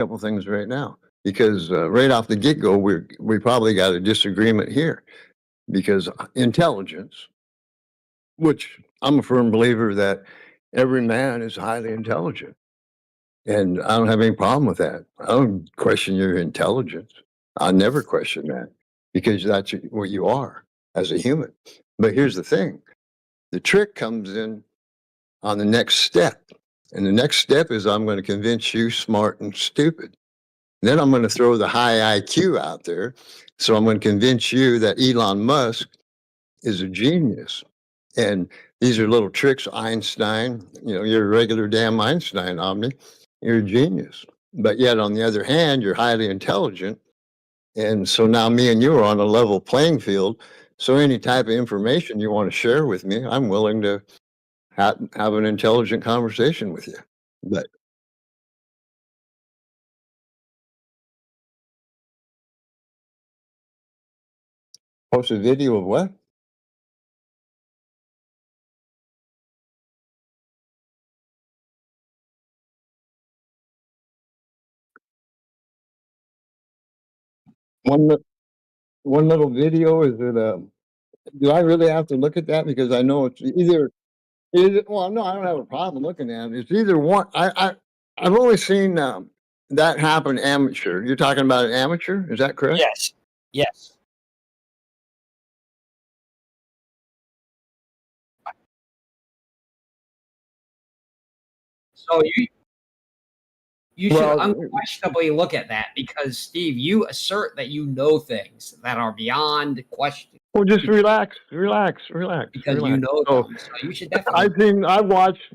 couple things right now because right off the get-go, we probably got a disagreement here because intelligence, which I'm a firm believer that every man is highly intelligent. And I don't have any problem with that. I don't question your intelligence. I never question that because that's what you are as a human. But here's the thing. The trick comes in on the next step. And the next step is I'm going to convince you smart and stupid. Then I'm going to throw the high IQ out there. So I'm going to convince you that Elon Musk is a genius. And these are little tricks, Einstein. You're a regular damn Einstein, Omni. You're a genius. But yet, on the other hand, you're highly intelligent. And so now me and you are on a level playing field. So any type of information you want to share with me, I'm willing to have an intelligent conversation with you. But post a video of what? One little video, is it do I really have to look at that? Because I know it's well, no, I don't have a problem looking at it. It's either one. I've only seen that happen amateur. You're talking about an amateur, is that correct? Yes. Yes. So you should unquestionably look at that because, Steve, you assert that you know things that are beyond question. Well, just relax. Because you know them. So you should definitely. I've watched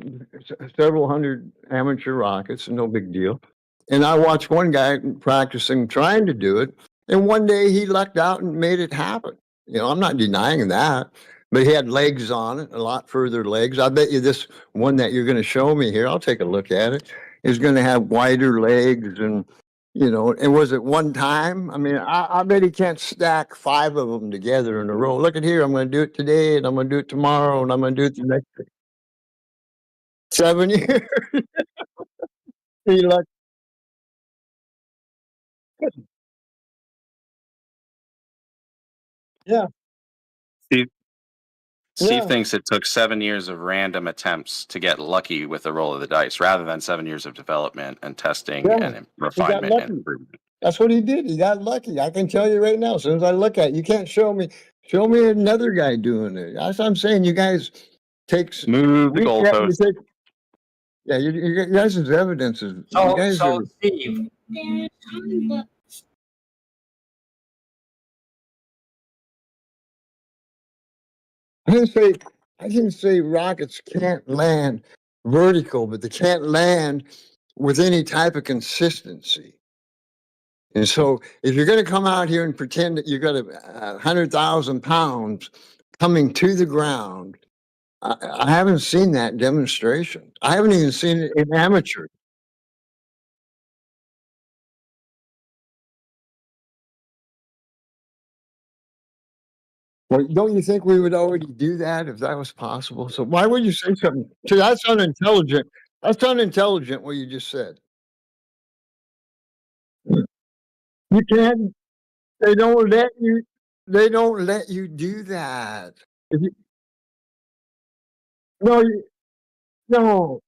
several hundred amateur rockets, no big deal. And I watched one guy practicing, trying to do it. And one day he lucked out and made it happen. I'm not denying that. But he had legs on it, a lot further legs. I bet you this one that you're going to show me here, I'll take a look at it, is going to have wider legs and, and was it one time? I mean, I bet he can't stack 5 of them together in a row. Look at here, I'm going to do it today, and I'm going to do it tomorrow, and I'm going to do it the next day. 7 years. He lucked. Yeah. Steve thinks it took 7 years of random attempts to get lucky with the roll of the dice rather than 7 years of development and testing and refinement and improvement. That's what he did. He got lucky. I can tell you right now, as soon as I look at it, you can't show me another guy doing it. That's what I'm saying. You guys move the goalpost. Yeah, you guys' evidence is. So Steve. I didn't say rockets can't land vertical, but they can't land with any type of consistency. And so if you're going to come out here and pretend that you've got 100,000 pounds coming to the ground, I haven't seen that demonstration. I haven't even seen it in amateur. Well, don't you think we would already do that if that was possible? So why would you say something? See, that's unintelligent. That's unintelligent what you just said. You can't. They don't let you. They don't let you do that. No.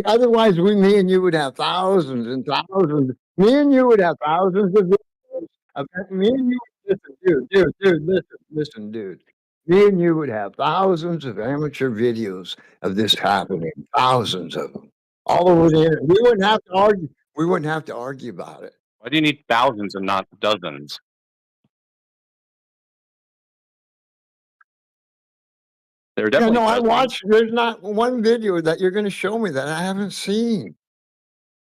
Otherwise, me and you would have thousands and thousands. Me and you would have thousands of videos. Me and you, listen, dude. Me and you would have thousands of amateur videos of this happening. Thousands of them, all over the internet. We wouldn't have to argue. We wouldn't have to argue about it. Why do you need thousands and not dozens? There are definitely I watched. There's not one video that you're going to show me that I haven't seen.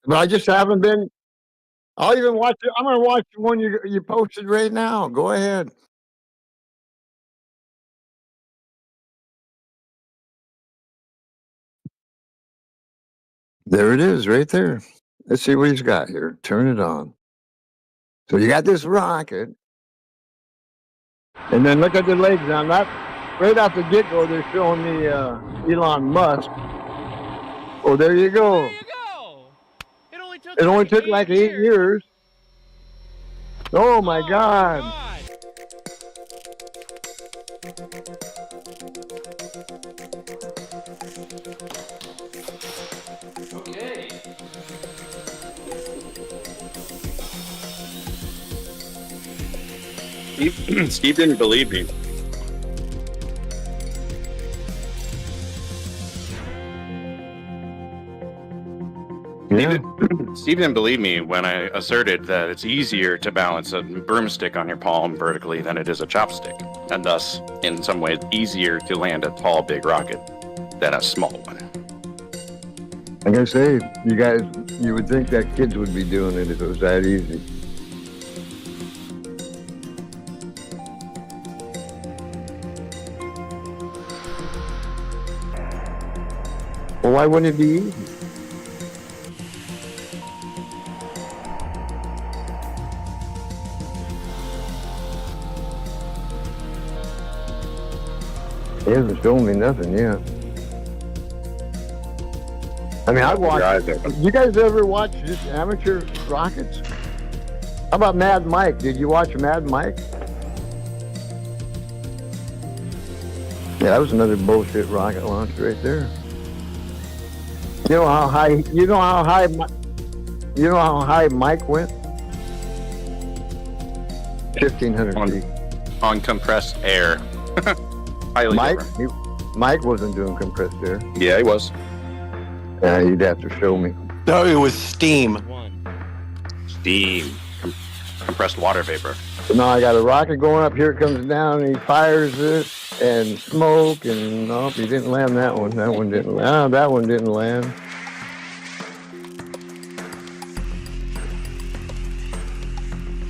But I just haven't been. I'll even watch it. I'm going to watch the one you posted right now. Go ahead. There it is, right there. Let's see what he's got here. Turn it on. So you got this rocket, and then look at the legs on that. Right off the get-go, they're showing me Elon Musk. Oh, there you go. It only took like 8 years. Oh my God. Okay. Steve didn't believe me. Yeah. Steve didn't believe me when I asserted that it's easier to balance a broomstick on your palm vertically than it is a chopstick, and thus, in some ways, easier to land a tall, big rocket than a small one. Like I say, you guys, you would think that kids would be doing it if it was that easy. Well, why wouldn't it be easy? He hasn't shown me nothing yet. I mean, I watched. You guys ever watch just amateur rockets? How about Mad Mike? Did you watch Mad Mike? Yeah, that was another bullshit rocket launch right there. You know how high? You know how high? You know how high Mike went? 1,500 feet. On compressed air. Highly different. Mike wasn't doing compressed air. Yeah, he was. Yeah, you'd have to show me. No, it was steam. Steam. Compressed water vapor. So now I got a rocket going up. Here it comes down, and he fires it, and smoke, and nope, he didn't land that one. That one didn't land. Ah, that one didn't land.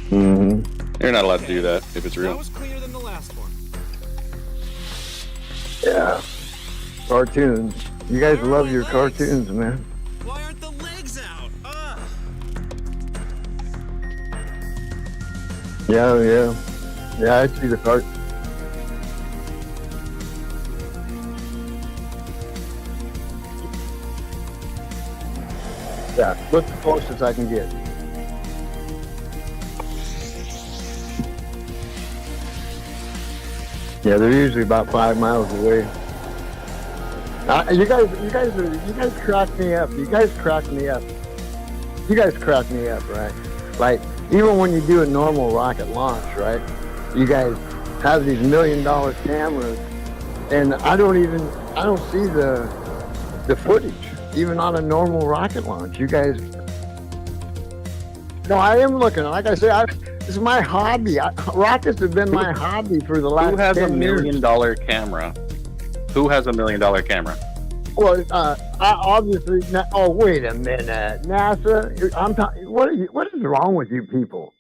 Mm-hmm. You're not allowed to do that if it's real. That was cleaner than the last one. Yeah. Cartoons. You guys love your cartoons, man. Why aren't the legs out? Ugh. Yeah. Yeah, I see the cart. Yeah, what's the closest I can get? Yeah, they're usually about 5 miles away. You guys crack me up. You guys crack me up. You guys crack me up, right? Like, even when you do a normal rocket launch, right? You guys have these $1 million cameras, and I don't see the footage, even on a normal rocket launch. You guys, no, I am looking. Like I say, this is my hobby. Rockets have been my hobby for the last 10 years. Who has $1 million camera? Who has $1 million camera? Well, obviously. Oh, wait a minute, NASA. I'm talking. What is wrong with you people?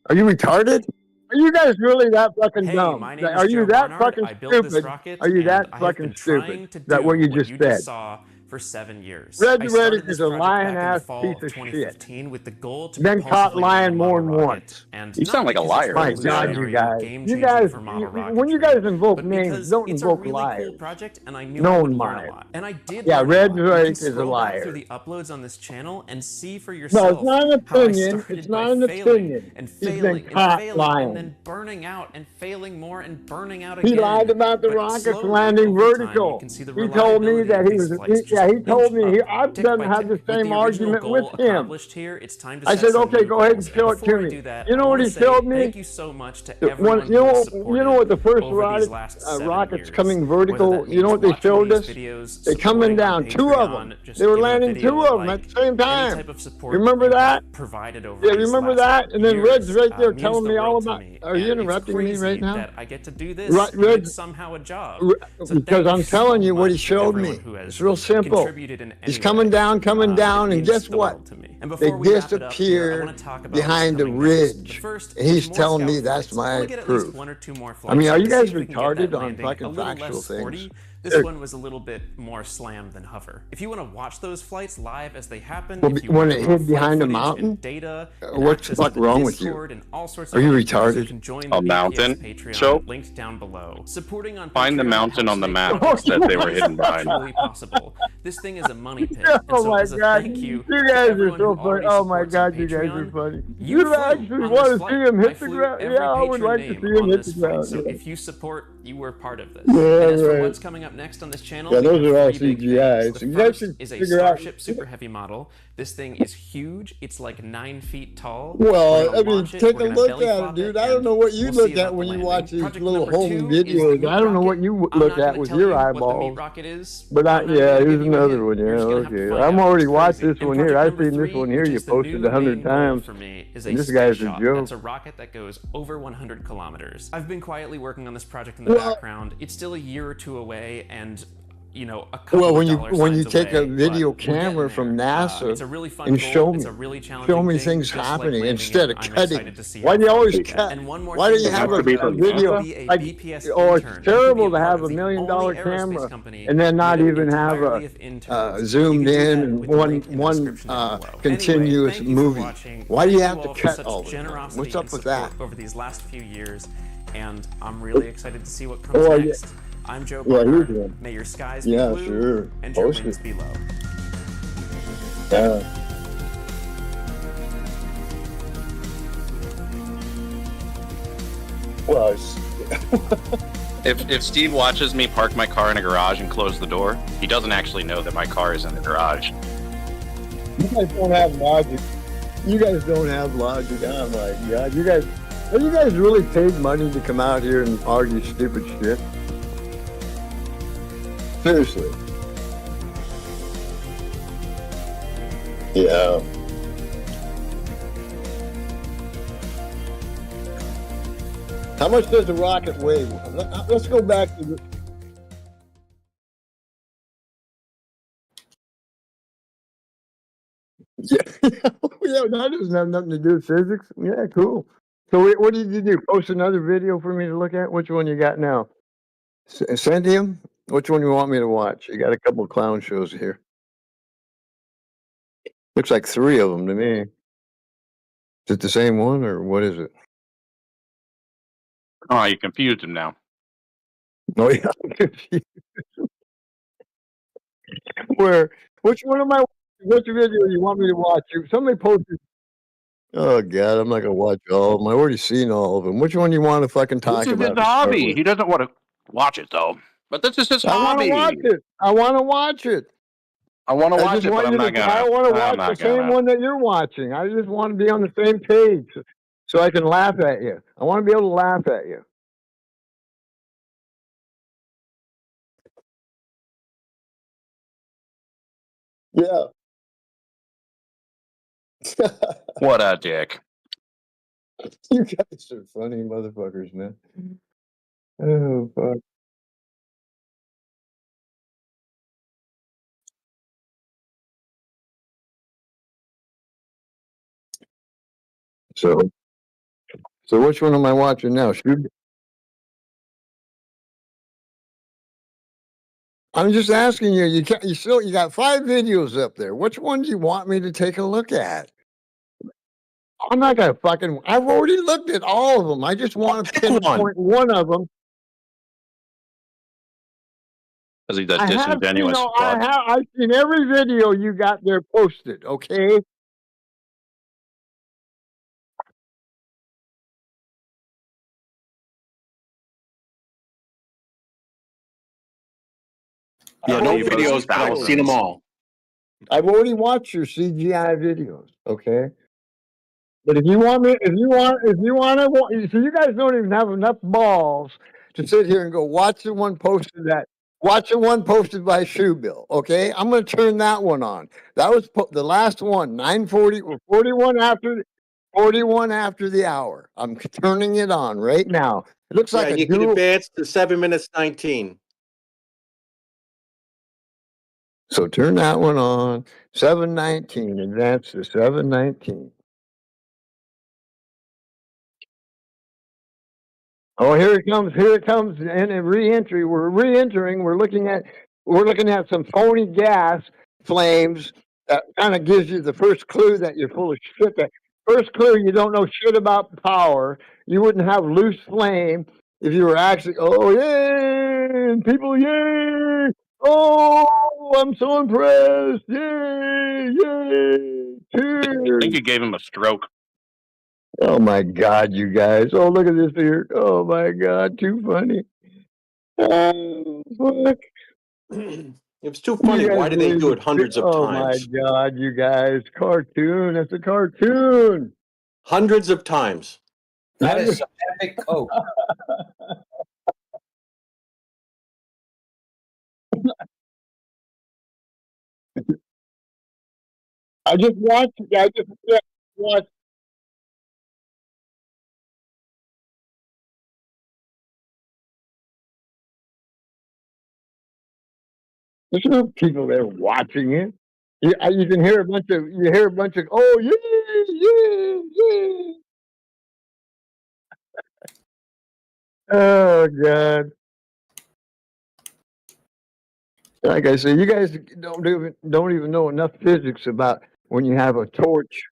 Are you retarded? Are you guys really that fucking dumb? My name Are is you Joe that Barnard. fucking I built this stupid? rocket, Are you that and I have fucking been trying stupid? to That do what you just said? Saw for 7 years. Red I Reddick started is this a project lying back in the ass fall piece of of 2015 with the goal to Been caught propulsively lying build a more model than rocket. once. And You sound not like a because liar. it's My revolutionary God, or you guys! game-changing for model When you rocketry, guys invoke but names, because don't it's invoke a really liars. cool project, and I knew No I one would learn a lies. lot. And I did. Yeah, learn Red a lot. You Reddick can is a scroll back liar. through the uploads on this channel and see for No, yourself it's not an how I opinion. started It's by not an failing opinion. and He's been failing and caught failing lying. and then burning out and failing more and burning out He again. lied about the But rockets slowly, landing over time, vertical. you can see the He told me reliability that of he these was. flights Yeah, he just told me. inch up, I've tick done by had tick. the With same the original argument goal with him. accomplished here, it's time to I set said, some okay, new go ahead and goals. show it Before to I me. do that, You know I what wanna he say showed me? Thank you so much to everyone You know, who has supported you know what the first over these last 7 rockets years. coming Whether vertical. that You know what means they showed watching us? these videos, They coming supporting on down, 2 of Patreon, them. just They were giving a landing video 2 a of them at like, the same any time. type of support Remember you that? have provided over Yeah, these remember last that? And then years, Red's right there means telling the me all world to about. me. Are you And it's interrupting me crazy right now? that I get to do this, Right, and Red- it's somehow a job. So Because thank I'm you telling so you what he much to showed everyone me. who has It's real simple. contributed in He's any coming way. down, It and means guess the what? world to me. And They before we wrap it up here, I disappear wanna talk about behind what's the coming next. ridge. But first, And he's more telling me scout that's flights. I wanna my get at least proof. 1 or 2 more I mean, flights are you to see guys if we can get that retarded on landing fucking a little factual less things? sporty, This one was a little bit more slam than hover. If you want to watch those flights live as they happen, Well, if you when want it raw hid flight behind a footage mountain? and data, and What's the access to fuck the wrong with you? Discord and all sorts Are of you other things, retarded? you can join the A BPS mountain? Patreon So- linked down below. Supporting on Find the Patreon mountain helps on the make map projects that they were like hidden this behind. actually possible. This thing is a money pit. Oh And so my as a God. thank you You to guys are everyone so who funny. already Oh my supports on God, you guys are Patreon, funny. you You flew actually on want this to flight. see him I hit the flew ground? every Yeah, I would patron like to name see him on hit this the flight. ground. So Yeah. if you support, you were part of this. Yeah, And as for right. what's coming up next on this channel, Yeah, we those have are all three big CGI. things. So The you guys first should is a figure out- Starship Super Heavy model. This thing is huge. It's like 9 feet tall. Well, We're gonna I mean, launch it, take we're a gonna look belly at it, flop dude. it, I don't and know what you we'll look see at about when the you landing. watch these Project little number home 2 is the videos. meat I don't know what rocket. you I'm look not at gonna with tell your you what the meat eyeballs. rocket is. But I'm not yeah, gonna here's give you a another hint. one. Yeah, You're just gonna have to okay. find I'm out. already It's watched crazy. this And one here. project I've number seen this 3, one here. which You is the posted new 100 main goal times. for me, is And a this guy's a Spaceshot. joke. That's a rocket that goes over 100 kilometers. I've been quietly working on this project in the Well- background. It's still a year or two away, and you know, a couple Well, of when dollar you signs take a away, video but we're getting camera from there. NASA It's a really fun and goal. show It's me- a really challenging show me thing, things just like happening landing instead it. of I'm cutting. excited to see Why how do you far we always can get. cut? And one more Why do thing you is have have to be a from video? I'll be a Like, BPS oh, it's intern. terrible You can be to a part have of a the $1 million only aerospace camera company and then not made even have entirely a of interns. zoomed You can do in that and with the link in the one description down below. continuous Anyway, thank you for movie. watching. Why do you Thank have to all for cut such all the time? generosity What's up and with support that? over these last few years, and I'm really excited to see what comes Oh, yeah. next. I'm Joe Yeah, here's Barnard. one. May your skies be Yeah, blue sure. and your Post winds it. be low. Yeah. Well, If Steve watches me park my car in a garage and close the door, he doesn't actually know that my car is in the garage. you guys don't have logic. You guys don't have logic. Oh my God, you guys. Are you guys really paid money to come out here and argue stupid shit? Seriously. Yeah. How much does the rocket weigh? Let's go back to the. Yeah, yeah, that doesn't have nothing to do with physics. Yeah, cool. So what did you do? Post another video for me to look at? Which one you got now? Send him? Which one you want me to watch? You got a couple of clown shows here. Looks like 3 of them to me. Is it the same one or what is it? Oh, you confused him now. Oh yeah, I'm confused. Where? Which one am I? Which video you want me to watch? Somebody posted. Oh God, I'm not gonna watch all of them. I've already seen all of them. Which one you want to fucking talk This is about? his to start hobby. with? He doesn't want to watch it though. But this is his I want hobby. to watch it. I want to watch it. I want to I watch just it, but want I'm you not to. gonna. I want to I'm watch not the same gonna. one that you're watching. I just want to be on the same page, so I can laugh at you. I want to be able to laugh at you. Yeah. What a dick. You guys are funny motherfuckers, man. Oh fuck. So, so which one am I watching now? I'm just asking you. You can't. You got 5 videos up there. Which one do you want me to take a look at? I'm not gonna fucking. I've already looked at all of them. I just want to Pick one. pinpoint one of them. Because he's a I have seen. disingenuous fuck. I've seen every video you got there posted. Okay. Yeah, I've no already videos, watched but I've those. seen them all. I've already watched your CGI videos. Okay. But if you want, so you guys don't even have enough balls to sit here and go watch the one posted watch the one posted by Shoebill. Okay, I'm going to turn that one on. That was the last one, 9:40 or 41 after the hour. I'm turning it on right now. It looks Yeah, like a you can dual. advance to 7 minutes 19. So turn that one on. 7:19. Advance to 7:19. Oh, here it comes. Here it comes. And a re-entry. We're re-entering. We're looking at some phony gas flames. That kind of gives you the first clue that you're full of shit. The first clue you don't know shit about power. You wouldn't have loose flame if you were actually. Oh yay! And people yay! Oh, I'm so impressed! Yay! Yay! I Cheers! think you gave him a stroke. Oh my God, you guys! Oh, look at this here! Oh my God, too funny! Oh, fuck. It was too funny. You guys Why did they believe do the it hundreds of Oh my times? God, you guys! Cartoon! It's a cartoon! Hundreds of times. That is some epic coke. I just watched. I just watched. There's no people there watching it. You can hear a bunch of. You hear a bunch of. Oh yeah, yeah, yeah. Oh God. Like I say, you guys don't even know enough physics about when you have a torch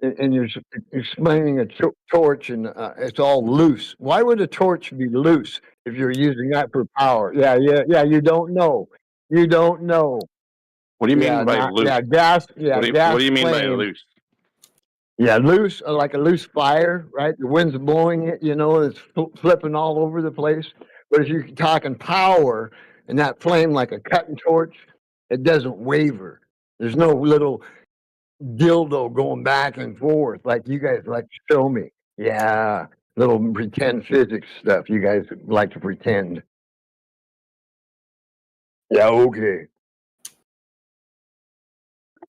and you're explaining a torch and it's all loose. Why would a torch be loose if you're using that for power? Yeah, yeah, yeah. You don't know. You don't know. What do you Yeah, mean by not, loose? yeah, gas. Yeah, What gas. do you mean by flame. loose? Yeah, loose, like a loose fire, right? The wind's blowing it, it's flipping all over the place. But if you're talking power and that flame like a cutting torch, it doesn't waver. There's no little dildo going back and forth like you guys like to show me. Yeah, little pretend physics stuff you guys like to pretend. Yeah, okay.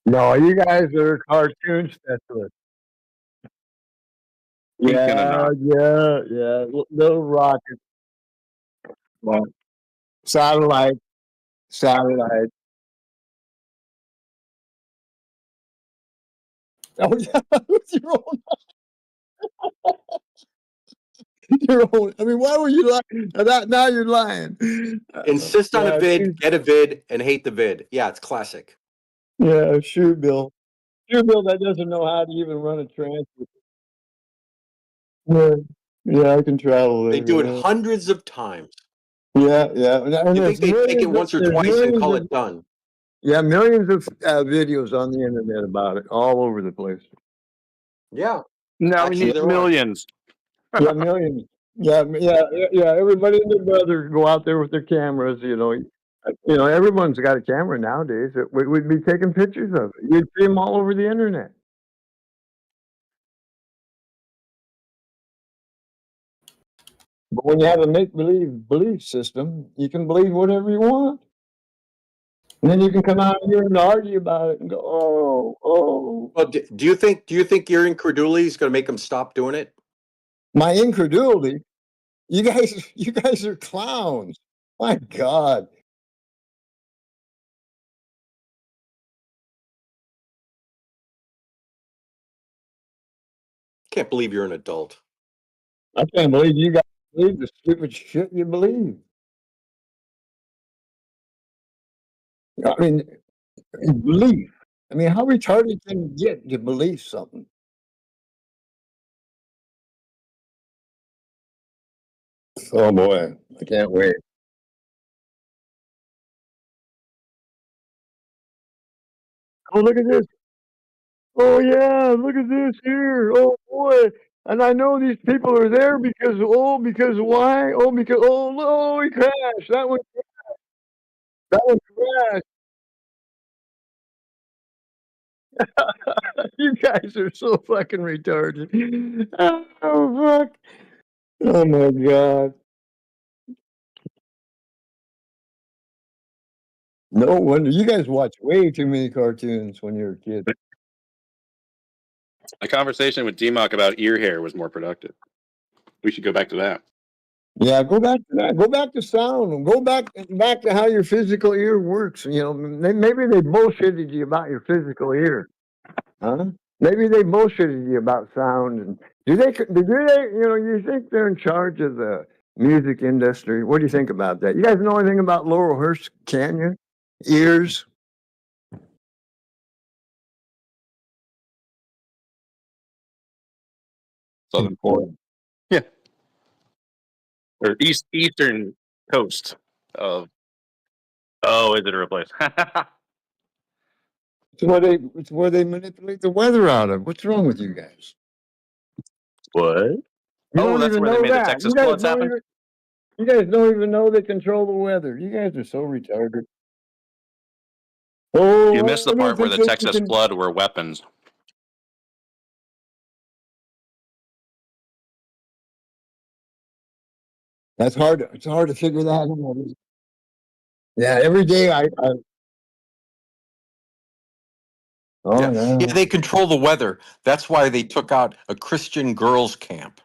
No, you guys are cartoon specialists. Ain't gonna Yeah, knock. yeah. Little rocket. Well, satellite. Oh yeah, it's your own. Your own. I mean, why were you lying? Now you're lying. Insist on a Yeah, vid, get a vid, and hate the vid. Yeah, it's classic. yeah, shoot, Bill. Shoot, Bill, that doesn't know how to even run a transfer. Yeah, yeah, I can travel They there. do it Yeah, hundreds of times. yeah. And You there's think they take it once or there's twice and call of it done? millions of videos on the internet about it, all over the place. Yeah, No, we actually, need there are. millions. Yeah, millions. Yeah. Everybody and their brother go out there with their cameras. Everyone's got a camera nowadays. We'd be taking pictures of it. You'd see them all over the internet. But when you have a make-believe belief system, you can believe whatever you want. And then you can come out here and argue about it and go, oh. Well, do you think your incredulity is going to make them stop doing it? My incredulity. You guys are clowns. My God. Can't believe you're an adult. I can't believe you guys believe the stupid shit you believe. I mean, belief. I mean, how retarded can you get to believe something? Oh boy, I can't wait. Oh, look at this. Oh yeah, look at this here. Oh boy. And I know these people are there because why? Oh, because no, he crashed. That one crashed. You guys are so fucking retarded. Oh fuck. Oh my God. No wonder you guys watch way too many cartoons when you were a kid. A conversation with D-Mock about ear hair was more productive. We should go back to that. Yeah, go back to that. Go back to sound. And go back to how your physical ear works. Maybe they bullshitted you about your physical ear, huh? Maybe they bullshitted you about sound. And do they? You think they're in charge of the music industry? What do you think about that? You guys know anything about Laurelhurst Canyon? Ears? Southern Florida. Yeah. Or eastern coast of. Oh, is it a real place? It's where they manipulate the weather out of. What's wrong with you guys? What? You Oh, don't that's even where they know made the that. Texas floods happen? You guys don't even know they control the weather. You guys are so retarded. Oh, You missed the I don't part where think the that you Texas can- flood were weapons. That's hard. It's hard to figure that out. Yeah, every day oh Yeah, yeah. they control the weather. That's why they took out a Christian girls' camp.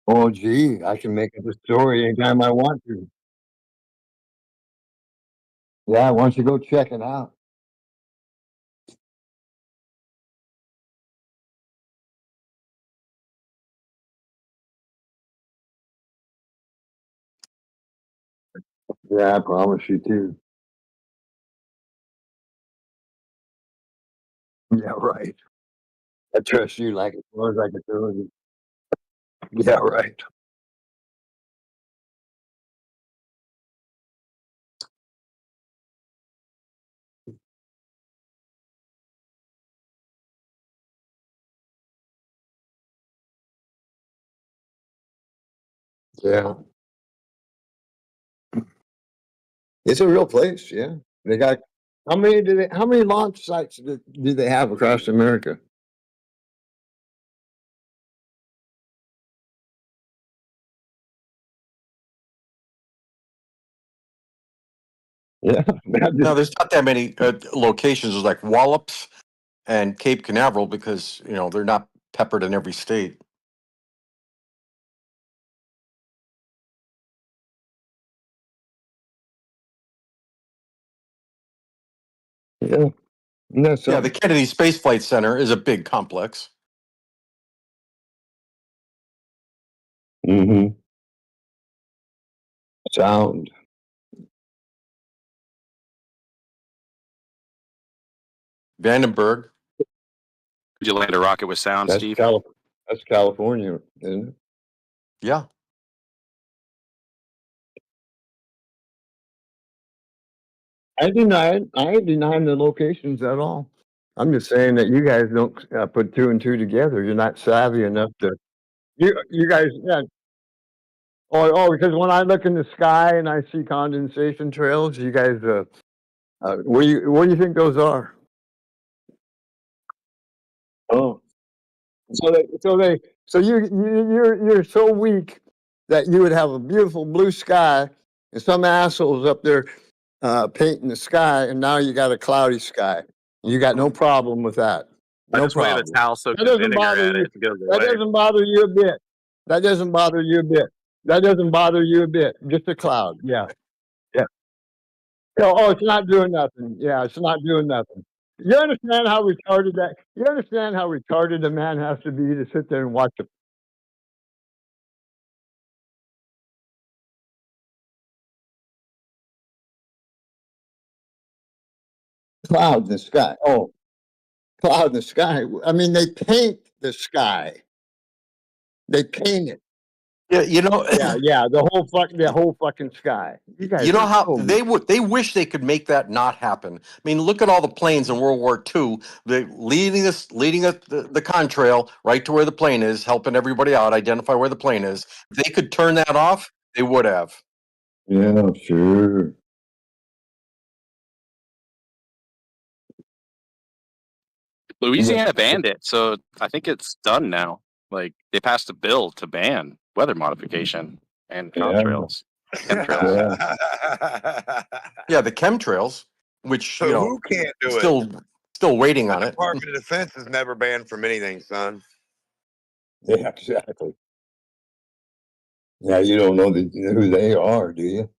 Oh gee, I can make up a story anytime I want to. Yeah, why don't you go check it out? Yeah, I promise you too. Yeah, right. I trust you like as far as I can throw you. Yeah, right. Yeah. It's a real place, yeah. They got how many launch sites do they have across America? Yeah. No, there's not that many locations. There's like Wallops and Cape Canaveral because they're not peppered in every state. Yeah. That's Yeah, the Kennedy Space Flight Center is a big complex. mm-hmm. Sound. Vandenberg. Did you land a rocket with sound, That's Steve? That's California, isn't it? Yeah. I ain't denying the locations at all. I'm just saying that you guys don't put two and two together. You're not savvy enough to. You guys, yeah. Because when I look in the sky and I see condensation trails, you guys, what do you think those are? Oh, so you're so weak that you would have a beautiful blue sky and some assholes up there painting the sky, and now you got a cloudy sky. You got no problem with that. I No just wave a problem. towel soaked That in doesn't vinegar bother at you. it. It goes That away. doesn't bother you a bit. That doesn't bother you a bit. That doesn't bother you a bit. Just a cloud. Yeah. Yeah. It's not doing nothing. Yeah, it's not doing nothing. You understand how retarded that? You understand how retarded a man has to be to sit there and watch a cloud in the sky? Oh, cloud in the sky. I mean, they paint the sky. They paint it. Yeah, Yeah. The whole fucking sky. You guys you know are how so. they wish they could make that not happen. I mean, look at all the planes in World War II, leading us the contrail right to where the plane is, helping everybody out, identify where the plane is. If they could turn that off, they would have. Yeah, sure. Louisiana banned it, so I think it's done now. Like they passed a bill to ban weather modification and contrails. Chemtrails. Yeah, the chemtrails, which So who can't do it? still waiting on The it. Department of Defense is never banned from anything, son. Yeah, exactly. Yeah, you don't know who they are, do you?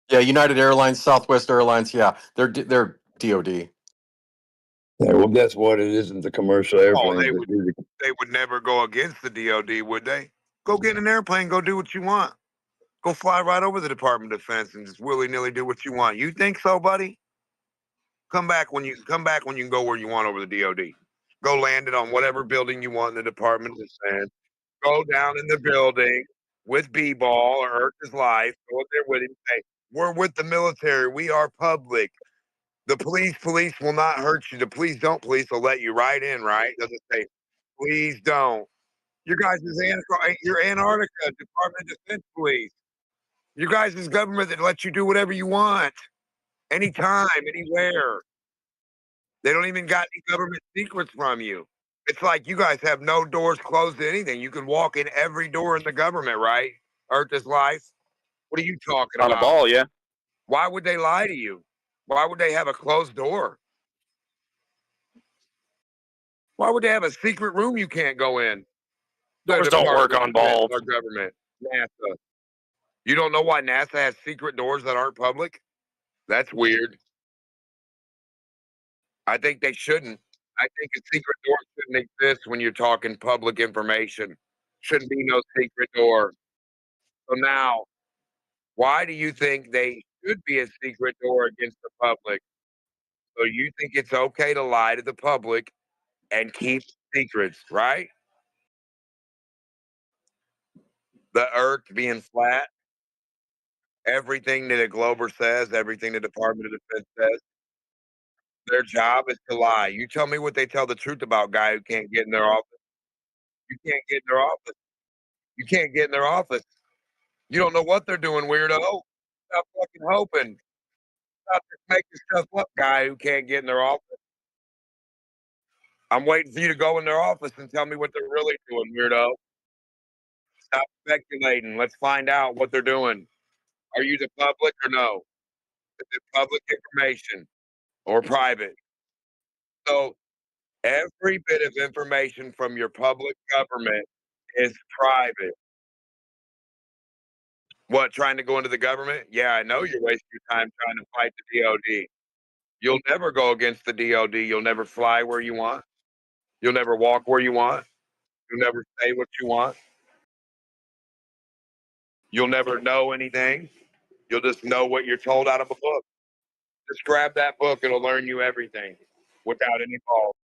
Yeah, United Airlines, Southwest Airlines. Yeah, they're DoD. Yeah, well, guess what? It isn't the commercial Oh, airplanes they that would. do the. They would never go against the DOD, would they? Go get in an airplane. Go do what you want. Go fly right over the Department of Defense and just willy nilly do what you want. You think so, buddy? Come back when you can go where you want over the DOD. Go land it on whatever building you want in the Department of Defense. Go down in the building with B-ball or Earth is Life. Go in there with him. Say, we're with the military. We are public. The police will not hurt you. The police will let you right in, right? Doesn't say, please don't. Your guys is your Antarctica Department of Defense police. Your guys is government that lets you do whatever you want, anytime, anywhere. They don't even got any government secrets from you. It's like you guys have no doors closed to anything. You can walk in every door in the government, right? Earth is Life. What are you talking On a about? ball, yeah. Why would they lie to you? Why would they have a closed door? Why would they have a secret room you can't go in? The Doors don't work Department on of Defense, balls. our government, NASA. You don't know why NASA has secret doors that aren't public? That's weird. I think they shouldn't. I think a secret door shouldn't exist when you're talking public information. Shouldn't be no secret door. So now, why do you think they should be a secret door against the public? So you think it's okay to lie to the public and keep secrets, right? The earth being flat, everything that a Glober says, everything the Department of Defense says, their job is to lie. You tell me what they tell the truth about guy who can't get in their office. You can't get in their office. You can't get in their office. You don't know what they're doing, weirdo. Stop fucking hoping. Stop just making stuff up, guy who can't get in their office. I'm waiting for you to go in their office and tell me what they're really doing, weirdo. Stop speculating. Let's find out what they're doing. Are you the public or no? Is it public information or private? So every bit of information from your public government is private. What, trying to go into the government? Yeah, I know you're wasting your time trying to fight the DOD. You'll never go against the DOD. You'll never fly where you want. You'll never walk where you want. You'll never say what you want. You'll never know anything. You'll just know what you're told out of a book. Just grab that book. It'll learn you everything without any fault.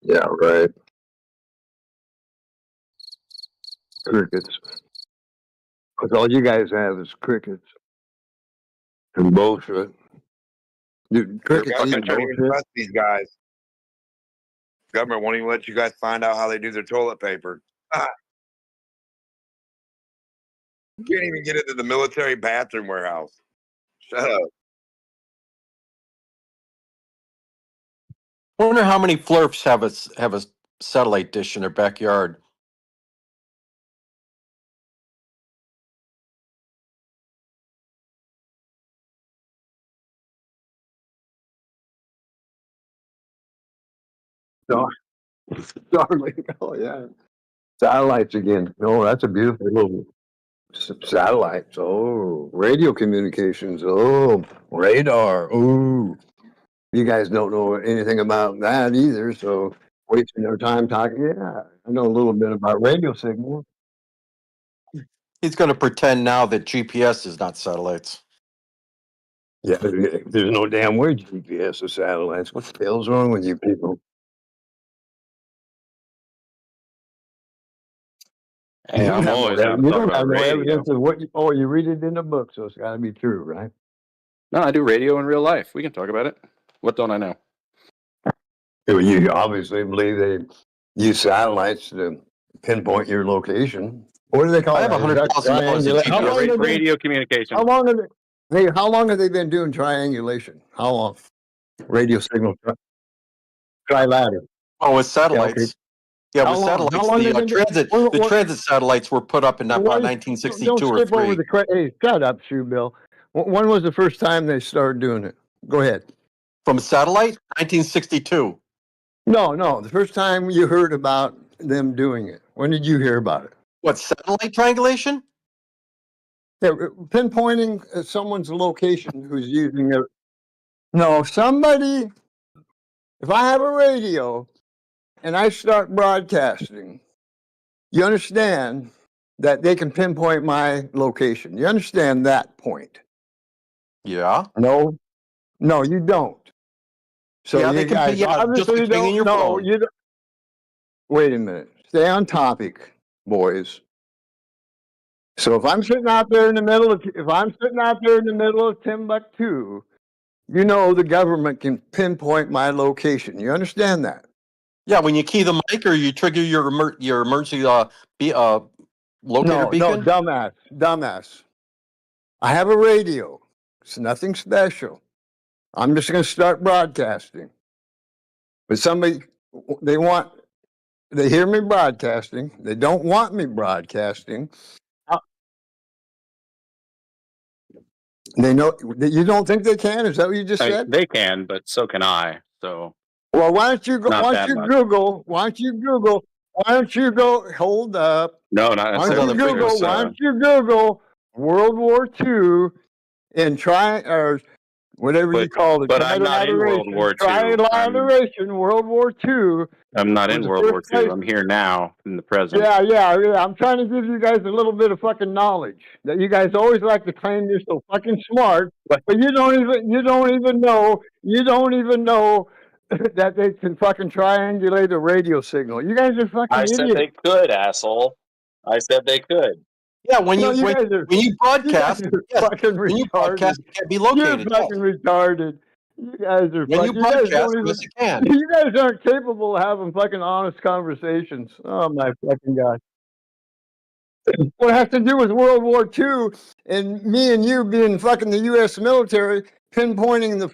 Yeah, right. Crickets. Because all you guys have is crickets and bullshit. Dude, Your crickets government eat can't even bullshit. trust these guys. Government won't even let you guys find out how they do their toilet paper. You can't even get into the military bathroom warehouse. Shut up. I wonder how many flurfs have a satellite dish in their backyard. Star- Starlink. Oh, yeah. Satellites again. Oh, that's a beautiful little satellites. Oh, radio communications. Oh, radar. Oh, you guys don't know anything about that either. So wasting their time talking. Yeah, I know a little bit about radio signals. He's going to pretend now that GPS is not satellites. Yeah, there's no damn way GPS is satellites. What the hell's wrong with you people? Hey, I'm always You down to talk don't about have no radio. evidence of what you, oh, you read it in a book, so it's got to be true, right? No, I do radio in real life. We can talk about it. What don't I know? You obviously believe they use satellites to pinpoint your location. What do they call I have that? Is that $100,000 in triangulation? How long GPS. have they, Radio communication. how long have they, how long have they been doing triangulation? How long? Radio signal trilateral. Oh, with Yeah, okay. satellites. Yeah, How with long? How satellites, long the they been doing? transit satellites were put up in about Don't 1962 or skip over 3. Hey, shut up, Shoe Bill. When was the first time they started doing it? Go ahead. From satellite, 1962. No. The first time you heard about them doing it. When did you hear about it? What, satellite triangulation? Yeah, pinpointing someone's location who's using it. No, somebody. If I have a radio and I start broadcasting, you understand that they can pinpoint my location. You understand that point? Yeah. No, you don't. So Yeah, you they can. guys Yeah, just obviously like pinging don't your know. phone. You don't, wait a minute. Stay on topic, boys. So if I'm sitting out there in the middle of Timbuktu, you know the government can pinpoint my location. You understand that? Yeah, when you key the mic or you trigger your emergency locator No, beacon. dumbass. I have a radio. It's nothing special. I'm just going to start broadcasting. But they hear me broadcasting. They don't want me broadcasting. They know. You don't think they can? Is that what you just said? They can, but so can I. So Well, why don't you go? not Why that don't you much. Google? Why don't you go? Hold up. No, not Why don't necessarily. you Google? There's, Why don't you Google World War II and or whatever you call it, but I'm not in World War II. trilateration, World War II. I'm not was in the World first War place- II. I'm here now in the present. Yeah. I'm trying to give you guys a little bit of fucking knowledge that you guys always like to claim you're so fucking smart, but you don't even know that they can fucking triangulate a radio signal. You guys are fucking I said idiots. they could, asshole. I said they could. Yeah, when No, you guys are broadcast, yes, fucking when you retarded. broadcast, it can't be You're located. Yes. fucking retarded. You guys are When you fucking. You guys broadcast, don't even. yes, it can. You guys aren't capable of having fucking honest conversations. Oh my fucking god! What has to do with World War II and me and you being fucking the U.S. military, pinpointing the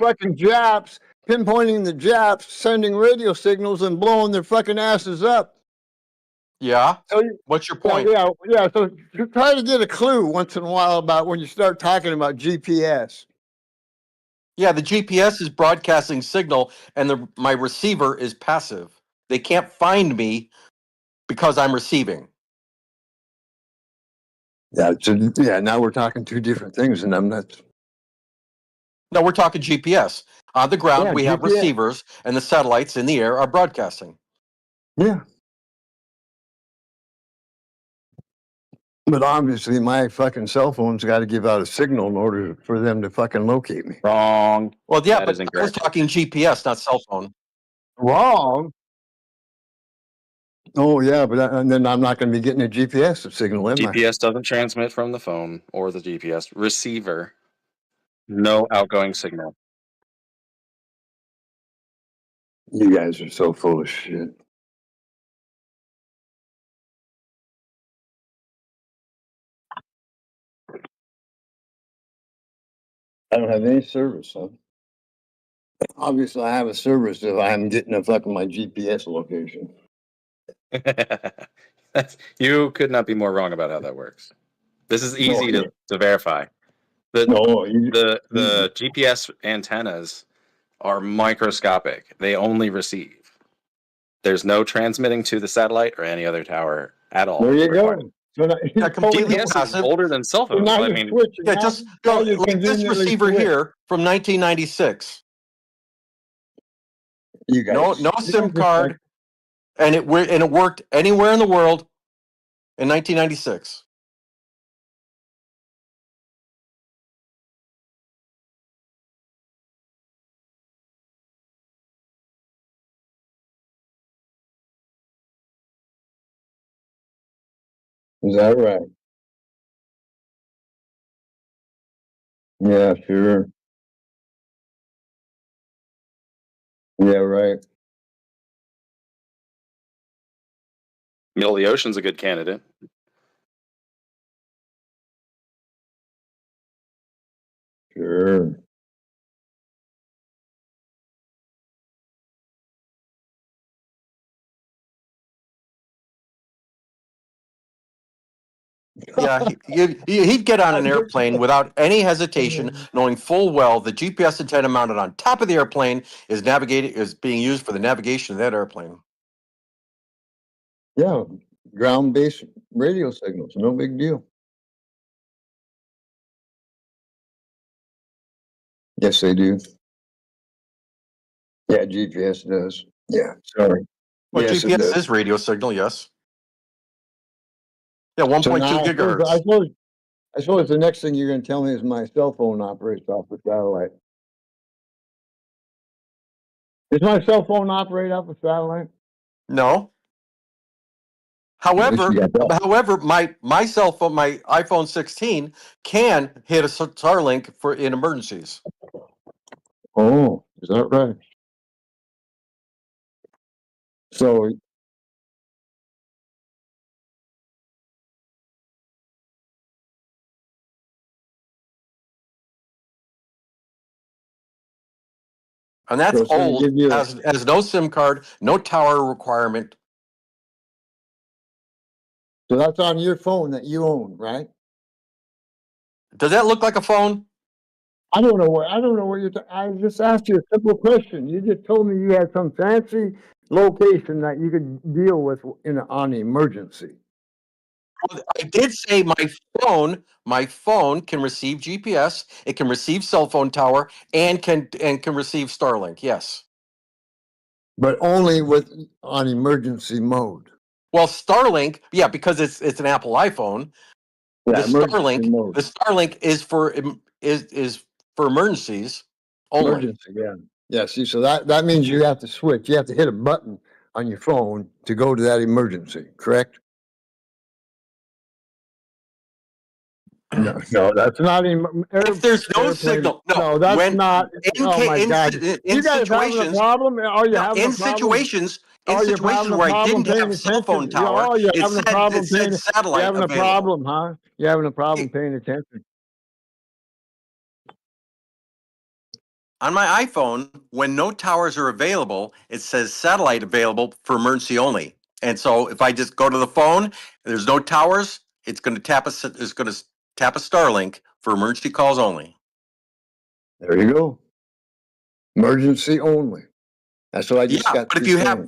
Japs, sending radio signals and blowing their fucking asses up. Yeah. So What's your point? yeah. So you try to get a clue once in a while about when you start talking about GPS. Yeah, the GPS is broadcasting signal, and my receiver is passive. They can't find me because I'm receiving. Yeah, now we're talking two different things, and I'm not. No, we're talking GPS. On the ground, Yeah, we have GPS. receivers, and the satellites in the air are broadcasting. Yeah. But obviously, my fucking cell phone's got to give out a signal in order for them to fucking locate me. Wrong. Well, yeah, That but is I was incorrect. talking GPS, not cell phone. Wrong. Oh yeah, and then I'm not going to be getting a GPS signal, am I? GPS doesn't transmit from the phone or the GPS receiver. No outgoing signal. You guys are so full of shit. I don't have any service, huh? Obviously, I have a service if I'm getting a fucking my GPS location. You could not be more wrong about how that works. This is easy yeah. to verify. The No, GPS antennas are microscopic. They only receive. There's no transmitting to the satellite or any other tower at all. there you required. go. So now, Yeah, completely GPS is passive. older than cell so phones. now I you're mean, switching. Yeah, Now- just now go you're like this conveniently receiver switching. here from 1996. You guys, No SIM card, and it worked anywhere in the world in 1996. Is that right? Yeah, sure. Yeah, right. Middle of the Ocean's a good candidate. Sure. Yeah, he'd get on an airplane without any hesitation, knowing full well the GPS antenna mounted on top of the airplane is being used for the navigation of that airplane. Yeah, ground-based radio signals, no big deal. Yes, they do. Yeah, GPS does. Yeah, sorry. Well, Yes, it GPS does. is radio signal, yes. Yeah, So 1.2 now, gigahertz. I suppose the next thing you're gonna tell me is my cell phone operates off the satellite. Does my cell phone operate off the satellite? No. At least However, you got that. my cell phone, my iPhone 16, can hit a Starlink in emergencies. Oh, is that right? So, And that's so it's gonna old, give you, has no SIM card, no tower requirement. so that's on your phone that you own, right? Does that look like a phone? I don't know what I just asked you a simple question. You just told me you had some fancy location that you could deal with on emergency. I did say my phone can receive GPS, it can receive cell phone tower, and can receive Starlink. Yes. But only on emergency mode. Well, Starlink, yeah, because it's an Apple iPhone. Yeah, emergency The mode. Starlink is for emergencies only. Emergency, yeah. Yeah, see, so that means you have to switch. You have to hit a button on your phone to go to that emergency, correct? No, that's not If there's no airplane. signal, No, that's when not. Oh my God! in You guys having a situations, problem? Are you no, having in a problem? situations Oh, you're having a where I problem didn't paying have cell phone attention. tower, Oh, you're having a problem it said paying. You're satellite having a available. problem, huh? You're having a problem paying attention. On my iPhone, when no towers are available, it says satellite available for emergency only. And so if I just go to the phone, there's no towers, it's going to tap a Starlink for emergency calls only. There you go. Emergency only. That's what I just got. But if you have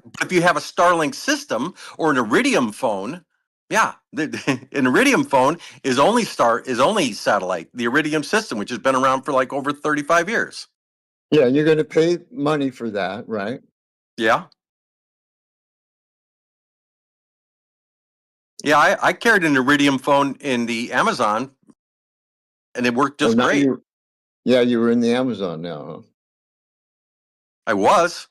a Starlink system or an Iridium phone, yeah, an Iridium phone is only satellite. The Iridium system, which has been around for like over 35 years. Yeah, you're going to pay money for that, right? Yeah. Yeah, I carried an Iridium phone in the Amazon, and it worked just great. You were in the Amazon now, huh? I was.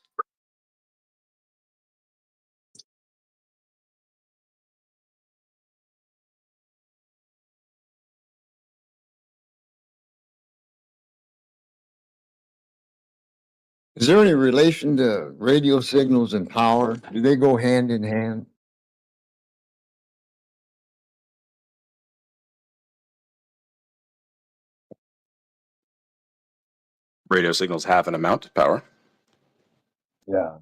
Is there any relation to radio signals and power? Do they go hand in hand? Radio signals have an amount of power. Yeah.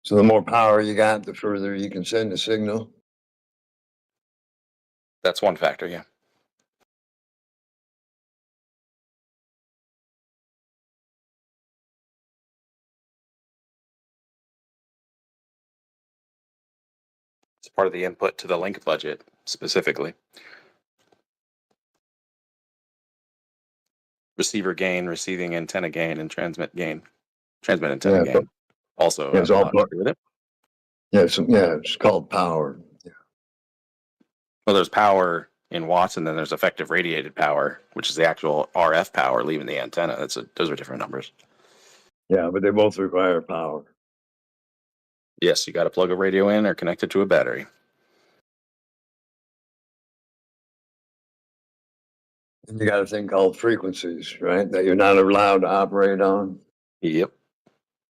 So the more power you got, the further you can send a signal. That's one factor, yeah. It's part of the input to the link budget specifically. Receiver gain, receiving antenna gain, and transmit antenna gain. Also, it's all part with it. Yeah, it's called power. Yeah. Well, there's power in watts, and then there's effective radiated power, which is the actual RF power leaving the antenna. Those are different numbers. Yeah, but they both require power. Yes, you got to plug a radio in or connect it to a battery. And you got a thing called frequencies, right? That you're not allowed to operate on. Yep.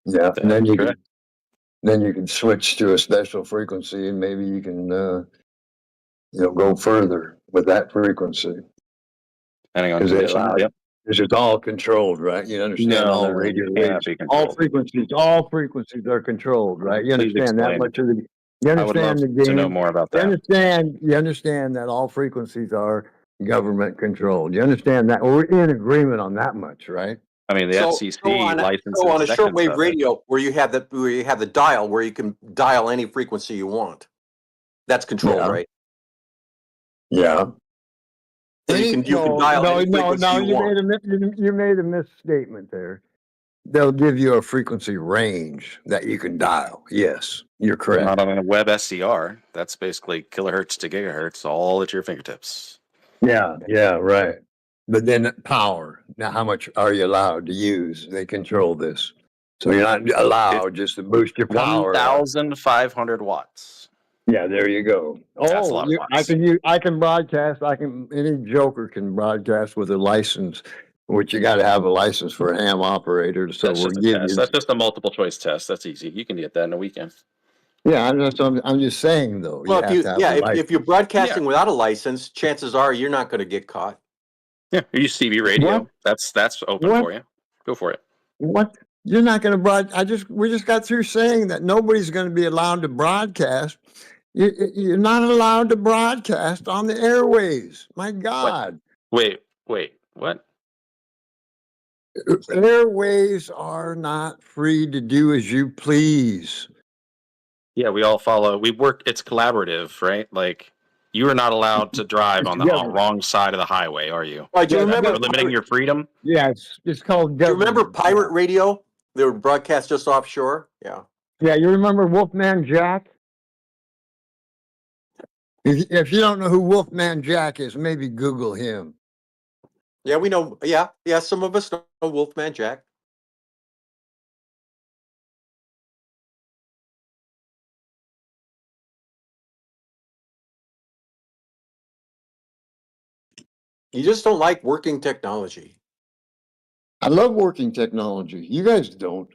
Yeah, and then you can switch to a special frequency, and maybe you can go further with that frequency. Depending on conditions. Yep. Because it's all controlled, right? You understand all radio waves, all frequencies are controlled, right? You understand that much of the You I would love understand the to know game? more about You that. understand that all frequencies are government controlled. You understand that? We're in agreement on that much, right? I mean, the So FCC on licenses a seconds shortwave of it. radio where you have the dial where you can dial any frequency you want. That's controlled, Yeah. right? Yeah. So you can dial any frequency you want. You made a misstatement there. They'll give you a frequency range that you can dial. Yes, you're correct. Not on a web SCR. That's basically kilohertz to gigahertz, all at your fingertips. Yeah, right. But then power. Now, how much are you allowed to use? They control this. So you're not allowed just to boost your power up. 1,500 watts. Yeah, there you go. That's a Oh, lot of watts. I can broadcast. Any joker can broadcast with a license, which you got to have a license for a ham operator. So That's we'll just a give test. you. That's just a multiple choice test. That's easy. You can get that in a weekend. Yeah, I'm just saying though. Well, You have to have a license. if you're broadcasting without a license, chances are you're not going to get caught. Yeah, you use CB radio. What? That's open What? for you. Go for it. What? You're not going to we just got through saying that nobody's going to be allowed to broadcast. You're not allowed to broadcast on the airways. My God. Wait. What? Airways are not free to do as you please. Yeah, we all follow. We work. It's collaborative, right? Like you are not allowed to drive on the wrong side of the highway, are you? Right, do you remember We're limiting your freedom. Yeah, it's called Do you remember government. pirate radio? They would broadcast just offshore. Yeah. Yeah, you remember Wolfman Jack? If you don't know who Wolfman Jack is, maybe Google him. Yeah, we know. Yeah. Some of us know Wolfman Jack. You just don't like working technology. I love working technology. You guys don't.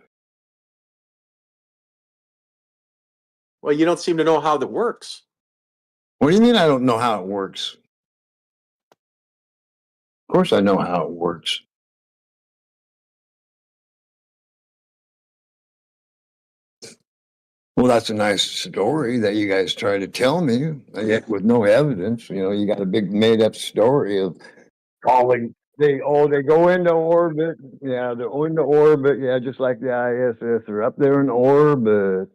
Well, you don't seem to know how that works. What do you mean I don't know how it works? Of course I know how it works. Well, that's a nice story that you guys try to tell me, yet with no evidence. You got a big made up story of calling. They go into orbit. Yeah, they're into orbit. Yeah, just like the ISS. They're up there in orbit.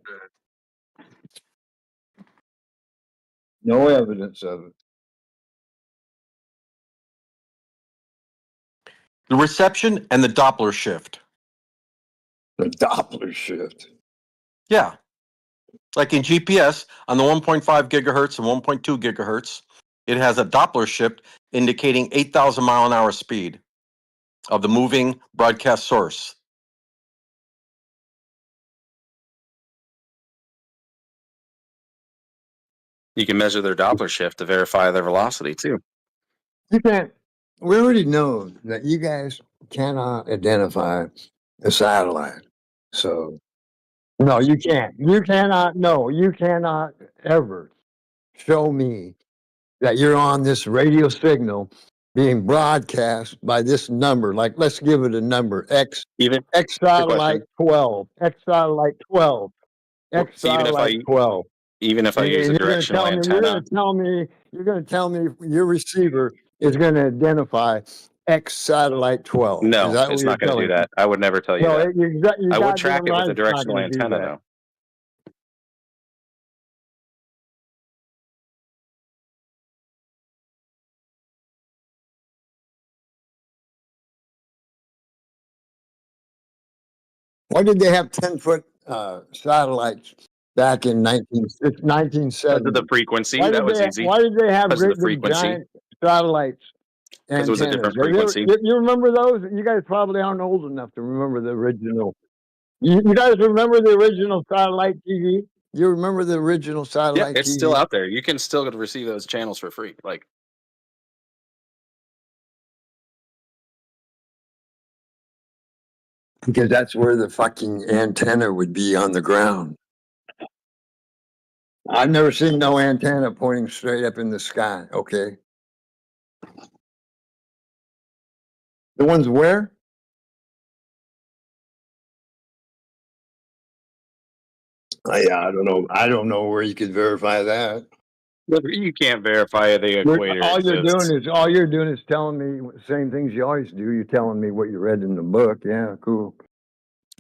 No evidence of it. The reception and the Doppler shift. The Doppler shift. Yeah. Like in GPS on the 1.5 gigahertz and 1.2 gigahertz, it has a Doppler shift indicating 8,000 mile an hour speed of the moving broadcast source. You can measure their Doppler shift to verify their velocity too. You can't. We already know that you guys cannot identify a satellite. So no, you can't. You cannot. No, you cannot ever show me that you're on this radio signal being broadcast by this number. Like, let's give it a number: X Even satellite 12, X satellite 12, X even if satellite I 12. even if I use a And you're going to directional tell me. antenna, You're going to tell me your receiver is going to identify X satellite 12. Is no, that what it's you're not going to do telling me? that. I would never tell you No, that. you I would track goddamn it with right a it's not directional gonna do antenna, that. though. Why did they have 10-foot satellites back in 1970? Because of the frequency, that was easy. Why did they have Because of the great big frequency. giant satellites Because it was a antennas? different frequency. You remember those? You guys probably aren't old enough to remember the original. You guys remember the original satellite TV? You remember the original Yeah, satellite it's TV? still out there. You can still receive those channels for free. Like, Because that's where the fucking antenna would be on the ground. I've never seen no antenna pointing straight up in the sky. Okay. The ones where? Yeah, I don't know. I don't know where you could verify that. You can't verify the equator All exists. you're doing is telling me the same things you always do. You're telling me what you read in the book. Yeah, cool.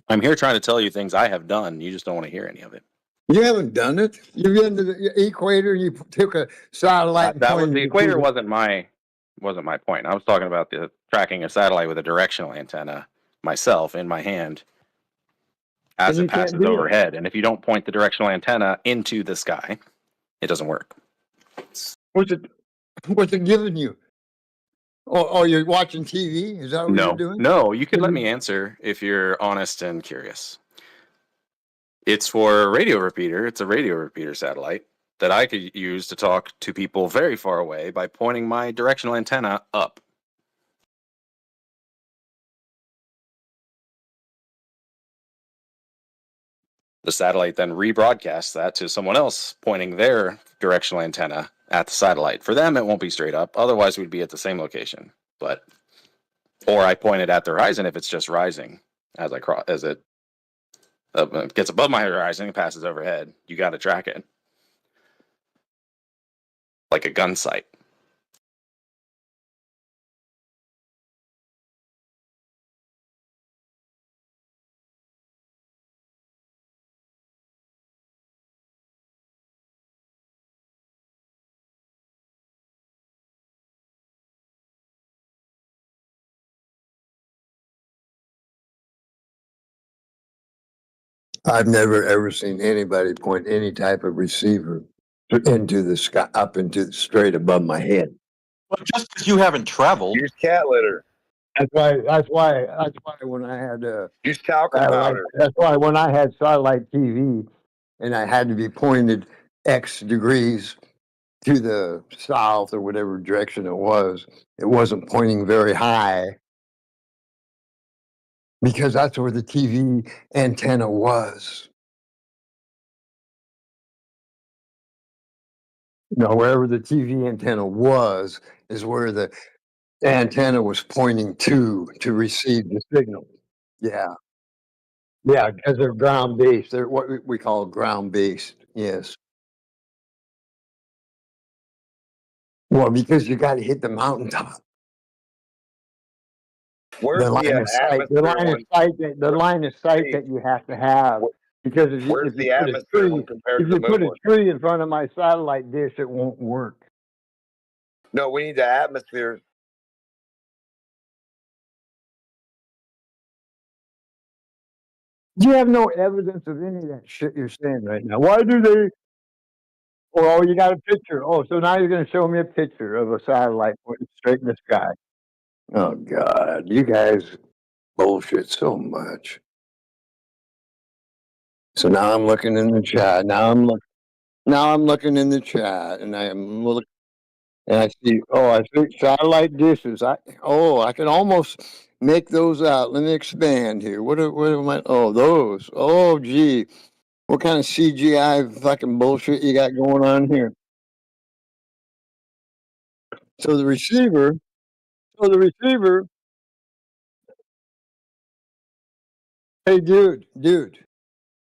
I'm here trying to tell you things I have done. You just don't want to hear any of it. You haven't done it. You've been to the equator. You took a satellite and That was pointed the it equator. to Wasn't my point. I was talking about the tracking a satellite with a directional antenna myself in my hand as And it you can't passes do it. overhead. And if you don't point the directional antenna into the sky, it doesn't work. What's it giving you? Oh, you're watching TV? Is that what you're doing? No, you could let me answer if you're honest and curious. It's for a radio repeater. It's a radio repeater satellite that I could use to talk to people very far away by pointing my directional antenna up. The satellite then rebroadcasts that to someone else pointing their directional antenna at the satellite. For them, it won't be straight up. Otherwise, we'd be at the same location. Or I point it at the horizon if it's just rising as it gets above my horizon and passes overhead. You got to track it like a gun sight. I've never ever seen anybody point any type of receiver into the sky, up into straight above my head. Well, just because you haven't traveled, Use cat litter. That's why when I had Use talcum powder. that's why when I had satellite TV and I had to be pointed X degrees to the south or whatever direction it wasn't pointing very high because that's where the TV antenna was. Wherever the TV antenna was is where the antenna was pointing to receive the signal. Yeah. Yeah, because they're ground based. They're what we call ground based. Yes. Well, because you got to hit the mountaintop. Where's The line the of sight. atmosphere The line of sight that you have to have. Because if Where's you the put a atmosphere tree, when compared if to you the put moon a one? tree in front of my satellite dish, it won't work. No, we need the atmosphere. You have no evidence of any of that shit you're saying right now. Why do they? Oh, you got a picture. Oh, so now you're going to show me a picture of a satellite pointing straight in the sky. Oh God, you guys bullshit so much. So now I'm looking in the chat. Now I'm looking in the chat, and I'm looking, and I see. Oh, I see satellite dishes. I can almost make those out. Let me expand here. What am I? Oh, those. Oh, gee, what kind of CGI fucking bullshit you got going on here? So the receiver. Hey, dude,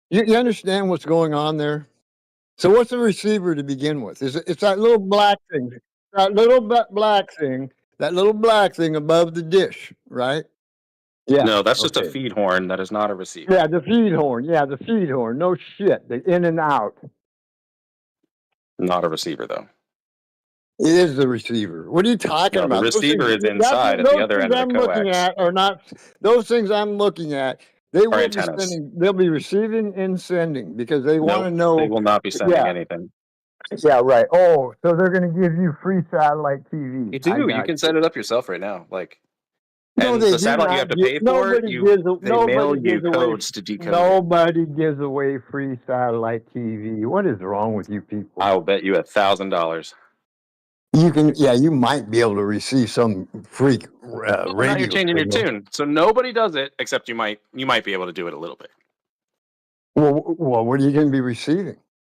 you understand what's going on there? So what's the receiver to begin with? It's that little black thing, that little black thing above the dish, right? Yeah. No, that's just a Okay. feed horn. That is not a receiver. Yeah, the feed horn. Yeah, the feed horn. No shit. The in and out. Not a receiver, though. It is the receiver. What are you talking No, the about? receiver is inside at the other end of the I'm looking coax. at are not those things I'm looking at. They will be antennas. sending. They'll be receiving and sending because they want to know. They will not be sending Yeah. anything. Yeah, right. Oh, so they're going to give you free satellite TV. You do. You can set it up yourself right now. No, And they the do satellite you not have to give- pay for, nobody gives a- they nobody mail you gives away- codes to decode it. Nobody gives away free satellite TV. What is wrong with you people? I'll bet you $1,000. You might be able to receive some freak Well, radio. now you're changing your signal. tune, so nobody does it except you might be able to do it a little bit. Well, what are you going to be receiving?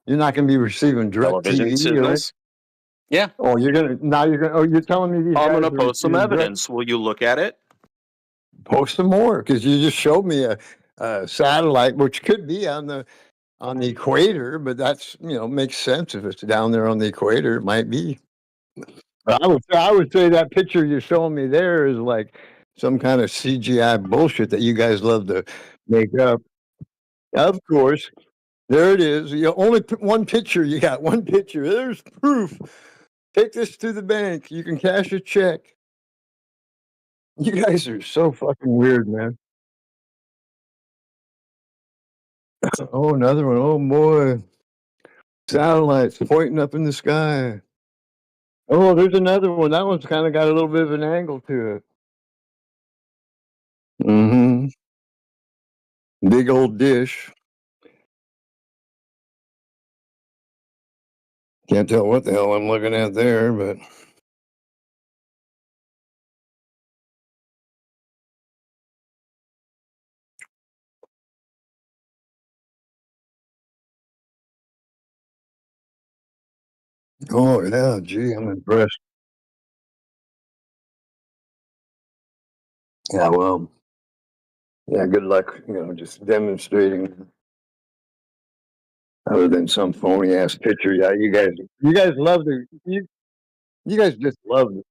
You're not going to be receiving direct Television TV, right? signals. Yeah, Oh, you're telling me these I'm guys going are to post some receiving direct- evidence. Will you look at it? Post some more because you just showed me a satellite, which could be on the on the equator, but that's, makes sense if it's down there on the equator, it might be. But I would say that picture you're showing me there is like some kind of CGI bullshit that you guys love to make up. Of course, there it is. You only one picture. You got one picture. There's proof. Take this to the bank. You can cash a check. You guys are so fucking weird, man. Oh, another one. Oh boy. Satellites pointing up in the sky. Oh, there's another one. That one's kind of got a little bit of an angle to it. Mm-hmm. Big old dish. Can't tell what the hell I'm looking at there, but oh yeah, gee, I'm impressed. Yeah, well, yeah, good luck, just demonstrating other than some phony ass picture. Yeah, you guys love you guys just love it.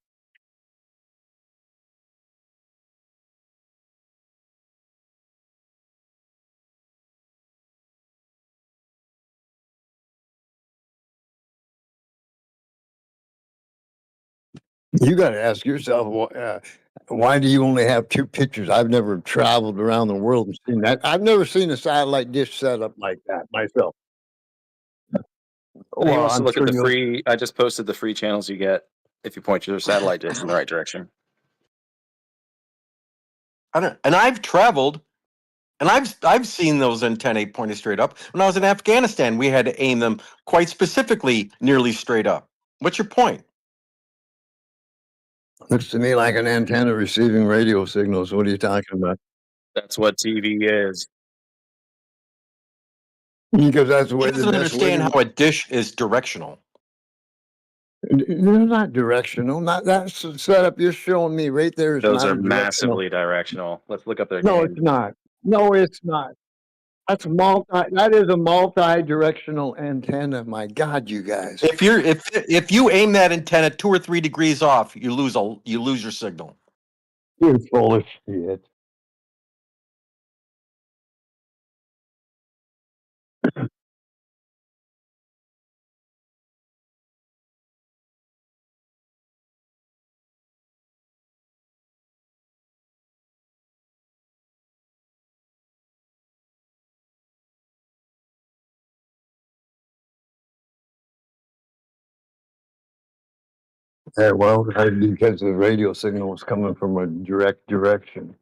You got to ask yourself, why do you only have two pictures? I've never traveled around the world and seen that. I've never seen a satellite dish set up like that myself. He Well, wants to I'm look at sure the you'll. free. I just posted the free channels you get if you point your satellite dish in the right direction. And I've traveled, and I've seen those antennae pointed straight up. When I was in Afghanistan, we had to aim them quite specifically, nearly straight up. What's your point? Looks to me like an antenna receiving radio signals. What are you talking about? That's what TV is. Because that's He the doesn't best way understand to. how a dish is directional. They're not directional. Not that setup you're showing me right there is Those not are a directional. massively directional. Let's look up their No, it's game. not. No, it's not. That's multi. That is a multi-directional antenna. My God, you guys. If you aim that antenna 2 or 3 degrees off, you lose your signal. You're full of shit. Yeah, well, because the radio signal was coming from a direct direction.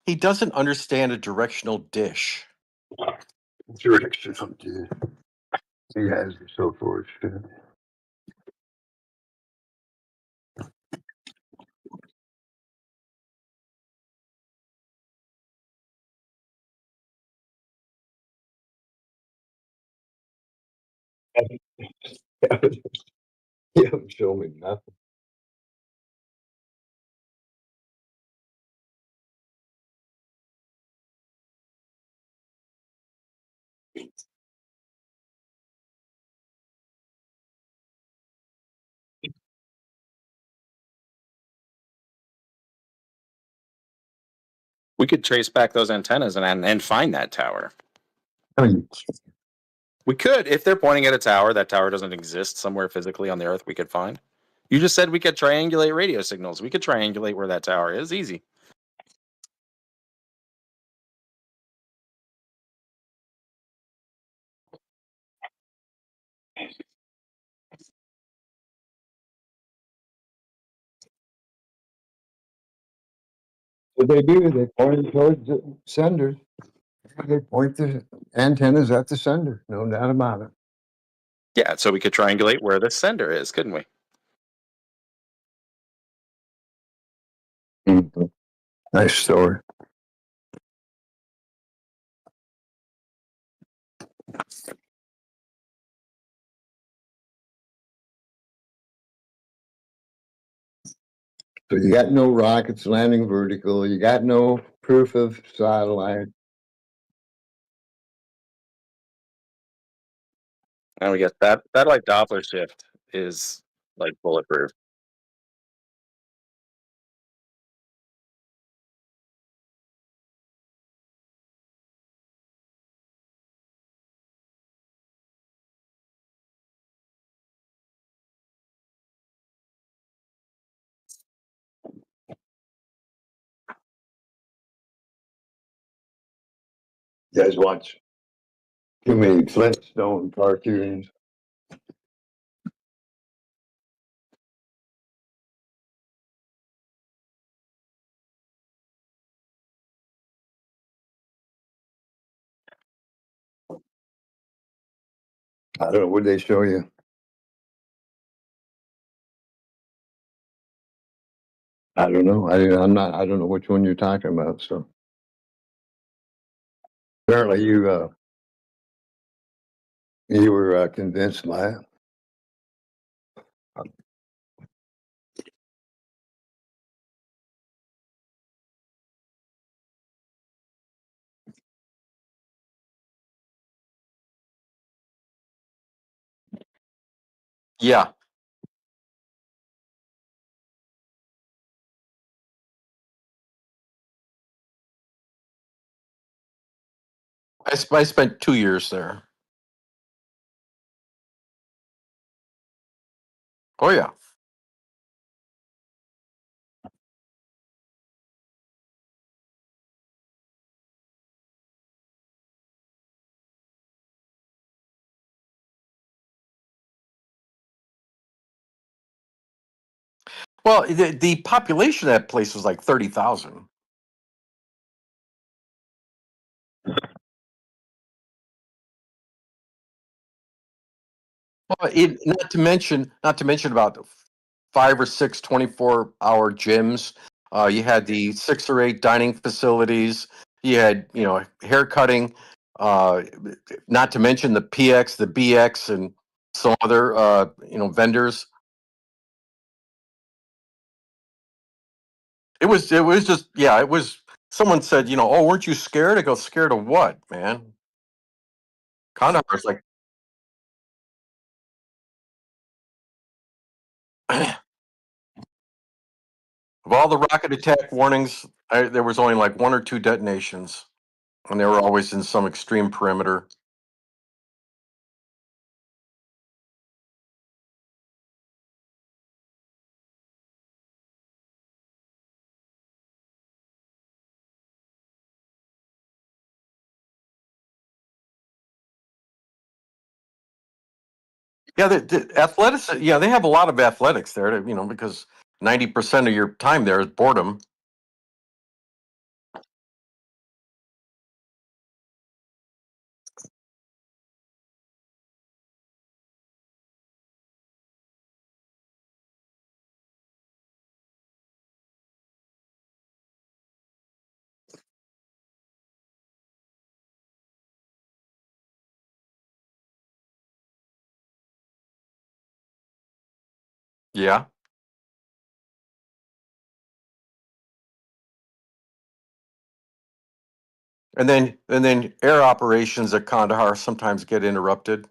He doesn't understand a directional dish. Directional, dude. You guys are so full of shit. You haven't shown me nothing. We could trace back those antennas and find that tower. No, you can't. We could, if they're pointing at a tower, that tower doesn't exist somewhere physically on the Earth. We could find. You just said we could triangulate radio signals. We could triangulate where that tower is. Easy. What they do, they point towards the sender. They point the antennas at the sender. No doubt about it. Yeah, so we could triangulate where the sender is, couldn't we? Mhm. Nice story. So you got no rockets landing vertical. You got no proof of satellite. And we get that like Doppler shift is like bulletproof. You guys watch too many Flintstone cartoons. I don't know. What did they show you? I don't know. I'm not. I don't know which one you're talking about. So apparently you were convinced by it. Yeah. I spent 2 years there. Oh yeah. Well, the population of that place was like 30,000. Well, not to mention about 5 or 6 24-hour gyms. You had the 6 or 8 dining facilities. You had, hair cutting. Uh, Not to mention the PX, the BX, and some other, vendors. It was just, yeah, it was. Someone said, oh, weren't you scared? I go, scared of what, man? Kandahar is like, of all the rocket attack warnings, there was only like 1 or 2 detonations, and they were always in some extreme perimeter. Yeah, the athletics. Yeah, they have a lot of athletics there. Because 90% of your time there is boredom. Yeah, and then air operations at Kandahar sometimes get interrupted.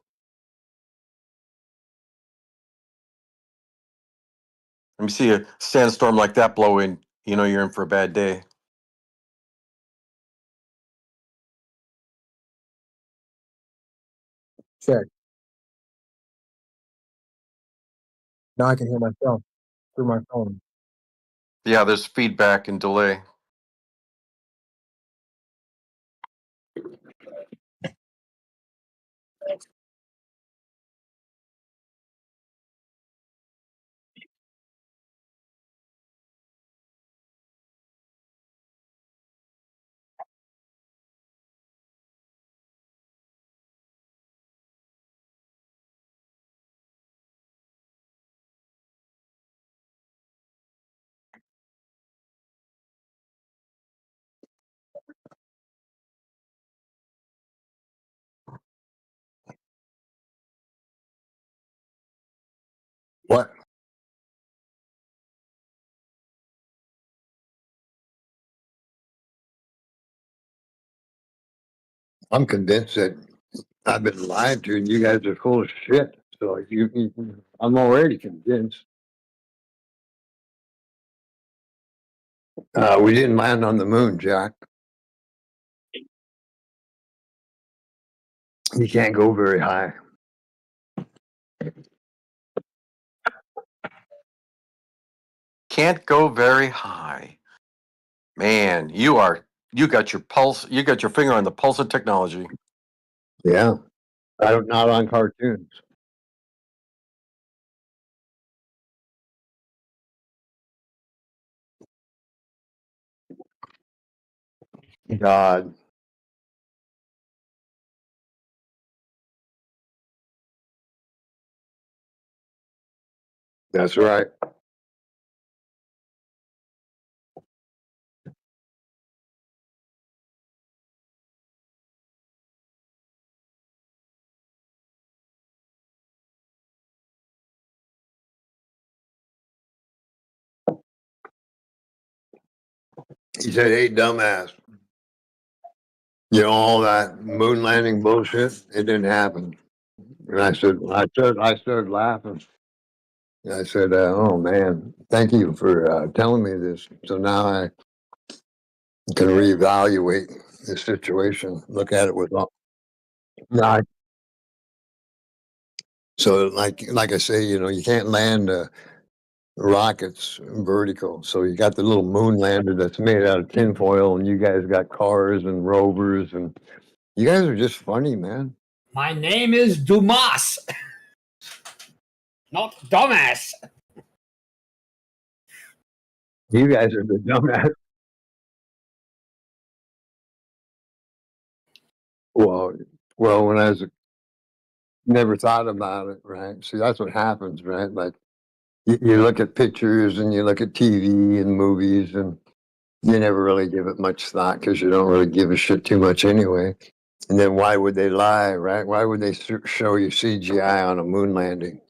Let me see a sandstorm like that blow in. You're in for a bad day. Check. Now I can hear myself through my phone. Yeah, there's feedback and delay. I'm convinced that I've been lied to, and you guys are full of shit. So I'm already convinced. We didn't land on the moon, Jack. You can't go very high. Can't go very high. Man, you got your pulse, you got your finger on the pulse of technology. Yeah, not on cartoons. God, that's right. He said, "Hey, dumbass, you know all that moon landing bullshit? It didn't happen." And I started laughing. And I said, "Oh man, thank you for telling me this. So now I can reevaluate the situation, look at it with all." Now, so like I say, you can't land rockets vertical. So you got the little moon lander that's made out of tinfoil, and you guys got cars and rovers, and you guys are just funny, man. My name is Dumas, not dumbass. You guys are the dumbass. Well, when I was never thought about it, right? See, that's what happens, right? Like you look at pictures and you look at TV and movies, and you never really give it much thought because you don't really give a shit too much anyway. And then why would they lie, right? Why would they show you CGI on a moon landing?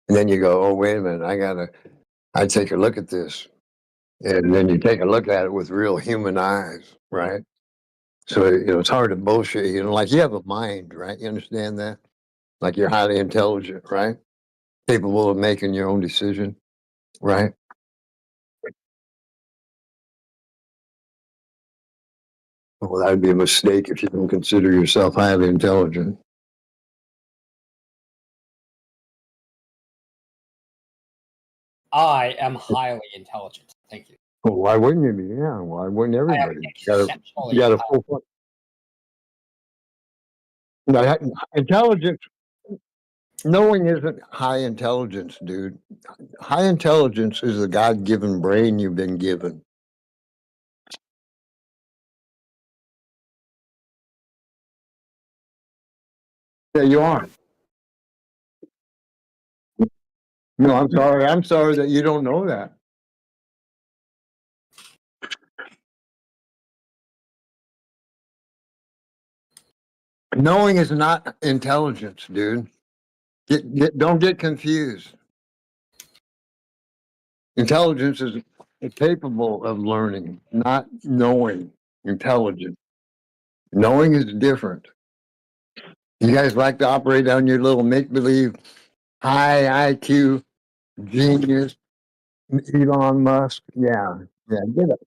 And then you go, oh, wait a minute, I take a look at this. And then you take a look at it with real human eyes, right? So, it's hard to bullshit, like you have a mind, right? You understand that? Like you're highly intelligent, right? Capable of making your own decision, right? Well, that would be a mistake if you don't consider yourself highly intelligent. I am highly intelligent. Thank you. Well, why wouldn't you be? Yeah, why wouldn't I am everybody? You exceptionally got a full. Now, intelligence, knowing isn't high intelligence, dude. High intelligence is a God given brain you've been given. Yeah, you are. No, I'm sorry. I'm sorry that you don't know that. Knowing is not intelligence, dude. Don't get confused. Intelligence is capable of learning, not knowing. Intelligent. Knowing is different. You guys like to operate on your little make believe high IQ genius, Elon Musk. Yeah, yeah, get it.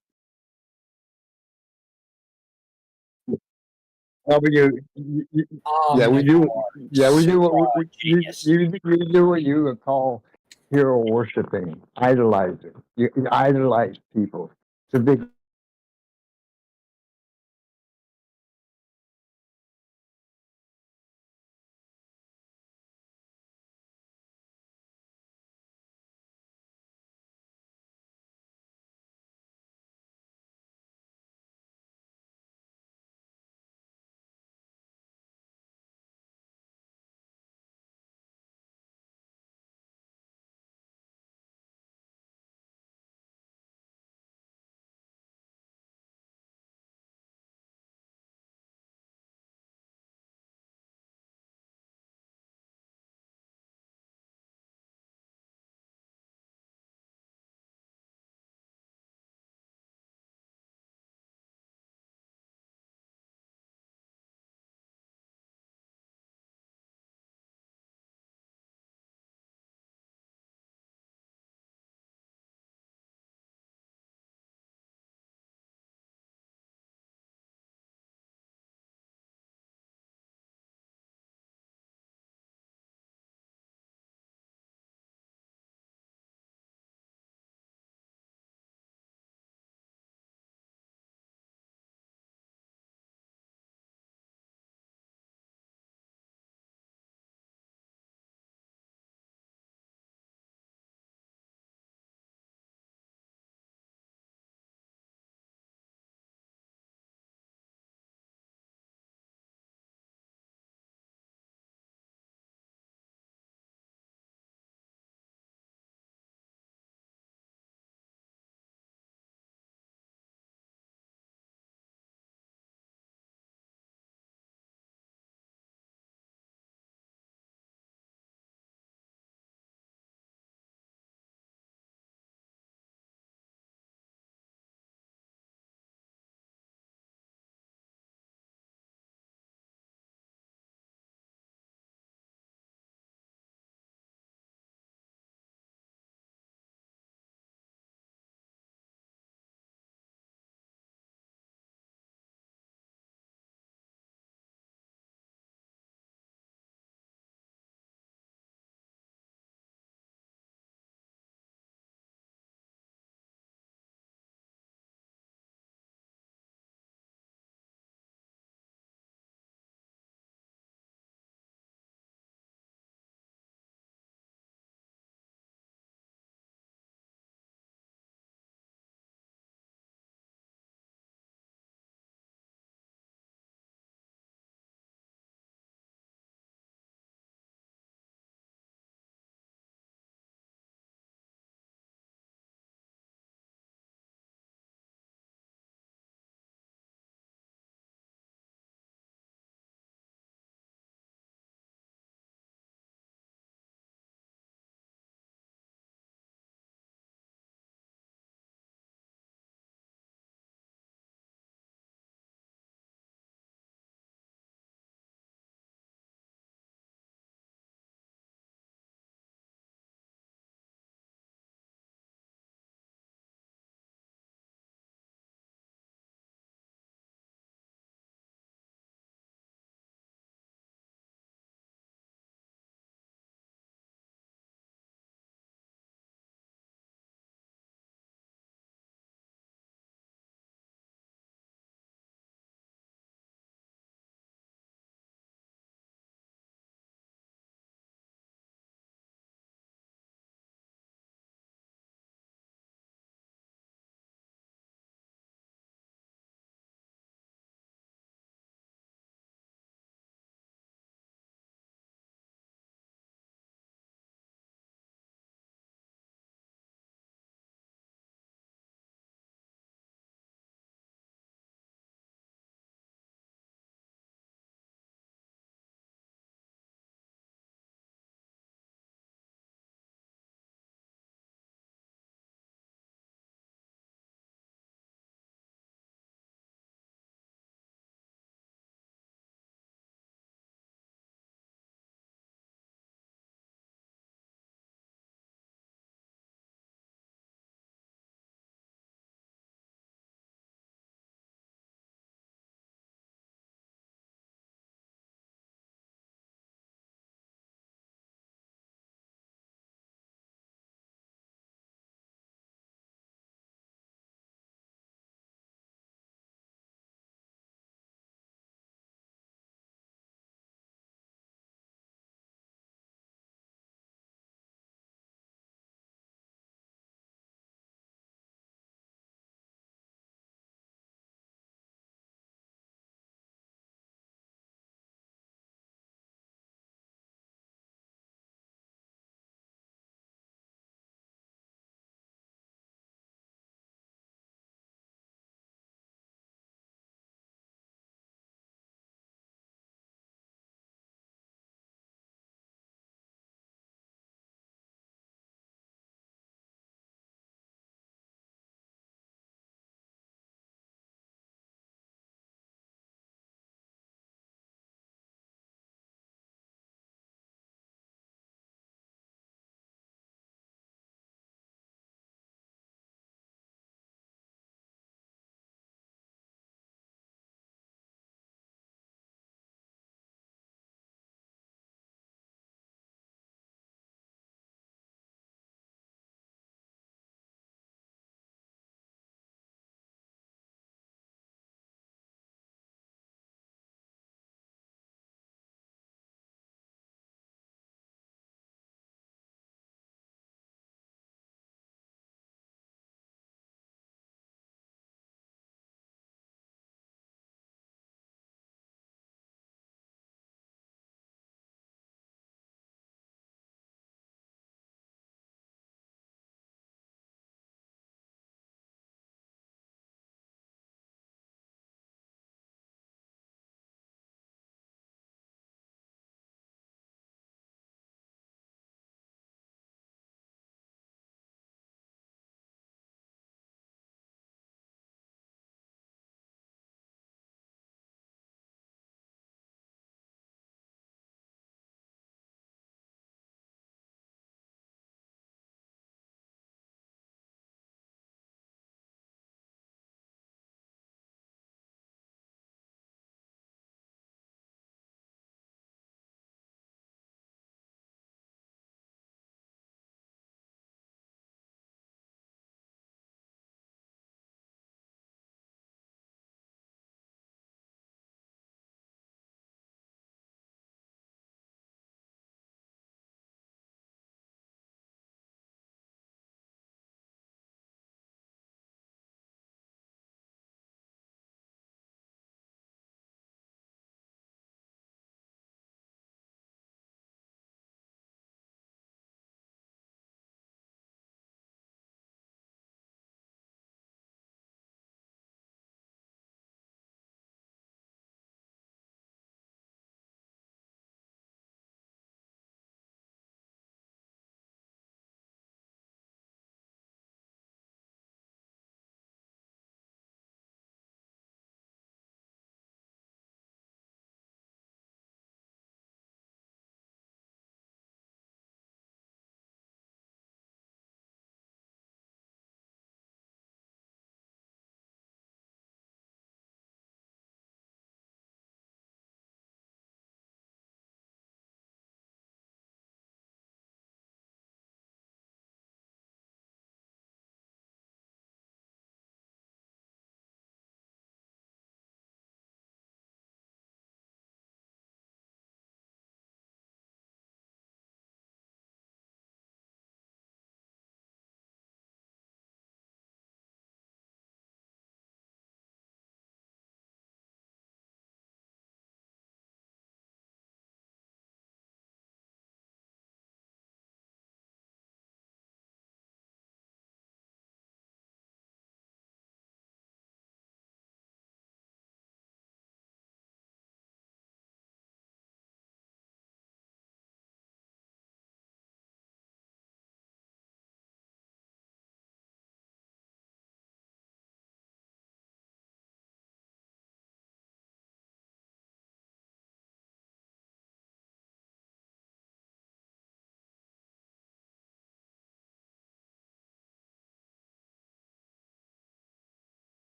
Oh, but yeah, we do. Yeah, we do what genius. we do what you would call hero worshiping, idolizing. You idolize people. It's a big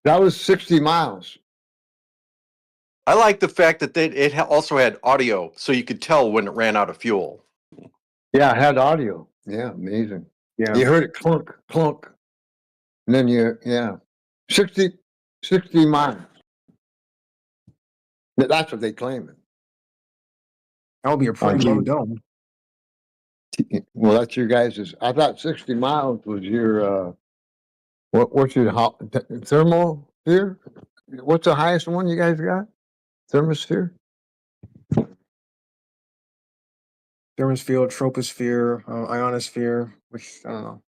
That was 60 miles. I like the fact that also had audio, so you could tell when it ran out of fuel. Yeah, it had audio. Yeah, amazing. Yeah. You heard it clunk, clunk. And then 60 miles. That's what they claim. That would be a pretty On low TV. dome. Well, that's your guys's. I thought 60 miles was your, what's your thermosphere? What's the highest one you guys got? Thermosphere? Thermosphere, troposphere, ionosphere, which I don't know.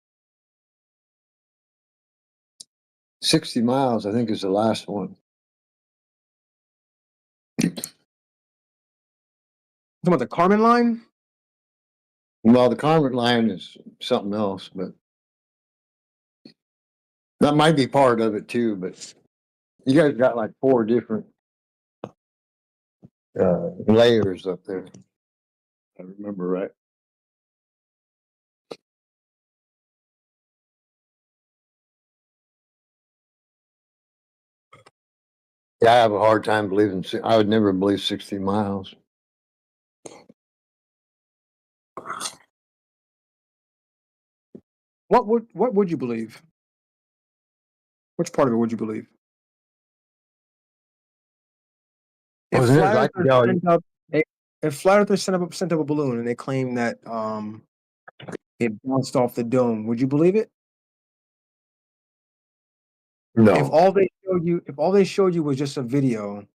60 miles, I think, is the last one. Talking about the Kármán line? Well, the Kármán line is something else, but that might be part of it too. But you guys got like 4 different layers up there. I remember right. Yeah, I have a hard time believing. I would never believe 60 miles. What would you believe? Which part of it would you believe? If Well, Flat I can Earthers tell you. sent up if Flat Earthers sent up a balloon and they claim that it bounced off the dome, would you believe it? No. If all they showed you was just a video,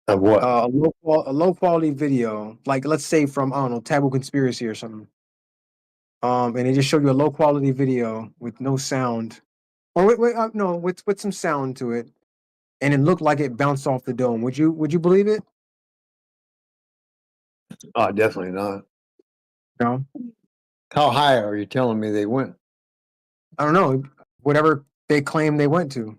Of what? a low quality video, like let's say from I don't know, Taboo Conspiracy or something. And they just showed you a low quality video with no sound, or with some sound to it, and it looked like it bounced off the dome. Would you believe it? Oh, definitely not. No, How high are you telling me they went? I don't know. Whatever they claim they went to.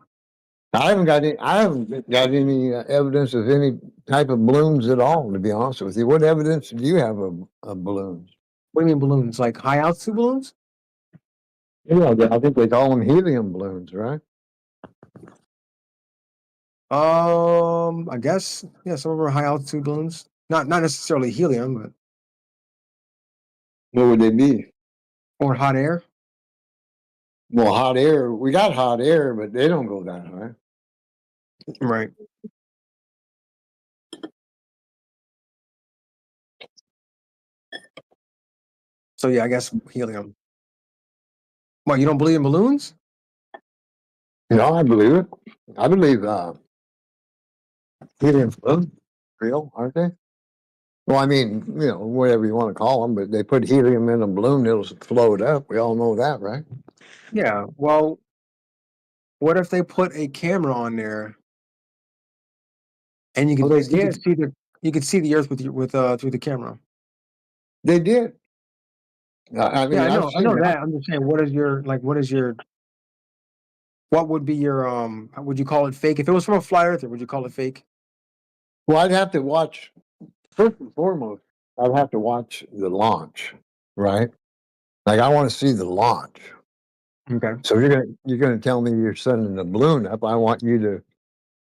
I haven't got any evidence of any type of balloons at all, to be honest with you. What evidence do you have of balloons? What do you mean balloons? Like high altitude balloons? Yeah, I think they call them helium balloons, right? I guess some of them are high altitude balloons. Not necessarily helium, but What would they be? or hot air. Well, hot air. We got hot air, but they don't go that high. Right. So yeah, I guess helium. What, you don't believe in balloons? No, I believe it. I believe helium balloons real, aren't they? Well, I mean, whatever you want to call them, but they put helium in a balloon, it'll float up. We all know that, right? Yeah. Well, what if they put a camera on there and Well, they did. you could see the Earth with through the camera? They did. I Yeah, mean, I I've know seen that. that. I'm just saying, what would be your would you call it fake? If it was from a flat earther, would you call it fake? Well, I'd have to watch, first and foremost, I'd have to watch the launch, right? Like, I want to see the launch. Okay. So you're gonna tell me you're sending the balloon up. I want you to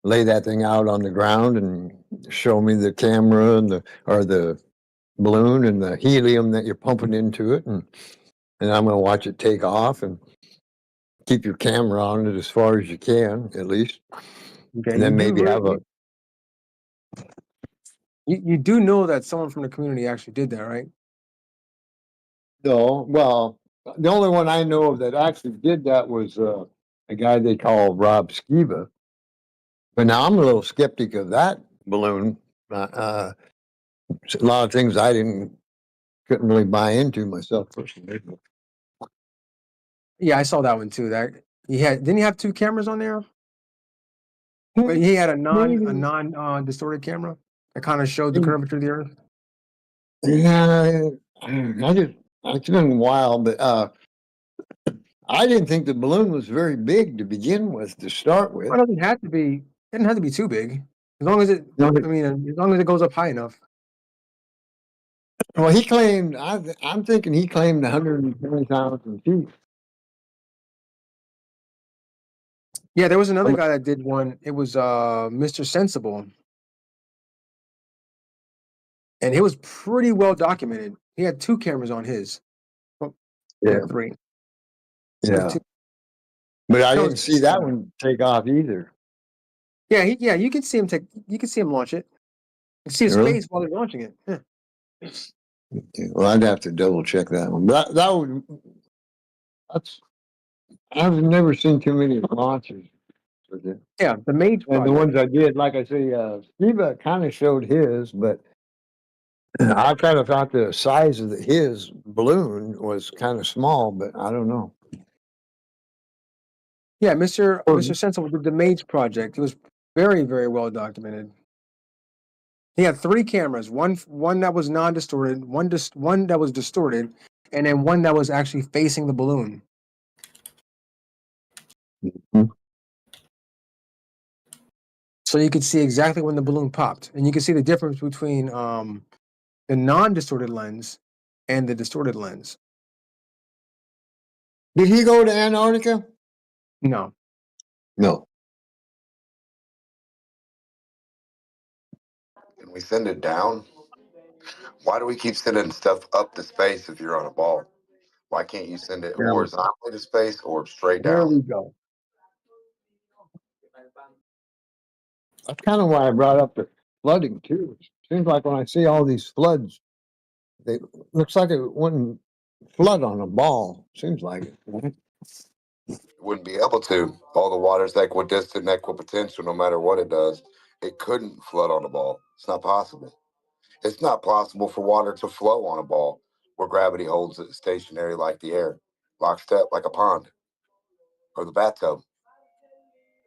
lay that thing out on the ground and show me the camera or the balloon and the helium that you're pumping into it, and I'm gonna watch it take off and keep your camera on it as far as you can, at least. Okay. And then maybe have a You do know that someone from the community actually did that, right? no. Well, the only one I know of that actually did that was a guy they call Rob Skiba. But now I'm a little skeptic of that balloon. A lot of things I couldn't really buy into myself personally. Yeah, I saw that one too. That didn't he have 2 cameras on there? But he had a non distorted camera that kind of showed the curvature of the Earth. Yeah, it's been a while, but I didn't think the balloon was very big to begin with, to start with. Well, it doesn't have to be. It doesn't have to be too big, as long as it. No, I mean, as long as it goes up high enough. Well, he claimed, I'm thinking he claimed 120,000 feet. Yeah, there was another guy that did one. It was Mr. Sensible, and it was pretty well documented. He had 2 cameras on his. Oh, Yeah. 3. Yeah. Two. But I No, didn't see that one take off either. Yeah, you can see him launch it. You can see his Really? face while he's launching it. Yeah. Okay, well, I'd have to double check that one. That would, I've never seen too many launches with it. Yeah, the Mage And the project. ones I did, like I say, Steve kind of showed his, but I kind of thought the size of his balloon was kind of small, but I don't know. Yeah, Mr. Sensible did the Mage project. It was very, very well documented. He had 3 cameras, one that was non-distorted, one that was distorted, and then one that was actually facing the balloon. Mhm. So you could see exactly when the balloon popped, and you can see the difference between the non-distorted lens and the distorted lens. Did he go to Antarctica? No, No. Can we send it down? Why do we keep sending stuff up to space if you're on a ball? Why can't you send it Yeah. horizontally to space or straight there down? we go. That's kind of why I brought up the flooding too. Seems like when I see all these floods, they looks like it wouldn't flood on a ball. Seems like it. Right? It wouldn't be able to. All the water's equidistant, equipotential, no matter what it does. It couldn't flood on a ball. It's not possible. It's not possible for water to flow on a ball where gravity holds it stationary like the air, lockstep like a pond or the bathtub.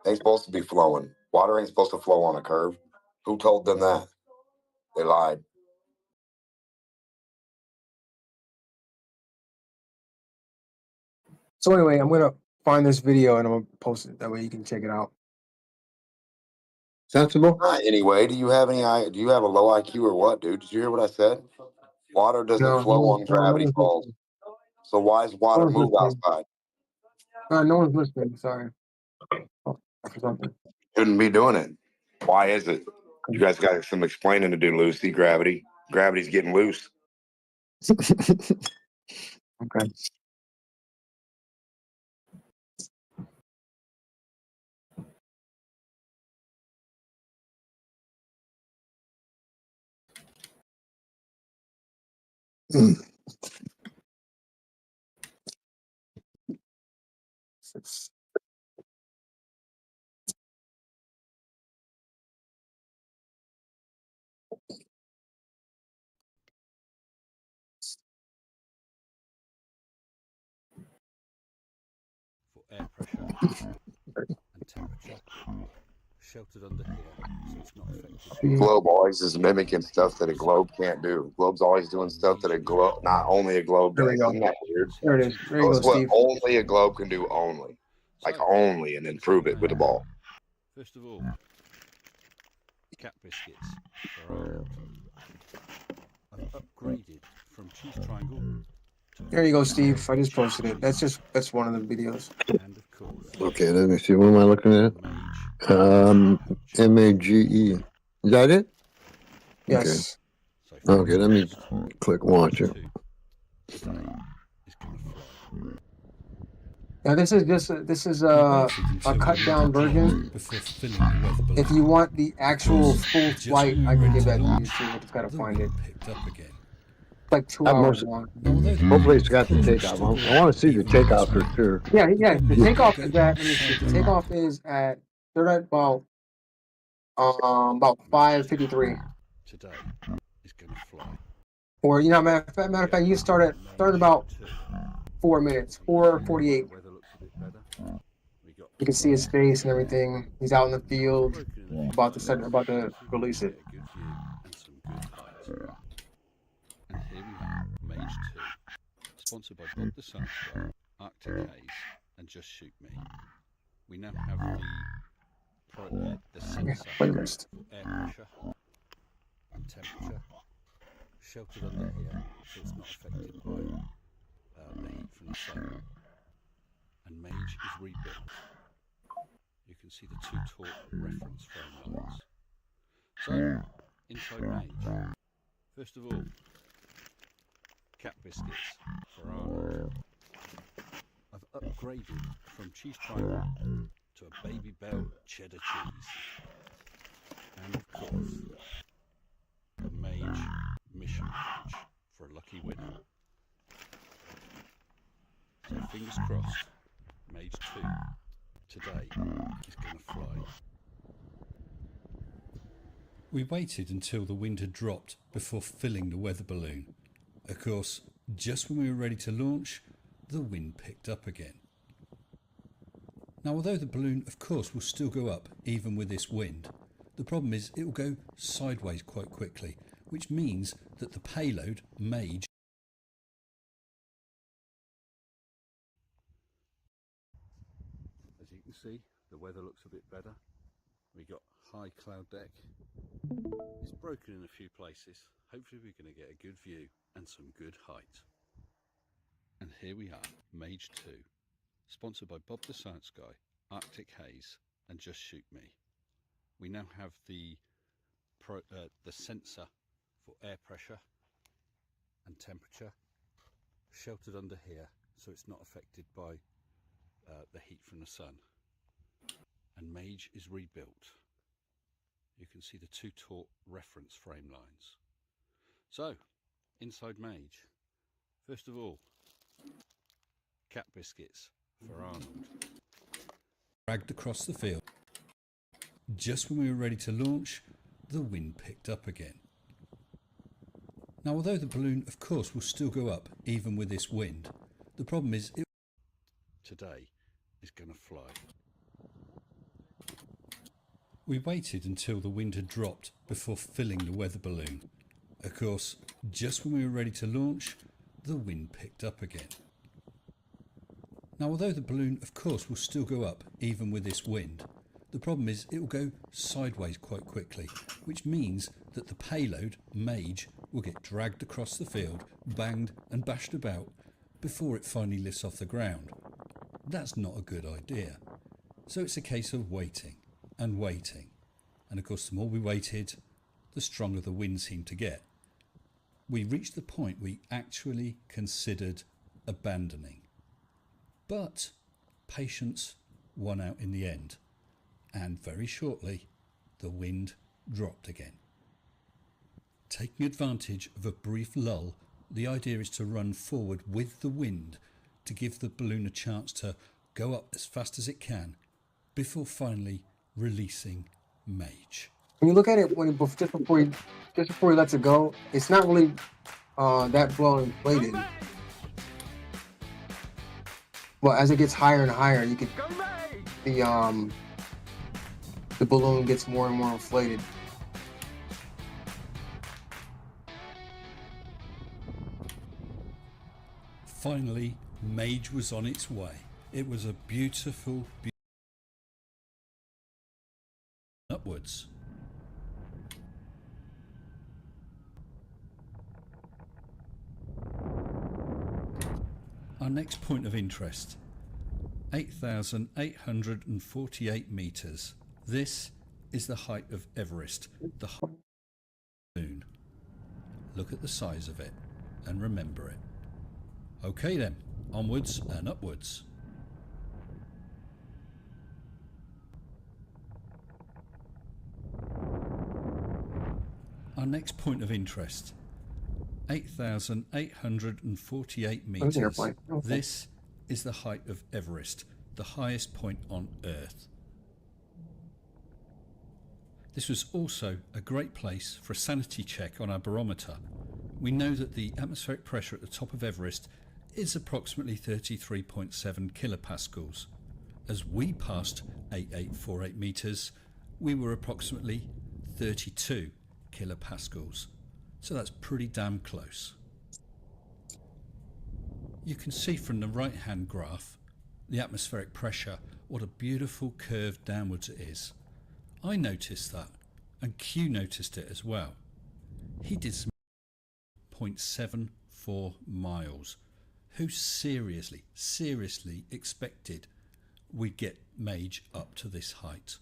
They ain't supposed to be flowing. Water ain't supposed to flow on a curve. Who told them that? They lied. So anyway, I'm gonna find this video and I'm gonna post it. That way you can check it out. Sensible? Anyway, do you have a low IQ or what, dude? Did you hear what I said? Water doesn't flow on No gravity one's falls. listening. So why is No water one's move listening. outside? No one's listening. Sorry. Oh, I forgot that. Shouldn't be doing it. Why is it? You guys got some explaining to do, Lucy. Gravity. Gravity's getting loose. Okay. Six. For air pressure and temperature, sheltered under here, so it's not affected. Globe always is mimicking stuff that a globe can't do. Globe's always doing stuff that not only a globe There we does. go. Isn't that weird? There it is. There you Tell go, us what Steve. only a globe can do only. Like only, and then prove it with the ball. First of all, cat biscuits for our I've upgraded from cheese triangle to There you go, Steve. I just posted it. That's one of the videos. and of course Okay, let me see. What am I looking at? MAGE. Is that it? Yes. Okay, let me click watch it. Now this is a cut down version. If you want the actual full flight, I can give that to you too. I just gotta find it. It's like 2 hours long. Hopefully it's got the takeoff. I want to see the takeoff for sure. Yeah. The takeoff is at. Let me see. The takeoff is at. They're at about 5:53. Today is going to fly. Or matter of fact, you start about 4 minutes, 4:48. You can see his face and everything. He's out in the field, about to release it. And here we have Mage 2, sponsored by Bob the Sunstar, Arctic Haze, and Just Shoot Me. We now have the sensor for air pressure and temperature, sheltered under here so it's not affected by the heat from the sun. And Mage is rebuilt. you can see the two taut reference frame lines. So, inside Mage, first of all, cat biscuits for Arnold. I've upgraded from cheese triangle to a Baby Bell cheddar cheese. And of course, a Mage mission pouch for a lucky winner. So fingers crossed, Mage 2 today is going to fly. We waited until the wind had dropped before filling the weather balloon. Of course, just when we were ready to launch, the wind picked up again. Now, although the balloon of course will still go up even with this wind, the problem is it will go sideways quite quickly, which means that the payload, Mage, As you can see, the weather looks a bit better. We got high cloud deck. It's broken in a few places. Hopefully we're going to get a good view and some good height. And here we are, Mage 2, sponsored by Bob the Science Guy, Arctic Haze and Just Shoot Me. We now have the sensor for air pressure and temperature sheltered under here, so it's not affected by the heat from the sun. And Mage is rebuilt. You can see the two taut reference frame lines. So, inside Mage, first of all, cat biscuits for Arnold. dragged across the field. Just when we were ready to launch, the wind picked up again. Now, although the balloon of course will still go up even with this wind, the problem is it Today is going to fly. We waited until the wind had dropped before filling the weather balloon. Of course, just when we were ready to launch, the wind picked up again. Now, although the balloon of course will still go up even with this wind, the problem is it will go sideways quite quickly, which means that the payload, Mage, will get dragged across the field, banged and bashed about before it finally lifts off the ground. That's not a good idea. So it's a case of waiting and waiting. And of course, the more we waited, the stronger the wind seemed to get. We reached the point we actually considered abandoning. But patience won out in the end. And very shortly, the wind dropped again. Taking advantage of a brief lull, the idea is to run forward with the wind to give the balloon a chance to go up as fast as it can before finally releasing Mage. When you look at it just before he lets it go, it's not really that well inflated. Well, as it gets higher and higher, you can the balloon gets more and more inflated. Finally, Mage was on its way. It was a beautiful upwards. Our next point of interest, 8,848 metres. This is the height of Everest, the moon. Look at the size of it and remember it. Okay then, onwards and upwards. Our next point of interest, 8,848 metres. This is the height of Everest, the highest point on Earth. This was also a great place for a sanity check on our barometer. We know that the atmospheric pressure at the top of Everest is approximately 33.7 kilopascals. As we passed 8,848 metres, we were approximately 32 kilopascals. So that's pretty damn close. You can see from the right hand graph the atmospheric pressure, what a beautiful curve downwards it is. I noticed that and Q noticed it as well. He did some 0.74 miles. Who seriously expected we'd get Mage up to this height.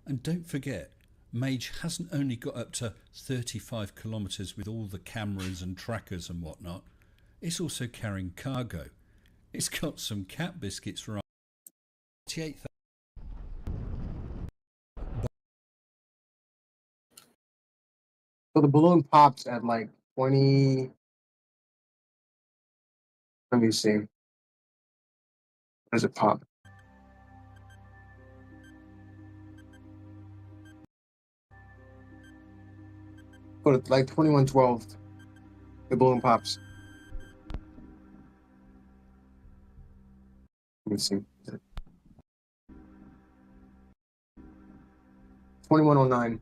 And don't forget, Mage hasn't only got up to 35 kilometres with all the cameras and trackers and whatnot, it's also carrying cargo. It's got some cat biscuits for 48,000. So the balloon pops at like 20. Let me see. Does it pop? Put it like 2112. The balloon pops. Let me see. 2109.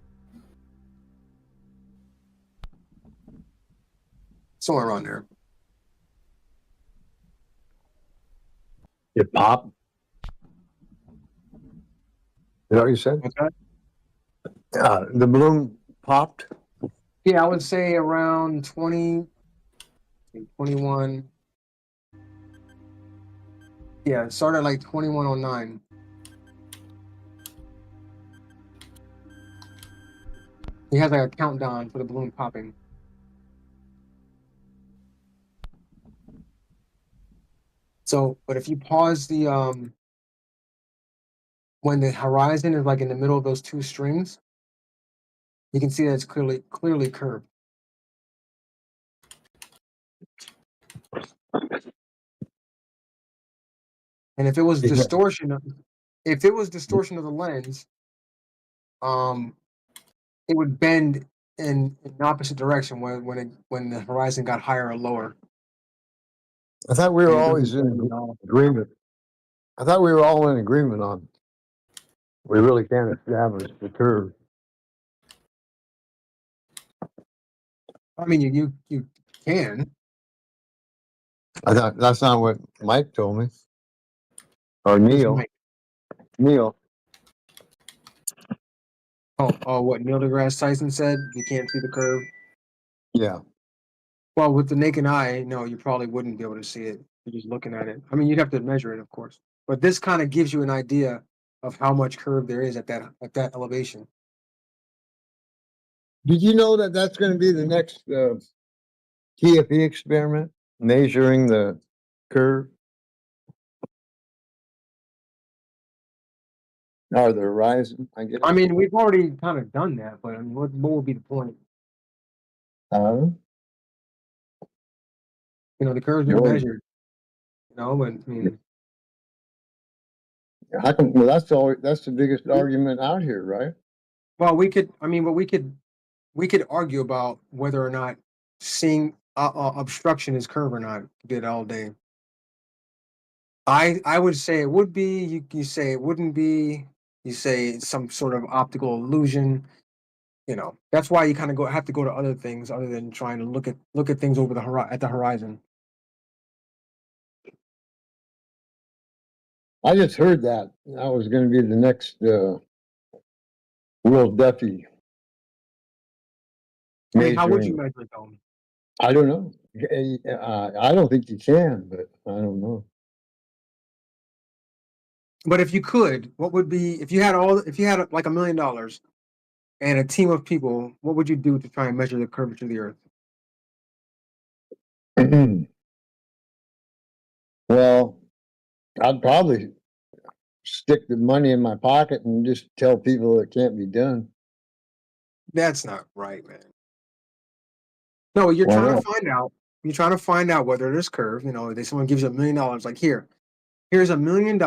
Somewhere around there. It popped. Is that what you said? Okay. The balloon popped. Yeah, I would say around 20, 21. Yeah, it started like 2109. He has like a countdown for the balloon popping. So, but if you pause the when the horizon is like in the middle of those two strings, you can see that it's clearly curved. And if it was distortion of the lens, it would bend in the opposite direction when the horizon got higher or lower. I thought we were And it doesn't always in bend at all. agreement. I thought we were all in agreement on we really can't establish the curve. I mean, you can. I thought that's not what Mike told me. Or Who's Neil. Mike? Neil. Oh, what Neil deGrasse Tyson said? You can't see the curve. Yeah. Well, with the naked eye, no, you probably wouldn't be able to see it. You're just looking at it. I mean, you'd have to measure it, of course. But this kind of gives you an idea of how much curve there is at that elevation. Did you know that that's going to be the next TFE experiment, measuring the curve or the horizon? I guess. I mean, we've already kind of done that, but I mean, what would be the point? The curve's been Really? measured. But I mean, How come? Well, that's the biggest argument out here, right? well, we could. I mean, but we could argue about whether or not seeing obstruction is curve or not. Did all day. I would say it would be. You say it wouldn't be. You say it's some sort of optical illusion. That's why you kind of have to go to other things other than trying to look at things over at the horizon. I just heard that was going to be the next World Duffy. I mean, how would you Measuring. measure it though? I don't know. I don't think you can, but I don't know. But if you could, what would be if you had like $1 million and a team of people? What would you do to try and measure the curvature of the Earth? Well, I'd probably stick the money in my pocket and just tell people it can't be done. That's not right, man. No, you're Why trying not? to find out. You're trying to find out whether it is curved. Someone gives you $1 million, like here's $1 million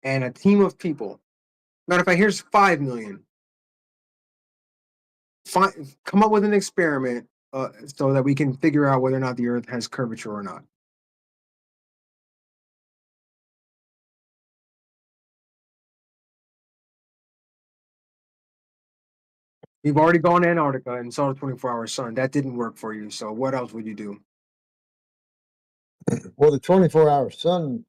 and a team of people. Matter of fact, here's 5 million. Come up with an experiment so that we can figure out whether or not the Earth has curvature or not. You've already gone to Antarctica and saw the 24-hour sun. That didn't work for you. So what else would you do? Well, the 24-hour sun,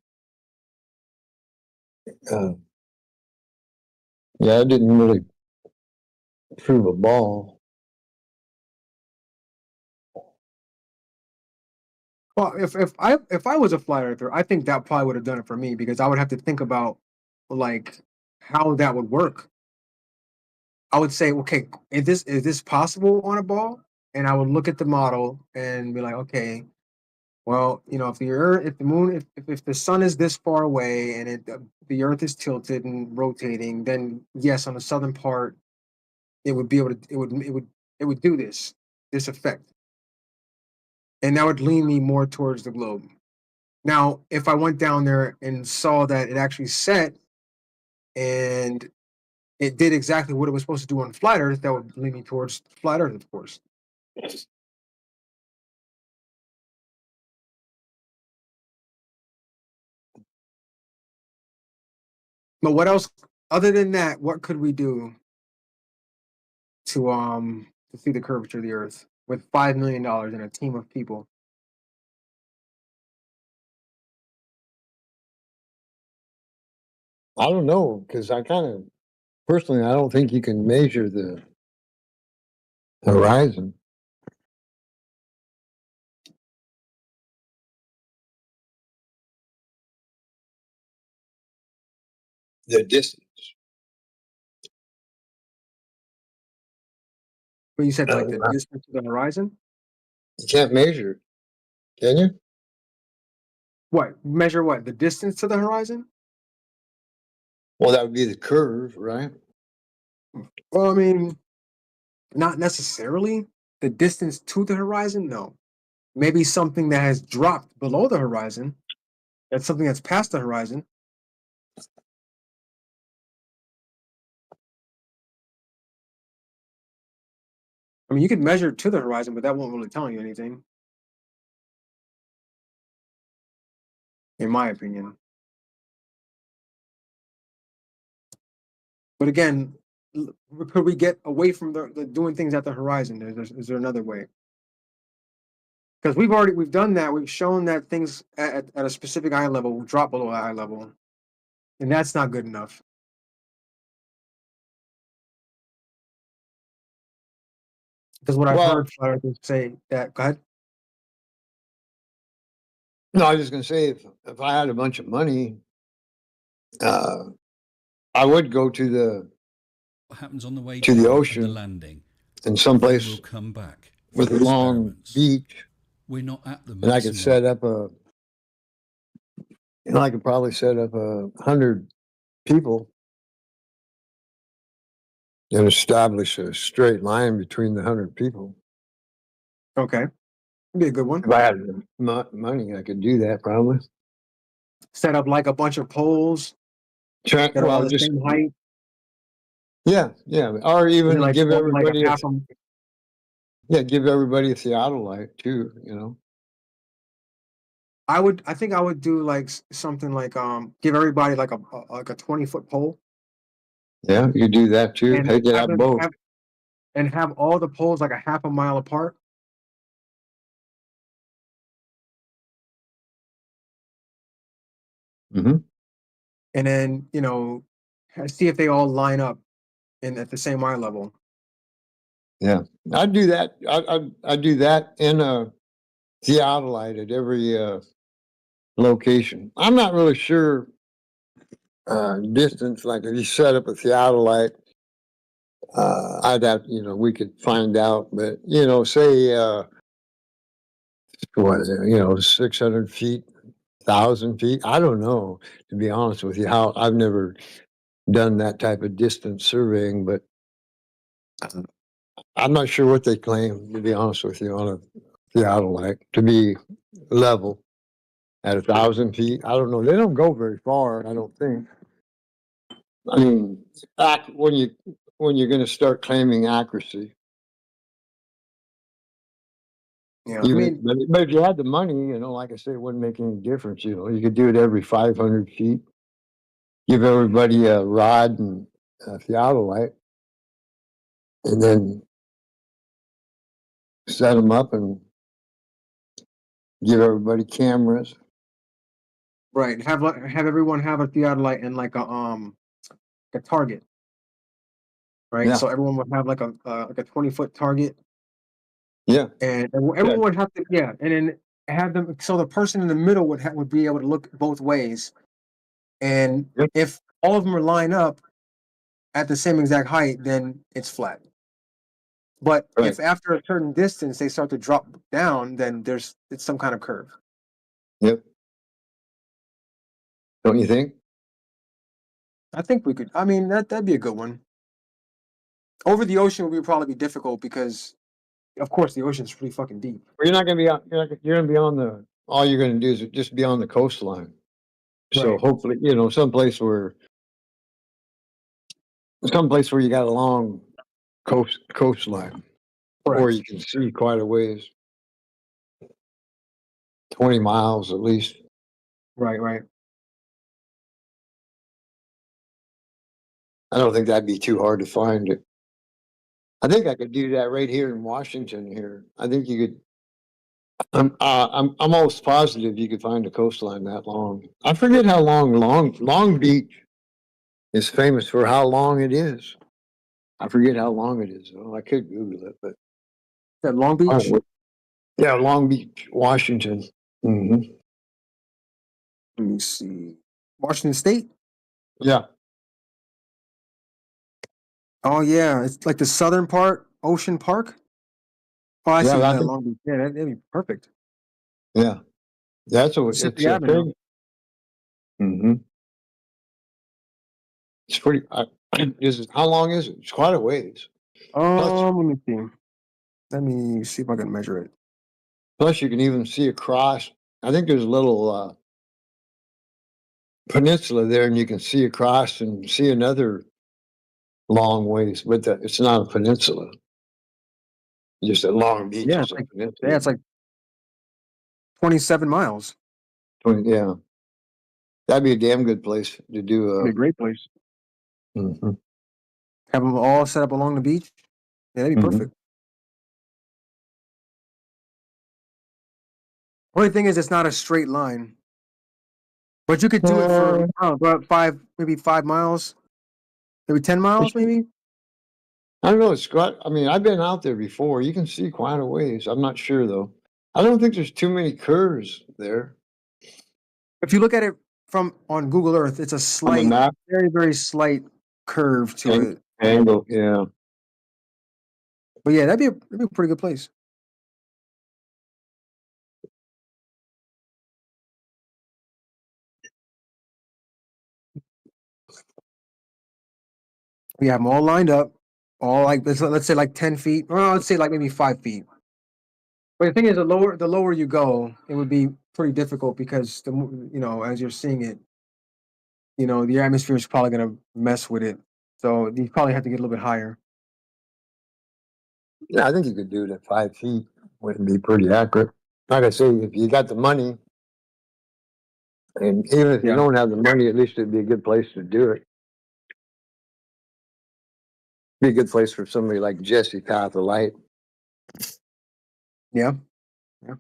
yeah, it didn't really prove a ball. Well, if I was a flat earther, I think that probably would have done it for me because I would have to think about like how that would work. I would say, okay, is this possible on a ball? And I would look at the model and be like, okay, well, if the Earth, if the moon, if the sun is this far away and the Earth is tilted and rotating, then yes, on the southern part, it would be able to, it would do this effect, and that would lean me more towards the globe. Now, if I went down there and saw that it actually set and it did exactly what it was supposed to do on flat Earth, that would lean me towards flat Earth, of course. But what else, other than that, what could we do to see the curvature of the Earth with $5 million and a team of people? I don't know, because personally, I don't think you can measure the horizon. The distance. But you said like the distance to the horizon. You can't measure it, can you? What measure? What the distance to the horizon? Well, that would be the curve, right? Well, I mean, not necessarily the distance to the horizon. No, maybe something that has dropped below the horizon. That's something that's past the horizon. I mean, you could measure to the horizon, but that won't really tell you anything, in my opinion. But again, could we get away from the doing things at the horizon? Is there another way? Because we've done that. We've shown that things at a specific eye level will drop below eye level, and that's not good enough. Because what I've Well, heard flat earthers say that. Go ahead. no, I was just going to say, if I had a bunch of money, I would go to What happens on the way the down and the ocean landing? in Then someplace we'll come back with for a long experiments. beach, We're not at the and I could maximum. set up I could probably set up 100 people and establish a straight line between the 100 people. Okay, be a good one. If I had money, I could do that probably. Set up like a bunch of poles that are all the Just same height. yeah, or Is even it like give everybody half a, give everybody a theodolite too. You know, I think I would do like something like give everybody like a 20-foot pole yeah, you do that too. and They could have both. have all the poles like a half a mile apart. Mm-hmm. And then see if they all line up at the same eye level. Yeah, I'd do that. I'd do that in a theodolite at every location. I'm not really sure distance. Like if you set up a theodolite, I'd have we could find out. But say what is it? 600 feet, 1,000 feet. I don't know, to be honest with you. How I've never done that type of distance surveying, but I'm not sure what they claim, to be honest with you, on a theodolite to be level at 1,000 feet. I don't know. They don't go very far, I don't think. I mean, when you're going to start claiming accuracy. Yeah, I mean, But if you had the money, like I say, it wouldn't make any difference. You could do it every 500 feet. Give everybody a rod and a theodolite, and then set them up and give everybody cameras. right. Have everyone have a theodolite and like a target. Right. Yeah. So everyone would have like a 20-foot target. Yeah. And everyone would have to, and then have them so the person in the middle would be able to look both ways, and Yep. if all of them are lined up at the same exact height, then it's flat. But Right. if after a certain distance they start to drop down, then it's some kind of curve. Yep. Don't you think? I think we could. I mean, that'd be a good one. Over the ocean would probably be difficult because, of course, the ocean's pretty fucking deep. Well, you're not going to be on. You're going to be on the. All you're going to do is just be on the coastline. So Right. hopefully, someplace where you got a long coastline, or Correct. you can see quite a ways, 20 miles at least. Right. Right. I don't think that'd be too hard to find it. I think I could do that right here in Washington. Here, I think you could. I'm almost positive you could find a coastline that long. I forget how long Long Beach is famous for how long it is. I forget how long it is. Though. I could Google it, but That Long Beach. Yeah, Long Beach, Washington. Hmm. Let me see. Washington State. Yeah, Oh yeah, it's like the southern part, Ocean Park. Oh, I yeah, see. I Yeah, think, Long Beach. Yeah, that'd be perfect. yeah. That's what Mississippi it's a Avenue. thing. Hmm. It's pretty. How long is it? It's quite a ways. Let me see. Let me see if I can measure it. Plus, you can even see across. I think there's a little peninsula there, and you can see across and see another long ways. But it's not a peninsula. Just that Long Beach Yeah, is a peninsula. yeah, it's like 27 miles. Yeah, that'd be a damn good place to do It'd be a great place. Mhm. Have them all set up along the beach. Yeah, that'd be Mhm. perfect. Only thing is, it's not a straight line, but you could do it for about maybe 5 miles, maybe 10 miles, maybe. I don't know. I mean, I've been out there before. You can see quite a ways. I'm not sure though. I don't think there's too many curves there If you look at it from on Google Earth, it's a on the slight, map. very, very slight curve to it. Angle, yeah. But yeah, that'd be a pretty good place. We have them all lined up, all like let's say like 10 feet, or let's say like maybe 5 feet. But the thing is, the lower you go, it would be pretty difficult because as you're seeing it, the atmosphere is probably gonna mess with it. So you probably have to get a little bit higher. Yeah, I think you could do it at 5 feet. Would be pretty accurate. Like I say, if you got the money, and even if you Yeah. don't have the money, at least it'd be a good place to do it. Be a good place for somebody like Jesse Path of Light. Yeah. Yeah.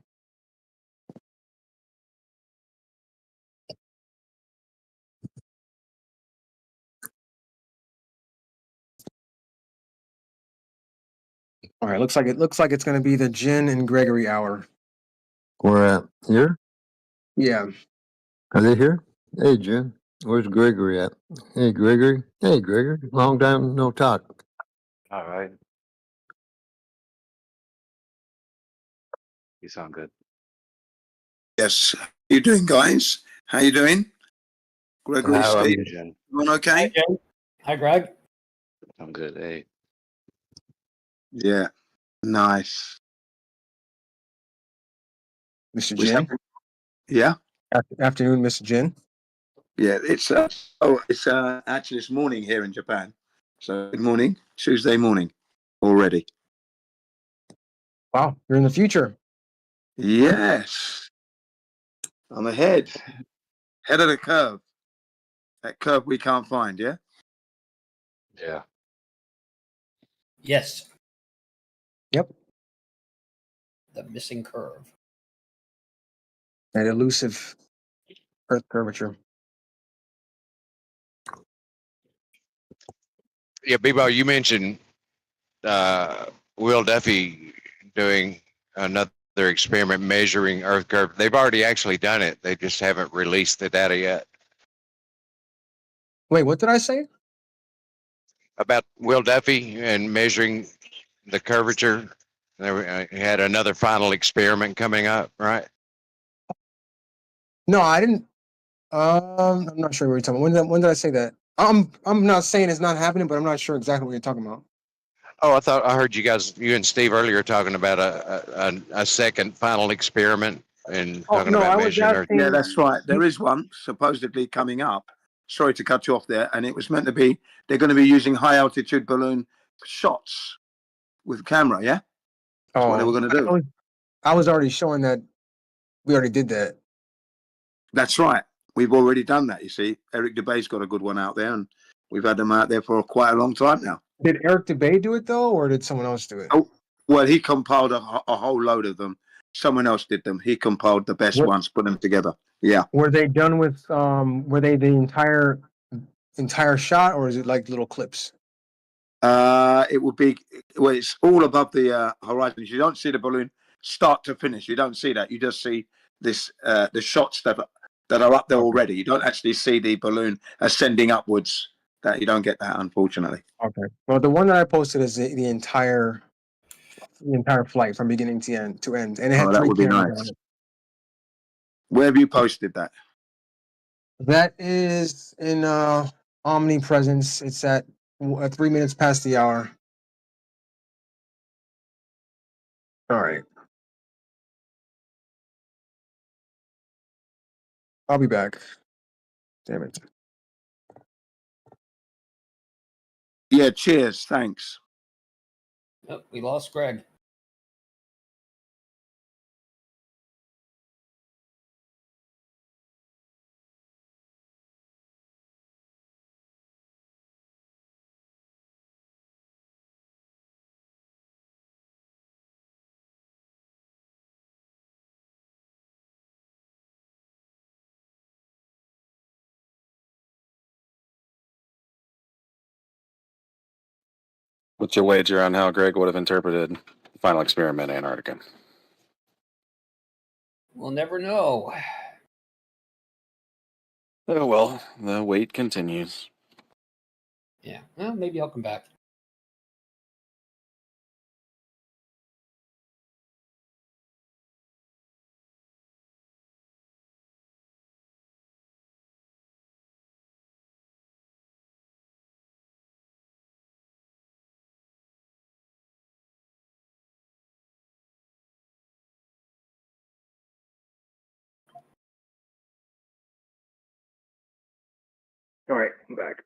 All right. Looks like it's gonna be the Jen and Gregory hour. We're at here. Yeah. Are they here? Hey, Jim. Where's Gregory at? Hey, Gregory. Hey, Gregory. Long time no talk. All right. You sound good. Yes. How you doing, guys? How you doing? Gregory, How are Steve, you, Jen? everyone okay? Hi, Greg. I'm good. Hey. Yeah. Nice. Mr. We Jen. have- Yeah. Afternoon, Mr. Jen. Yeah. It's actually it's morning here in Japan. So good morning. Tuesday morning already. Wow, you're in the future. Yes. I'm ahead. Head of the curve. That curve we can't find, yeah? Yeah. Yes, Yep. the missing curve. That elusive Earth curvature. Yeah, Bebo, you mentioned Will Duffy doing another their experiment measuring Earth curve. They've already actually done it. They just haven't released the data yet. Wait, what did I say? About Will Duffy and measuring the curvature. He had another final experiment coming up, right? No, I didn't. I'm not sure what you're talking about. When did I say that? I'm not saying it's not happening, but I'm not sure exactly what you're talking about. Oh, I thought I heard you and Steve earlier talking about a second final experiment and Oh talking no, about I was measuring Earth. asking. Yeah, that's right. There is one supposedly coming up. Sorry to cut you off there. And it was meant to be, they're going to be using high altitude balloon shots with camera. Yeah. That's what they were going to do. I was already showing that we already did that. That's right. We've already done that. You see, Eric DeBay's got a good one out there, and we've had them out there for quite a long time now. Did Eric DeBay do it though, or did someone else do it? Oh, well, he compiled a whole load of them. Someone else did them. He compiled the best ones, put them together. Yeah. Were they done with? Were they the entire shot, or is it like little clips? It would be, well, it's all above the horizon. You don't see the balloon start to finish. You don't see that. You just see this the shots that are up there already. You don't actually see the balloon ascending upwards. That you don't get that, unfortunately. Okay. Well, the one that I posted is the entire flight from beginning to end, and it had That three would be cameras nice. on it. Where have you posted that? That is in omnipresence. It's at 3 minutes past the hour. All right. I'll be back. Damn it. Yeah, cheers. Thanks. Oh, we lost Greg. What's your wager on how Greg would have interpreted the final experiment in Antarctica? We'll never know. Oh, well, the wait continues. Yeah. Well, maybe I'll come back. All right, I'm back.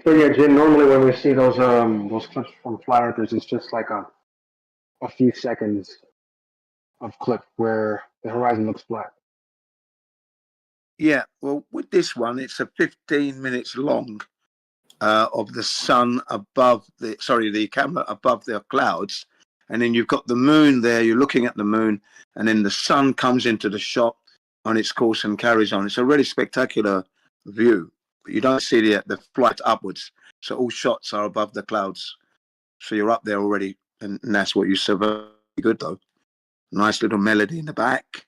So yeah, Jim. Normally, when we see those clips from flat earthers, it's just like a few seconds of clip where the horizon looks flat. Yeah. Well, with this one, it's a 15 minutes long of the sun above the camera above the clouds, and then you've got the moon there. You're looking at the moon, and then the sun comes into the shot on its course and carries on. It's a really spectacular view, but you don't see the flight upwards. So all shots are above the clouds. So you're up there already, and that's what you survey. Good though. Nice little melody in the back,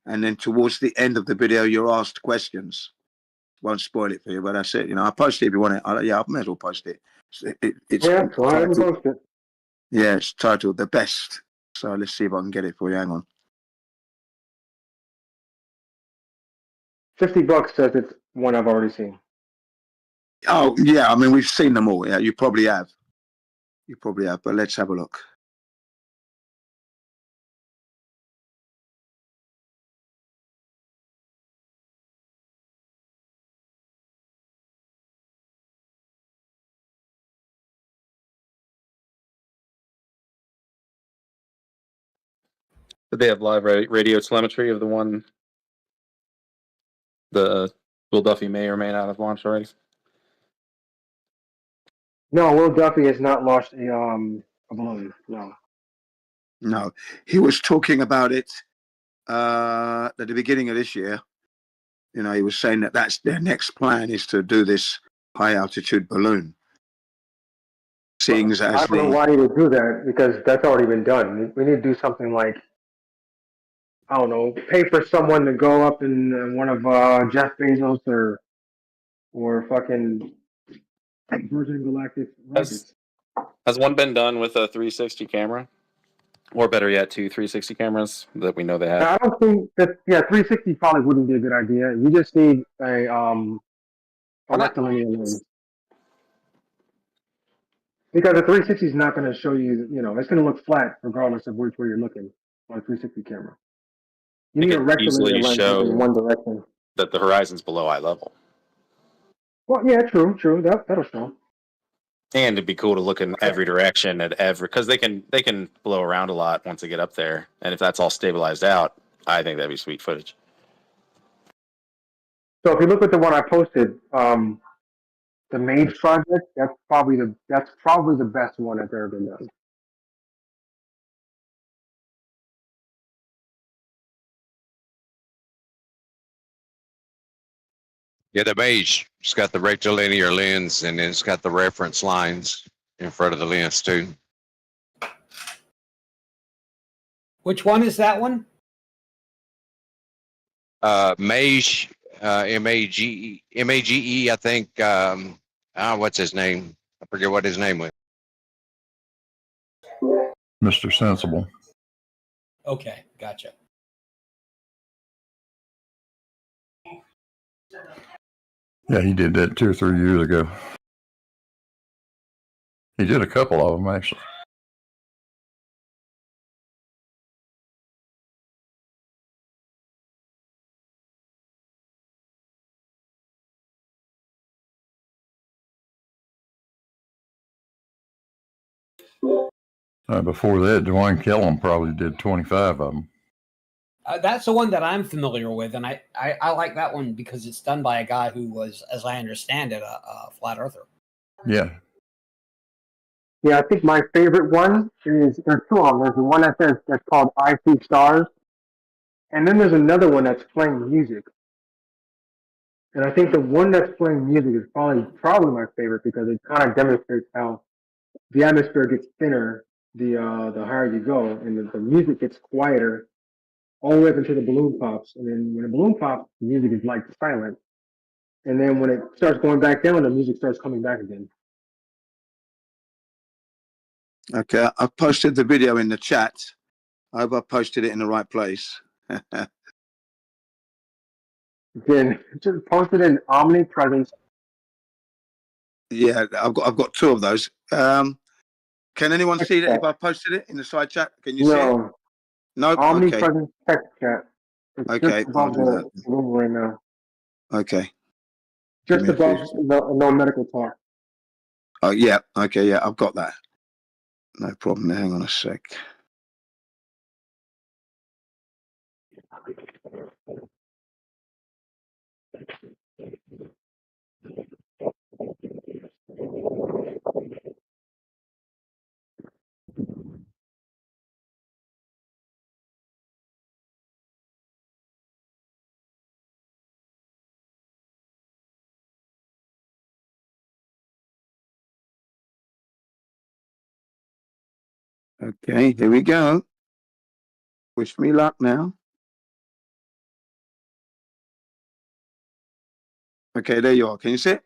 and then towards the end of the video, you're asked questions. Won't spoil it for you, but that's it. I'll post it if you want it. I may as well post it. It's Go ahead and post it. yeah, it's titled "The Best." So let's see if I can get it for you. Hang on. $50 says it's one I've already seen. Oh yeah, I mean we've seen them all. Yeah, you probably have. But let's have a look. Did they have live radio telemetry of the one the Will Duffy may or may not have launched already? No, Will Duffy has not launched a balloon. No. No, he was talking about it at the beginning of this year. You know, he was saying that that's their next plan is to do this high altitude balloon. Seeing as I don't know why he would do that because that's already been done. We need to do something like, I don't know, pay for someone to go up in one of Jeff Bezos or fucking Virgin Galactic rockets. Has one been done with a 360 camera? Or better yet, two 360 cameras that we know they have? I don't think that, 360 probably wouldn't be a good idea. You just need a rectilinear lens. Because the 360 is not going to show you, it's going to look flat regardless of which way you're looking on a 360 camera. You need a rectilinear lens in one direction. That the horizon's below eye level. Well, yeah, true. That'll show. And it'd be cool to look in every direction at every, because they can blow around a lot once they get up there, and if that's all stabilized out, I think that'd be sweet footage. So if you look at the one I posted, the Mage project, that's probably the best one that's ever been done. Yeah, the beige. It's got the rectilinear lens, and then it's got the reference lines in front of the lens too. Which one is that one? Mage, M-A-G-E, I think. What's his name? I forget what his name was. Mr. Sensible. Okay, gotcha. Yeah, he did that 2 or 3 years ago. He did a couple of them, actually. Before that, Dwayne Kellum probably did 25 of them. That's the one that I'm familiar with, and I like that one because it's done by a guy who was, as I understand it, a flat earther. Yeah. Yeah, I think my favorite one is, there's two of them. There's the one that's called I See Stars, and then there's another one that's playing music. And I think the one that's playing music is probably my favorite because it kind of demonstrates how the atmosphere gets thinner the higher you go, and the music gets quieter all the way up until the balloon pops. And then when the balloon pops, the music is like silent. And then when it starts going back down, the music starts coming back again. Okay, I've posted the video in the chat. I hope I posted it in the right place. Again, just posted in Omnipresence. Yeah, I've got 2 of those. Can anyone see that if I posted it in the side chat? Can you see it? No. Omnipresence text chat. It's Okay, just I'll above do the that. room right now. Okay. Just above no medical talk. Oh yeah. Okay. Yeah, I've got that. No problem. Hang on a sec. Okay, here we go. Wish me luck now. Okay, there you are. Can you see it?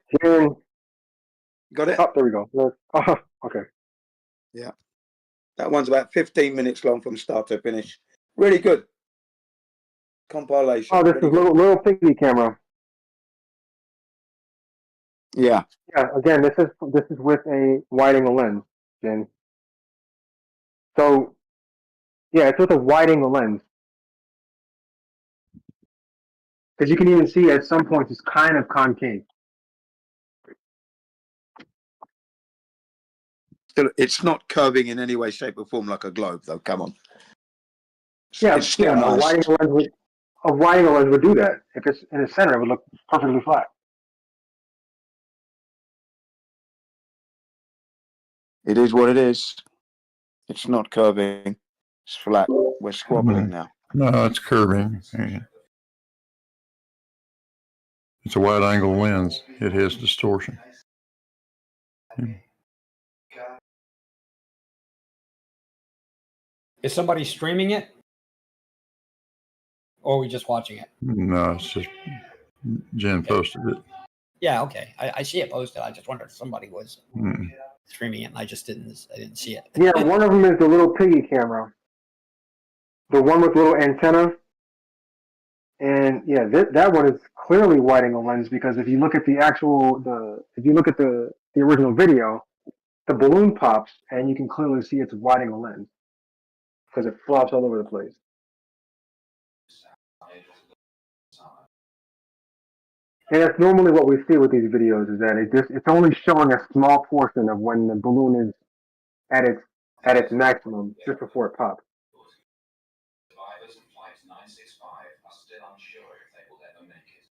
Got it? Oh, there we go. Oh, okay. Yeah. That one's about 15 minutes long from start to finish. Really good. Compilation. Oh, this is little piggy camera. Yeah. Yeah. Again, this is with a wide angle lens, Jen. So, yeah, it's with a wide angle lens. Because you can even see at some points it's kind of concave. It's not curving in any way, shape, or form like a globe, though. Come on. Yeah, It's still yeah. nice. A wide angle lens would do that. If it's in the center, it would look perfectly flat. It is what it is. It's not curving. It's flat. We're squabbling now. No, it's curving. It's a wide angle lens. It has distortion. Is somebody streaming it? Or are we just watching it? No, it's just Jen posted it. Yeah, okay. I see it posted. I just wondered if somebody was Mm. streaming it, and I didn't see it. Yeah, one of them is the little piggy camera. The one with little antenna. And yeah, that one is clearly wide angle lens because if you look at the original video, the balloon pops and you can clearly see it's a wide angle lens because it flops all over the place. And that's normally what we see with these videos is that it's only showing a small portion of when the balloon is at its maximum just before it pops. Survivors of Flight 965 are still unsure if they will ever make it.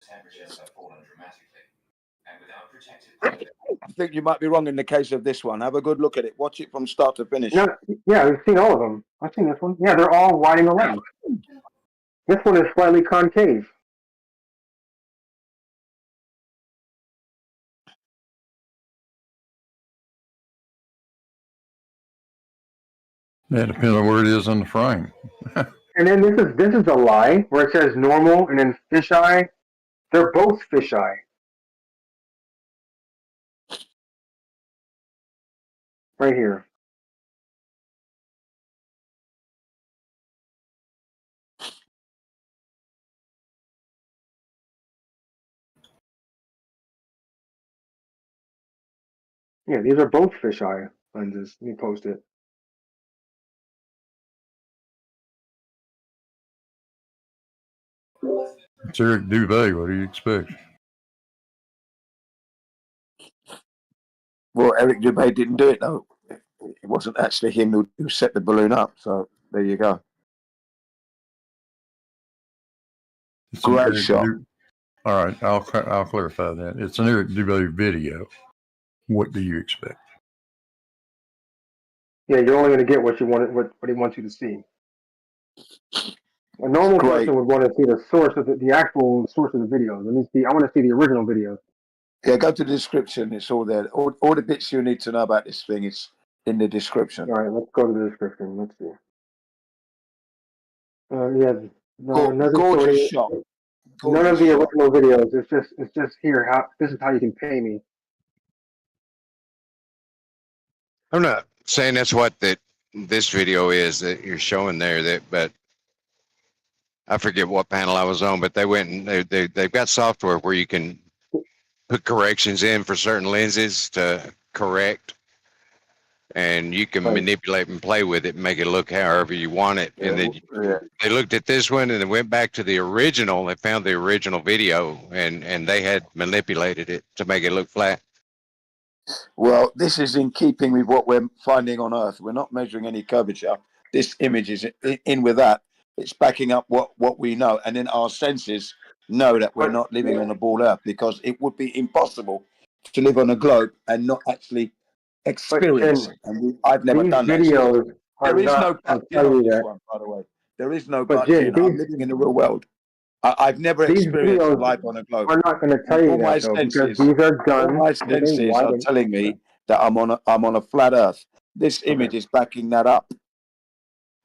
Temperatures have fallen dramatically, and without protective clothing. I think you might be wrong in the case of this one. Have a good look at it. Watch it from start to finish. No, yeah, I've seen all of them. I've seen this one. Yeah, they're all wide angle lens. This one is slightly concave. Yeah, it depends on where it is in the frame. And then this is a lie where it says normal and then fisheye. They're both fisheye. Right here. Yeah, these are both fisheye lenses. Let me post it. It's Eric Dubé. What do you expect? Well, Eric Dubé didn't do it though. It wasn't actually him who set the balloon up. So there you go. It's an Great Eric shot. All right, I'll clarify that. It's an Eric Dubé video. What do you expect? Yeah, you're only going to get what he wants you to see. A normal person would want to see the source of the actual source of the video. Let me see. I want to see the original video. Yeah, go to the description. It's all there. All the bits you need to know about this thing is in the description. All right, let's go to the description. Let's see. Yeah, no, gorgeous shot. None of the original videos. It's just here. This is how you can pay me. I'm not saying that's what this video is that you're showing there, but I forget what panel I was on, but they went and they've got software where you can put corrections in for certain lenses to correct, and you can manipulate and play with it and make it look however you want it. And then they looked at this one and they went back to the original. They found the original video and they had manipulated it to make it look flat. Well, this is in keeping with what we're finding on Earth. We're not measuring any curvature. This image is in with that. It's backing up what we know. And then our senses know that we're not living on a ball Earth because it would be impossible to live on a globe and not actually experience it. And I've never done that. There is no budget on this one, by the way. There is no budget. I'm living in the real world. I've never experienced life on a globe. I'm not going to tell you that though, because these are done. All my senses are telling me that I'm on a flat Earth. This image is backing that up.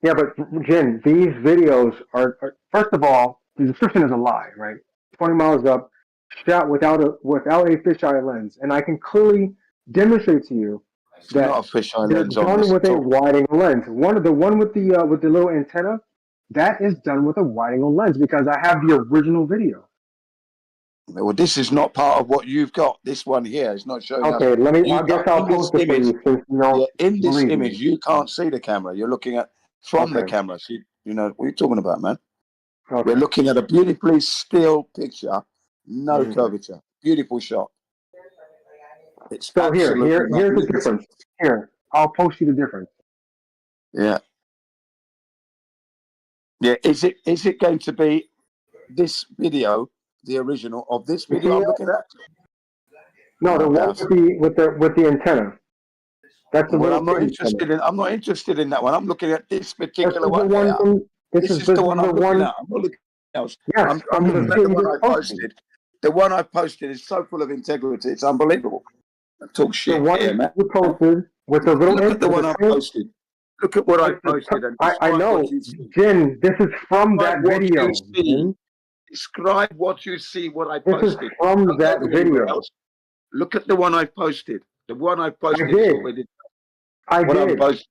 Yeah, but Jim, these videos are first of all, the description is a lie, right? 20 miles up, shot without a fisheye lens, and I can clearly demonstrate to you that not a fisheye they're lens on done this with at a all. wide angle lens. The one with the little antenna, that is done with a wide angle lens because I have the original video. Well, this is not part of what you've got. This one here is not showing. Okay, I guess I'll post it for you since you know. In this image, you can't see the camera. You're looking at from the camera. So you know what are you talking about, man? Okay. We're looking at a beautifully still picture, no curvature, beautiful shot. It's so here's the difference. Here, I'll post you the difference. Yeah. Yeah, is it going to be this video, the original of this video I'm looking at? No, the one with the antenna. That's the Well, little I'm not kitty interested antenna. in. I'm not interested in that one. I'm looking at this This particular is the one one here. from. This is the one I'm looking at. I'm not looking at else. Yes, I'm from the looking at video the you one just I posted. posted. The one I posted is so full of integrity. It's unbelievable. I talk shit The one here, man. you posted with the little. Look at the with one the I tiny- posted. Look at what I with the- posted and I describe know, what you see. Jin. This is from that Describe what video. you see. Jin. Describe what you see. What I This is posted. from Don't that go to anywhere video. else. Look at the one I posted. The one I I posted is did. already I what I'm did. posting.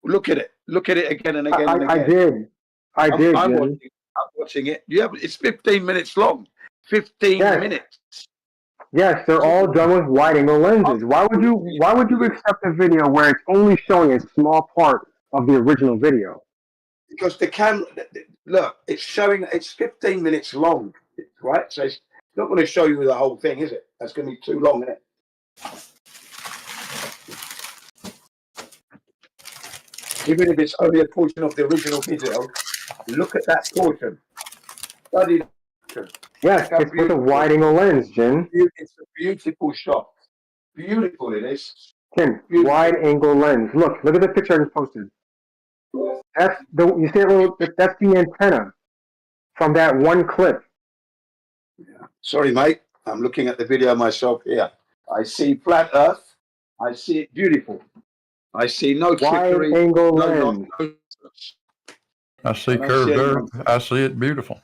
Look at it. Look at it again and again and I again. did. I did, I'm Jin. watching it. Yeah, but it's 15 minutes long. 15 Yes. minutes. Yes, they're all done with wide-angle lenses. Why would you accept a video where it's only showing a small part of the original video? Because the camera, look, it's showing. It's 15 minutes long, right? So it's not going to show you the whole thing, is it? That's going to be too long, isn't it? Even if it's only a portion of the original video, look at that portion. Study that portion. Yes, How it's with a beautiful. wide-angle lens, Jin. It's a beautiful shot. Beautiful it is. Jin, Beautiful. wide-angle lens. Look at the picture I just posted. That's you see that little. That's the antenna from that one clip. Sorry, mate. I'm looking at the video myself here. I see flat Earth. I see it beautiful. I see no trickery. Wide-angle No lens. nonsense. I see I don't curved see any earth. nonsense. I see it beautiful.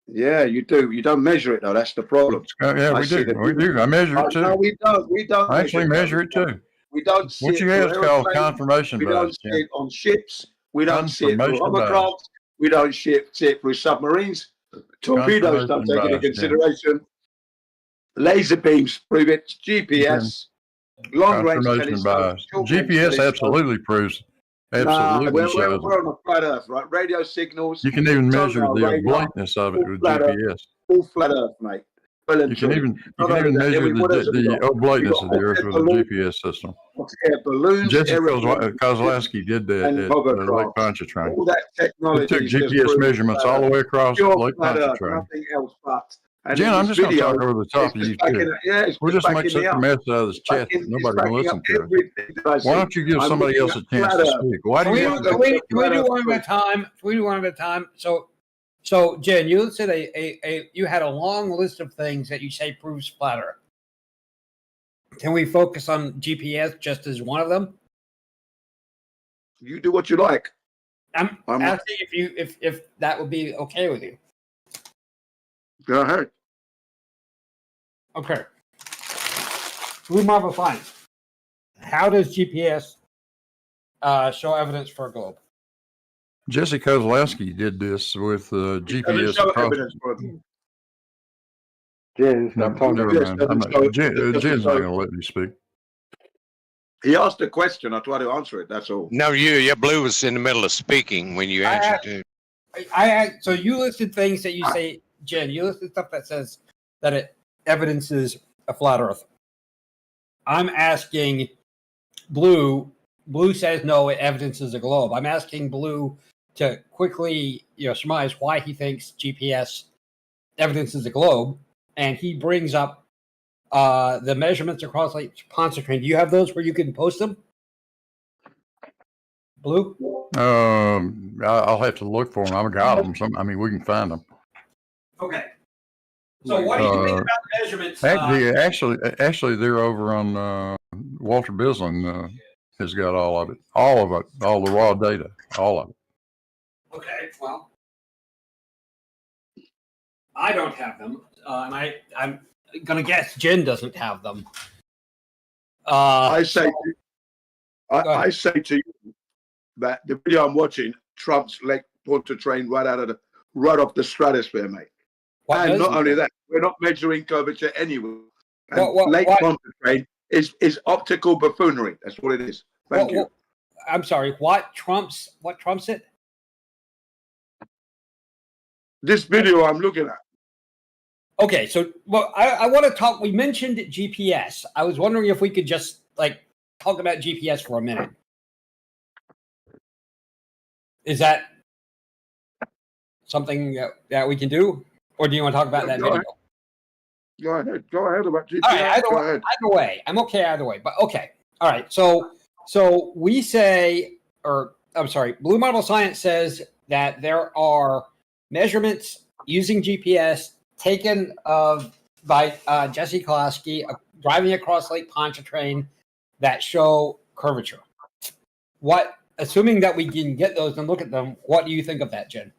Yeah, you do. You don't measure it though. That's the problem. Yeah, I we see do. the We do. I measure it No, too. we don't. We don't. I actually measure though. it too. We don't see What it you through have is called aeroplanes. confirmation We don't bias, see Jim. it on ships. We don't see it through Confirmation bias. hovercrafts. We don't see it through submarines. Torpedoes don't Confirmation take it into bias, Jim. consideration. Laser beams prove it. GPS, long range Confirmation telescope, bias. short range GPS telescope. absolutely proves. Nah, Absolutely we're shows on it. a flat Earth, right? Radio signals, You can even measure sonar, the radar, obliqueness of it all with flat Earth, GPS. all flat Earth, mate. Well and You can truly. even Not only that, then measure what else have we the got? We obliqueness got of the hot Earth air with a balloons, GPS system. hot air balloons, Jesse aeroplanes, Kozlowski did that and at hovercraft. Lake Pontchartrain. All that He technology took is just GPS proving measurements flat all the Earth. way across Pure Lake flat Earth, Pontchartrain. nothing else but. And Jen, in I'm this just going to video, talk over the top it's of you just backing too. it. Yeah, it's We'll just just make backing such me a up. mess out of this chat that It's nobody can backing up listen to it. everything that I see. Why don't you give I'm somebody looking else a at chance flat to Earth. speak? Why do you Can want we to do one at a time? Can we do one at a time? So Jen, you said you had a long list of things that you say proves flat Earth. Can we focus on GPS just as one of them? You do what you like. I'm asking if that would be okay with you. Go ahead. Okay. Blue Marble finds. How does GPS show evidence for a globe? Jesse Kozlowski did this with GPS show across. evidence for it. Jin, stop talking. Never Yes, mind. doesn't show- doesn't Jen's not show- going to let me speak. He asked a question. I tried to answer it. That's all. No, your blue was in the middle of speaking when you answered. So you listed things that you say, Jen. You listed stuff that says that it evidences a flat Earth. I'm asking Blue. Blue says no, it evidences a globe. I'm asking Blue to quickly, surmise why he thinks GPS evidences a globe, and he brings up the measurements across Lake Pontchartrain. Do you have those where you can post them? Blue? I'll have to look for them. I've got them. We can find them. Okay. So what do you think about the measurements? Actually, they're over on Walter Bislin has got all of it, all the raw data, all of it. Okay, well, I don't have them, and I'm gonna guess Jen doesn't have them. I say to you that the video I'm watching trumps Lake Pontchartrain right off the stratosphere, mate. And not only that, we're not measuring curvature anywhere. And Lake Pontchartrain is optical buffoonery. That's what it is. Thank you. I'm sorry. What trumps it? This video I'm looking at. Okay, so I want to talk. We mentioned GPS. I was wondering if we could just talk about GPS for a minute. Is that something that we can do, or do you want to talk about that video? Go ahead. Go ahead about GPS. All right, Go ahead. either way, I'm okay either way. But okay, all right. So we say, or I'm sorry, Blue Marble Science says that there are measurements using GPS taken by Jesse Kolaski driving across Lake Pontchartrain that show curvature. What, assuming that we can get those and look at them, what do you think of that, Jen?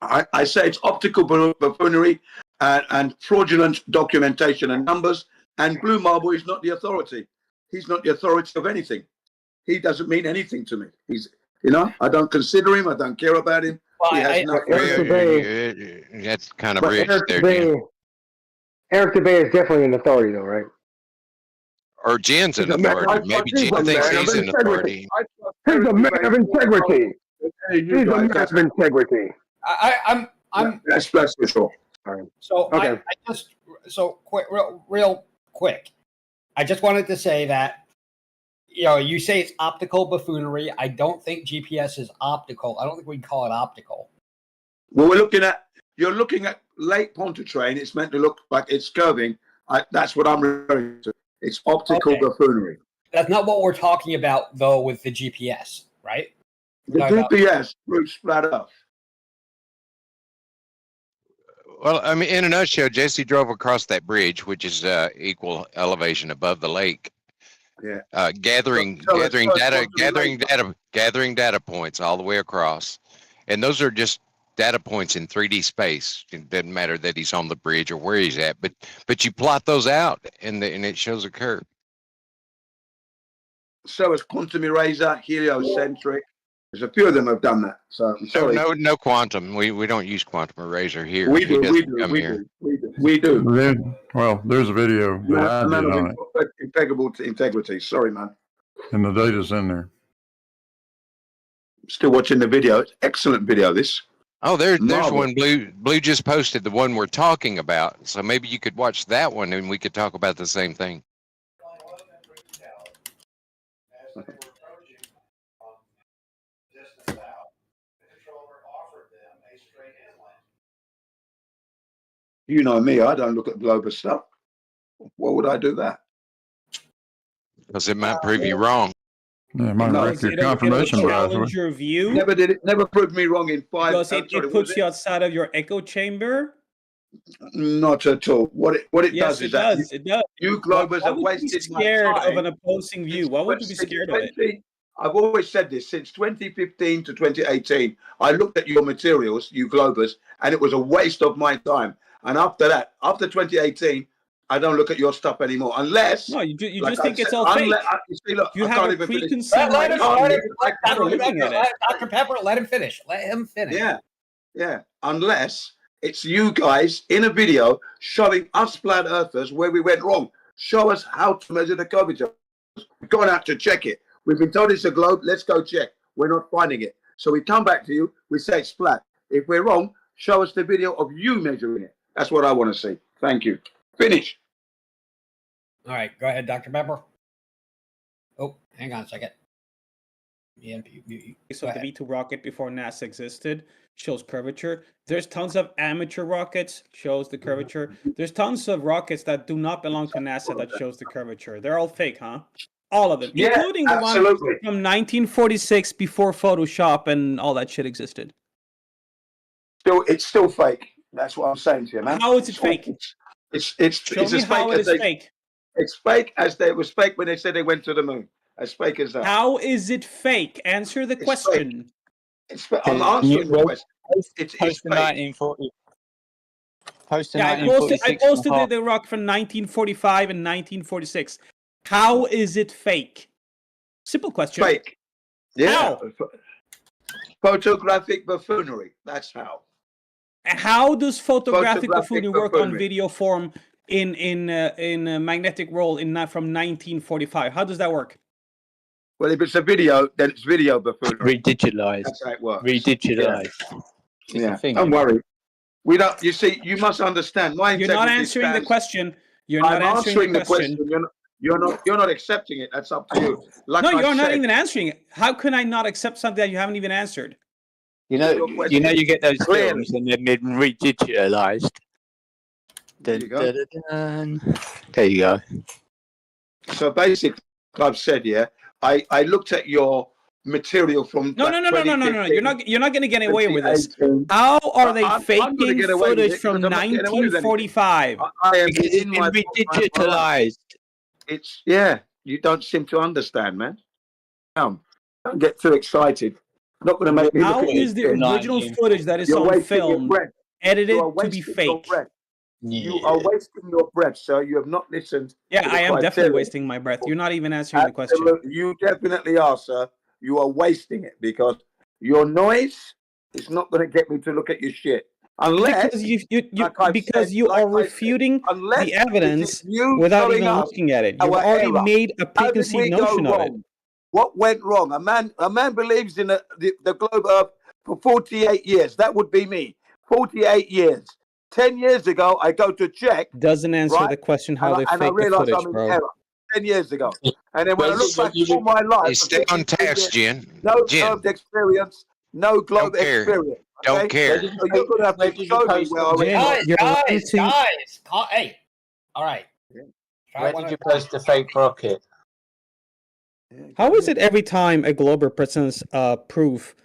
I say it's optical buffoonery and fraudulent documentation and numbers. And Blue Marble is not the authority. He's not the authority of anything. He doesn't mean anything to me. He's, I don't consider him. I don't care about him. Well, he has nothing. That's kind of But rich Eric there, Dubay, Jen. Eric Dubay is definitely an authority, though, right? Or Jen's an He's a man- authority. Maybe he's Jen a thinks man he's of an integrity. authority. He's a man of integrity. He's a man of integrity. I'm that's for sure. So Okay. I just quick, real quick. I just wanted to say that you say it's optical buffoonery. I don't think GPS is optical. I don't think we can call it optical. Well, you're looking at Lake Pontchartrain. It's meant to look like it's curving. That's what I'm referring to. It's optical buffoonery. That's not what we're talking about, though, with the GPS, right? The GPS proves flat Earth. Well, I mean, in a nutshell, Jesse drove across that bridge, which is equal elevation above the lake. Yeah. Gathering data points all the way across, and those are just data points in 3D space. It doesn't matter that he's on the bridge or where he's at, but you plot those out, and it shows a curve. So is quantum eraser, heliocentric. There's a few of them have done that. So I'm sorry. No quantum. We don't use quantum eraser here. We He do. doesn't come here. We do. Well, there's a video that I did on it, Impeccable to integrity. Sorry, man. and the data's in there. Still watching the video. It's excellent video. This. Oh, there's Marvel. one. Blue just posted the one we're talking about. So maybe you could watch that one, and we could talk about the same thing. You know me. I don't look at global stuff. Why would I do that? Because it might prove you wrong. Yeah, it might No, wreck your confirmation bias. challenge your view Never did it. Never proved me wrong in five. because it puts you outside of your echo chamber. Not at all. What it Yes, does it is that does. It does. you globers Why have would you be wasted my scared time. of an opposing view? Why would you be scared of it? I've always said this since 2015 to 2018. I looked at your materials, you globers, and it was a waste of my time. And after that, after 2018, I don't look at your stuff anymore unless. No, you just like think I it's said, all fake. you see, look, You I have can't a even finish. preconceived Let him idea. finish. Dr. Pepper, let him finish. Let him finish. Yeah. Unless it's you guys in a video showing us flat earthers where we went wrong. Show us how to measure the curvature. We've gone out to check it. We've been told it's a globe. Let's go check. We're not finding it. So we come back to you. We say it's flat. If we're wrong, show us the video of you measuring it. That's what I want to see. Thank you. Finish. All right, go ahead, Dr. Pepper. Oh, hang on a second. So the V2 rocket before NASA existed shows curvature. There's tons of amateur rockets, shows the curvature. There's tons of rockets that do not belong to NASA that shows the curvature. They're all fake, huh? All of them, Yeah, including the one absolutely. from 1946 before Photoshop and all that shit existed. It's still fake. That's what I'm saying to you, man. How is it fake? It's Show as me fake how it as is fake. It's fake as it was fake when they said they went to the moon. As fake as that. How is it fake? Answer the question. I'm answering the question. It's Post the fake. 1940. Post the Yeah, I 1946. posted the rock from 1945 and 1946. How is it fake? Simple question. Fake. Yeah. How? Photographic buffoonery. That's how. How does photographic Photographic buffoonery work on buffoonery. video form in a magnetic roll from 1945? How does that work? Well, if it's a video, then it's video buffoonery. Redigitalized. That's how it works. Redigitalized. Yeah. Don't worry. We don't. You see, you must understand. My You're not integrity answering the stands- question. You're I'm not answering the question. You're not accepting it. That's up to you. Like No, I you're not said, even answering it. How can I not accept something that you haven't even answered? You know, Your question you get those clearly. films and they've been redigitalized. There you go. There you go. So basically, like I've said, yeah, I looked at your material from No. You're not going to get away with this. 2018. How are they I'm gonna faking get away with footage it from because I'm not getting away with anything. 1945? I am Because it's in my been redigitalized. It's you don't seem to understand, man. Don't get too excited. Not going to make me How look at is the original footage that is You're on wasting your film breath. edited You are to be wasting your fake? breath. You are wasting your breath, sir. You have not listened. Yeah, to the I am definitely criteria. wasting my breath. You're not even answering the question. Absolutely. You definitely are, sir. You are wasting it because your noise is not going to get me to look at your shit. Unless, Because you are refuting the evidence without even looking at it. You've already made a preconceived notion of it. What went wrong? A man believes in the globe Earth for 48 years. That would be me. 48 years. 10 years ago, I go to check. Doesn't answer the question how they and I fake the realize footage, I'm in bro. error. 10 years ago. And then when I look back all my life, Stay on task, Jen. no Jen. Earth experience, no globe care. experience. Don't Okay? care. So you're going to have to show me where I Guys, went. hey, all right. Where did you post the fake rocket? How is it every time a glober presents proof,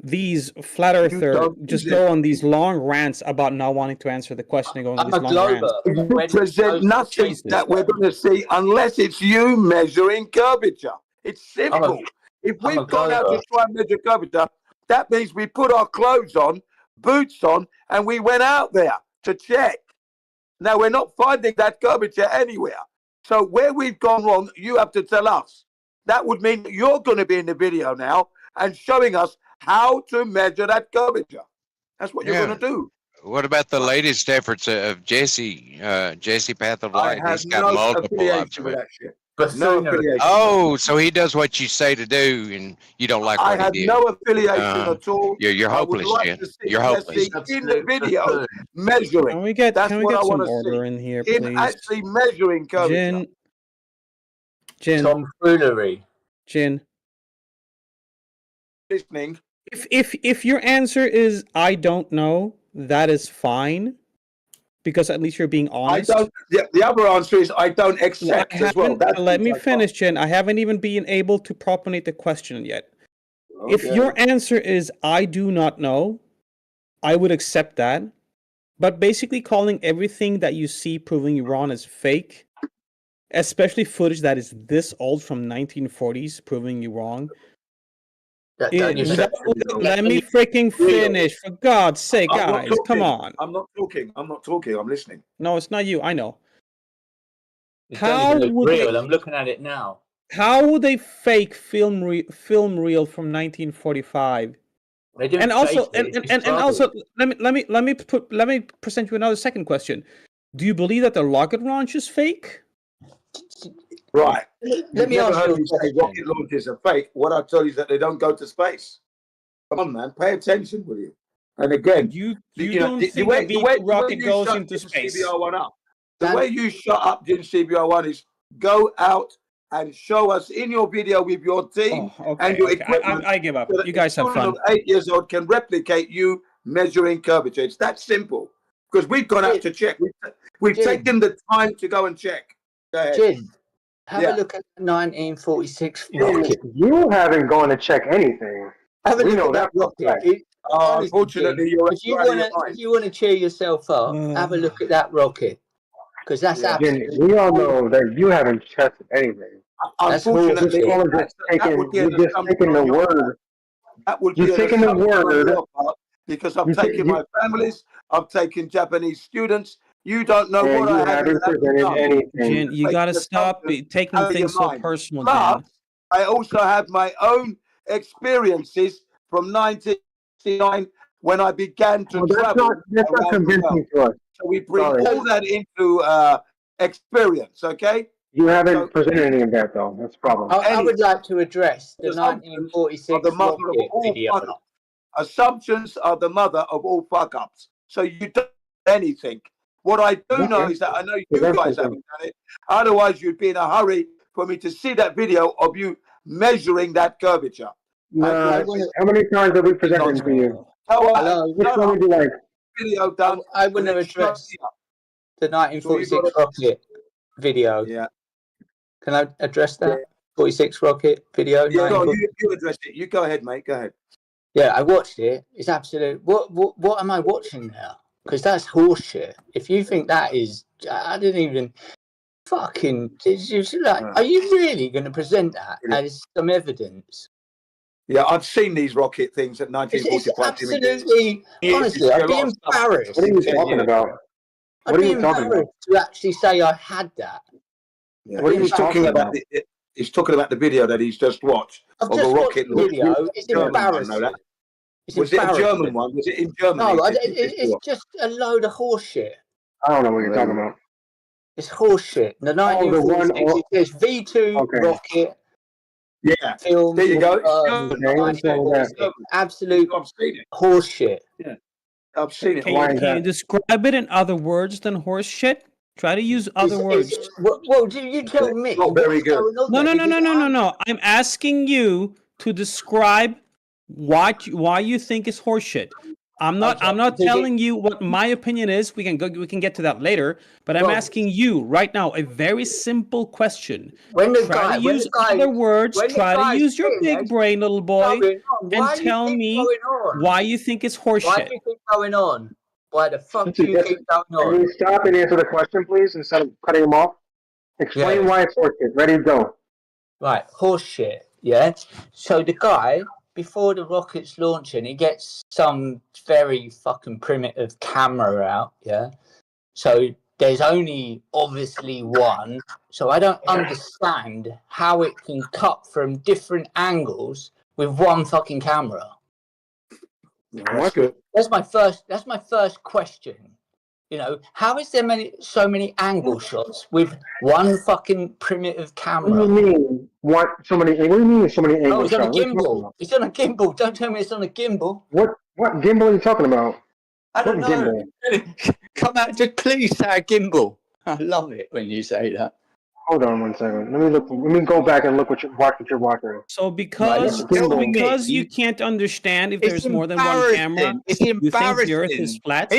these flat earthers just go on these long rants about not wanting to answer the question and go on these long rants? You present nothing that we're going to see unless it's you measuring curvature. It's simple. If we've gone out to try and measure curvature, that means we put our clothes on, boots on, and we went out there to check. Now, we're not finding that curvature anywhere. So where we've gone wrong, you have to tell us. That would mean that you're going to be in the video now and showing us how to measure that curvature. That's what you're going to do. What about the latest efforts of Jesse Path of I Light? have He's got no multiple affiliation with observations. that shit. No affiliation. Oh, so he does what you say to do, and you don't like I what have he did. no affiliation at all. You're I would hopeless, like Jen. to see You're hopeless. Jesse in the video measuring. Can we get That's can we what get I some want to order see. in here, In please? actually measuring curvature. Jin. Tomfoolery. Jin. Listening. If your answer is I don't know, that is fine, because at least you're being honest. The other answer is I don't accept as well. That's Let me finish, Jen. I haven't even been able to proponate the question yet. Okay. If your answer is I do not know, I would accept that. But basically calling everything that you see proving you wrong is fake, especially footage that is this old from 1940s proving you wrong. Let me freaking finish, for God's sake, I'm not guys. Come talking. on. I'm not talking. I'm not talking. I'm listening. No, it's not you. I know. It How doesn't even look would real. they, I'm looking at it now. how would they fake film reel from 1945? They didn't And also, fake it, and also, let me present you another second question. Do you believe that the rocket launch is fake? Right. Let me You've never ask heard you a me say question. rocket launches are fake. What I tell you is that they don't go to space. Come on, man. Pay attention, will you? And again, You know, don't the think way- a the way- V2 the way rocket you goes shut into Jim space? CBR1 up. The way you shut up Jim CBR1 is go out and show us in your video with your team and your equipment. I give up. So that You guys the have children fun. of 8 years old can replicate you measuring curvature. It's that simple. Because we've gone out to check. We've Jim. taken the time to go and check. Go ahead. Jim, have Yeah. a look at the 1946 rocket. You haven't gone to check anything. Have a We look know at that that for a rocket. fact. Honestly, Unfortunately, Jim, you're if you out of your want to, mind. if you want to cheer yourself up, have a look at that rocket, because that's Jen, absolutely. we all know that you haven't tested anything. That's Unfortunately, bullshit. You're just taking the word. That would You're be an taking the assumption on word. your part because I've taken my families, I've taken Japanese students. You don't know And what you I have. haven't presented anything. Jen, you gotta stop taking out of your things so mind. personal, But Jen. I also have my own experiences from 1969 when I began to travel That's not around the convincing world. to us. So we bring Sorry. all that into experience, okay? You haven't presented any of that, though. That's the problem. I would like to address the Assumptions are 1946 the mother of rocket all video. fuck ups. Assumptions are the mother of all fuck ups. So you don't do anything. What I do know is that I know you guys haven't done it. Otherwise, you'd be in a hurry for me to see that video of you measuring that curvature. Nah, how many times have we presented to you? Hello. Which one would you like? Video done. I want to address the 1946 rocket video. Yeah. Can I address that? 46 rocket video. Yeah, go on, 1946? you address it. You go ahead, mate. Go ahead. Yeah, I watched it. It's absolute. What am I watching now? Because that's horseshit. If you think that is, I didn't even fucking. Like, are you really going to present that as some evidence? Yeah, I've seen these rocket things at It's 1945. absolutely. Honestly, I'd be embarrassed. What are you talking about? I'd be embarrassed to actually say I had that. Yeah. What are you talking about? He's talking about the video that he's just watched I've of just a rocket. watched the video. It's German one, embarrassing. know that? It's Was it a embarrassing. German one? Was it in Germany? No, it's just a load of horseshit. I don't know what you're talking about. It's horseshit. The 1946, it says V2 rocket. Yeah. Film. There you go. Absolute horseshit. Yeah. I've seen it. Can you describe it in other words than horse shit? Try to use other words. Well, you tell me. Not very good. No. I'm asking you to describe why you think is horseshit. I'm not telling you what my opinion is. We can get to that later. But I'm asking you right now a very simple question. Try to use other words. Try to use your big brain, little boy, and tell me why you think it's horseshit. Why do you keep going on? Why the fuck do you keep going on? Can you stop and answer the question, please, instead of cutting him off? Explain why it's horseshit. Ready, go. Right, horseshit. Yeah. So the guy, before the rocket's launching, he gets some very fucking primitive camera out. Yeah. So there's only obviously one. So I don't understand how it can cut from different angles with one fucking camera. That's good. That's my first question. You know, how is there so many angle shots with one fucking primitive camera? What do you mean? What do you mean so many angle Oh, it's on a shots? gimbal. It's on a gimbal. Don't tell me it's on a gimbal. What gimbal are you talking about? I don't What know. gimbal? Come out, just please say a gimbal. I love it when you say that. Hold on 1 second. Let me go back and look what you're watching. So because you can't understand if there's more than one camera, it's you think embarrassing. the Earth is flat.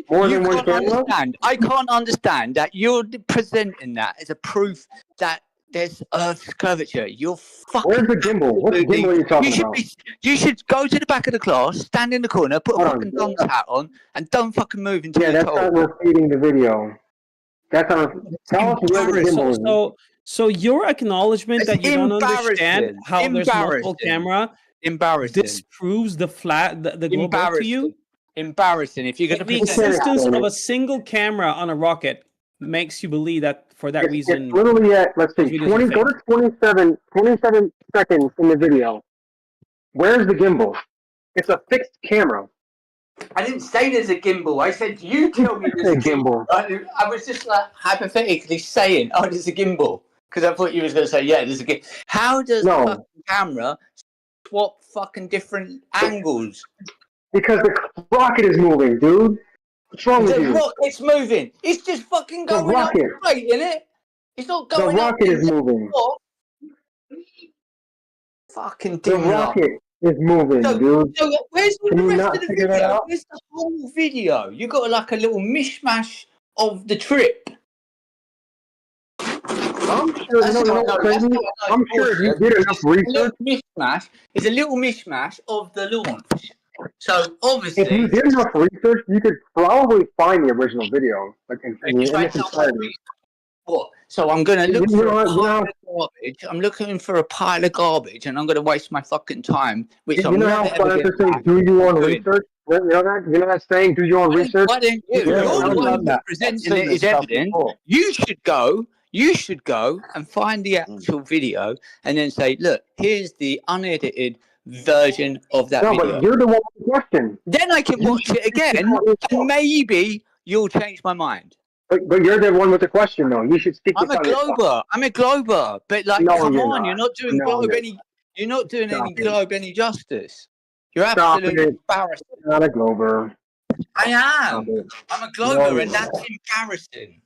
More than one camera? Understand. I can't understand that you're presenting that as a proof that there's Earth's curvature. You're fucking. Where's the gimbal? What gimbal are you talking about? You should go to the back of the class, stand in the corner, put a fucking dunce hat on, and don't fucking move until you're that's told. not repeating the video. That's not. Tell us where the gimbal is. So your acknowledgement that you don't understand how there's multiple camera disproves the globe Earth to you? Embarrassing. If you're going to the existence of a single camera on a rocket makes you believe that for that reason. It's literally at, let's see, 20. Go to 27 seconds in the video. Where's the gimbal? It's a fixed camera. I didn't say there's a gimbal. I said you tell me there's a gimbal. I was just like hypothetically saying, "Oh, there's a gimbal," because I thought you was going to say, "Yeah, there's a gimbal." How does the fucking camera swap fucking different angles? Because the rocket is moving, dude. What's wrong with you? The rocket's moving. It's just fucking going up straight, isn't it? It's not going up. The rocket is moving. Fucking the rocket is moving, dude. So where's all Can the you rest not of the figure that video? out? Where's the whole video? You got like a little mishmash of the trip. I'm sure I'm sure if you did enough research. It's a little mishmash of the launch. So obviously, if you did enough research, you could probably find the original video, like in its entirety. What? So I'm going to look for a pile of garbage. I'm looking for a pile of garbage, and I'm going to waste my fucking time. Which I'm know how scientists say, "Do you want research?" You know that? You know that saying, "Do you want research?" Why don't you? You're the one who's presenting it as evidence. You should go and find the actual video, and then say, "Look, here's the unedited version of that video." But you're the one with the question. Then I can watch it again, and maybe you'll change my mind. But you're the one with the question, though. You should speak. I'm a glober, but like, no, come on, not. you're not doing globe any. You're not doing Stop any it. globe any justice. You're Stop absolutely it. embarrassing. You're not a glober. I am. Stop it. I'm a glober, and that's embarrassing.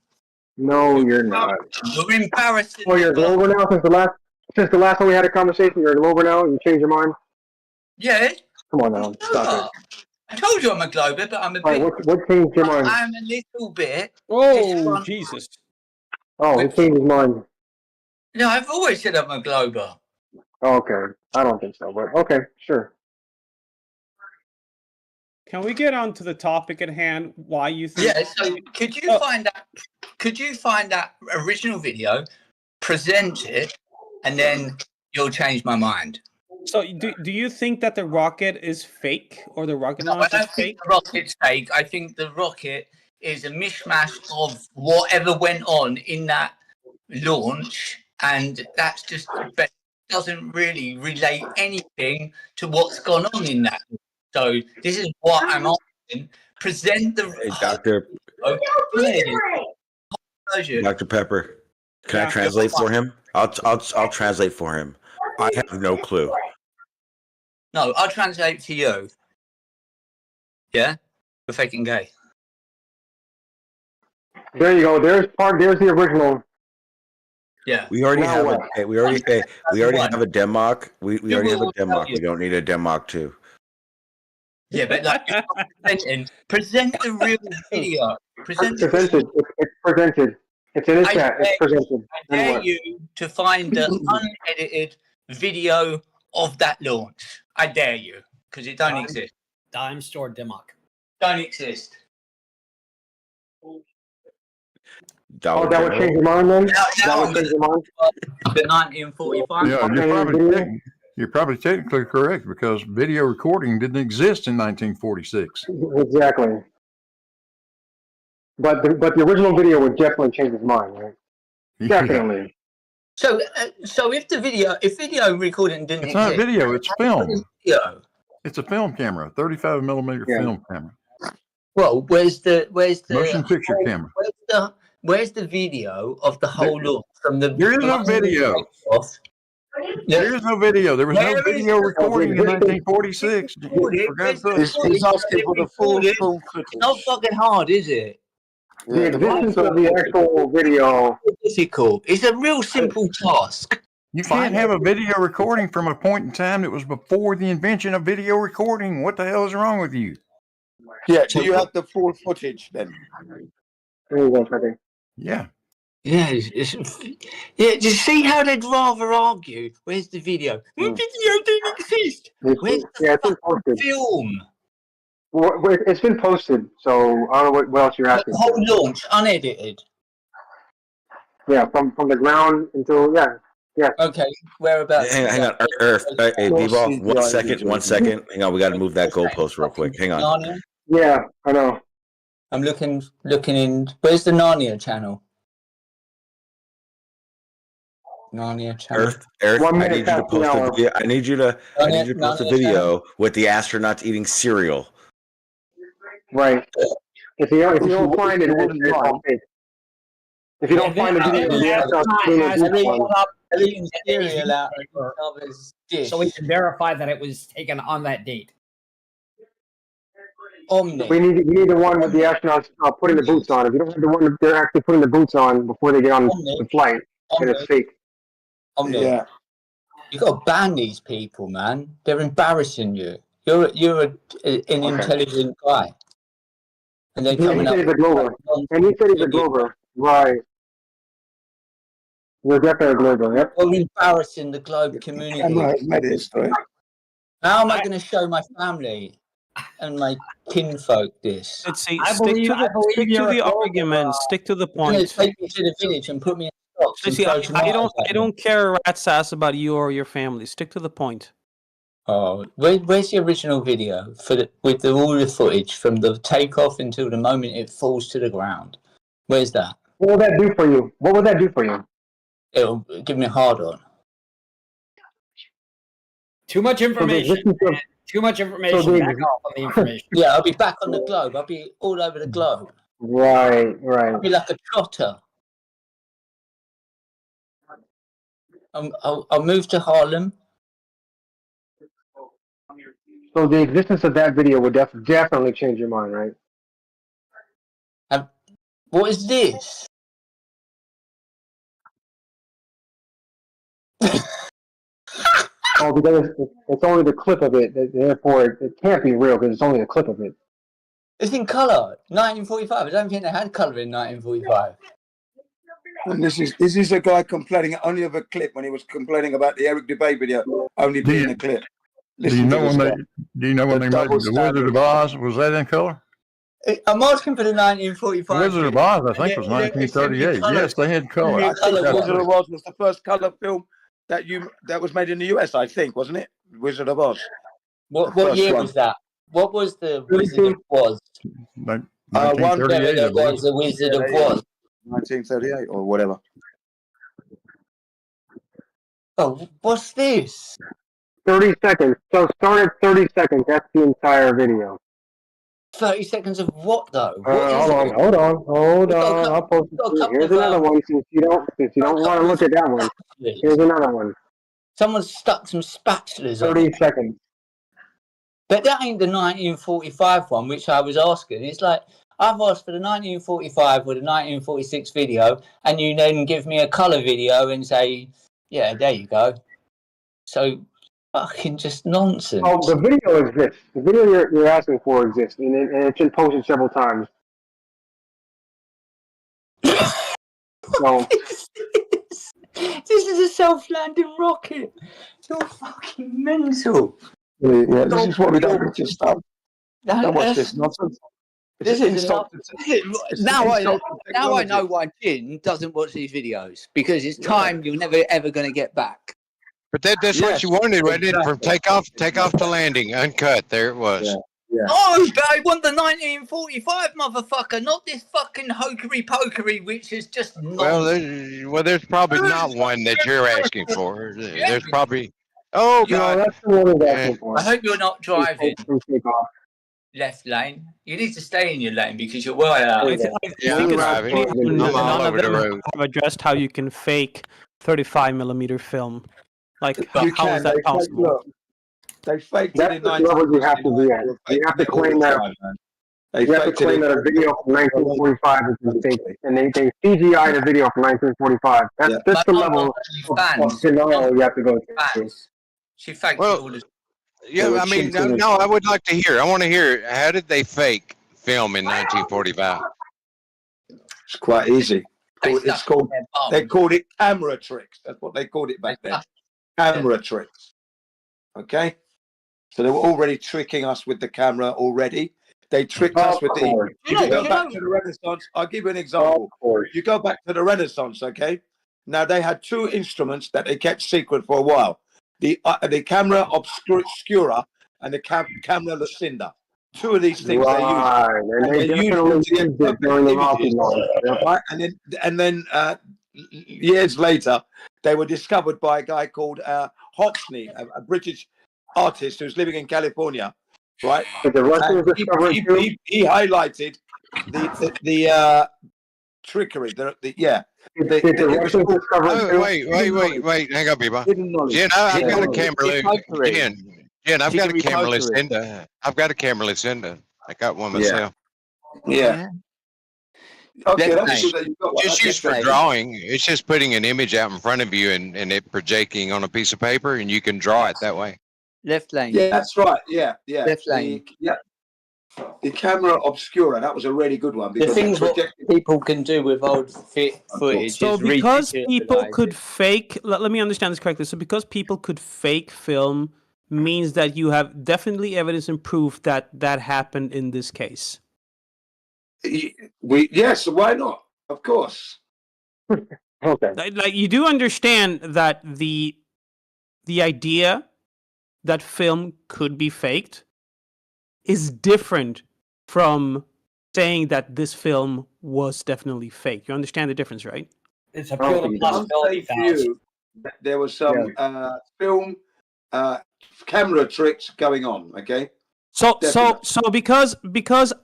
No, you're not. You're embarrassing. Oh, you're a glober now since the last Since the last time we had a conversation, you're a Glober now. You changed your mind. Yeah. Come on now, stop it. I told you I'm a Glober, but I'm a All right, bit. what changed your mind? I'm a little bit. Oh, Jesus. Oh, he changed his mind. No, I've always said I'm a Glober. Oh, okay, I don't think so, but okay, sure. Can we get on to the topic at hand? Why you think? Yeah. So could you find that? Could you find that original video, present it, and then you'll change my mind? So do you think that the rocket is fake or the rocket No, I launch is don't think fake? the rocket's fake. I think the rocket is a mishmash of whatever went on in that launch, and that's just doesn't really relate anything to what's gone on in that. So this is what I'm asking. Present the Doctor version. Dr. Pepper. Can I Yeah. translate for him? I'll translate for him. I have no clue. No, I'll translate to you. Yeah, we're faking gay. There you go. There's the original. Yeah. We already Now have what? we already have a Democ. We already have a Democ. We don't need a Democ 2. Yeah, but like present the real video. Present the Presented. It's presented. It's in his chat. It's presented. I dare you to find the unedited video of that launch. I dare you, because it don't exist. Dime store Democ. Don't exist. Oh, that would change your mind then? That would change your mind? The 1945. Yeah, you're probably technically correct because video recording didn't exist in 1946. Exactly. But the original video would definitely change his mind, right? Definitely. So if video recording didn't It's exist, not video, it's film. video. It's a film camera, 35 millimeter film camera. Well, where's the Motion picture camera. Where's the video of the whole launch from the? There is no video. There is no video. There was no video recording in 1946. For God's sake. He's asking for the full footage. It's not fucking hard, is it? The existence of the actual video. Difficult. It's a real simple task. You can't have a video recording from a point in time that was before the invention of video recording. What the hell is wrong with you? Yeah, do you have the full footage then? There you go, Freddie. Yeah. Yeah, yeah. Just see how they'd rather argue. Where's the video? The video didn't exist. Where's the film? Well, it's been posted, so I don't know what else you're asking. The whole launch, unedited. Yeah, from the ground until yeah. Okay, whereabouts? Hang on, Earth. Hey, B-Ball, 1 second, 1 second. Hang on, we got to move that goalpost real quick. Hang on. Narnia? Yeah, I know. I'm looking in. Where's the Narnia channel? Narnia channel. Earth. I need you to post a video. I need you to post a video with the astronauts eating cereal. Right. If you don't find it, it's all fake. If you don't find the video, eating cereal out of his dish. So we can verify that it was taken on that date. Omni. We need the one with the astronauts putting the boots on. If you don't have the one that they're actually putting the boots on before they get on the flight, then it's fake. Omni. Yeah. You got to ban these people, man. They're embarrassing you. You're an intelligent guy. And they're coming up. He said he's a Glober. And he said he's a Glober. Right. You're definitely a Glober, yep. You're embarrassing the globe community. How am I going to show my family and my kinfolk this? Let's see. Stick to the argument. Stick to the point. Take me to the village and put me in stocks. See, I don't care a rat's ass about you or your family. Stick to the point. Oh, where's the original video with all the footage from the takeoff until the moment it falls to the ground? Where's that? What would that do for you? What would that do for you? It'll give me a hard on. Too much information. Too much information. Back off on the information. Yeah, I'll be back on the globe. I'll be all over the globe. Right. I'll be like a trotter. I'll move to Harlem. So the existence of that video would definitely change your mind, right? What is this? Oh, because it's only the clip of it, therefore it can't be real because it's only a clip of it. It's in colour. 1945. I don't think they had colour in 1945. And this is a guy complaining only of a clip when he was complaining about the Eric Dubay video only being a clip. Do you know when they made The Wizard of Oz? Was that in color? I'm asking for the 1945. The Wizard of Oz, I think, was 1938. Yes, they had color. I think The Wizard of Oz was the first color film that was made in the US, I think, wasn't it? Wizard of Oz. What year was that? What was the Wizard of Oz? 1938. Was the Wizard of Oz? 1938 or whatever. Oh, what's this? 30 seconds. So start at 30 seconds. That's the entire video. 30 seconds of what though? Hold on. I'll post it to you. Here's another one since you don't want to look at that one. Here's another one. Someone stuck some spatulas on 30 it. seconds. But that ain't the 1945 one, which I was asking. It's like, I've asked for the 1945 or the 1946 video, and you then give me a colour video and say, yeah, there you go. So, fucking just nonsense. Oh, the video exists. The video you're asking for exists, and it's been posted several times. So, This is a self-landing rocket. You're fucking mental. Yeah, this is what we don't need to stop. Don't watch this nonsense. Now I know why Jin doesn't watch these videos, because it's time you're never ever going to get back. But that's what you wanted, wasn't it? From takeoff to landing, uncut. There it was. Yeah. Oh, but I want the 1945 motherfucker, not this fucking hokery pokery, which is just There's probably not one that you're asking for. There's probably. Oh God! that's the one he's asking for. I hope you're not driving left lane. You need to stay in your lane because you're well out. I think it's driving. none all of over the them road. have addressed how you can fake 35mm film. Like, how is that possible? Look, they faked it in That's the level you have to be at. You have to claim that. You have to claim that a video from 1945 is fake, and they CGI'd a video from 1945. That's the level of denial you have to go to. She faked Well, all this. Yeah, I mean, no, I would like to hear. I want to hear, how did they fake film in 1945? It's quite easy. They called it camera tricks. That's what they called it back then. Camera tricks. Okay? So they were already tricking us with the camera already. They tricked us with the... If you go back to the Renaissance, I'll give you an example. You go back to the Renaissance, okay? Now, they had two instruments that they kept secret for a while. The camera obscura and the camera lucinda. Two of these things they used. And they definitely used it during the Rocky launch. Right? And then years later, they were discovered by a guy called Hoxney, a British artist who's living in California. Right? But the Russians discovered too? He highlighted the trickery. Wait, hang on, people. Jen, I've got a camera. Jen, I've got a camera Lucinda. I've got a camera Lucinda. I got one myself. Yeah. Okay, just used for drawing. It's just putting an image out in front of you and it projecting on a piece of paper, and you can draw it that way. Left lane. Yeah, that's right. Yeah. Left lane. The camera obscura, that was a really good one. The things what people can do with old footage. So is because ridiculous. people could fake, let me understand this correctly. So because people could fake film means that you have definitely evidence and proof that that happened in this case. Yes, why not? Of course. Okay. Like, you do understand that the idea that film could be faked is different from saying that this film was definitely fake. You understand the difference, right? It's a pure possibility. There was some film camera tricks going on. Okay. So because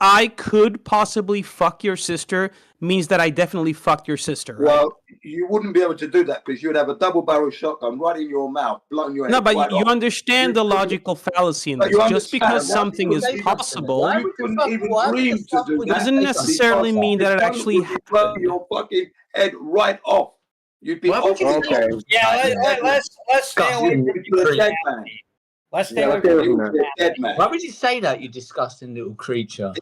I could possibly fuck your sister means that I definitely fucked your sister. Right? Well, you wouldn't be able to do that because you'd have a double barrel shotgun right in your mouth, blowing your head. No, but right you off. understand the logical fallacy in this. Just because something is possible you couldn't even dream to do that. doesn't necessarily mean that it actually happened. Blow your fucking head right off. You'd be Why would you okay. say- Yeah, let's stay away from You're a dead man. Let's stay Yeah, away let's stay from away from that. Dead man. Why would you say that, you disgusting little creature?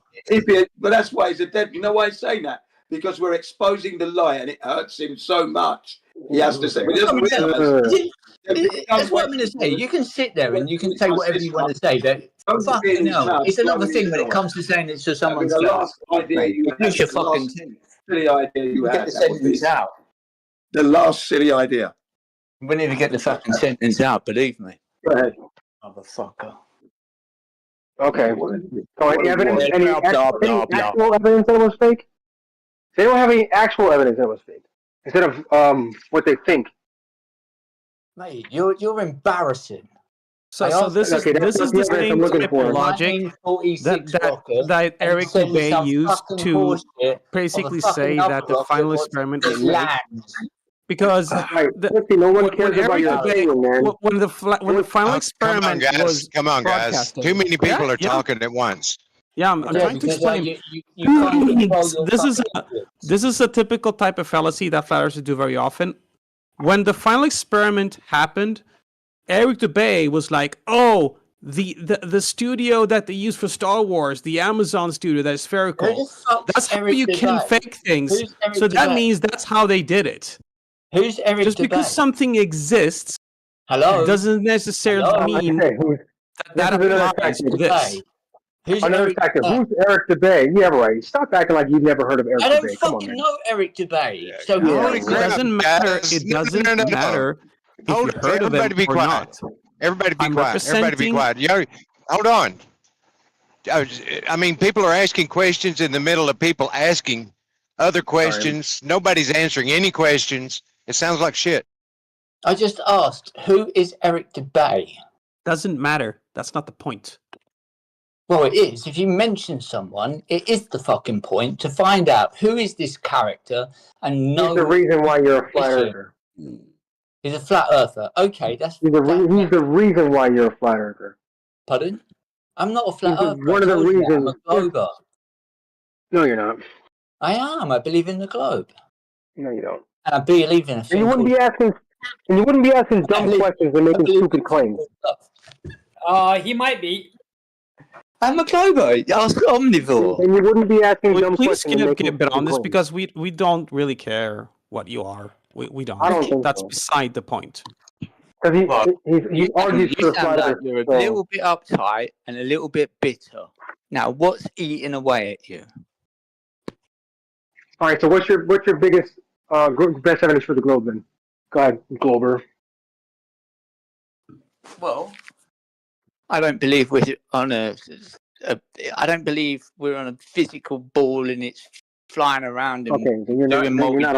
But that's why he's a dead. You know why he's saying that? Because we're exposing the lie, and it hurts him so much. He has to say. But he doesn't realize. That's what I'm going to say. You can sit there and you can say whatever you want to say. But fucking hell, it's another thing when it comes to saying it to someone's the face. last idea you had, Use your the fucking last sentence. silly idea you Get had. the That was sentence out. the last silly idea. We need to get the fucking sentence out. Believe me. Go ahead. Motherfucker. Okay. So any evidence? Any Blah, blah, blah, blah. actual evidence that it was fake? They don't have any actual evidence that it was fake. Instead of what they think. Mate, you're embarrassing. So this is the same type of logic that Eric Dubay used to basically say that the final experiment was fake. Because no one cares about your opinion, man. when the final experiment was Come on, guys. broadcasted. Too many people are Yeah. talking at once. Yeah, I'm trying to explain. This is a typical type of fallacy that flat earthers do very often. When the final experiment happened, Eric Dubay was like, "Oh, the studio that they use for Star Wars, the Amazon studio that is spherical. That's how you can fake things. So that means that's how they did it. Who's Eric Just because something exists, doesn't necessarily mean that applies to this." Another factor. Who's Eric Dubay? Yeah, right. Stop acting like you've never heard of Eric Dubay. I don't Come on, fucking man. know Eric Dubay. So It doesn't matter. It doesn't matter if you heard of him Everybody be or quiet. not. Everybody be I'm quiet. Everybody be representing- quiet. Hold on. I mean, people are asking questions in the middle of people asking other questions. Nobody's answering any questions. It sounds like shit. I just asked, who is Eric Dubay? Doesn't matter. That's not the point. Well, it is. If you mention someone, it is the fucking point to find out who is this character and know. He's the reason why you're a flat earther. He's a flat earther. Okay, that's. He's the reason why you're a flat earther. Pardon? I'm not a flat He's earther. one of the reasons. I'm a glober. No, you're not. I am. I believe in the globe. No, you don't. And I believe in a thing. And you wouldn't be asking. And you wouldn't be asking dumb questions and making stupid claims. He might be. I'm a glober. Ask omnivore. And you wouldn't be asking dumb Please questions. and skip making a bit on stupid this claims. because we don't really care what you are. We don't. I don't think That's so. beside the point. Because he argues for You the sound flat like earth. you're a so- little bit uptight and a little bit bitter. Now, what's eating away at you? All right. So what's your biggest best evidence for the globe then? Go ahead, Glober. Well, I don't believe we're on I don't believe we're on a physical ball and it's flying around. And Okay, then you're not. doing Then you're not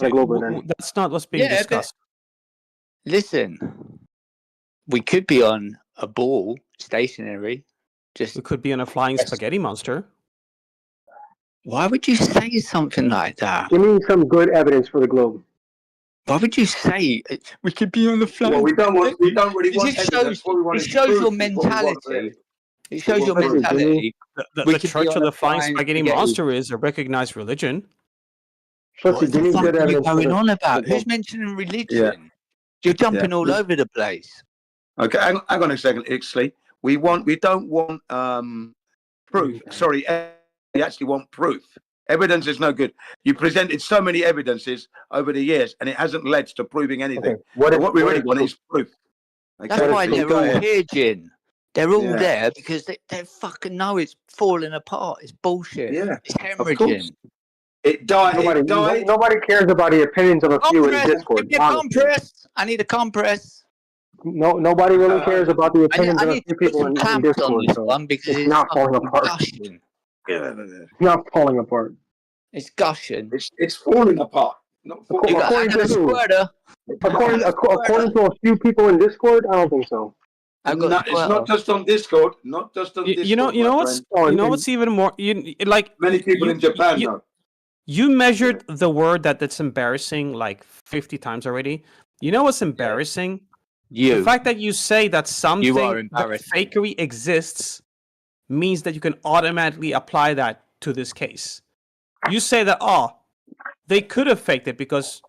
a Glober then. That's not what's being discussed. Listen, we could be on a ball, stationary. We could be on a flying spaghetti monster. Why would you say something like that? Give me some good evidence for the globe. Why would you say we could be on the flying? Well, we don't really want It evidence. What we want it is shows proof your is what we want, mentality. really. It shows your Well, mentality. The Church of the Flying Spaghetti Monster is a recognized religion. What the fuck are you going on about? the Who's mentioning religion? Yeah. You're jumping Yeah. all over the place. Okay, hang on a second, Ixley. We don't want proof. Sorry, we actually want proof. Evidence is no good. You presented so many evidences over the years, and it hasn't led to proving anything. Okay. What What we really want is proof. Okay? That's why they're Go all ahead. here, Jin. They're all Yeah. there because they fucking know it's falling apart. It's bullshit. Yeah, It's of course. hemorrhaging. It died. Nobody cares about the opinions of a few in Compress. Discord. Give me a honestly. compress. I need a compress. Nobody really cares about the opinions I of a need few to put people some in clamps on Discord. this So one because it's not falling fucking apart. gushing. It's not falling apart. It's gushing. It's falling apart. Not falling You got According I got a to who? squirter. According to a few people in Discord, I don't think so. I've got No, a it's squirter. not just on Discord. Not just on Discord. You know my what's friend. what's even more like Many people in Japan know. You measured the word that's embarrassing like 50 times already. You know what's embarrassing? You. The fact that you say that something are that embarrassing. fakery exists means that you can automatically apply that to this case. You say that they could have faked it because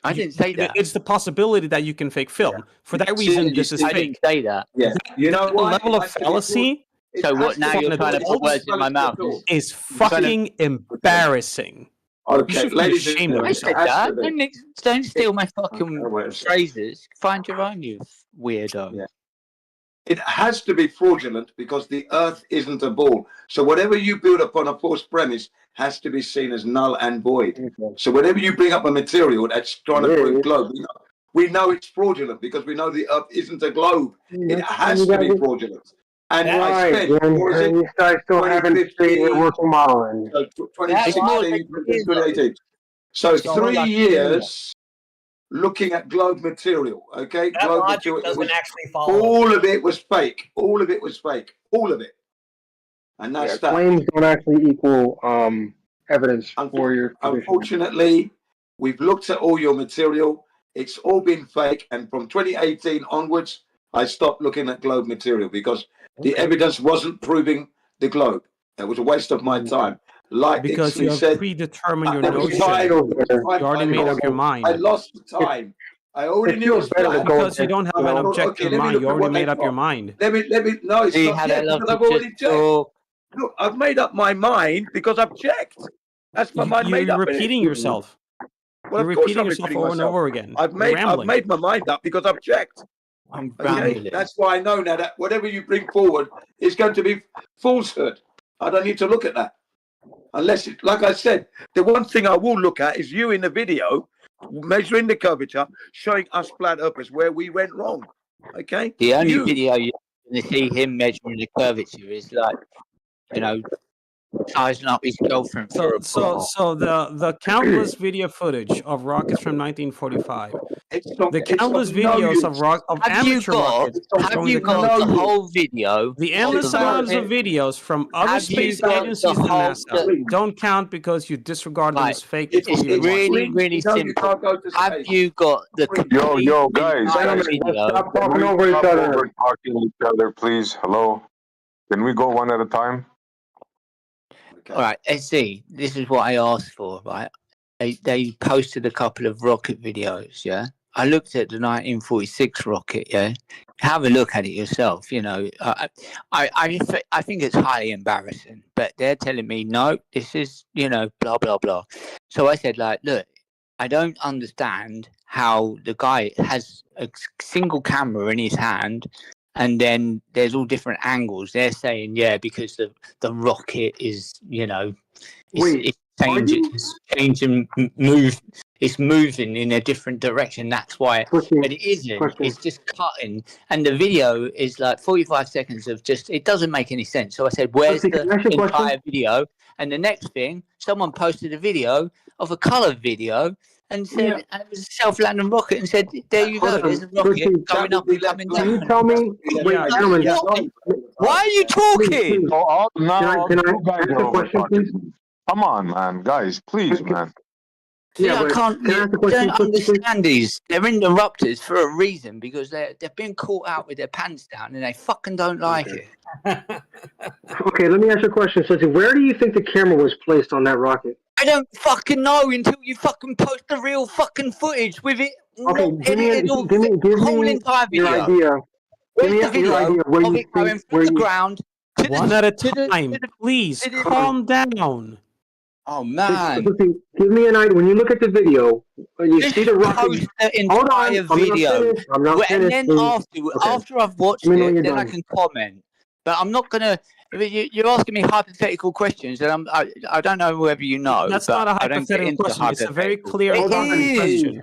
I didn't say that. It's the possibility that you can fake film. For that reason, this is I fake. didn't say that. Yeah. You know The why? level It of has to be fallacy So what? Now you're trying to put words in my mouth. is fucking embarrassing. You Okay, should be ladies and ashamed of I gentlemen, said yourself. has that. to be. Don't steal my fucking wait a second. phrases. Find your own, you weirdo. Yeah. It has to be fraudulent because the earth isn't a ball. So whatever you build upon a false premise has to be seen as null and void. So whenever you bring up a material that's trying to prove globe, we know it's fraudulent because we know the earth isn't a globe. It has to be fraudulent. And I spent, what was it? You guys still haven't seen your working model in. So 2016, 2018. So 3 years looking at globe material, okay? That Globe logic material. doesn't actually follow. All of it was fake. All of it was fake. All of it. And that's that. Claims don't actually equal evidence for your position. Unfortunately, we've looked at all your material. It's all been fake. And from 2018 onwards, I stopped looking at globe material because the evidence wasn't proving the globe. It was a waste of my time. Like Because you Ixley have said, predetermined your there was notion. time. You already made up your mind. I lost the time. I already knew it was flat. Because you don't have an objective mind. You already made up your mind. Let me, no, it's See not how yet they love because I've to already just checked. talk. Look, I've made up my mind because I've checked. That's my mind made You're up. repeating yourself. Well, You're of course repeating I'm yourself repeating over and myself. over again. I've Rambling. made my mind up because I've checked. I'm Okay, rambling. that's why I know now that whatever you bring forward is going to be falsehood. I don't need to look at that. Unless, like I said, the one thing I will look at is you in the video measuring the curvature, showing us flat earthers where we went wrong. Okay? The only video you're going to see him measuring the curvature is like, you know, sizing up his girlfriend for a So the countless video footage of rockets from 1945, the countless videos of amateur rockets Have you got the whole video? the of endless the amounts of rocket? videos from other Have you space got agencies the than whole- NASA don't count because you disregard them as fake. It's before you even watch really, them. really simple. Have you got the complete entire video? Can we stop over talking each other, please? Hello? Can we go one at a time? All right, let's see. This is what I asked for, right? They posted a couple of rocket videos, yeah? I looked at the 1946 rocket, yeah? Have a look at it yourself, you know. I think it's highly embarrassing, but they're telling me, no, this is, you know, blah, blah, blah. So I said, like, look, I don't understand how the guy has a single camera in his hand and then there's all different angles. They're saying, yeah, because the rocket is, you know, it's changing, it's moving in a different direction. That's why, but it isn't. It's just cutting. And the video is like 45 seconds of just, it doesn't make any sense. So I said, where's the entire video? And the next thing, someone posted a video of a color video and said and it was a self-landing rocket and said, there you go, there's a rocket going up and coming down. Can you tell me? Wait, gentlemen. Why are you talking? Can I ask a question, please? Come on, man. Guys, please, man. Yeah, I don't understand these. They're interrupters for a reason because they've been caught out with their pants down and they fucking don't like it. Okay, let me ask you a question, Susie. Where do you think the camera was placed on that rocket? I don't fucking know until you fucking post the real fucking footage with it. Okay, give me the whole entire video. your idea. Where's Give me the video your idea where of you it going think from the ground to One the, at a to the- time, to the- please to the- calm down. Oh man! Susie, give me an idea. When you look at the video, when you Just see the rocket. post the Hold on, entire I'm not video, finished. I'm not and finished, then please. after I've watched Let me know when it, you're then I done. can comment. But I'm not gonna. I mean, you're asking me hypothetical questions, and I don't know whether you know. That's but not a I don't get hypothetical into question. It's a very hypotheticals. clear It open is. question.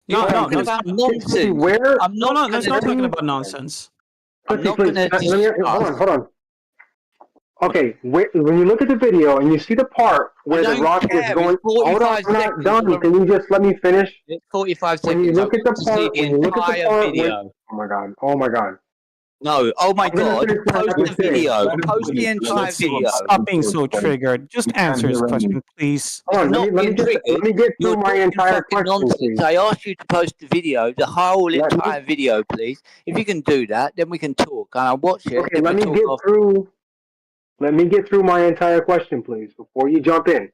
You're No, talking that's about not- nonsense. Where? I'm No, not. no, it's gonna- not talking about nonsense. I'm not Please, going to hold on. Okay, when you look at the video and you see the part where the don't rocket is care. going, It's 45 hold on, I'm not seconds done. of- Can you just let me finish? It's 45 When seconds. you look I at the want to see part, the when you look at the entire part, video. oh my god. No, oh my I'm gonna god, finish what I post have the to say. video. Post the entire video. Stop being so triggered. Just answer his question, please. Hold on, let me get through You're my talking entire fucking question, nonsense. please. I asked you to post the video, the whole entire video, please. If you can do that, then we can talk. And I'll watch it. Okay, then let we me talk get after. through. Let me get through my entire question, please, before you jump in.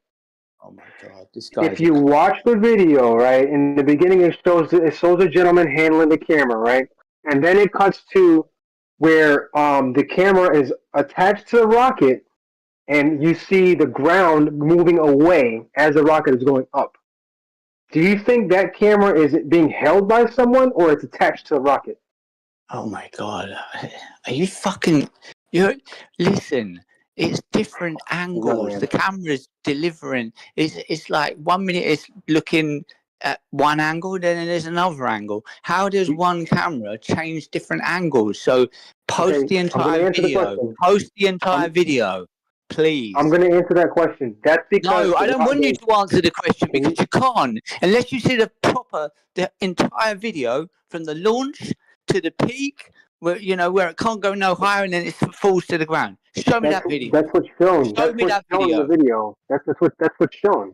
Oh my god, this guy. If you watch the video, right, in the beginning it shows a gentleman handling the camera, right, and then it cuts to where the camera is attached to the rocket, and you see the ground moving away as the rocket is going up. Do you think that camera is being held by someone or it's attached to the rocket? Oh my god, are you fucking? Listen. It's different angles. The camera's delivering. It's like 1 minute it's looking at one angle, then there's another angle. How does one camera change different angles? So post the entire video. Post the entire video, please. I'm going to answer that question. That's because No, I don't want you to answer the question because you can't unless you see the entire video from the launch to the peak, where where it can't go no higher and then it falls to the ground. Show me that video. That's what's shown. Show me that video. In the video. That's what's shown.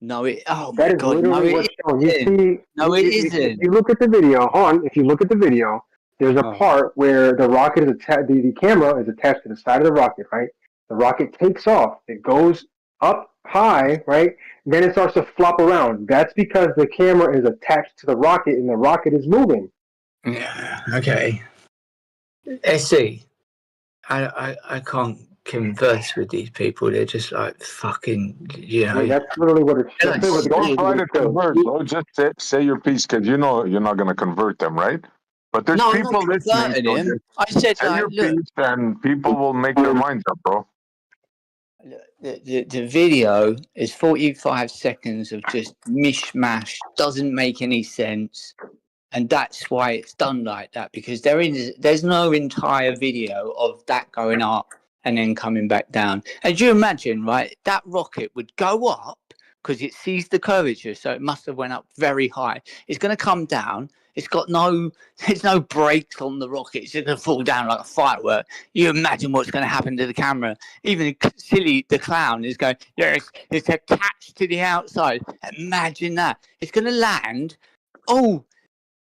No, it. Oh that my is god! literally No, what's it shown. You see? No, it isn't. If you look at the video, if you look at the video, there's a part where the rocket is attached. The camera is attached to the side of the rocket, right? The rocket takes off. It goes up high, right? Then it starts to flop around. That's because the camera is attached to the rocket, and the rocket is moving. Yeah. Okay. SE. I can't converse with these people. They're just like fucking, that's literally what it's showing. Don't try to convert, bro. Just say your piece, because you know you're not going to convert them, right? But there's people listening. So him. I said, say your piece, and people will make their minds up, bro. The video is 45 seconds of just mishmash. Doesn't make any sense. And that's why it's done like that, because there's no entire video of that going up and then coming back down. As you imagine, right, that rocket would go up because it sees the curvature, so it must have went up very high. It's going to come down. There's no brakes on the rocket. It's just going to fall down like a firework. You imagine what's going to happen to the camera. Even the clown is going, yes, it's attached to the outside. Imagine that. It's going to land.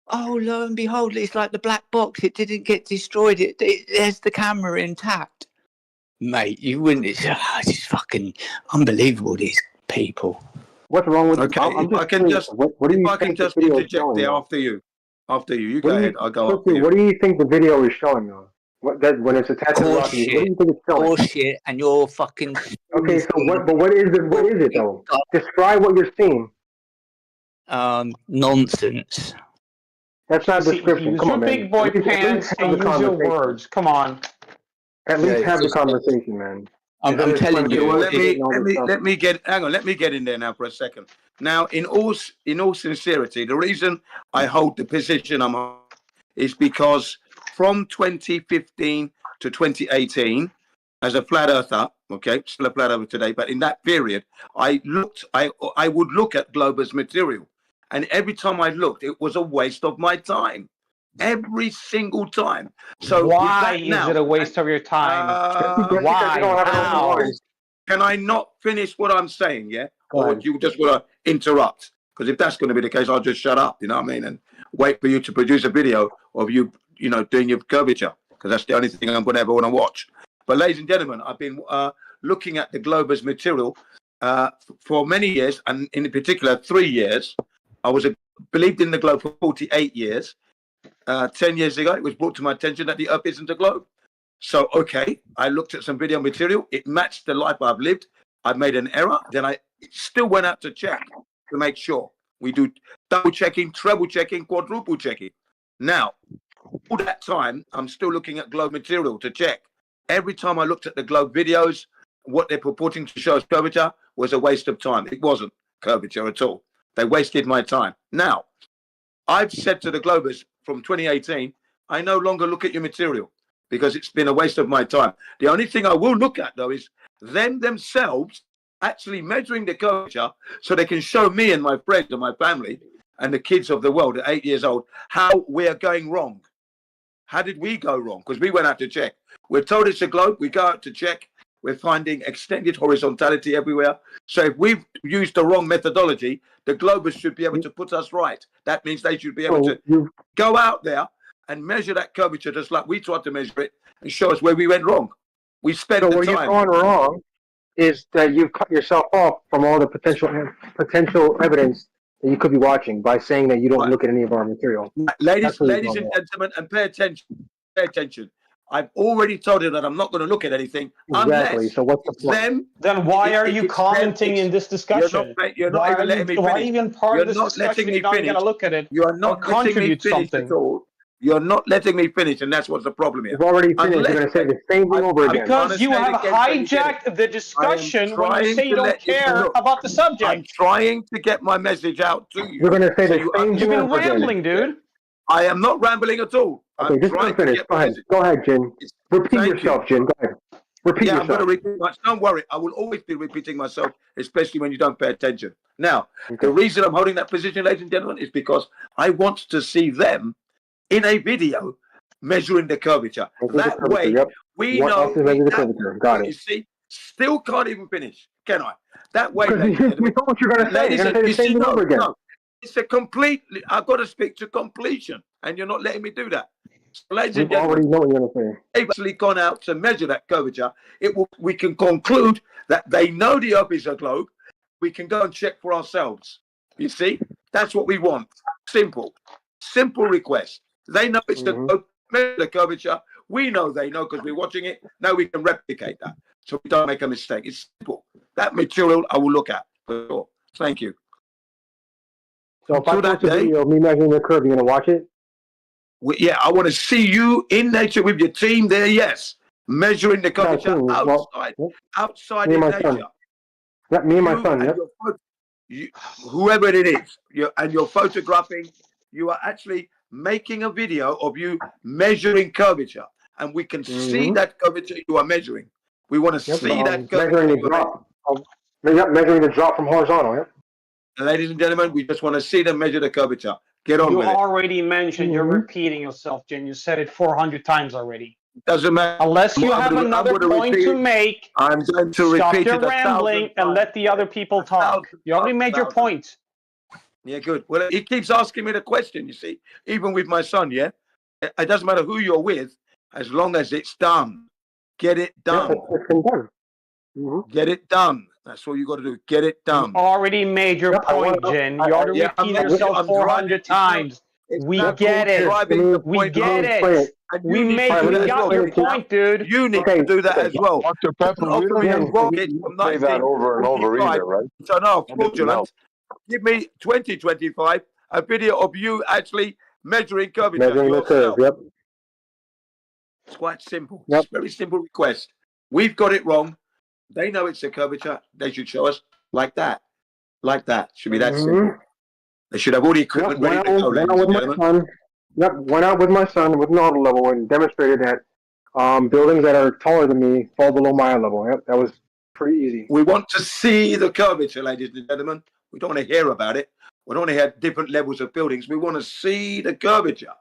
Oh, lo and behold, it's like the black box. It didn't get destroyed. There's the camera intact. Mate, you wouldn't. It's just fucking unbelievable, these people. What's wrong with Okay, if I can just interject there after you. You go ahead. I'll go after you. What do you think the video is showing, though? When it's attached to the rocket, what do you think it's showing? Bullshit, and you're fucking... Okay, so what is it? What is it, though? Describe what you're seeing. Nonsense. That's not a description. Use Come your on, man. big boy pants and use your words. Come on. At least have the conversation, man. I'm telling you. Well, let me get. Hang on. Let me get in there now for a second. Now, in all sincerity, the reason I hold the position I'm on is because from 2015 to 2018, as a flat earther, okay, still a flat earther today, but in that period, I would look at Glober's material. And every time I looked, it was a waste of my time. Every single time. So why is it a waste of your time? Why? How? Can I not finish what I'm saying, yeah? Or do you just want to interrupt? Because if that's going to be the case, I'll just shut up, you know what I mean? And wait for you to produce a video of you doing your curvature. Because that's the only thing I'm going to ever want to watch. But ladies and gentlemen, I've been looking at the Glober's material for many years, and in particular 3 years. I believed in the globe for 48 years. 10 years ago, it was brought to my attention that the Earth isn't a globe. So, okay, I looked at some video material. It matched the life I've lived. I made an error. Then I still went out to check to make sure. We do double checking, treble checking, quadruple checking. Now, all that time, I'm still looking at globe material to check. Every time I looked at the globe videos, what they're purporting to show as curvature was a waste of time. It wasn't curvature at all. They wasted my time. Now, I've said to the Globers from 2018, I no longer look at your material because it's been a waste of my time. The only thing I will look at, though, is them themselves actually measuring the curvature so they can show me and my friends and my family and the kids of the world at 8 years old how we are going wrong. How did we go wrong? Because we went out to check. We're told it's a globe. We go out to check. We're finding extended horizontality everywhere. So if we've used the wrong methodology, the Globers should be able to put us right. That means they should be able to go out there and measure that curvature just like we tried to measure it and show us where we went wrong. We spent the time. Where you're going wrong is that you've cut yourself off from all the potential evidence that you could be watching by saying that you don't look at any of our material. Ladies and gentlemen, and pay attention. Pay attention. I've already told you that I'm not going to look at anything Exactly. unless So what's the point? Then why are you commenting in this discussion? You're not even letting me finish. Why even part You're of this not discussion letting if you're me not going finish. to look at it You are or not letting me contribute finish something? at all. You're not letting me finish, and that's what's the problem here. You've already finished. You're going to say the same thing over again. Because you have hijacked the discussion when you say you don't care about the subject. I'm trying to get my message out to you. You're going to say the you same thing You've been over again. rambling, dude. I am not rambling at all. Okay, I'm just trying to finish. get Go my ahead. message. Go ahead, Jin. Repeat Thank yourself, you. Jin. Go ahead. Repeat I'm yourself. going to repeat much. Don't worry. I will always be repeating myself, especially when you don't pay attention. Now, the reason I'm holding that position, ladies and gentlemen, is because I want to see them in a video measuring the curvature. That way, we know. The curvature. Got You it. see, still can't even finish, can I? That way, ladies and You gentlemen. know what you're going to say. You're going to say the same thing over again. No, it's a complete. I've got to speak to completion, and you're not letting me do that. So, ladies You and gentlemen, already know what you're going to say. they've actually gone out to measure that curvature. We can conclude that they know the Earth is a globe. We can go and check for ourselves. You see, that's what we want. Simple request. They know it's the globe. Measure the curvature. We know they know because we're watching it. Now we can replicate that, so we don't make a mistake. It's simple. That material I will look at for sure. Thank you. So if I post a video of me measuring the curve, you're going to watch it? Yeah, I want to see you in nature with your team there. Yes, measuring the curvature outside me in and my nature. son. Yep, me and my son. Yep. Whoever it is, and you're photographing. You are actually making a video of you measuring curvature, and we can see that curvature you are measuring. We want to see that curvature. Measuring the drop. Measuring the drop from horizontal. Yep. Ladies and gentlemen, we just want to see them measure the curvature. Get on You with it. already mentioned, you're repeating yourself, Jen. You said it 400 times already. Doesn't matter. Unless you have another point to make, I'm going to stop repeat your it rambling and let the other people talk. You already made your point. Yeah, good. Well, he keeps asking me the question, you see, even with my son, yeah? It doesn't matter who you're with, as long as it's done. Get it done. Get it done. That's what you got to do. Get it done. You already made your point, Jen. You already repeated yourself 400 times. We get it. We get it. We got your point, dude. You need to do that as well. Dr. Pepper, we don't say that over and over either, right? So no, fraudulent. Give me 2025 a video of you actually measuring curvature. Measuring the curve. Yep. It's quite simple. Yep. It's a very simple request. We've got it wrong. They know it's a curvature. They should show us like that. Like that. Should be that simple. They should have all the equipment ready to go, ladies and gentlemen. Went out with my son with an auto level and demonstrated that buildings that are taller than me fall below my eye level. Yep, that was pretty easy. We want to see the curvature, ladies and gentlemen. We don't want to hear about it. We don't want to hear different levels of buildings. We want to see the curvature.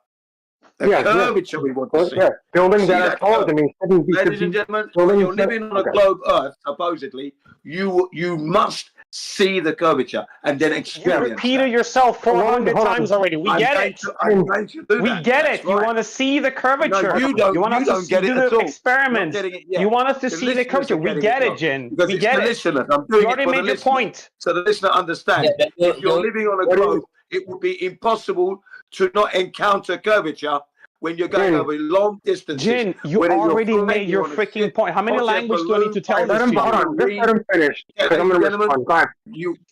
The curvature we want to see. Yeah, buildings that are taller than me. Ladies and gentlemen, when you're living on a globe Earth, supposedly, you must see the curvature and then experience. You repeated yourself 400 times already. We get it. We get it. You want to see the curvature. No, you don't. You want us to get do it at the all. experiment. You want us to see the curvature. We get it, Jen. We get it. I'm doing You already made your point. So the listener understands. If you're living on a globe, it would be impossible to not encounter curvature when you're going over long distances. Jin, you already made your freaking point. How many languages do I need to tell this to you? Hold on, just let him finish. Because I'm going to respond. Go ahead.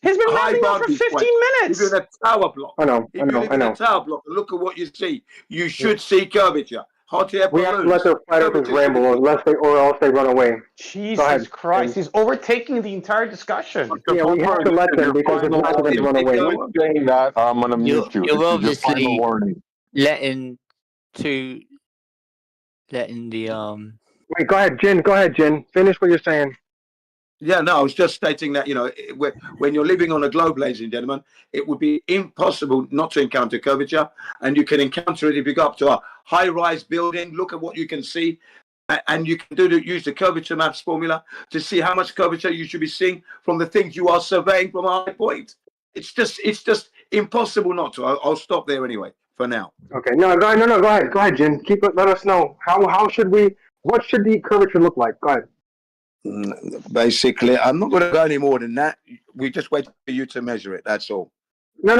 He's been rambling on for 15 minutes. If you're in a tower block. I know. If you live in a tower block, look at what you see. You should see curvature. Hot air We have to let the flat earthers ramble or else they run away. Jesus Christ, he's overtaking the entire discussion. Yeah, we have to let them because it's not going to run away. Saying that, I'm going to mute you. You're obviously warning. letting the Wait, go ahead, Jin. Finish what you're saying. Yeah, no, I was just stating that, when you're living on a globe, ladies and gentlemen, it would be impossible not to encounter curvature. And you can encounter it if you go up to a high-rise building, look at what you can see. And you can use the curvature maps formula to see how much curvature you should be seeing from the things you are surveying from a high point. It's just impossible not to. I'll stop there anyway for now. Okay, no, go ahead, Jin. Let us know. What should the curvature look like? Go ahead. Basically, I'm not going to go any more than that. We just wait for you to measure it. That's all. No.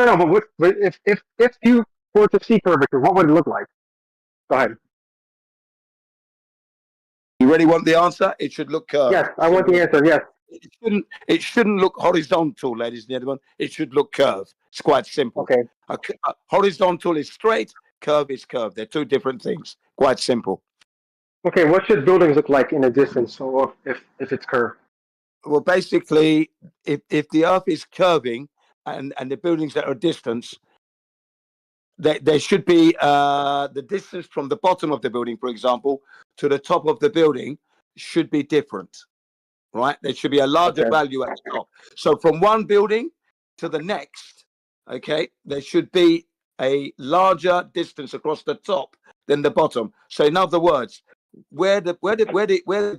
But if you were to see curvature, what would it look like? Go ahead. You really want the answer? It should look curved. Yes, I want the answer. Yes. It shouldn't look horizontal, ladies and gentlemen. It should look curved. It's quite simple. Okay. Horizontal is straight. Curve is curved. They're two different things. Quite simple. Okay. What should buildings look like in a distance, or if it's curved? Well, basically, if the Earth is curving and the buildings that are distance, there should be the distance from the bottom of the building, for example, to the top of the building should be different, right? There should be a larger value at the top. So from one building to the next, okay, there should be a larger distance across the top than the bottom. So in other words, where the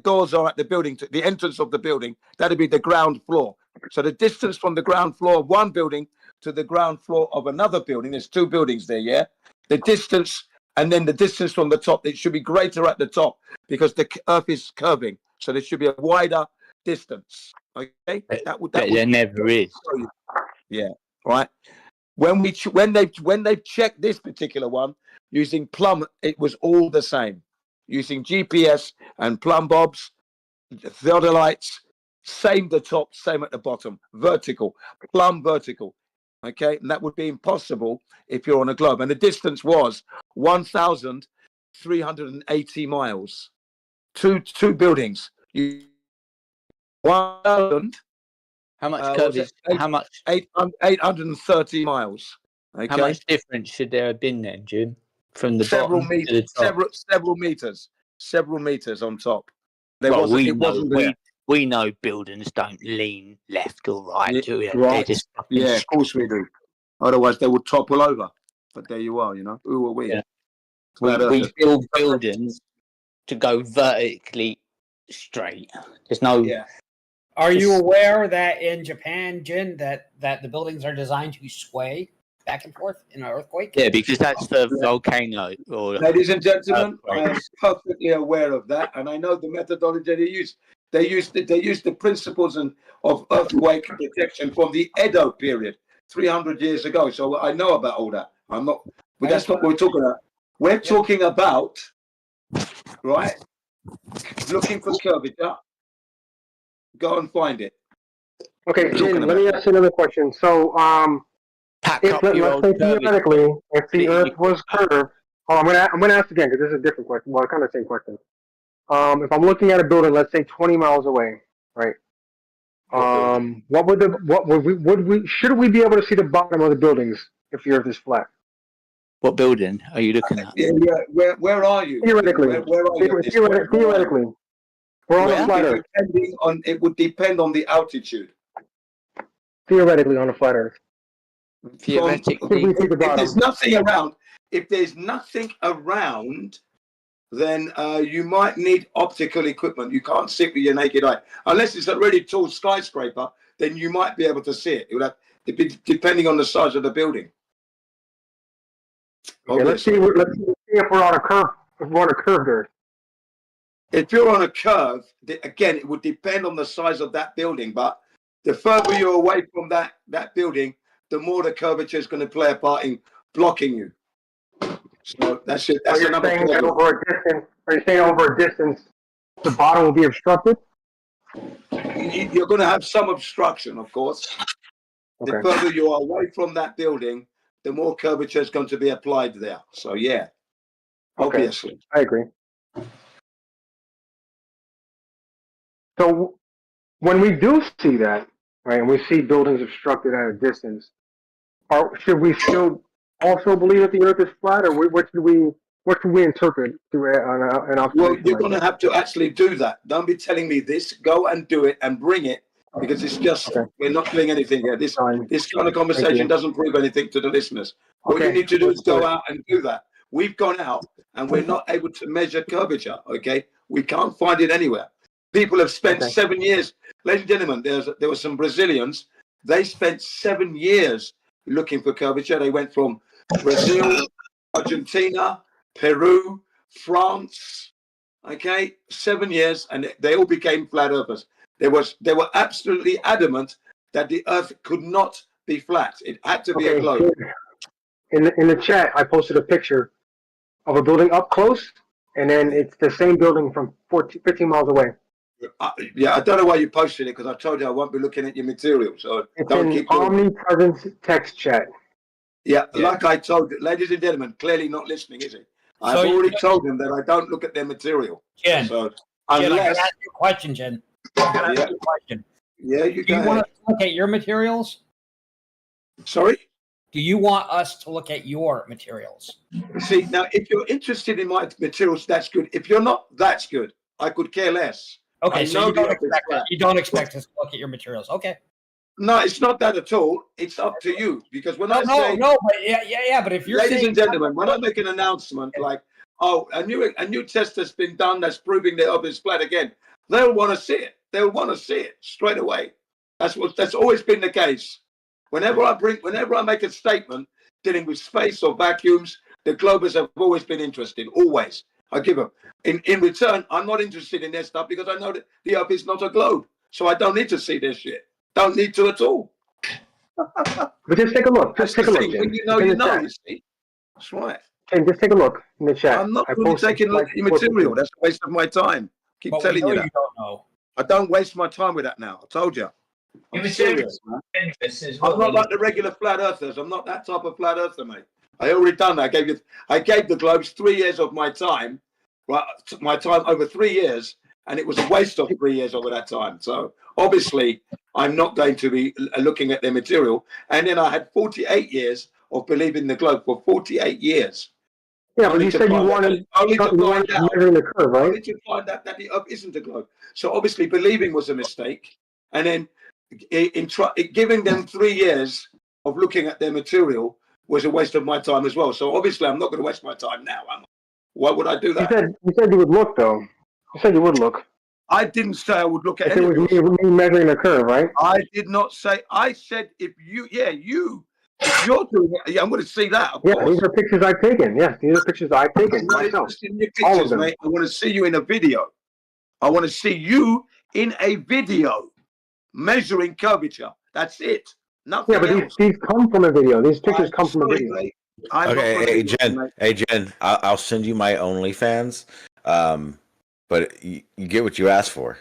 doors are at the building, to the entrance of the building, that'd be the ground floor. So the distance from the ground floor of one building to the ground floor of another building, there's two buildings there, yeah? The distance, and then the distance from the top, it should be greater at the top because the Earth is curving. So there should be a wider distance, okay? That would there never is. Yeah, right. When they've checked this particular one using plumb, it was all the same. Using GPS and plumb bobs, theodolites, same the top, same at the bottom, vertical, plumb vertical. Okay, and that would be impossible if you're on a globe. And the distance was 1,380 miles. Two buildings. 1,000. How much curve is? How much? 830 miles. Okay. How much difference should there have been then, Jim? From the several bottom meters, to the top? several meters on top. We know buildings don't lean left or right, do we? Right. Just Yeah, of course we do. Otherwise, they would topple over. But there you are. You know, who are we? Yeah. We build buildings to go vertically straight. There's no. Yeah. Are you aware that in Japan, Jin, that the buildings are designed to sway back and forth in an earthquake? Yeah, because that's the volcano. Ladies and gentlemen, I am perfectly aware of that, and I know the methodology they use. They used the principles of earthquake protection from the Edo period, 300 years ago. So I know about all that. But that's not what we're talking about. We're talking about, right? Looking for curvature. Go and find it. Okay, Jim, let me ask you another question. So, let's say theoretically, if the Earth was curved, I'm gonna ask again because this is a different question. Well, kind of the same question. If I'm looking at a building, let's say 20 miles away, right? Should we be able to see the bottom of the buildings if the Earth is flat? What building are you looking at? Yeah. Where are you? Theoretically, where are you? Theoretically, we're on a flat Earth. It would depend on the altitude. Theoretically, on a flat Earth. Theoretically, if there's nothing around, then you might need optical equipment. You can't see it with your naked eye unless it's a really tall skyscraper. Then you might be able to see it. It would have, depending on the size of the building. Okay, let's see if we're on a curve. If we're on a curved Earth. If you're on a curve, again, it would depend on the size of that building. But the further you're away from that building, the more the curvature is going to play a part in blocking you. So that's it. That's another Are you saying over a distance, the bottom will be obstructed? You're going to have some obstruction, of course. Okay. The further you are away from that building, the more curvature is going to be applied there. So yeah, obviously. I agree. So when we do see that, right, and we see buildings obstructed at a distance, should we still also believe that the Earth is flat, or what should we interpret through an observation? Well, you're going to have to actually do that. Don't be telling me this. Go and do it and bring it, because it's just we're not doing anything here. This kind of conversation doesn't prove anything to the listeners. What you need to do is go out and do that. We've gone out and we're not able to measure curvature. Okay, we can't find it anywhere. People have spent 7 years, ladies and gentlemen. There were some Brazilians. They spent 7 years looking for curvature. They went from Brazil, Argentina, Peru, France, Okay, 7 years, and they all became flat earthers. They were absolutely adamant that the Earth could not be flat. It had to be a globe. In the chat, I posted a picture of a building up close, and then it's the same building from 15 miles away. Yeah, I don't know why you posted it because I told you I won't be looking at your material. So It's don't in keep doing it. Omnipresence text chat. Yeah, like I told you, ladies and gentlemen, clearly not listening, is he? I've already told them that I don't look at their material. Jen, So Jen, I gotta unless, ask you a question, Jen. I gotta ask you a question. yeah, you Do you go want ahead. us to look at your materials? Sorry? Do you want us to look at your materials? See, now, if you're interested in my materials, that's good. If you're not, that's good. I could care less. Okay, I so know you don't the Earth is expect flat. you don't expect us to look at your materials. Okay. No, it's not that at all. It's up to you. Because when I No, say, but yeah, but if you're ladies saying, and gentlemen, when I make an announcement like, oh, a new test has been done that's proving the Earth is flat again, they'll want to see it. They'll want to see it straight away. That's always been the case. Whenever I make a statement dealing with space or vacuums, the Globers have always been interested. Always. I give them. In return, I'm not interested in their stuff because I know that the Earth is not a globe. So I don't need to see their shit. Don't need to at all. But just take a look. Just take a look, Jim. When you know, It's in you the know. chat. You see. That's right. Jim, just take a look in the chat. I'm not I really posted taking a look like at your material. That's a waste of my time. Keep but we telling know you you that. don't know. I don't waste my time with that now. I told you. I'm serious, man. I'm not like the regular flat earthers. I'm not that type of flat earther, mate. I already done that. I gave the globes 3 years of my time, right? My time over 3 years, and it was a waste of 3 years over that time. So obviously, I'm not going to be looking at their material. And then I had 48 years of believing the globe for 48 years. Yeah, but you said you wanted measuring the curve, right? Only to find out that the Earth isn't a globe. So obviously, believing was a mistake, and then giving them 3 years of looking at their material was a waste of my time as well. So obviously, I'm not going to waste my time now. Am I? Why would I do that? You said you would look though. You said you would look. I didn't say I would look at If any it of was yours. me measuring the curve, right? I did not say. I said if you're doing it, yeah, I'm going to see that. Of course. These are pictures I've taken. Yes, these are pictures I've taken I'm not myself. interested in your All of pictures, them. mate. I want to see you in a video. I want to see you in a video measuring curvature. That's it. Nothing Yeah, but else. these come from a video. These pictures come from a Sorry, video. mate. Okay, hey Jen, I'll send you my OnlyFans. But you get what you asked for.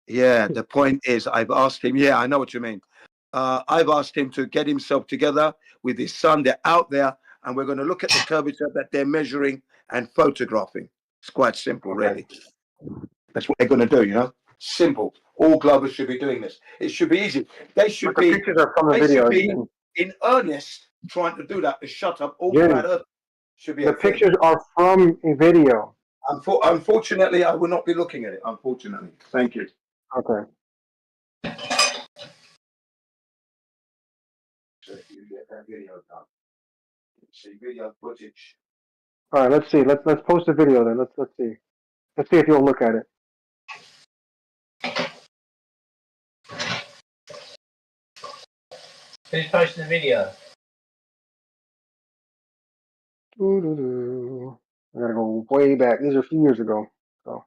Yeah, the point is, I've asked him. Yeah, I know what you mean. I've asked him to get himself together with his son. They're out there, and we're going to look at the curvature that they're measuring and photographing. It's quite simple, really. That's what they're going to do, you know? Simple. All Globers should be doing this. It should be easy. They should be. Pictures are from a They video. should be in earnest trying to do that. To shut up all Yeah. flat Earth should be. The pictures are from a video. Unfortunately, I will not be looking at it. Unfortunately, thank you. Okay. So you get that video done. See video footage. All right. Let's see. Let's post a video then. Let's see. Let's see if you'll look at it. Who's posting the video? I gotta go way back. These are a few years ago. So.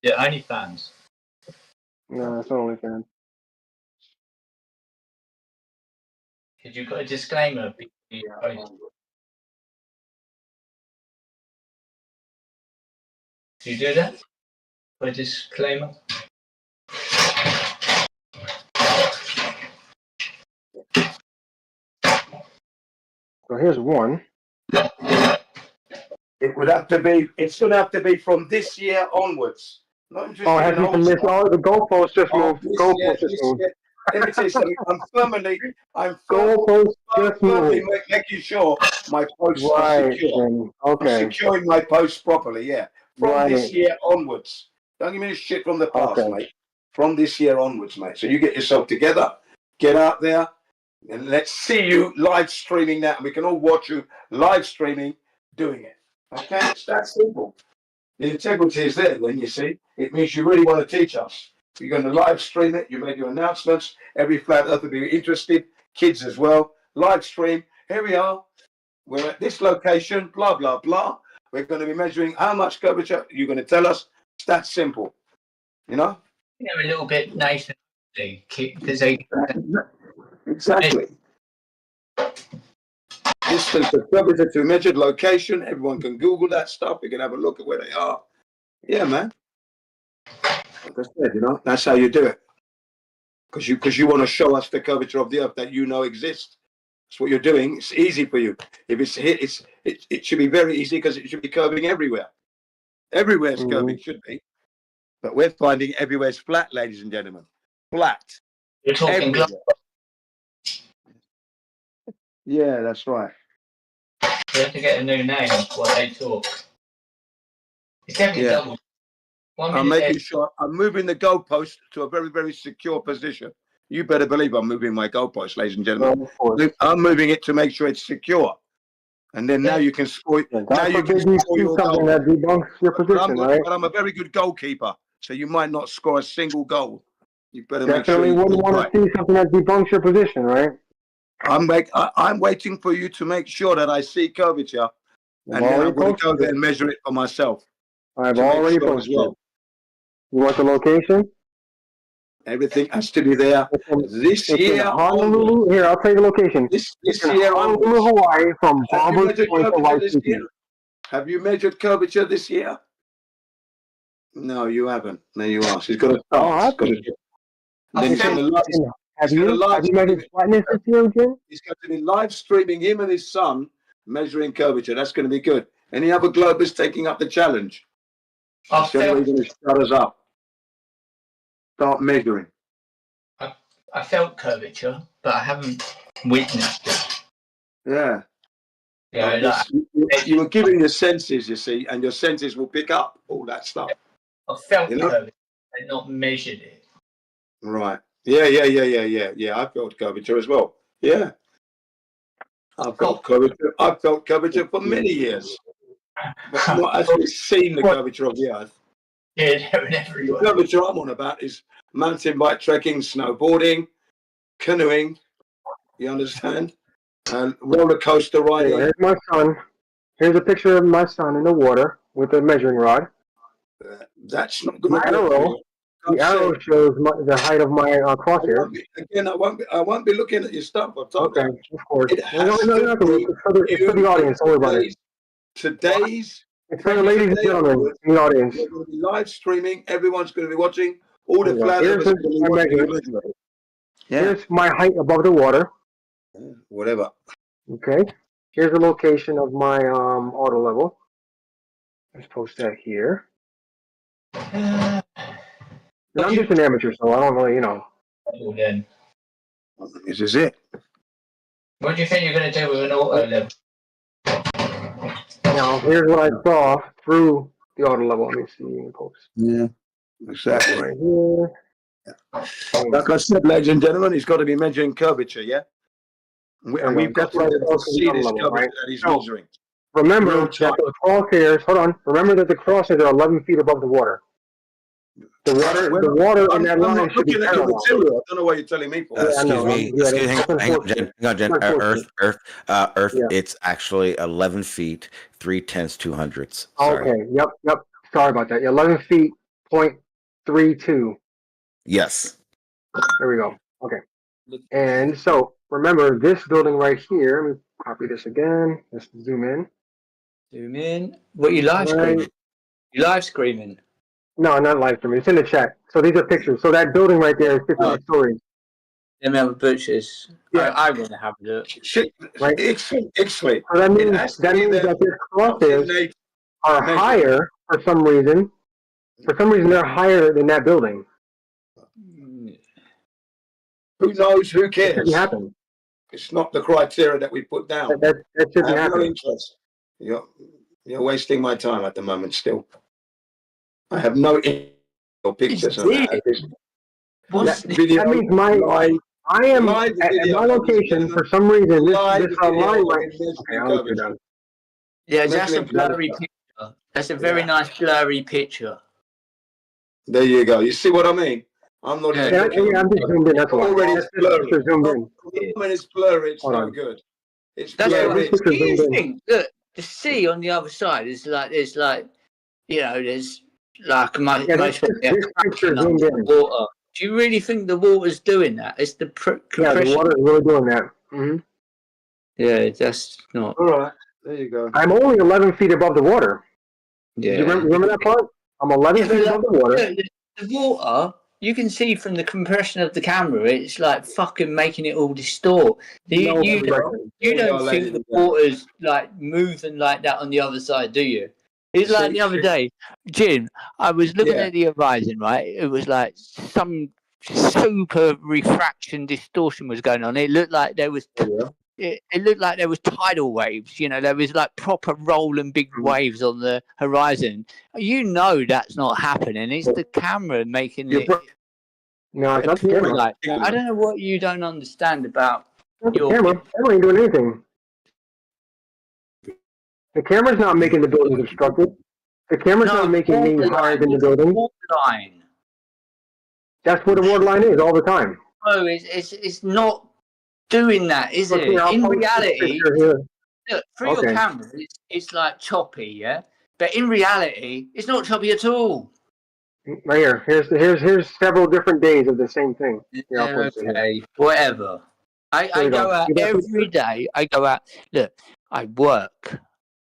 Yeah, OnlyFans. No, it's not OnlyFans. Could you put a disclaimer? Do you do that? Put a disclaimer. So here's one. It would have to be. It's going to have to be from this year onwards. Not interested Oh, it has to be from this. Oh, the goalpost just moved. Goalpost just moved. Let me tell you something. I'm firmly making sure my posts are secure. Okay. I'm securing my posts properly. Yeah, from this year onwards. Don't give me this shit from the past, mate. From this year onwards, mate. So you get yourself together, get out there, and let's see you live streaming that. And we can all watch you live streaming doing it. Okay, it's that simple. The integrity is there. Then you see, it means you really want to teach us. You're going to live stream it. You make your announcements. Every flat earther will be interested. Kids as well. Live stream. Here we are. We're at this location. Blah blah blah. We're going to be measuring how much curvature. You're going to tell us. It's that simple. You know? They're a little bit nation because they Exactly. Distance of curvature to measured location. Everyone can Google that stuff. We can have a look at where they are. Yeah, man. Like I said, you know, that's how you do it. Because you want to show us the curvature of the Earth that you know exists. That's what you're doing. It's easy for you. If it's hit, it should be very easy because it should be curving everywhere. Everywhere's curving, should be. But we're finding everywhere's flat, ladies and gentlemen. Flat. You're talking everywhere. Yeah, that's right. We have to get a new name while they talk. It's definitely double. I'm making sure I'm moving the goalpost to a very, very secure position. You better believe I'm moving my goalpost, ladies and gentlemen. I'm moving it to make sure it's secure. And then now you can score. Now you can score your goal. That debunks your position, right? But I'm a very good goalkeeper, so you might not score a single goal. You better Definitely make sure wouldn't want to see something that debunks your position, right? I'm waiting for you to make sure that I see curvature, and then I'm going to go there and measure it for myself. I've already posted it. You want the location? Everything has to be there this year. Honolulu. Here, I'll tell you the location. This year, Honolulu, Hawaii, from Barbers Point to Waikiki. Have you measured curvature this year? No, you haven't. No, you are. She's got to start. Have you measured flatness this year, Jim? He's going to be live streaming him and his son measuring curvature. That's going to be good. Any other Globers taking up the challenge? Going to shut us up. Start measuring. I felt curvature, but I haven't witnessed it. Yeah. Yeah, you were giving your senses, you see, and your senses will pick up all that stuff. I felt curvature and not measured it. Right. Yeah. I felt curvature as well. Yeah. I've felt curvature. I've felt curvature for many years, but I've not actually seen the curvature of the Earth. Yeah, the curvature I'm on about is mountain bike trekking, snowboarding, canoeing. You understand? And roller coaster riding. Here's my son. Here's a picture of my son in the water with a measuring rod. That's not going to work. The arrow shows the height of my crosshair. Again, I won't be looking at your stuff. Okay, of course. It's for the audience. Don't worry about it. It's for the ladies and gentlemen in the audience. We're going to be live streaming. Everyone's going to be watching. All the flat earthers are going to be watching. Here's my height above the water. Whatever. Okay. Here's the location of my auto level. Let's post that here. I'm just an amateur, so I don't really, you know. Then. This is it. What do you think you're going to do with an auto level? Now, here's what I saw through the auto level. Let me see. Post. Yeah, exactly. Right here. Like I said, ladies and gentlemen, he's got to be measuring curvature, yeah? And we've got to see this curvature that he's measuring. Remember that the crosshairs, hold on. Remember that the crosshairs are 11 feet above the water. The water in that line should be parallel. I don't know what you're telling me for. Excuse me. Hang on, Jen. Earth. Yeah. It's actually 11 feet, 3/10 200ths. Sorry. Okay. Yep. Sorry about that. 11 feet, 0.32. Yes. There we go. Okay. And so remember this building right here. Let me copy this again. Let's zoom in. Zoom in. What, you live screaming? You live screaming? No, not live streaming. It's in the chat. So these are pictures. So that building right there is 15 stories. Them other butchers. Yeah, I want to have a look. Right. Excellent. So that means that their crosses are higher for some reason. For some reason, they're higher than that building. Who knows? Who cares? It shouldn't happen. It's not the criteria that we put down. That shouldn't happen. No interest. You're wasting my time at the moment still. I have no pictures on that. That means I am at my location for some reason. This line right. Okay, I'll be done. Yeah, that's a blurry picture. That's a very nice blurry picture. There you go. You see what I mean? I'm not. I'm just zoomed in. That's why. Already blurry. Zoomed in. When it's blurry, it's no good. It's that's blurry. what do you think? Look, the sea on the other side is like there's like there's like most this picture zoomed in. water. Do you really think the water's doing that? It's the Yeah, the water is really doing that. Yeah, that's not. All right, there you go. I'm only 11 feet above the water. Yeah. You remember that part? I'm 11 feet above the water. The water, you can see from the compression of the camera, it's like fucking making it all distort. You don't think the water's like moving like that on the other side, do you? It's like the other day, Jim, I was looking at the horizon, right? It was like some super refraction distortion was going on. It looked like there was it looked like there was tidal waves. There was like proper rolling big waves on the horizon. That's not happening. It's the camera making it. No, it's not the camera. Like, I don't know what you don't understand about your camera. The camera ain't doing anything. The camera's not making the buildings obstructed. The camera's not making me higher than the building. Line. That's what a water line is all the time. No, it's not doing that, is it? In reality, look, through your camera, it's like choppy, yeah. But in reality, it's not choppy at all. Right here. Here's several different days of the same thing. Okay, whatever. I go out every day. I go out. Look, I work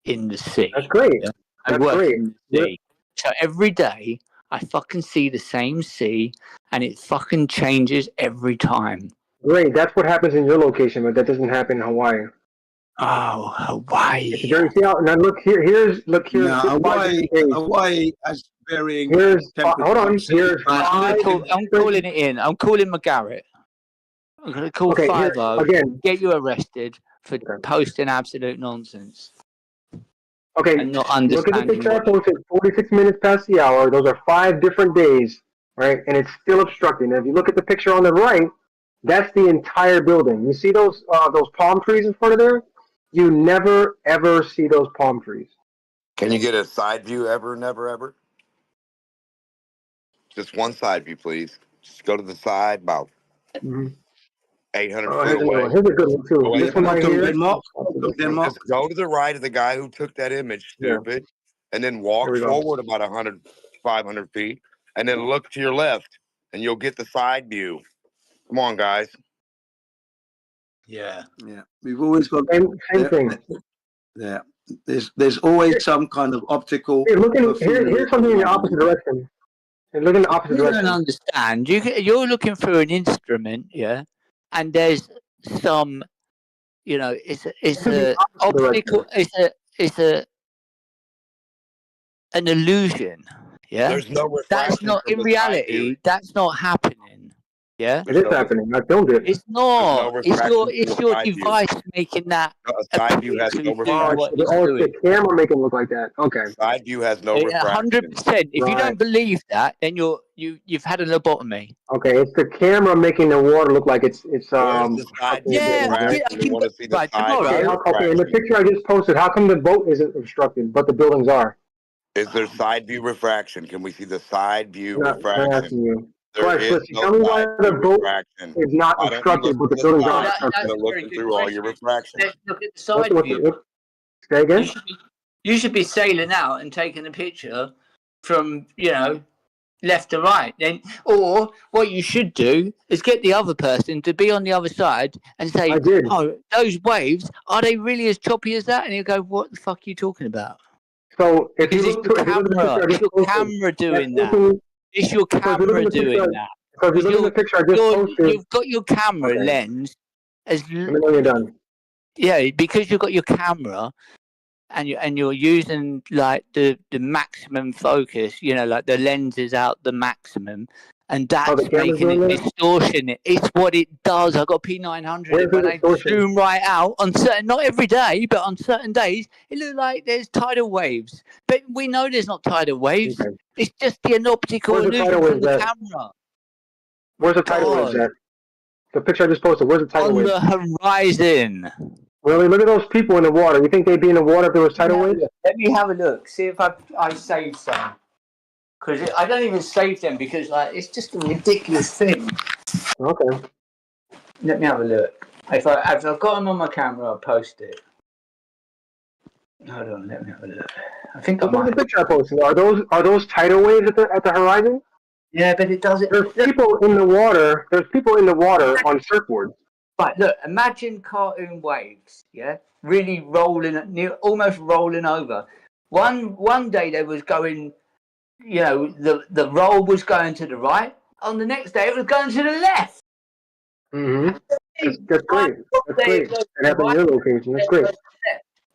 in the sea. That's great. Yeah? I work in the sea. So every day, I fucking see the same sea, and it fucking changes every time. Great. That's what happens in your location, but that doesn't happen in Hawaii. Oh, Hawaii. See out. Now look here. Here's No, Hawaii has varying. Hold on. Here's I'm calling it in. I'm calling McGarrett. I'm going to call 5-0 again. Get you arrested for posting absolute nonsense. Okay. And not Look at the understanding. picture I posted. 46 minutes past the hour. Those are 5 different days, right? And it's still obstructing. And if you look at the picture on the right, that's the entire building. You see those palm trees in front of there? You never ever see those palm trees. Can you get a side view ever, never, ever? Just one side view, please. Just go to the side, about 800 feet away. Here's a good one, too. This one right here. Just go to the right of the guy who took that image, stupid, and then walk forward about 100, 500 feet, and then look to your left, and you'll get the side view. Come on, guys. Yeah. We've always got same thing. Yeah. There's always some kind of optical. Here's something in the opposite direction. Look in the opposite direction. You don't understand. You're looking for an instrument, yeah, and there's some, it's a optical. It's an illusion. Yeah. There's no refraction. That's not in reality. That's not happening. Yeah, it is happening. I filmed it. It's not. It's your device making that. A side view has no refraction. It's the camera making it look like that. Okay. Side view has no refraction. 100%. If you don't believe that, then you've had a lobotomy. Okay, it's the camera making the water look like it's I can want to see the side okay, in the picture I just posted, how come the boat isn't obstructed, but the buildings are? Is there side view refraction? Can we see the side view refraction? Tell me why the boat is not obstructed, but the buildings are obstructed. Looking through all your refraction. Let's look at the side view. Say again? You should be sailing out and taking a picture from, left to right. Or what you should do is get the other person to be on the other side and say, "Oh, those waves, are they really as choppy as that?" And you go, "What the fuck are you talking about?" So if it's your camera doing that. It's your camera doing that. Because you look at the picture I just posted. You've got your camera lens as. Let me know you're done. Yeah, because you've got your camera, and you're using like the maximum focus. Like the lens is out the maximum, and that's making it distortion. It's what it does. I got P900 when I zoom right out on certain, not every day, but on certain days, it looks like there's tidal waves. But we know there's not tidal waves. Okay. It's just the optical illusion from the camera. Where's the tidal waves at? The picture I just posted. Where's the tidal waves? On the horizon. Really? Look at those people in the water. You think they'd be in the water if there was tidal waves? Let me have a look. See if I saved some. Because I don't even save them because it's just a ridiculous thing. Okay. Let me have a look. If I've got them on my camera, I'll post it. Hold on, let me have a look. I think I Look at might. the picture I posted. Are those tidal waves at the horizon? Yeah, but it doesn't. There's people in the water. There's people in the water on surfboards. Right, look. Imagine cartoon waves. Yeah, really rolling, almost rolling over. One day they was going. You know, the roll was going to the right. On the next day, it was going to the left. Mm-hmm. That's great. That's great. It happened in your location. That's great.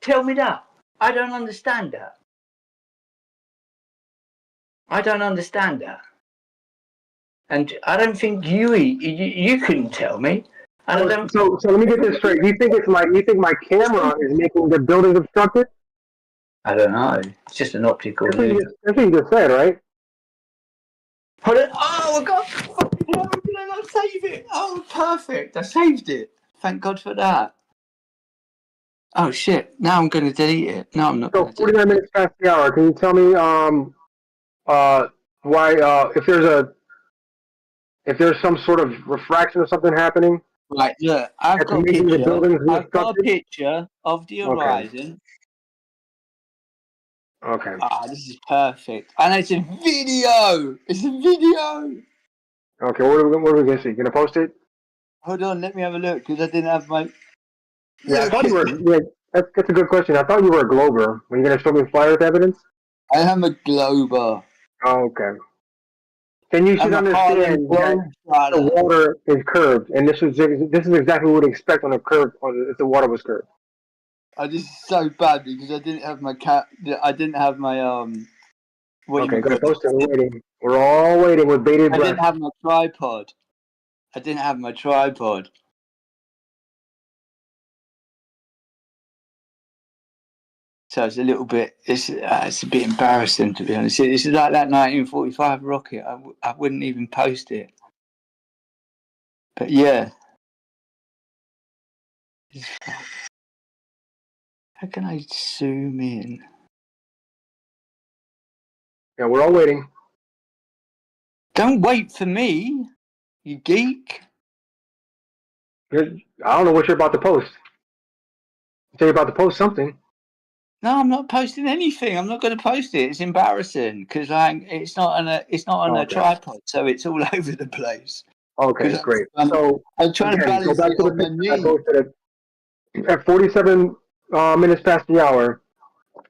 Tell me that. I don't understand that. I don't understand that. And I don't think you couldn't tell me. And I don't. So let me get this straight. You think my camera is making the buildings obstructed? I don't know. It's just an optical illusion. That's what you just said, right? Hold on. Oh my god! Fucking hell, did I not save it? Oh, perfect! I saved it. Thank God for that. Oh shit! Now I'm going to delete it. No, I'm not. So 49 minutes past the hour. Can you tell me why if there's some sort of refraction or something happening? Right. Look, I've got a making the picture. buildings I've got a obstructed? picture of the horizon. Okay. Ah, this is perfect. And it's a video. It's a video. Okay. What are we gonna see? Gonna post it? Hold on, let me have a look because I didn't have my. Yeah, I thought you were. Yeah, that's a good question. I thought you were a Glober. Were you gonna show me flyer with evidence? I am a Glober. Oh, okay. Then you should understand that the water is curved, and this is exactly what we would expect on a curve if the water was curved. Oh, this is so bad because I didn't have my I didn't have my Okay, gonna post it. We're waiting. We're all waiting with bated I breath. didn't have my tripod. I didn't have my tripod. So it's a little bit. It's a bit embarrassing to be honest. It's like that 1945 rocket. I wouldn't even post it. But yeah. How can I zoom in? Yeah, we're all waiting. Don't wait for me, you geek. I don't know what you're about to post. You say you're about to post something. No, I'm not posting anything. I'm not going to post it. It's embarrassing because it's not on a tripod, so it's all over the place. Okay, great. So I'm trying to balance go back it to the on my picture I knee. posted at 47 minutes past the hour.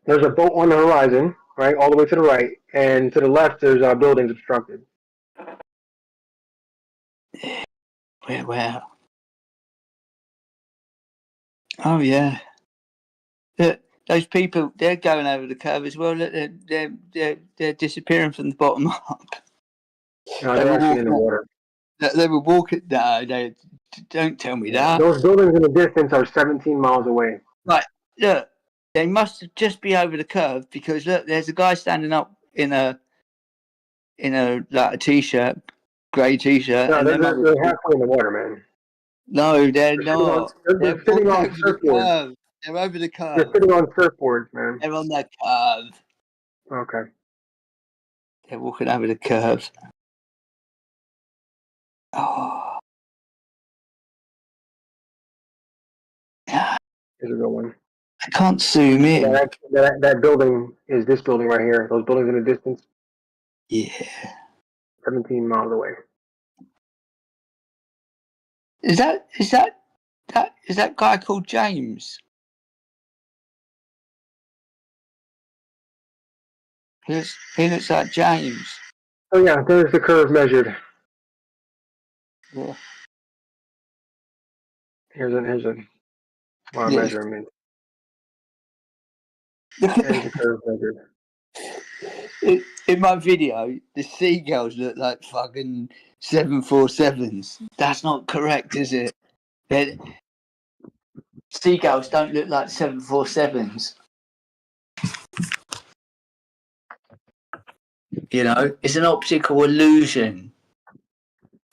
There's a boat on the horizon, right, all the way to the right, and to the left there's buildings obstructed. Where? Oh yeah. Those people, they're going over the curve as well. Look, they're disappearing from the bottom up. No, they're actually in the water. They were walking. No, don't tell me that. Those buildings in the distance are 17 miles away. Right, look, they must just be over the curve because look, there's a guy standing up in a like a t-shirt, grey t-shirt, No, and they're halfway in the water, man. No, they're not. They're sitting on surfboards. They're over the curve. They're sitting on surfboards, man. They're on that curve. Okay. They're walking over the curve. Oh. Here's a good one. I can't zoom in. That building is this building right here. Those buildings in the distance. Yeah. 17 miles away. Is that guy called James? He looks like James. Oh yeah, there's the curve measured. Yeah. Here's a measurement. There's the curve measured. In my video, the seagulls look like fucking 747s. That's not correct, is it? Seagulls don't look like 747s. You know, it's an optical illusion.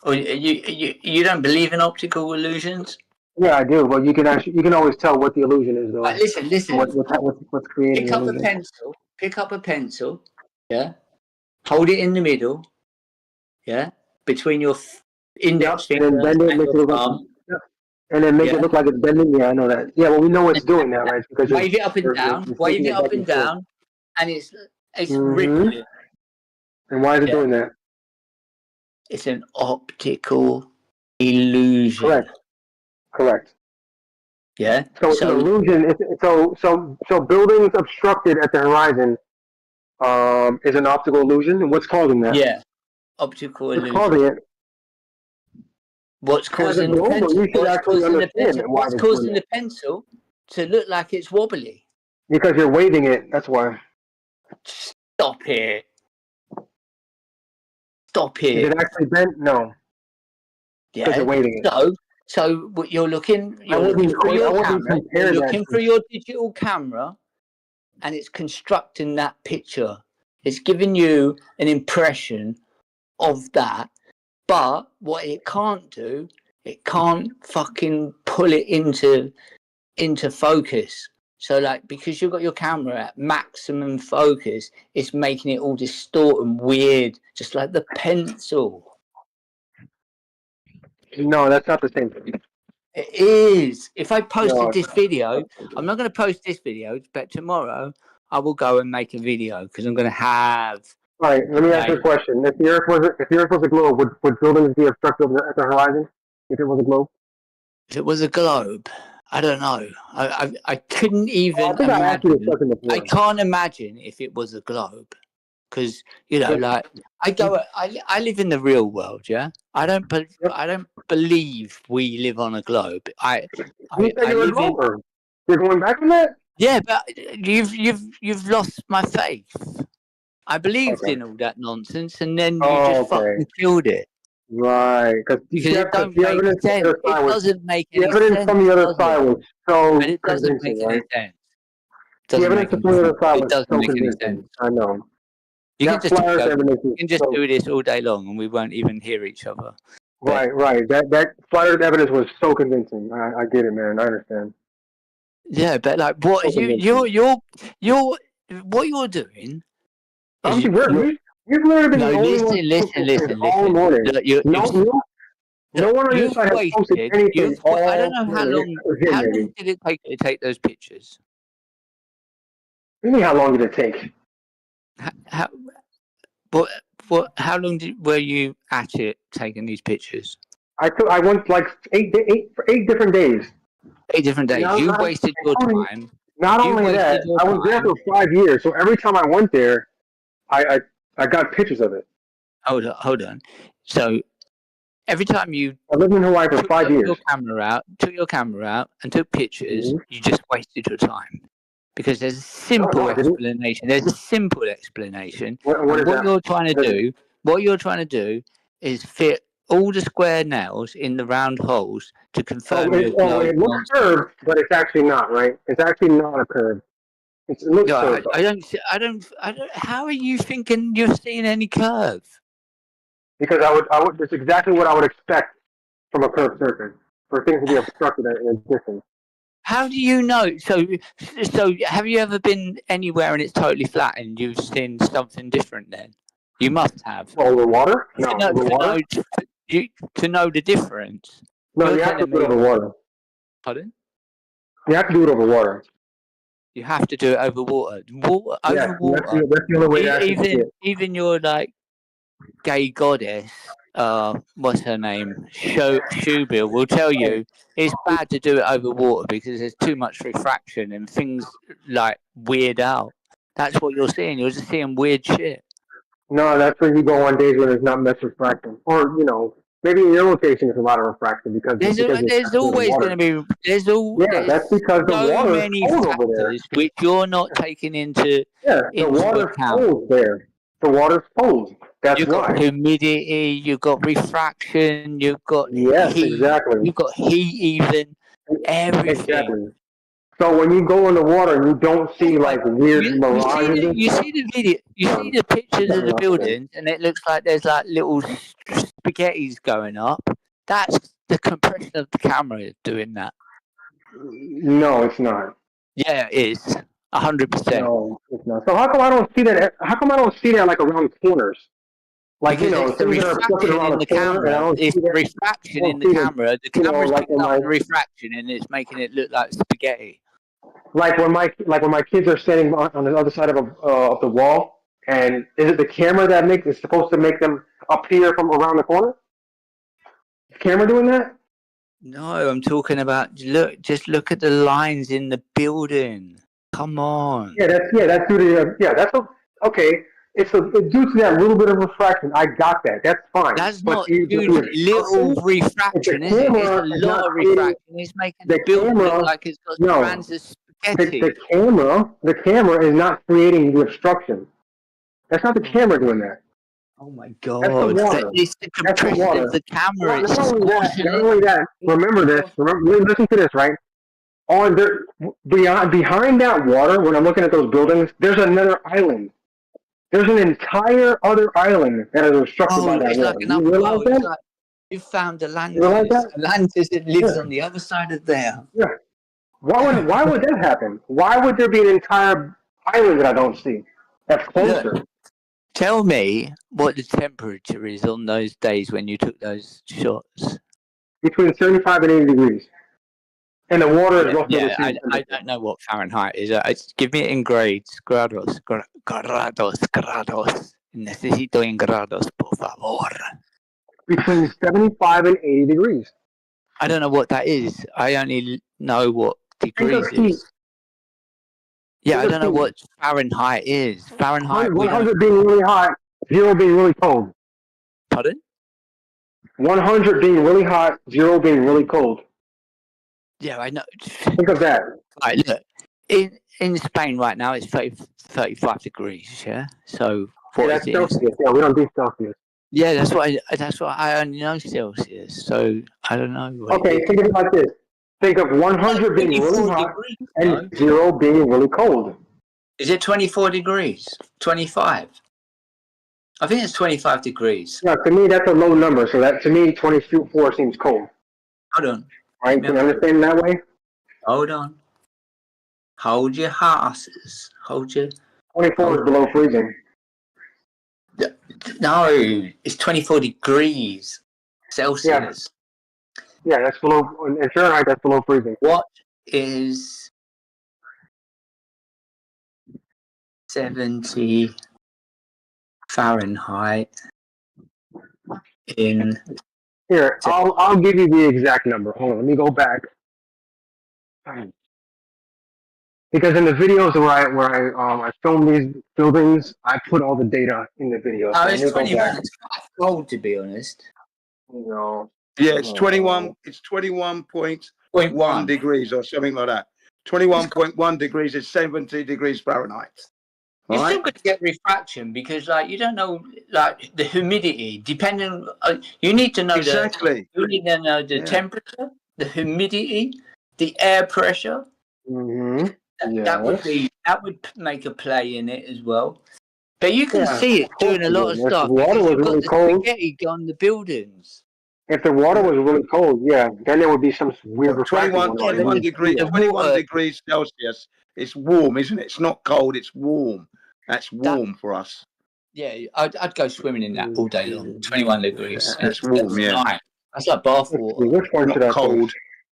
Or you don't believe in optical illusions? Yeah, I do, but you can always tell what the illusion is, though. Right, listen. What's creating Pick up the illusion? Pick up a pencil. Yeah. Hold it in the middle. Yeah. Between your index finger and then bend it, and make your it thumb. and then make Yeah. it look like it's bending. Yeah, I know that. Yeah, well, we know it's doing that, right? Because Wave it up and down, you're wave flipping it it up back and and forth. down, and it's Mm-hmm. rippling. And why is it Yeah. doing that? It's an optical illusion. Correct. Yeah. So it's an illusion. So buildings obstructed at the horizon is an optical illusion. And what's causing that? Yeah. Optical What's illusion. causing it? What's causing the global, pencil? you should actually understand why What's it's doing causing that. the pencil to look like it's wobbly? Because you're waving it. That's why. Stop it. Stop Is it. it actually bent? No. Because Yeah. you're waving it. So what you're looking through your camera. You're looking through your digital camera, and it's constructing that picture. It's giving you an impression of that. But what it can't do, it can't fucking pull it into focus. So like, because you've got your camera at maximum focus, it's making it all distort and weird, just like the pencil. No, that's not the same thing. It is. If I posted this video, I'm not going to post this video, but tomorrow I will go and make a video because I'm going to have. All right, let me ask you a question. If the Earth was a globe, would buildings be obstructed at the horizon? If it was a globe? If it was a globe, I don't know. I couldn't even I imagine. I can't imagine if it was a globe, because like I live in the real world. Yeah, I don't believe we live on a globe. You said you're a glober. You're going back on that? Yeah, but you've lost my faith. I believed in all that nonsense, and then you just fucking killed it. Right, because it don't make sense. It doesn't make any sense. The evidence from the other side was so But it doesn't make convincing, any right? sense. The evidence from the other side was doesn't so make any convincing. sense. I know. You That can just, flat Earth evidence is do this all day long, and we won't even hear each other. Right. That flat Earth evidence was so convincing. I get it, man. I understand. Yeah, but like, what you're what you're doing? You've literally been the only one listen. all morning. Look, No one on your side has posted anything all I don't know how morning. long. How long did it take to take those pictures? What do you mean? How long did it take? How long were you at it taking these pictures? I went like eight different days. 8 different days. You wasted your time. Not only that, I was there for 5 years. So every time I went there, I got pictures of it. Hold on. So every time I lived in Hawaii for 5 years. Took your camera out, and took pictures, you just wasted your time. Because there's a simple explanation. There's a simple explanation. What you're trying to do is fit all the square nails in the round holes to confirm your globe. It looks curved, but it's actually not, right? It's actually not a curve. It looks curved. I don't. How are you thinking you're seeing any curve? Because I would. That's exactly what I would expect from a curved surface, for things to be obstructed in a distance. How do you know? So have you ever been anywhere and it's totally flat and you've seen something different? Then you must have. Over water? No, over water. To know the difference. No, you have to do it over water. Pardon? You have to do it over water. You have to do it over water. Over water. That's the only way to actually see it. Even your like gay goddess, what's her name? Shubil will tell you it's bad to do it over water because there's too much refraction and things like weird out. That's what you're seeing. You're just seeing weird shit. No, that's when you go on days when there's not much refraction, or maybe in your location there's a lot of refraction because there's always going to be that's because the so water many is cold over there, which you're not taking into the water's cold there. The water's cold. That's you've got humidity, you've got refraction, you've got heat, exactly. You've got heat, even everything. Exactly. So when you go in the water, you don't see like weird mirages. You see the video. You see the pictures of the buildings, and it looks like there's like little spaghettis going up. That's the compression of the camera doing that. No, it's not. Yeah, it is. 100%. No, it's not. So how come I don't see that? How come I don't see that like around corners? Because it's the refraction in the camera. It's the refraction in the camera. The camera's picking up the refraction and it's making it look like spaghetti. Like when my kids are standing on the other side of the wall, and is it the camera that is supposed to make them appear from around the corner? Is the camera doing that? No, I'm talking about just look at the lines in the building. Come on. That's due to okay. It's due to that little bit of refraction. I got that. That's fine. That's not little refraction, is it? It's a lot of refraction. It's making the building look like it's got strands of spaghetti. The camera is not creating the obstruction. That's not the camera doing that. Oh my god! It's the compression of the camera. Not only that. Remember this. Listen to this, right? Behind that water, when I'm looking at those buildings, there's another island. There's an entire other island that is obstructed by that water. You realize that? You found Atlantis. Atlantis that lives on the other side of there. Yeah. Why would that happen? Why would there be an entire island that I don't see? That's closer. Look, tell me what the temperature is on those days when you took those shots. Between 75 and 80 degrees. And the water is roughly the same. I don't know what Fahrenheit is. Give me it in grades. Grados. Necesito en grados, por favor. Between 75 and 80 degrees. I don't know what that is. I only know what degrees is. Yeah, I don't know what Fahrenheit is. Fahrenheit. 100 being really hot, 0 being really cold. Pardon? 100 being really hot, 0 being really cold. Yeah, I know. Think of that. Right, look, in Spain right now it's 35 degrees. Yeah. So that's Celsius. Yeah, we don't do Celsius. Yeah, that's what I only know Celsius. So I don't know. Okay, think of it like this. Think of 100 being really hot and 0 being really cold. Is it 24 degrees? 25? I think it's 25 degrees. Yeah, to me that's a low number. So that to me 24 seems cold. Hold on. Right? Can you understand that way? Hold on. Hold your horses. Hold your... 24 is below freezing. No, it's 24 degrees Celsius. Yeah, that's below... In Fahrenheit, that's below freezing. What is 70 Fahrenheit in... Here, I'll give you the exact number. Hold on, let me go back. Because in the videos where I filmed these buildings, I put all the data in the video. Oh, it's 21. It's quite cold, to be honest. No. Yeah, it's 21. It's 21.1 degrees or something like that. 21.1 degrees is 70 degrees Fahrenheit. You're still going to get refraction because, like, you don't know, like, the humidity. Depending, you need to know exactly. You need to know the temperature, the humidity, the air pressure. Mm-hmm. That would make a play in it as well. But you can see it doing a lot of stuff. Water was really cold. Spaghetti on the buildings. If the water was really cold, yeah, then there would be some weird refraction. 21 degrees Celsius. It's warm, isn't it? It's not cold. It's warm. That's warm for us. Yeah, I'd go swimming in that all day long. 21 degrees. That's warm. Yeah, nice. That's like bath water. Which one should I cold?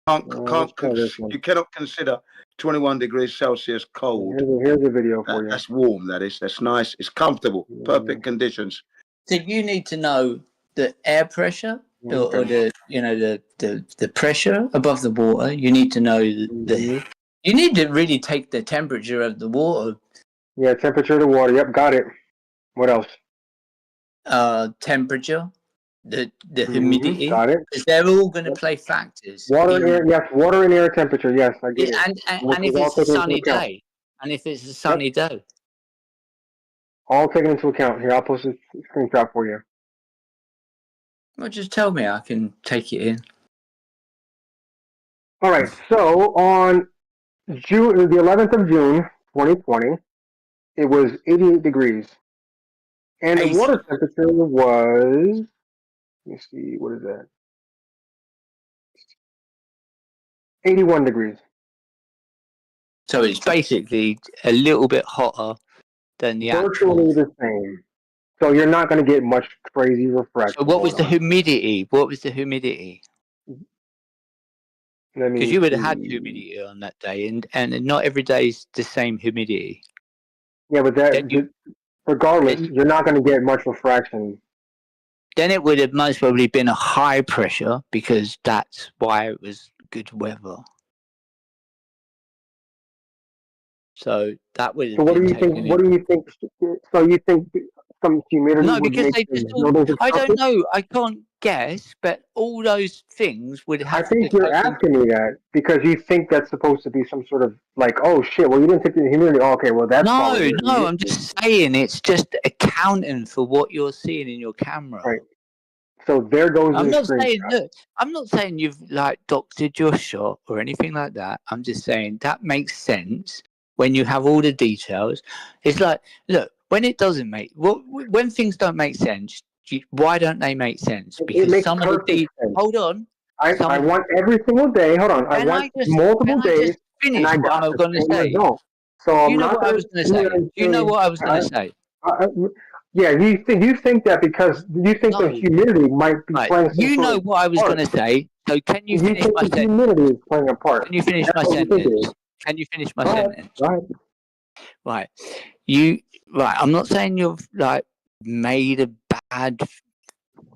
You cannot consider 21 degrees Celsius cold. Here's a video for you. That's warm. That is. That's nice. It's comfortable. Perfect conditions. So you need to know the air pressure or the pressure above the water. You need to know the. You need to really take the temperature of the water. Yeah, temperature of the water. Yep, got it. What else? Temperature, the humidity. Got it. Because they're all going to play factors. Water and air. Yes, water and air temperature. Yes, I get it. And if it's a sunny day. And if it's a sunny day. All taken into account. Here, I'll post a screenshot for you. Well, just tell me. I can take it in. All right. So on the 11th of June, 2020, it was 88 degrees. And the water temperature was, let me see, what is that? 81 degrees. So it's basically a little bit hotter than the virtually the same. So you're not going to get much crazy refraction. So what was the going on. humidity? What was the humidity? Let me Because you would have had see. humidity on that day, and not every day is the same humidity. Yeah, but Then you, regardless, you're not going to get much refraction. then it would have most probably been a high pressure because that's why it was good weather. So that would have So what been do you think? taken What in. do you think? So you think some humidity No, would because make they the just buildings I obstructed? don't know. I can't guess, but all those things would I have think to you're take in. asking me that because you think that's supposed to be some sort of like, oh shit, well you didn't take the humidity. Oh, okay, well that's probably No, the no, humidity. I'm just saying it's just accounting for what you're seeing in your camera. Right. So there goes I'm the not screenshot. saying look, I'm not saying you've like doctored your shot or anything like that. I'm just saying that makes sense when you have all the details. It's like, look, when it doesn't make when things don't make sense, why don't they make sense? It Because makes some of the perfect sense. hold on, I want every single day. Hold on. I want multiple can I days, just and finish I what got I'm the going to same say? result. So I'm You know not what I going was going to to sit here say. and You know say, what I was going to say. yeah, you think that because you think the No. humidity might be Right. playing some You sort know of what I was part. going to say. So can you You finish think my the sentence? humidity is playing a part. Can you finish That's my what you think it sentence? is. Can you finish my Go ahead. sentence? Go ahead. Right. Right. I'm not saying you've like made a bad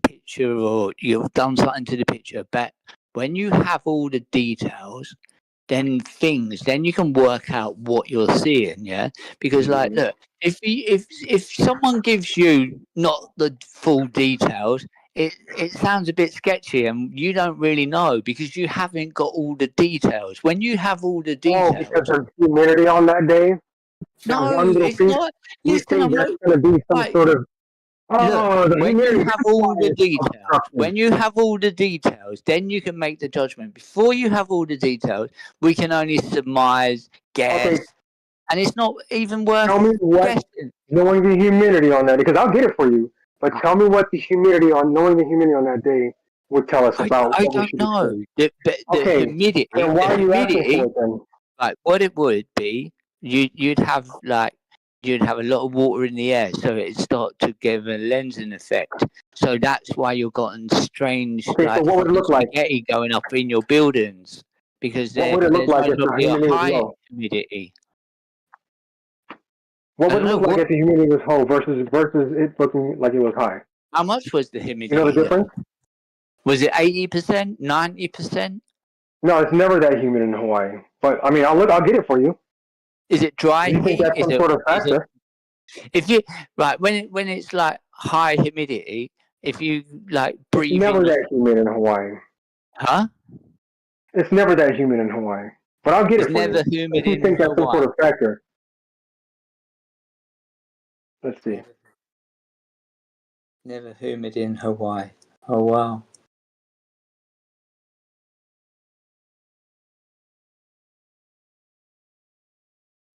picture or you've done something to the picture, but when you have all the details, then you can work out what you're seeing, yeah. Because like, look, if someone gives you not the full details, it sounds a bit sketchy, and you don't really know because you haven't got all the details. When you have all the Oh, details, because there's humidity on that day. That no, one little it's piece. not. You Listen, think I'm that's not. going to be some Right, sort of look, the when humidity. you have That's all why the it's details, obstructed. when you have all the details, then you can make the judgment. Before you have all the details, we can only surmise, guess, Okay, and it's not even worth tell me what guessing. knowing the humidity on that, because I'll get it for you. But tell me what the humidity on knowing the humidity on that day would tell us about I what we don't should know. expect. The Okay, humidity, then why are you asking for it then? like what it would be, you'd have a lot of water in the air, so it'd start to give a lensing effect. So that's why you're getting strange, Okay, so like what would it fucking look like? spaghetti going up in your buildings because What would it look there's like most if the probably a humidity was high low? humidity. What I would don't it know look like what. if the humidity was low versus it looking like it was high? How much was the You know humidity? the difference? Was it 80%, 90%? No, it's never that humid in Hawaii. But I mean, I'll get it for you. Is it dry You think heat? that's some sort of Is it factor? if you right when it's like high humidity, if you like It's breathe never in the that humid in Hawaii. huh? It's never that humid in Hawaii. But I'll get It's it for never you. humid If you in think that's some Hawaii. sort of factor. Let's see. Never humid in Hawaii. Oh wow.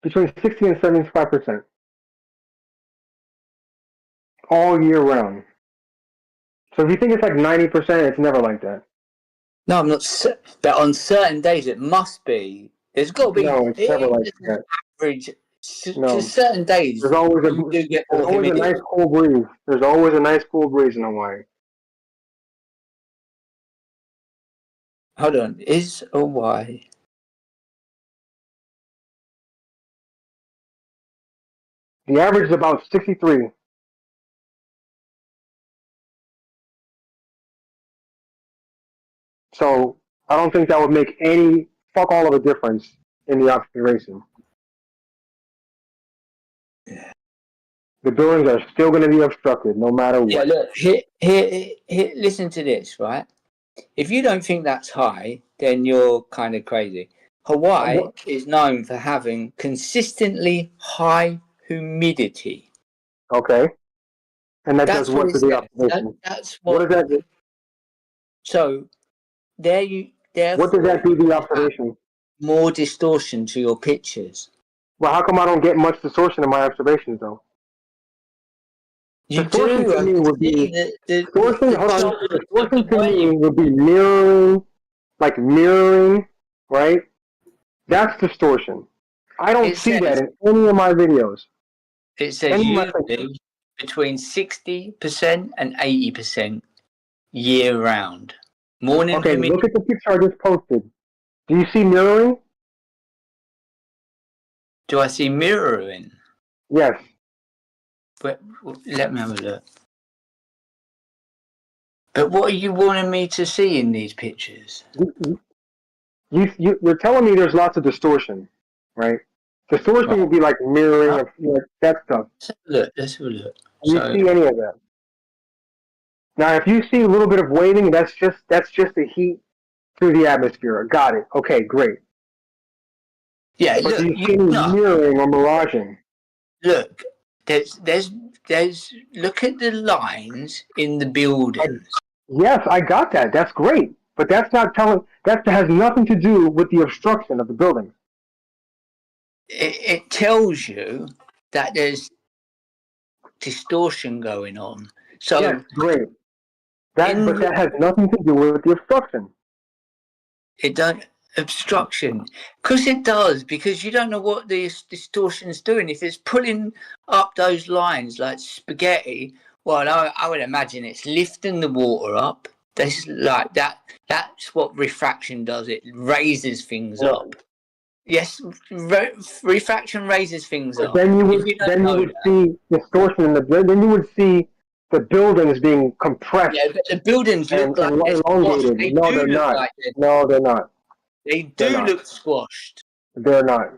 Between 60 and 75%. All year round. So if you think it's like 90%, it's never like that. No, I'm not. But on certain days, it must be. There's got to be. No, it's never like It's an that. average. No. Just certain days, There's always you do get more a humidity. nice cool breeze. There's always a nice cool breeze in Hawaii. Hold on. Is Hawaii? The average is about 63. So I don't think that would make any fuck all of a difference in the observation. The buildings are still going to be obstructed no matter what. Yeah, look. Here, listen to this, right? If you don't think that's high, then you're kind of crazy. Hawaii is known for having consistently high humidity. Okay. And that That's does what what it to the says. observation? That's What does that do? So there you. What does that Therefore, do to the you have observation? more distortion to your pictures. Well, how come I don't get much distortion in my observations though? You Distortion do. to I me can would be see distortion. Hold on. the Distortion to way me would be mirroring, right? That's distortion. I don't it see that says. in any of my videos. It says Any of my usually pictures. between 60% and 80% year round. Morning Okay, humidity. look at the picture I just posted. Do you see mirroring? Do I see mirroring? Yes. But let me have a look. But what are you wanting me to see in these pictures? You're telling me there's lots of distortion, right? Distortion would be like mirroring of that stuff. Let's have a look. Do you see any of that? Now, if you see a little bit of waving, that's just the heat through the atmosphere. Got it. Okay, great. Yeah, but look, do you see any mirroring or miraging? Look, there's look at the lines in the buildings. Yes, I got that. That's great. But that's not telling. That has nothing to do with the obstruction of the building. It tells you that there's distortion going on. So yes, great. But that has nothing to do with the obstruction. It don't obstruction, because it does. Because you don't know what the distortion's doing. If it's pulling up those lines like spaghetti, well, I would imagine it's lifting the water up. That's like that. That's what refraction does. It raises things up. Yes, refraction raises things up. Then you would see distortion in then you would see the buildings being compressed. Yeah, but the buildings look like they're elongated. They No, do they're look not. like No, they're not. They do look squashed. They're not.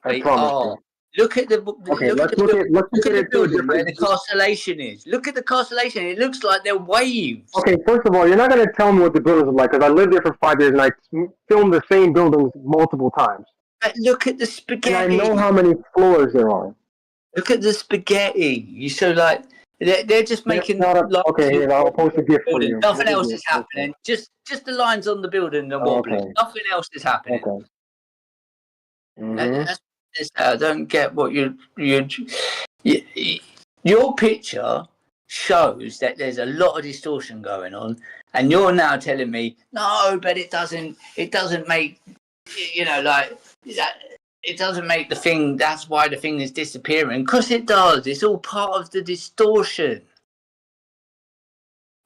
I promise you. Look at the Okay, look let's at the look at the it through a building where different. the constellation is. Look at the constellation. It looks like they're waves. Okay, first of all, you're not going to tell me what the buildings are like because I lived there for 5 years and I filmed the same buildings multiple times. But look at the spaghetti. And I know how many floors there are. Look at the spaghetti. You so like they're just making. Okay, here I'll post a gift for you. Nothing else is happening. Just the lines on the building are wobbling. Okay. Nothing else is happening. Okay. I don't get what your picture shows that there's a lot of distortion going on, and you're now telling me no, but it doesn't make it doesn't make the thing. That's why the thing is disappearing, because it does. It's all part of the distortion.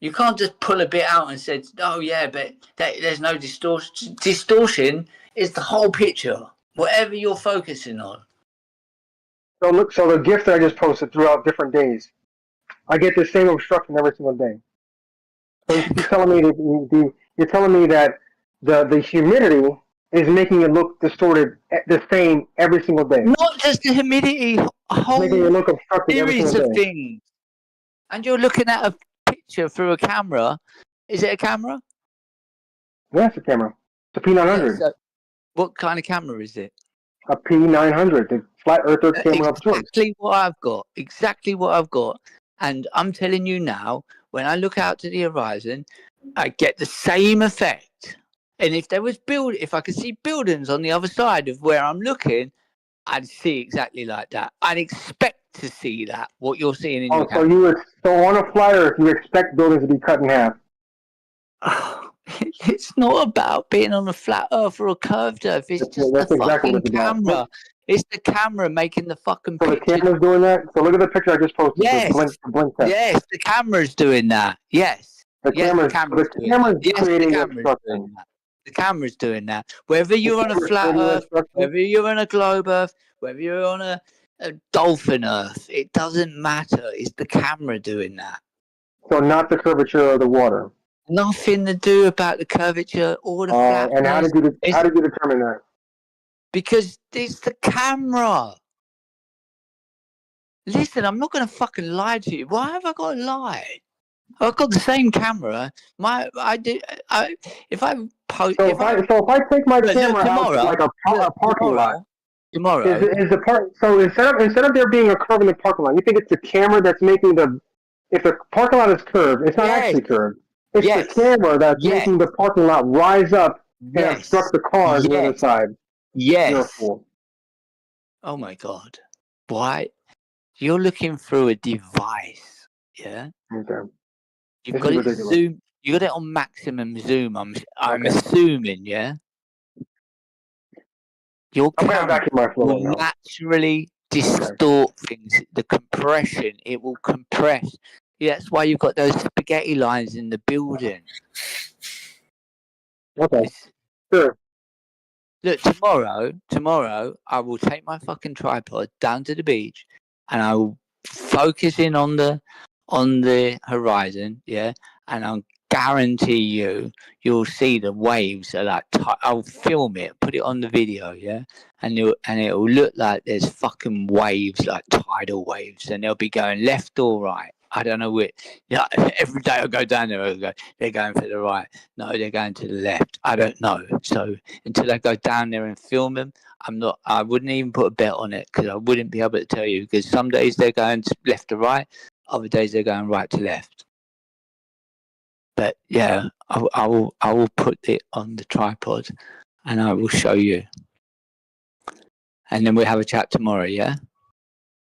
You can't just pull a bit out and say, oh yeah, but there's no distortion. Distortion is the whole picture. Whatever you're focusing on. So the gift that I just posted throughout different days, I get the same obstruction every single day. So you're telling me that the humidity is making it look distorted the same every single day. Not just the humidity, a whole making it look obstructed every series single of day. things. And you're looking at a picture through a camera. Is it a camera? Yeah, it's a camera. It's a P900. So what kind of camera is it? A P900, the flat earther camera of choice. Exactly what I've got. Exactly what I've got. And I'm telling you now, when I look out to the horizon, I get the same effect. And if there was if I could see buildings on the other side of where I'm looking, I'd see exactly like that. I'd expect to see that, what you're seeing in your camera. So on a flat earth, you expect buildings to be cut in half. It's not about being on a flat earth or a curved earth. It's just the fucking camera. It's the camera making the fucking picture. So the camera's doing that? So look at the picture I just posted. Yes. The blink test. Yes, the camera's doing that. Yes. The camera's creating obstruction. The camera's doing that. Whether you're on a flat earth, whether you're on a globe earth, whether you're on a dolphin earth, it doesn't matter. It's the camera doing that. So not the curvature of the water. Nothing to do about the curvature or the flatness. And how did you determine that? Because it's the camera. Listen, I'm not going to fucking lie to you. Why have I got to lie? I've got the same camera. If I post. So if I take my camera out to like a parking lot. Tomorrow. Is the part so instead of there being a curve in the parking lot, you think it's the camera that's making if the parking lot is curved, it's not actually curved. It's the camera that's making the parking lot rise up and obstruct the cars on the other side. Yes. You're a fool. Oh my God. Why? You're looking through a device. Yeah? Okay. You've got it zoom. You got it on maximum zoom. I'm assuming, yeah. Your camera will naturally distort things. The compression, it will compress. Yeah, that's why you've got those spaghetti lines in the building. Okay. Sure. Look, tomorrow, I will take my fucking tripod down to the beach, and I will focus in on the horizon, yeah, and I'll guarantee you'll see the waves are like. I'll film it, put it on the video, yeah, and it'll look like there's fucking waves, like tidal waves, and they'll be going left or right. I don't know which. Yeah, every day I go down there, I go, they're going for the right. No, they're going to the left. I don't know. So until I go down there and film them, I wouldn't even put a bet on it because I wouldn't be able to tell you. Because some days they're going left to right, other days they're going right to left. But yeah, I will put it on the tripod, and I will show you. And then we'll have a chat tomorrow. Yeah.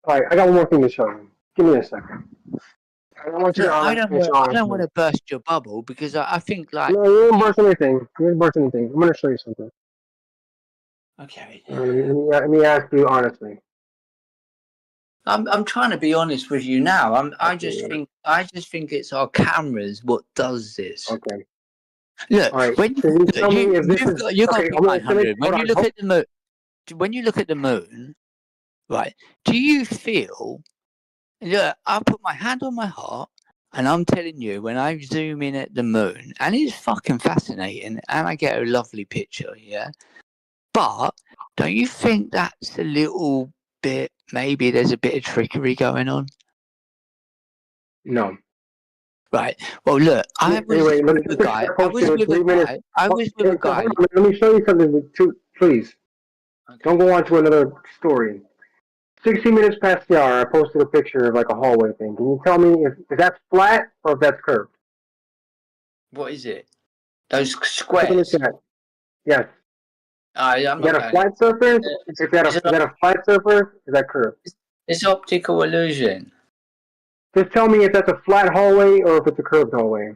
All right, I got one more thing to show you. Give me a second. I don't want you Look, to I don't want to burst your bubble because I think like. No, you didn't burst anything. You didn't burst anything. I'm going to show you something. Okay. Let me ask you honestly. I'm trying to be honest with you now. I just think it's our cameras what does this. Okay. Look, all right. when Can you tell me if this is you got okay? to be 900. When you look at the moon, right? Do you feel? Look, I put my hand on my heart, and I'm telling you, when I zoom in at the moon, and it's fucking fascinating, and I get a lovely picture, yeah. But don't you think that's a little bit? Maybe there's a bit of trickery going on. No. Right. Well, look, I was with a guy. I was with a guy. Let me show you something, please. Okay. Don't go on to another story. 60 minutes past the hour, I posted a picture of like a hallway thing. Can you tell me if that's flat or if that's curved? What is it? Those squares? Yes. I'm is that a flat surface? Is that a flat surface? Is that curved? It's optical illusion. Just tell me if that's a flat hallway or if it's a curved hallway.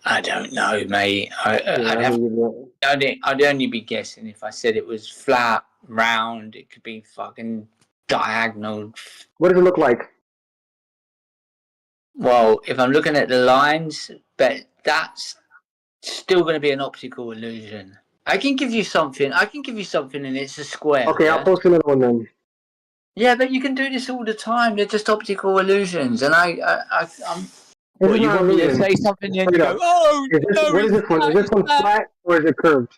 I don't know, mate. I'd only be guessing if I said it was flat, round. It could be fucking diagonal. What does it look like? Well, if I'm looking at the lines, but that's still going to be an optical illusion. I can give you something, and it's a square. Okay, yeah? I'll post another one then. Yeah, but you can do this all the time. They're just optical illusions, and I'm. Well, you want me to say something and you go, oh, what is this one? Is this one flat or is it curved?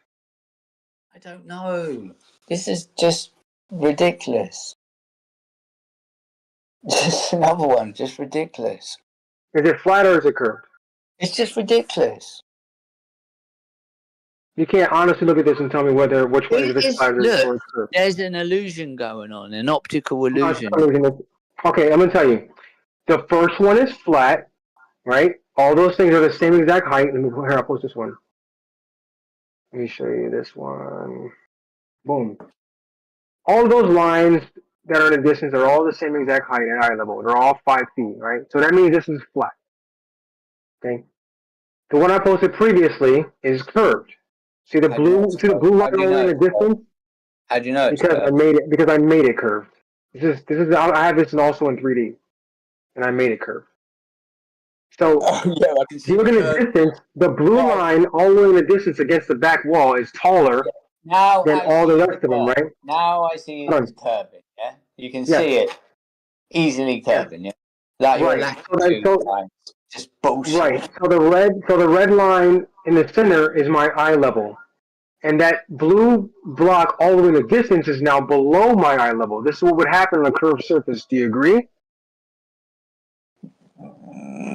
I don't know. This is just ridiculous. Just another one, just ridiculous. Is it flat or is it curved? It's just ridiculous. You can't honestly look at this and tell me which one is flat or it's curved. There's an illusion going on, an optical illusion. Okay, I'm going to tell you. The first one is flat, right? All those things are the same exact height. Here, I'll post this one. Let me show you this one. Boom. All those lines that are in the distance are all the same exact height at eye level. They're all 5 feet, right? So that means this is flat. Okay. The one I posted previously is curved. See the blue line in the distance? How do you know? Because I made it curved. This is I have this also in 3D, and I made it curved. So if you look at the distance, the blue line all the way in the distance against the back wall is taller than all the rest of them, right? Now I see it's curving. Yeah, you can see it easily curving. Yeah, like right. Just bullshit. Right. So the red line in the center is my eye level, and that blue block all the way in the distance is now below my eye level. This is what would happen on a curved surface. Do you agree?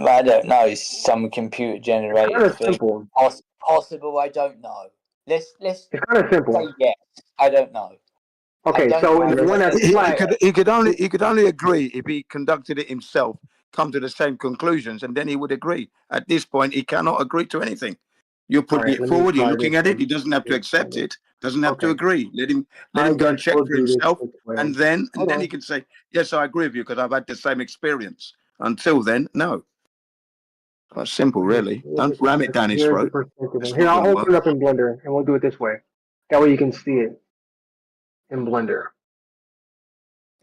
I don't know. It's some computer generated kind of thing. Simple. Possible. I don't know. Let's. It's kind of simple. Say yes. I don't know. Okay, so in the one that's flat, he could only agree if he conducted it himself, come to the same conclusions, and then he would agree. At this point, he cannot agree to anything. You're putting it forward. You're looking at it. He doesn't have to accept it. Doesn't have to agree. Let him go and check for himself, and then he can say, "Yes, I agree with you because I've had the same experience." Until then, no. Quite simple, really. Don't ram it down his throat. Here, I'll open it up in Blender, and we'll do it this way. That way you can see it in Blender.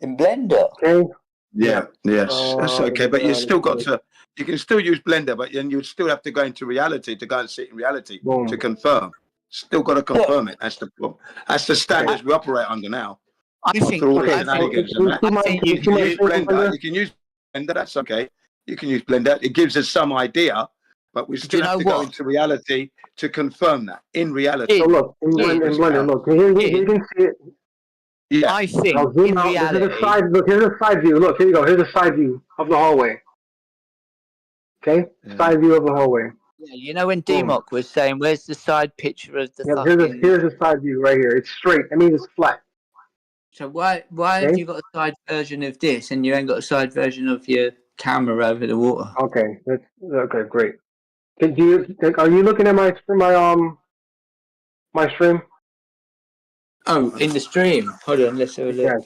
In Blender. Okay. Yeah, yes, that's okay. But you still got Boom. to, you can still use Blender, but then you'd still have to go into reality to go and see it in reality to confirm. Still got to confirm it. That's the problem. That's the standards we operate under now. I think. After all the I shenanigans think, and that, I think you can use Blender. You can use Blender. That's okay. You can use Blender. It gives us some idea, but we still have to go into reality to confirm that in reality. So look, in Blender, look, here you can see it. Yeah. I think I'll zoom in out. reality, This is a side. Look, here's a side view. Look, here you go. Here's a side view of the hallway. Okay, side view of the hallway. yeah, you know when Boom. DMOC was saying, "Where's the side picture of the Yeah, fucking?" here's a side view right here. It's straight. That means it's flat. So why have you got a side version of this and you ain't got a side version of your camera over the water? Okay, that's okay. Great. Are you looking at my stream? Oh, in the stream. Hold on, let's have a look. Yes.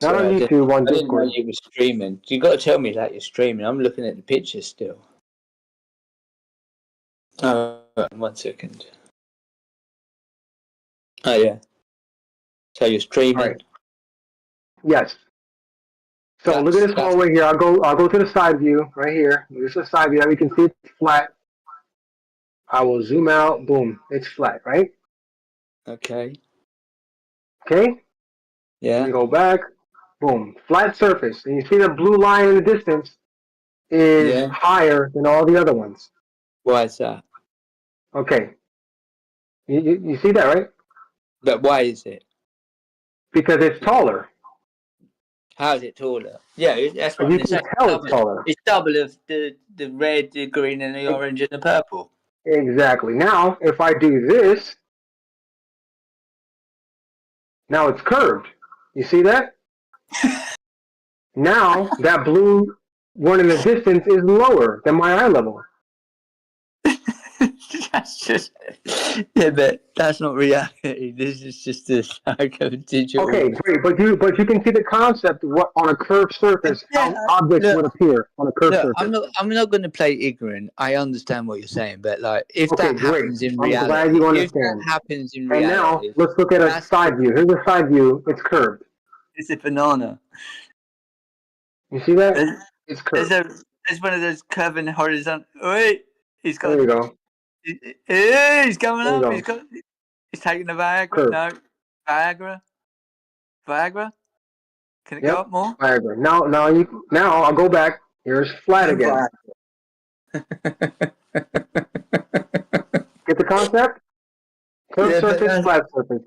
Not on Sorry, YouTube, on I didn't know Discord. you were streaming. You got to tell me that you're streaming. I'm looking at the pictures still. Oh, 1 second. Oh yeah. So you're streaming. Right. Yes. So look at this hallway here. I'll go to the side view right here. This is a side view. Now we can see it's flat. I will zoom out. Boom. It's flat, right? Okay. Okay? Yeah. You go back. Boom. Flat surface. And you see the blue line in the distance is higher than all the other ones. Why is that? Okay. You see that, right? But why is it? Because it's taller. How is it taller? Yeah, that's what You I'm can saying. tell it's taller. It's double of the red, the green, and the orange, and the purple. Exactly. Now, if I do this, now it's curved. You see that? Now, that blue one in the distance is lower than my eye level. That's just, yeah, but that's not reality. This is just a psycho digital. Okay, great, but you can see the concept of what on a curved surface how objects would appear on a curved surface. I'm not going to play ignorant. I understand what you're saying, but like if Okay, that great. happens in I'm reality, glad you if understand. that happens in And now reality, let's look at a side view. Here's a side view. It's curved. it's a banana. You see that? It's curved. It's one of those curving horizontal. Wait, he's got. There you go. Hey, he's coming There you up. go. He's taking the Viagra. Curved. No, Viagra. Can it go up more? Viagra. Now I'll go back. Here's flat again. Get the concept? Curved surface, flat surface.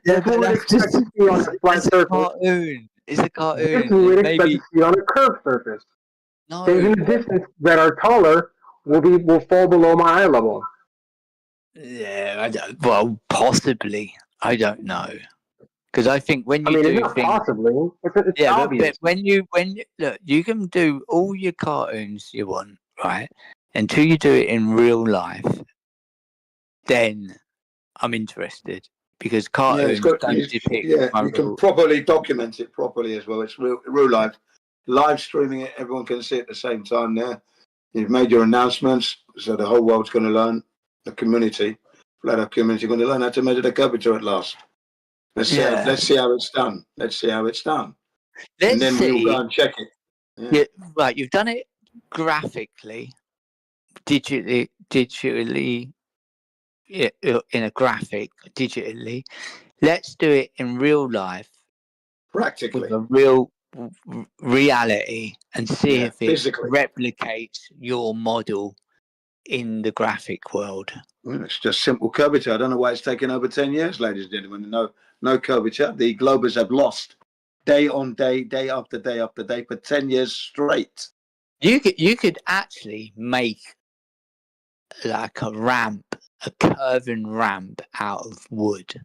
That's what we'd expect to see on a flat surface. Cartoon. It's a cartoon. This is what we'd expect to see on a curved surface. No. Things in the distance that are taller will fall below my eye level. Yeah, I don't. Well, possibly. I don't know. Because I think when you it's do not things, possibly. It's yeah, obvious. but when you look, you can do all your cartoons you want, right? Until you do it in real life, then I'm interested because cartoons don't depict. You can properly document it properly as well. It's real life. Live streaming it, everyone can see it at the same time there. You've made your announcements, so the whole world's going to learn. The community, flat earth community, going to learn how to measure the curvature at last. Let's see how it's done. And then we'll go and check it. Yeah, right. You've done it graphically, digitally, in a graphic, digitally. Let's do it in real life, practically, with a real reality, and see if it physically replicates your model in the graphic world. Well, it's just simple curvature. I don't know why it's taken over 10 years, ladies and gentlemen. No curvature. The globers have lost day on day, day after day after day for 10 years straight. You could actually make like a ramp, a curving ramp out of wood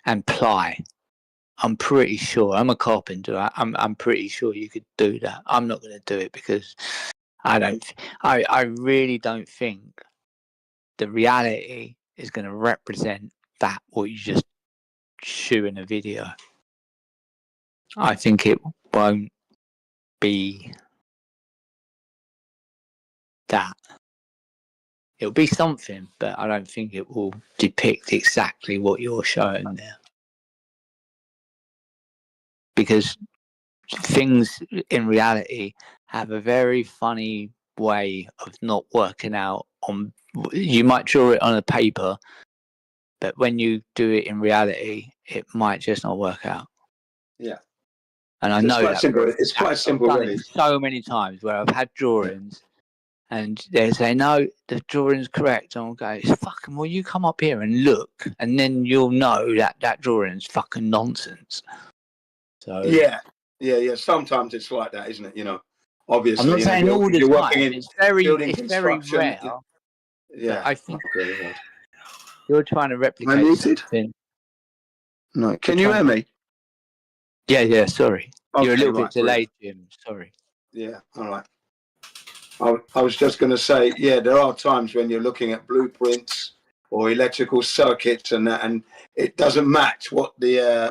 and ply. I'm pretty sure. I'm a carpenter. I'm pretty sure you could do that. I'm not going to do it because I really don't think the reality is going to represent that what you just shoot in a video. I think it won't be that. It'll be something, but I don't think it will depict exactly what you're showing there. Because things in reality have a very funny way of not working out on. You might draw it on a paper, but when you do it in reality, it might just not work out. Yeah. And I It's know quite that simple. It's quite simple, I've done really. it so many times where I've had drawings and they say, no, the drawing's correct. And I'll go, it's fucking, well, you come up here and look, and then you'll know that that drawing's fucking nonsense. So Yeah. Sometimes it's like that, isn't it? You know, obviously, I'm not saying all the you're time. working in It's very building rare. construction. But I think Okay, right. you're trying to Am I replicate muted? something. No. Can you hear me? Yeah, sorry. You're a Okay, little bit right, brilliant. delayed, Jim. Sorry. Yeah. All right. I was just going to say, yeah, there are times when you're looking at blueprints or electrical circuits and that, and it doesn't match what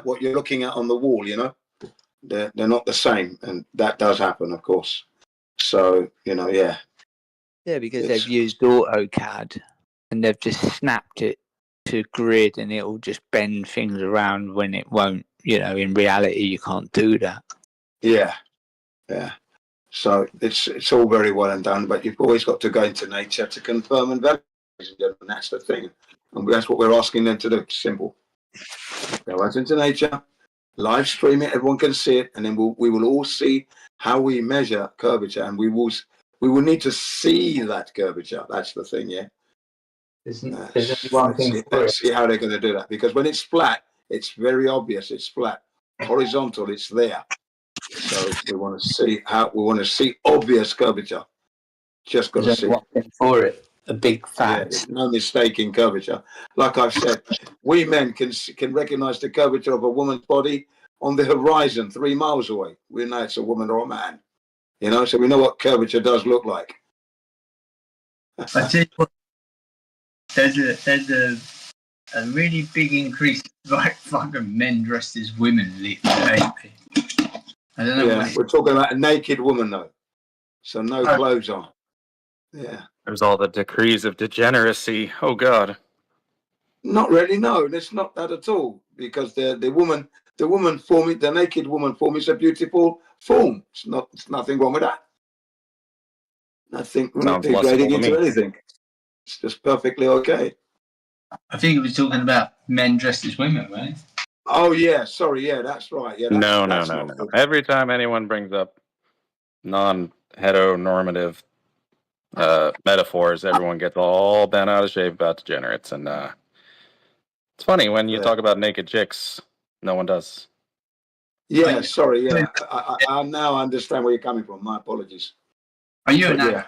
what you're looking at on the wall. You know, they're not the same, and that does happen, of course. So yeah. Yeah, because they've used AutoCAD and they've just snapped it to grid, and it'll just bend things around when it won't. In reality, you can't do that. Yeah. So it's all very well and done, but you've always got to go into nature to confirm and validate. And that's the thing, and that's what we're asking them to do. Simple. Go out into nature, live stream it, everyone can see it, and then we will all see how we measure curvature, and we will need to see that curvature. That's the thing, yeah. There's only one thing for Let's see how they're going to do that, because when it's flat, it's very obvious. It's flat, horizontal. It's there. So we want to see obvious curvature. Just got to see one thing for it. A big Yeah, fat. there's no mistake in curvature. Like I've said, we men can recognize the curvature of a woman's body on the horizon 3 miles away. We know it's a woman or a man. So we know what curvature does look like. I tell you what, there's a really big increase, like fucking men dressed as women lately. I don't know. Yeah, we're talking about a naked woman though, so no clothes on. Yeah. There's all the decrees of degeneracy. Oh God. Not really. No, it's not that at all. Because the woman form, the naked woman form is a beautiful form. It's nothing wrong with that. We're not Sounds lustful degrading to into me. anything. It's just perfectly okay. I think it was talking about men dressed as women, right? Oh yeah, sorry, yeah, that's right. Yeah, No. that's not good. Every time anyone brings up non-heteronormative metaphors, everyone gets all bent out of shape about degenerates, and it's funny when you talk about naked chicks, no one does. Yeah, sorry, yeah. I now understand where you're coming from. My apologies. Are you yeah.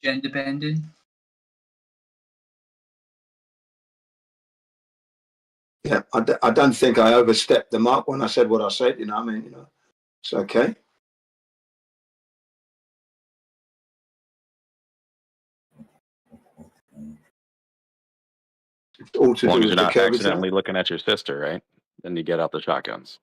gender bending? Yeah, I don't think I overstepped the mark when I said what I said. It's okay. All to As long do as with you're the not curvature. accidentally looking at your sister, right? Then you get out the shotguns.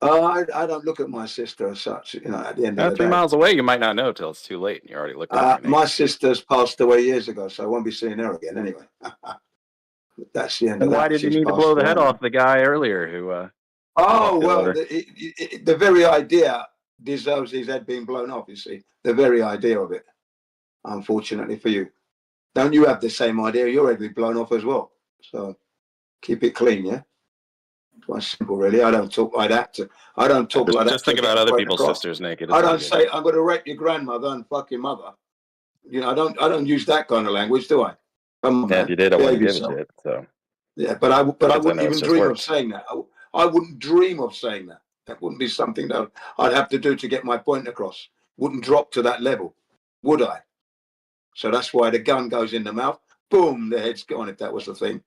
I don't look at my sister as such. At the end of the 3 day. miles away, you might not know till it's too late, and you're already looking at her. My sister's passed away years ago, so I won't be seeing her again anyway. That's the end Then of that. why did you She's need to passed blow the head away. off the guy earlier who? Oh well, her? the very idea deserves his head being blown off. You see, the very idea of it. Unfortunately for you, don't you have the same idea? Your head will be blown off as well. So keep it clean, yeah. It's quite simple, really. I don't talk like that. I don't talk like that. Just think about other people's sisters naked. I don't say I'm going to rape your grandmother and fuck your mother. I don't use that kind of language, do I? Come on, Yeah, man. if you did, I wouldn't Behave give a yourself. shit. So yeah, but I Because I wouldn't know even it's just dream of words. saying that. I wouldn't dream of saying that. That wouldn't be something that I'd have to do to get my point across. Wouldn't drop to that level, would I? So that's why the gun goes in the mouth. Boom, the head's gone. If that was the thing,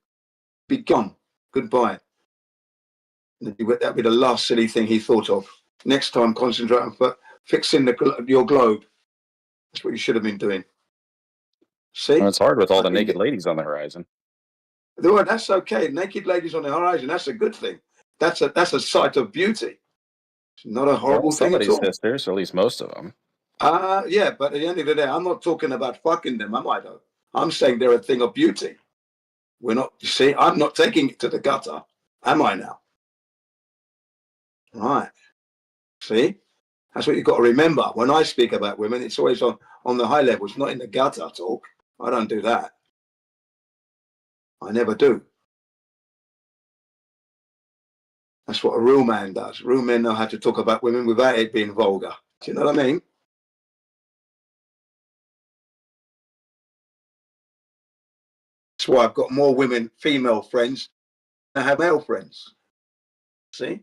be gone. Goodbye. That'd be the last silly thing he thought of. Next time, concentrate on fixing your globe. That's what you should have been doing. See, Well, it's hard with all the naked ladies on the horizon. Well, that's okay. Naked ladies on the horizon. That's a good thing. That's a sight of beauty. It's not a horrible thing at Somebody's all. sisters, or at least most of them. Yeah, but at the end of the day, I'm not talking about fucking them, am I? Though I'm saying they're a thing of beauty. We're not, you see, I'm not taking it to the gutter, am I now? Right. See? That's what you've got to remember. When I speak about women, it's always on the high levels, not in the gutter talk. I don't do that. I never do. That's what a real man does. Real men know how to talk about women without it being vulgar. Do you know what I mean? That's why I've got more women, female friends than I have male friends. See?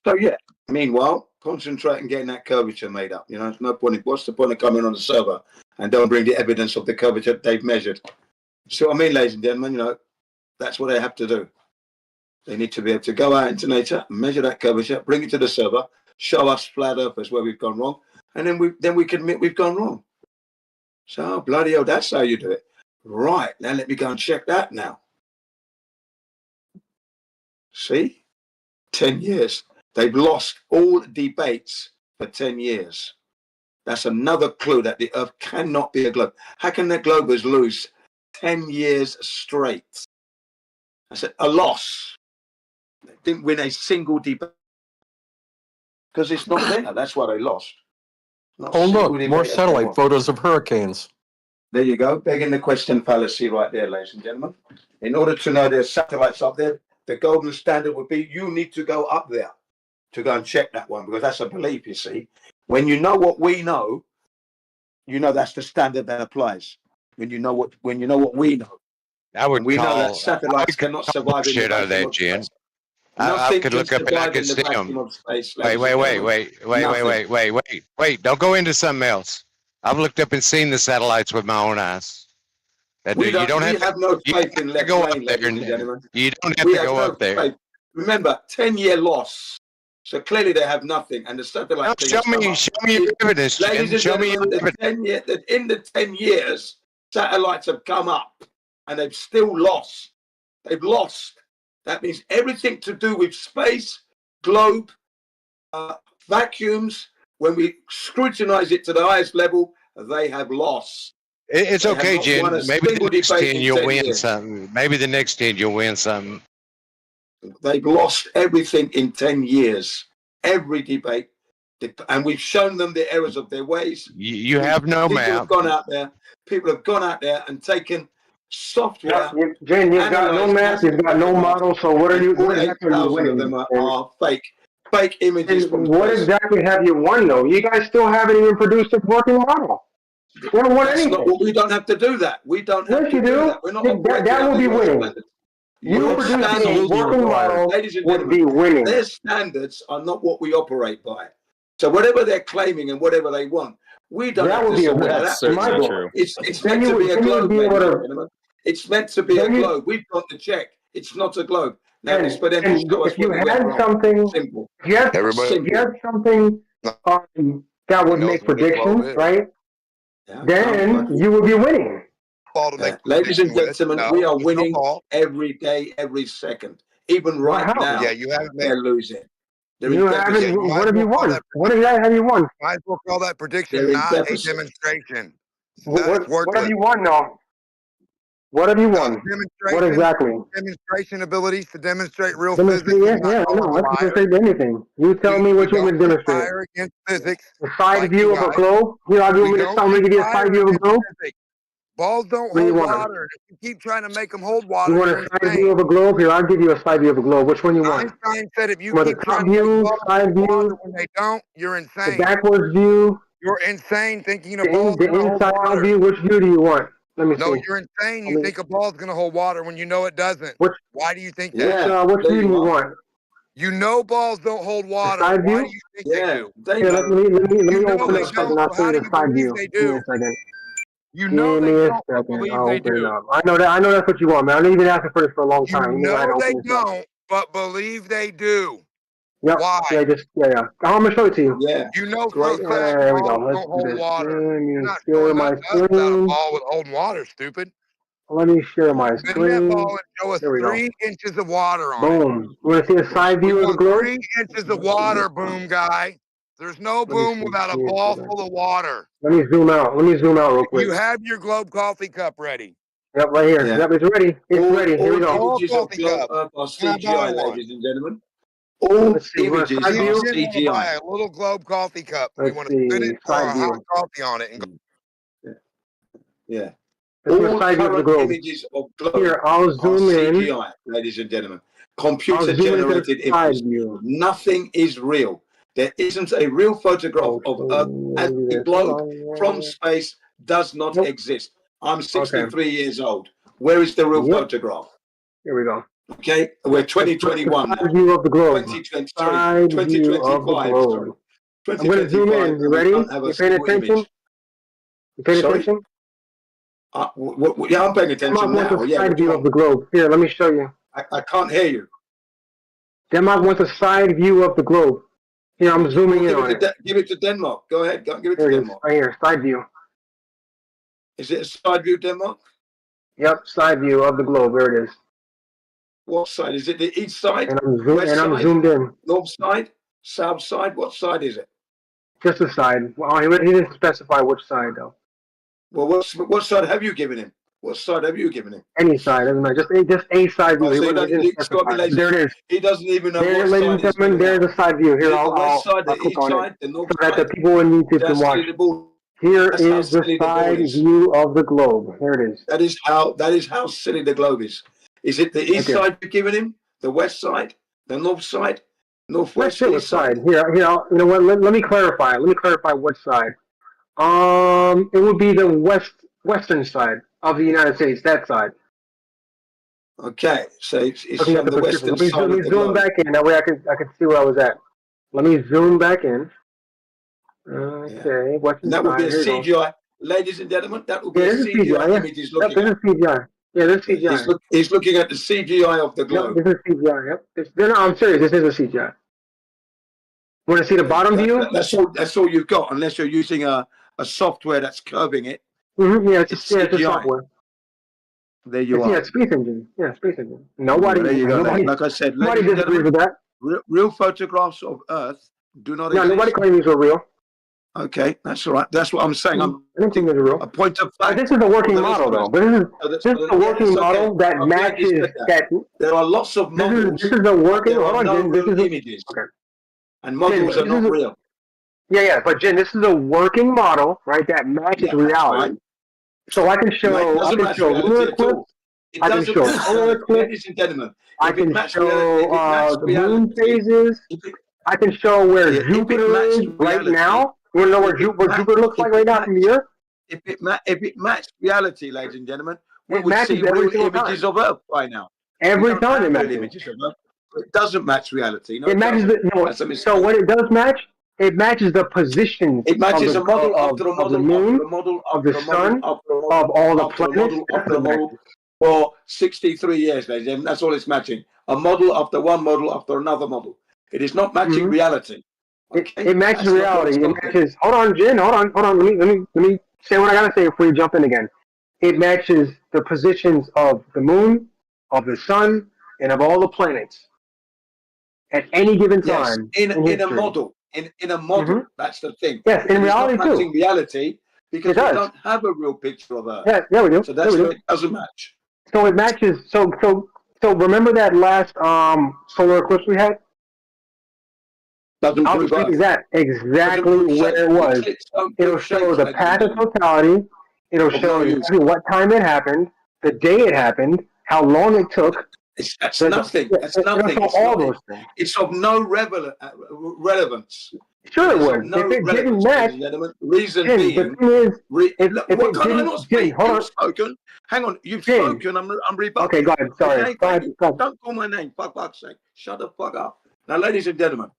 So yeah, meanwhile, concentrate on getting that curvature made up. You know, there's no point. What's the point of coming on the server and don't bring the evidence of the curvature they've measured? See what I mean, ladies and gentlemen? You know, that's what they have to do. They need to be able to go out into nature, measure that curvature, bring it to the server, show us flat earthers where we've gone wrong, and then we can admit we've gone wrong. So bloody hell, that's how you do it. Right, now let me go and check that now. See? 10 years. They've lost all debates for 10 years. That's another clue that the Earth cannot be a globe. How can the globers lose 10 years straight? I said, a loss. They didn't win a single debate. Because it's not there. That's why they lost. Not Oh, a single look, debate more that they satellite won. photos of hurricanes. There you go. Begging the question fallacy right there, ladies and gentlemen. In order to know there's satellites up there, the golden standard would be you need to go up there to go and check that one, because that's a belief, you see. When you know what we know, you know that's the standard that applies. When you know what we know. I would And we know that call satellites cannot survive in the shit out of vacuum that, of Jen. space. I Nothing could can look up and I survive could in the see vacuum them. of space, Wait, ladies and gentlemen. wait. Don't go into something else. I've looked up and seen the satellites with my own eyes. We You don't have to, have no you don't faith in have to left go lane, up there. ladies and gentlemen. You don't have We to have go no up there. faith. Remember, 10-year loss. So clearly they have nothing. And the satellite No, thing show has come me up. your evidence, Ladies Jen. and Show me your gentlemen, evidence. in the 10 years, satellites have come up and they've still lost. They've lost. That means everything to do with space, globe, vacuums, when we scrutinize it to the highest level, they have lost. It's They have okay, not won a Jen. Maybe the single next debate 10 in you'll 10 win years. something. Maybe the next 10 you'll win something. They've lost everything in 10 years. Every debate. And we've shown them the errors of their ways. You have no People map. have gone out there. People have gone out there and taken software. Jen, you've got no analyzed map, you've got no model, so what exactly are you 48,000 of winning? them are fake. Fake images And from what space. exactly have you won, though? You guys still haven't even produced a working model. You haven't won That's anything. not what we don't have to do that. We don't have Yes, to you do do. that. We're not That operating will under be your winning. standards. You Your producing a standards, working model ladies and would gentlemen, be winning. their standards are not what we operate by. So whatever they're claiming and whatever they want, we don't That have would to be a submit win. to That's that. in my book. It's Then meant to be a you would globe, be able ladies and to. gentlemen. It's meant to be a Then you, globe. We've got to check. It's not a globe. Now it's for them to and show us if you where we went had wrong. something, Simple. if you had something that would make predictions, right? Then you would be winning. Ladies and gentlemen, we are winning every day, every second. Even right now, they're losing. You haven't. What have you won? What have you won? Might as well call that prediction They're in not a deficit. demonstration. What have you won, though? What have you won? What exactly? Demonstration abilities to demonstrate real physics. Yeah, I know. I can demonstrate anything. You tell me what you want me to demonstrate. Fire against physics. A side view of a globe? You want me to give you a side view of a globe? Balls don't What do you hold want? water. If you keep trying to make them hold water, You want you're a side insane. view of a globe? Here, I'll give you a side view of a globe. Which one you want? Einstein said if you Want keep the top trying to make view, balls side hold water view, when they don't, you're the insane. backwards view, You're insane thinking a the ball's going to hold inside out water. view? Which view do you want? Let me see. No, you're insane. You think a ball's going to hold water when you know it doesn't. Why do you think that? Which view do you want? You know balls don't hold water. side Why view? do you think they do? Here, let me You know open they up a second. don't, I'll so show how you do the you side believe view. they Give me do? a second. You know Give they me a don't, but second. believe I'll they open it do. up. I know that's what you want, man. I know you've been asking for this for a long You time. You know I had know to they open this up. don't, but believe they do. Yep. Why? Yeah. I'm gonna show it to you. Yeah. You know Great. for a fact There we balls go. Let's don't do hold this. water. Let me You're not share showing my nothing to us about a screen. ball with holding water, stupid. Let me share my Spin that screen. ball and show us There we go. 3 inches of water on it. Boom. You want to see a side We view of the want globe? 3 inches of water, boom guy. There's no Let me boom see. without a Let me ball see that. full of water. Let me zoom out. Let me zoom out real quick. You have your globe coffee cup ready. Yep, right here. Yeah. Yep, it's ready. It's ready. Here we go. All Images of coffee globe cup. Earth are Can I buy CGI, one? ladies and gentlemen. All Let's see. Want a images side are Me and view? Jim want to buy CGI. a little globe coffee cup. We Let's want to spin see. it, pour Side a hot view. coffee on it, and go. Yeah. Let's do a All side view of the current globe. images of globe Here, I'll are zoom in. CGI, ladies and gentlemen. I'll Computer zoom into generated the side images. view. Nothing is real. There isn't a real photograph of Earth as a globe from space does not exist. I'm 63 years old. Where is the real photograph? Here we go. Okay, we're 2021 now. Side view of the globe. 2020, Side view of the 2025, sorry. globe. I'm going to zoom 2025, in. You and we ready? don't have a You paying single attention? image. You paying Sorry? attention? Yeah, I'm paying attention Denmark now. wants a Yeah, side what do you view of want? the globe. Here, let me show you. I can't hear you. Denmark wants a side view of the globe. Here, I'm zooming in on it. Give it to Denmark. Go ahead. Give it Here to it is, Denmark. right here, side view. Is it a side view, Denmark? Yep, side view of the globe. There it is. What side? Is it the east side? And I'm West side? zoomed in. North side? South side? What side is it? Just the side. Well, he didn't specify which side though. Well, what side have you given him? What side have you given him? Any side, doesn't matter. Just a side view. Oh, so He didn't specify. There it is. He doesn't even know There, what ladies side and he's gentlemen, giving there's out. a side view. Is Here, it the west side, I'll the click east on it side, the north so that the side? people in YouTube can That's watch. silly the ball. Here That's how is the silly the ball side is. view of the globe. Here it is. That is how silly the globe is. Is it the east Okay. side you're giving him? The west side? The north side? Let's Northwest, see which east side? side. Here, you know what? Let me clarify. Let me clarify which side. It would be the western side of the United States. That side. Okay, so it's Looking at from the the Pacific. western Let me side of the zoom globe. back in. That way I could see where I was at. Let me zoom back in. Okay, western And that would side. be a Here you go. CGI. Ladies and gentlemen, that would be Yeah, a this is CGI CGI. Yeah. image he's Yep, looking this is at. CGI. Yeah, this is CGI. He's looking at the CGI of the Yep, globe. this is CGI. Yep. No, I'm serious. This is a CGI. Want to see the bottom view? That's all you've got, unless you're using a software that's curving it. Yeah, it's CGI. a software. There you Yeah, are. Space Engine. Yeah, Space Engine. Nobody, There you go. nobody, Like I said, nobody ladies and disagrees gentlemen, with that. real photographs of Earth do not No, exist. nobody claims these are real. Okay, that's all right. That's what I'm saying. I don't think these are real. A point of fact. This is a working model, though. This is a working model that matches that. There are lots of models. This is a working. There Hold are on, no Jen. This real is images. okay. And models Jen, are not real. Yeah, but Jen, this is a working model, right? That matches reality. Right. So I can show. It doesn't match reality at all. I can show solar eclipse. Ladies and gentlemen, I can show the moon phases. I can show where Jupiter is right now. You want to know where Jupiter looks like right now from the Earth? If it matched reality, ladies and gentlemen, we It would matches see every real single images time. of Earth by now. Every We don't time have it real matches. images of Earth. It doesn't match reality. No, It matches doesn't. so what it does match, it matches the positions It matches of a model of after a the model moon, after a model of the after a sun, model after a model of all the after a planets. model That's after a what it model for 63 years, ladies and gentlemen. That's all it's matching. A model after one model after another model. It is not matching reality. Okay? It matches That's not what it's reality. It got to be. matches. Hold on, Jen. Hold on. Let me say what I gotta say before you jump in again. It matches the positions of the moon, of the sun, and of all the planets at any given Yes, time in a history. model. In a model. That's the thing. Yes, in It is reality not matching too. reality because It we does. don't have a real picture of Earth. Yeah, we do. So that's we do. why it doesn't match. So it matches. So remember that last solar eclipse we had? Doesn't I'll prove show you Earth. that exactly where it was. It'll show the path of totality. It'll show exactly what time it happened, the day it happened, how long it took. That's nothing. That's nothing. It'll show all those things. It's of no relevance. Sure it is would. of no If it didn't relevance, match, ladies and gentlemen. Reason Jim, being, the thing is, if what it can I didn't, not speak? Jim, hold on. You've spoken. Hang on, you've Jim. spoken. I'm rebutting. Okay, go ahead. Sorry. Okay, Go thank ahead. you. Go ahead. Don't call my name. For fuck's sake. Shut the fuck up. Now, ladies and gentlemen,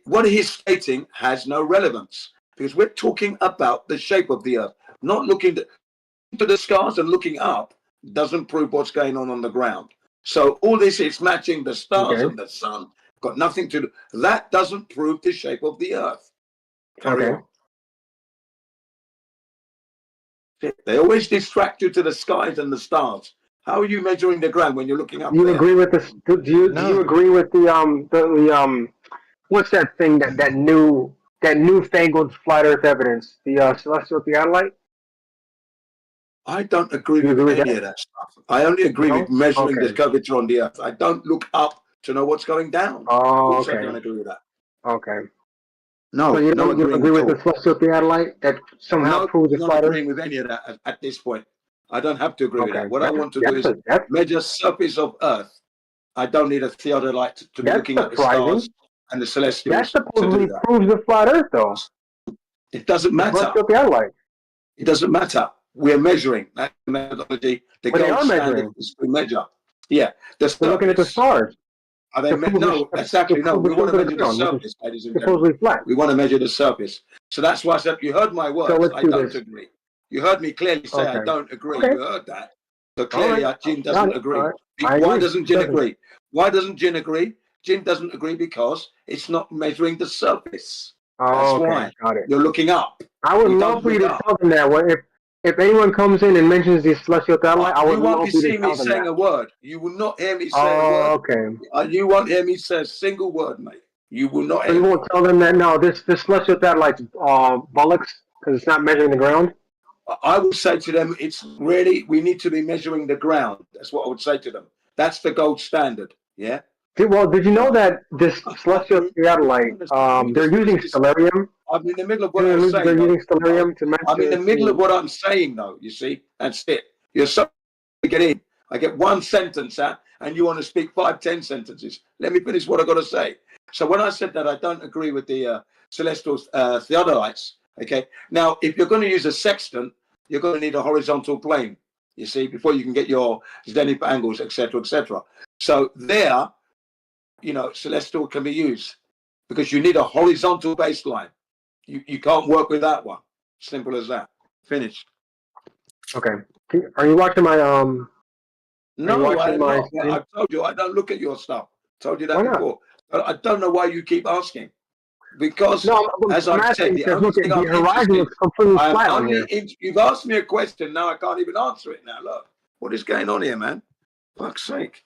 what he's stating has no relevance because we're talking about the shape of the Earth, not looking to the stars and looking up doesn't prove what's going on the ground. So all this is matching the stars and the sun. Got nothing to do. That doesn't prove the shape of the Earth. Carry on. They always distract you to the skies and the stars. How are you measuring the ground when you're looking up Do you there? agree with this? Do you agree with the what's that thing that newfangled flat Earth evidence? The celestial theodolite. I don't agree You with agree with any that? of that stuff. I only agree No? with measuring the Okay. curvature on the Earth. I don't look up to know what's going down. Oh, Of course I okay. don't agree with that. Okay. No, So you no don't agreeing agree at with all. the celestial theodolite that somehow No, proves the not flat Earth? agreeing with any of that at this point. I don't have to agree with Okay. that. What I want to do is measure surface of Earth. I don't need a theodolite to be That's looking at the surprising. stars and the That celestials to supposedly do that. proves the flat Earth, though. It doesn't The matter. celestial theodolite. It doesn't matter. We're measuring. That's the methodology. The Well, they gold are standard measuring. is to measure. Yeah, the They're looking at the surface. stars. Are they To prove no, the, exactly. No, prove the we want shape to of the measure the ground, which is surface, ladies and supposedly gentlemen. flat. We want to measure the surface. So that's why I said you heard my words. So let's I do don't this. agree. You heard me clearly say I Okay. don't agree. Okay. You heard that. So All clearly right. Jin Got doesn't it. agree. All right. I Why agree. doesn't Jin Doesn't. agree? Why doesn't Jin agree? Jin doesn't agree because it's not measuring the surface. That's Oh, okay. why. Got it. You're looking up. I would We love don't for you look to up. tell them that. Well, if anyone comes in and mentions the celestial theodolite, I would You won't love be for you to seeing me tell them saying that. a word. You will not hear me say a Oh, word. okay. You won't hear me say a single word, mate. You will not So hear you me. won't tell them that no, this celestial theodolite's bollocks because it's not measuring the ground. I would say to them, it's really, we need to be measuring the ground. That's what I would say to them. That's the gold standard. Yeah. Did you know that this celestial theodolite, they're using stellarium? I'm in the middle of what I was saying. They're Though. using stellarium to measure. I'm in the middle of what I'm saying, though. You see, that's it. You're so get in. I get one sentence out, and you want to speak 5-10 sentences. Let me finish what I got to say. So when I said that I don't agree with the celestial theodolites, okay. Now, if you're going to use a sextant, you're going to need a horizontal plane. You see, before you can get your zenith angles, etc., etc. So there, you know, celestial can be used because you need a horizontal baseline. You can't work with that one. Simple as that. Finished. Okay. Are you watching my No, I am not. stream? I told you I don't look at your stuff. Told you that Why not? before. But I don't know why you keep asking. Because No, as I'm I've said, asking the because only look at thing the I'm horizon interested looks completely I am flat on only here. you've asked me a question, now I can't even answer it now. Look, what is going on here, man? Fuck's sake.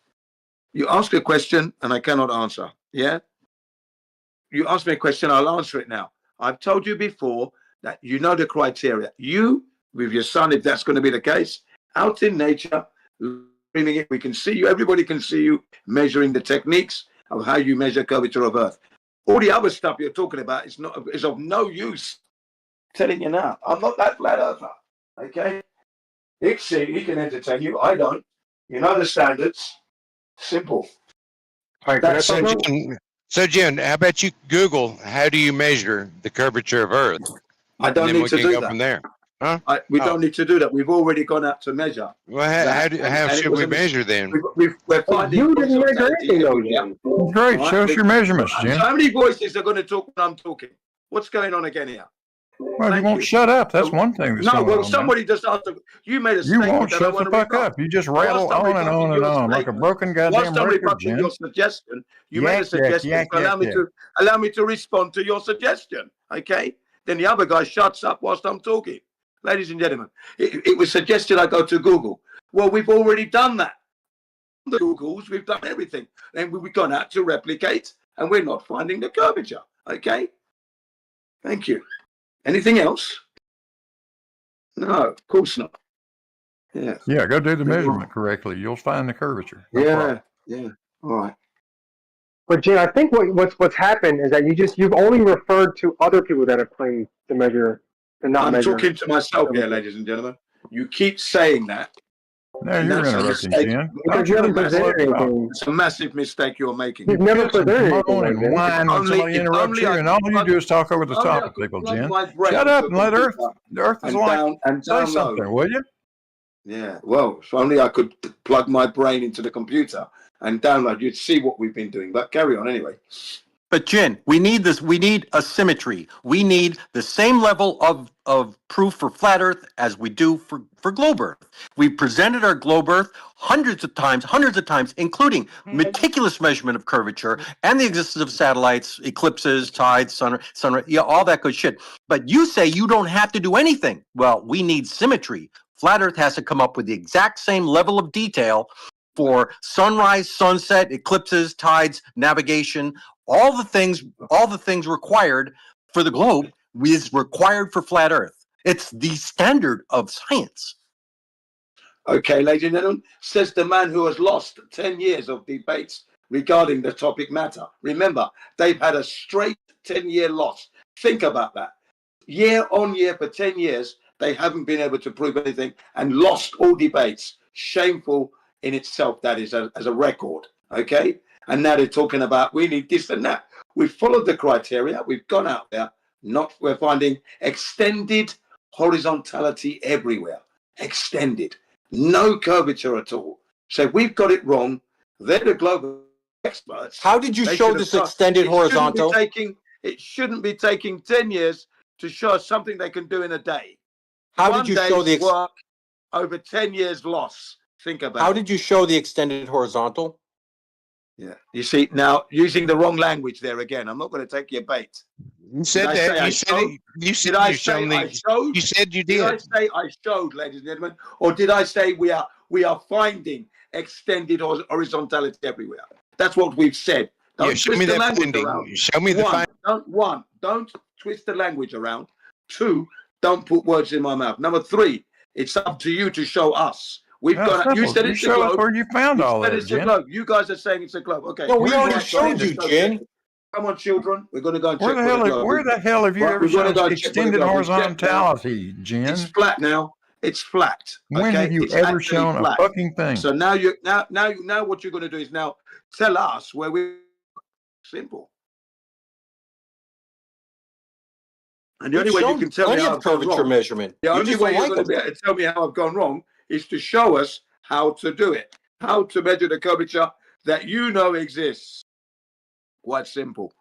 You ask a question and I cannot answer. Yeah? You ask me a question, I'll answer it now. I've told you before that you know the criteria. You, with your son, if that's going to be the case, out in nature, streaming it, we can see you, everybody can see you measuring the techniques of how you measure curvature of Earth. All the other stuff you're talking about is of no use. I'm telling you now, I'm not that flat earther. Okay? He can entertain you. I don't. You know the standards. Simple. All right, That's So Jen, how about you Google how do you measure the curvature of Earth? I And don't then need we to can do go that. from there. Huh? We don't need to do that. We've already gone out to measure. Well, that, how and it should was we a mis- measure then? We're finding You points didn't of measure sanity anything though, everywhere. Jim. Great. All Show right, us your measurements, Jim. So how many voices are going to talk when I'm talking? What's going on again here? Well, you Thank won't you. shut up. That's one thing that's No, going well, on. Man. somebody just answered. You made a You statement won't that I shut want the to fuck rebut. up. You just rattle Whilst I'm on and rebutting on and your on like a statement, broken whilst goddamn I'm record, rebutting Jim. your suggestion, you made a Yak, suggestion. yak, So yak, yak. allow me to respond to your suggestion. Okay? Then the other guy shuts up whilst I'm talking. Ladies and gentlemen, it was suggested I go to Google. Well, we've already done that. The Googles, we've done everything. Then we've gone out to replicate, and we're not finding the curvature. Okay? Thank you. Anything else? No, of course not. Yeah. Yeah, go do the measurement correctly. You'll find the curvature. No problem. Yeah. All right. But Jim, I think what's happened is that you've only referred to other people that have claimed to measure and not I'm measure. talking to myself here, ladies and gentlemen. You keep saying that. Now and you're that's a interrupting, mistake. Jen. Because you haven't presented anything. It's a massive mistake you're making. You've never Piss and presented anything, moan like and Jim. whine when somebody interrupts you, and all you do is talk over the top of people, Jen. Shut up and let Earth. The Earth is like. Say something, will you? Yeah. Well, if only I could plug my brain into the computer and download, you'd see what we've been doing. But carry on anyway. But Jen, we need this. We need a symmetry. We need the same level of proof for flat Earth as we do for globe Earth. We presented our globe Earth hundreds of times, including meticulous measurement of curvature and the existence of satellites, eclipses, tides, sun, yeah, all that good shit. But you say you don't have to do anything. Well, we need symmetry. Flat Earth has to come up with the exact same level of detail for sunrise, sunset, eclipses, tides, navigation, all the things required for the globe is required for flat Earth. It's the standard of science. Okay, ladies and gentlemen, says the man who has lost 10 years of debates regarding the topic matter. Remember, they've had a straight 10-year loss. Think about that. Year on year for 10 years, they haven't been able to prove anything and lost all debates. Shameful in itself, that is, as a record. Okay? And now they're talking about we need this and that. We've followed the criteria. We've gone out there. We're finding extended horizontality everywhere. Extended. No curvature at all. So if we've got it wrong, they're the global experts. How did you show this extended horizontal? It shouldn't be taking 10 years to show us something they can do in a day. How did you show the work over 10 years loss? Think about How it. did you show the extended horizontal? Yeah. You see, now using the wrong language there again. I'm not going to take your bait. You said that. You said I you showed me. showed? You said you did. Did I say I showed, ladies and gentlemen, or did I say we are finding extended horizontality everywhere? That's what we've said. Don't Yeah, show twist me the that language finding. around. Show me the finding. Don't twist the language around. 2, don't put words in my mouth. Number 3, it's up to you to show us. We've got. You said it's a globe. Where you found all that, it's a Jen. globe. You guys are saying it's a globe. Okay. No, we already showed you, Jen. Come on, children. We're going to go and Where check the hell? globe. Where the hell have you Right, ever we're gonna shown go and check extended where the globe is. horizontality, Jen? It's flat now. It's flat. When okay? have you It's ever actually shown flat. a fucking thing? So now what you're going to do is now tell us where we. Simple. And the only way you can tell me how I've gone curvature wrong, measurement. the You only just way don't you're like going to be able to tell me how I've gone wrong is to show us how to do it, how to measure the curvature that you know exists. Quite simple.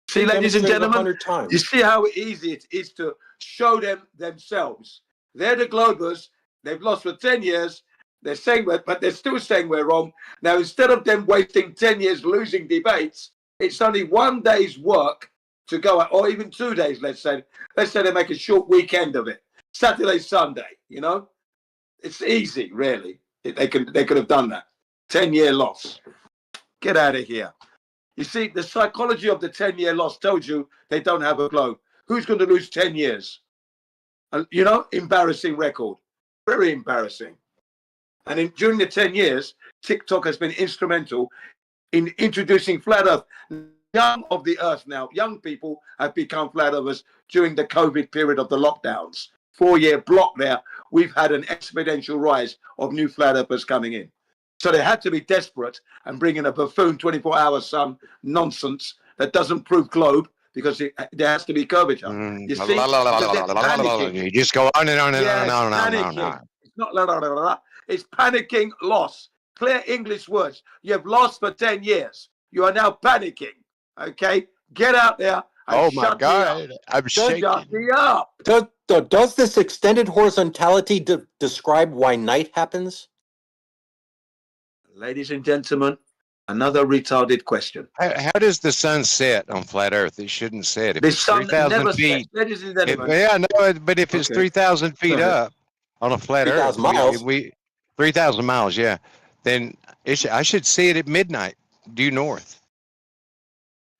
See, ladies and gentlemen, you see how easy it is to show them themselves. They're the globers. They've lost for 10 years. They're saying, but they're still saying we're wrong. Now, instead of them wasting 10 years losing debates, it's only 1 day's work to go out, or even 2 days, let's say. Let's say they make a short weekend of it. Saturday, Sunday, you know? It's easy, really. They could have done that. 10-year loss. Get out of here. You see, the psychology of the 10-year loss tells you they don't have a globe. Who's going to lose 10 years? And, you know, embarrassing record. Very embarrassing. And during the 10 years, TikTok has been instrumental in introducing flat Earth. Young of the Earth now, young people have become flat Earthers during the COVID period of the lockdowns. 4-year block there, we've had an exponential rise of new flat Earthers coming in. So they had to be desperate and bring in a buffoon 24-hour sun nonsense that doesn't prove globe because there has to be curvature. You see, You just go on and on and yes, on and on and on. panicking. It's not la, la, la, la, la. It's panicking loss. Clear English words. You have lost for 10 years. You are now panicking. Okay? Get out there and Oh my shut God, me up. I'm shaking. Shut me up. Does this extended horizontality describe why night happens? Ladies and gentlemen, another retarded question. How does the sun set on flat Earth? It shouldn't set. If The it's sun 3,000 never feet, sets. Ladies and gentlemen. yeah, no, but if it's Okay. 3,000 feet Go ahead. up on a flat 3,000 Earth, miles. we 3,000 miles, yeah, then I should see it at midnight due north.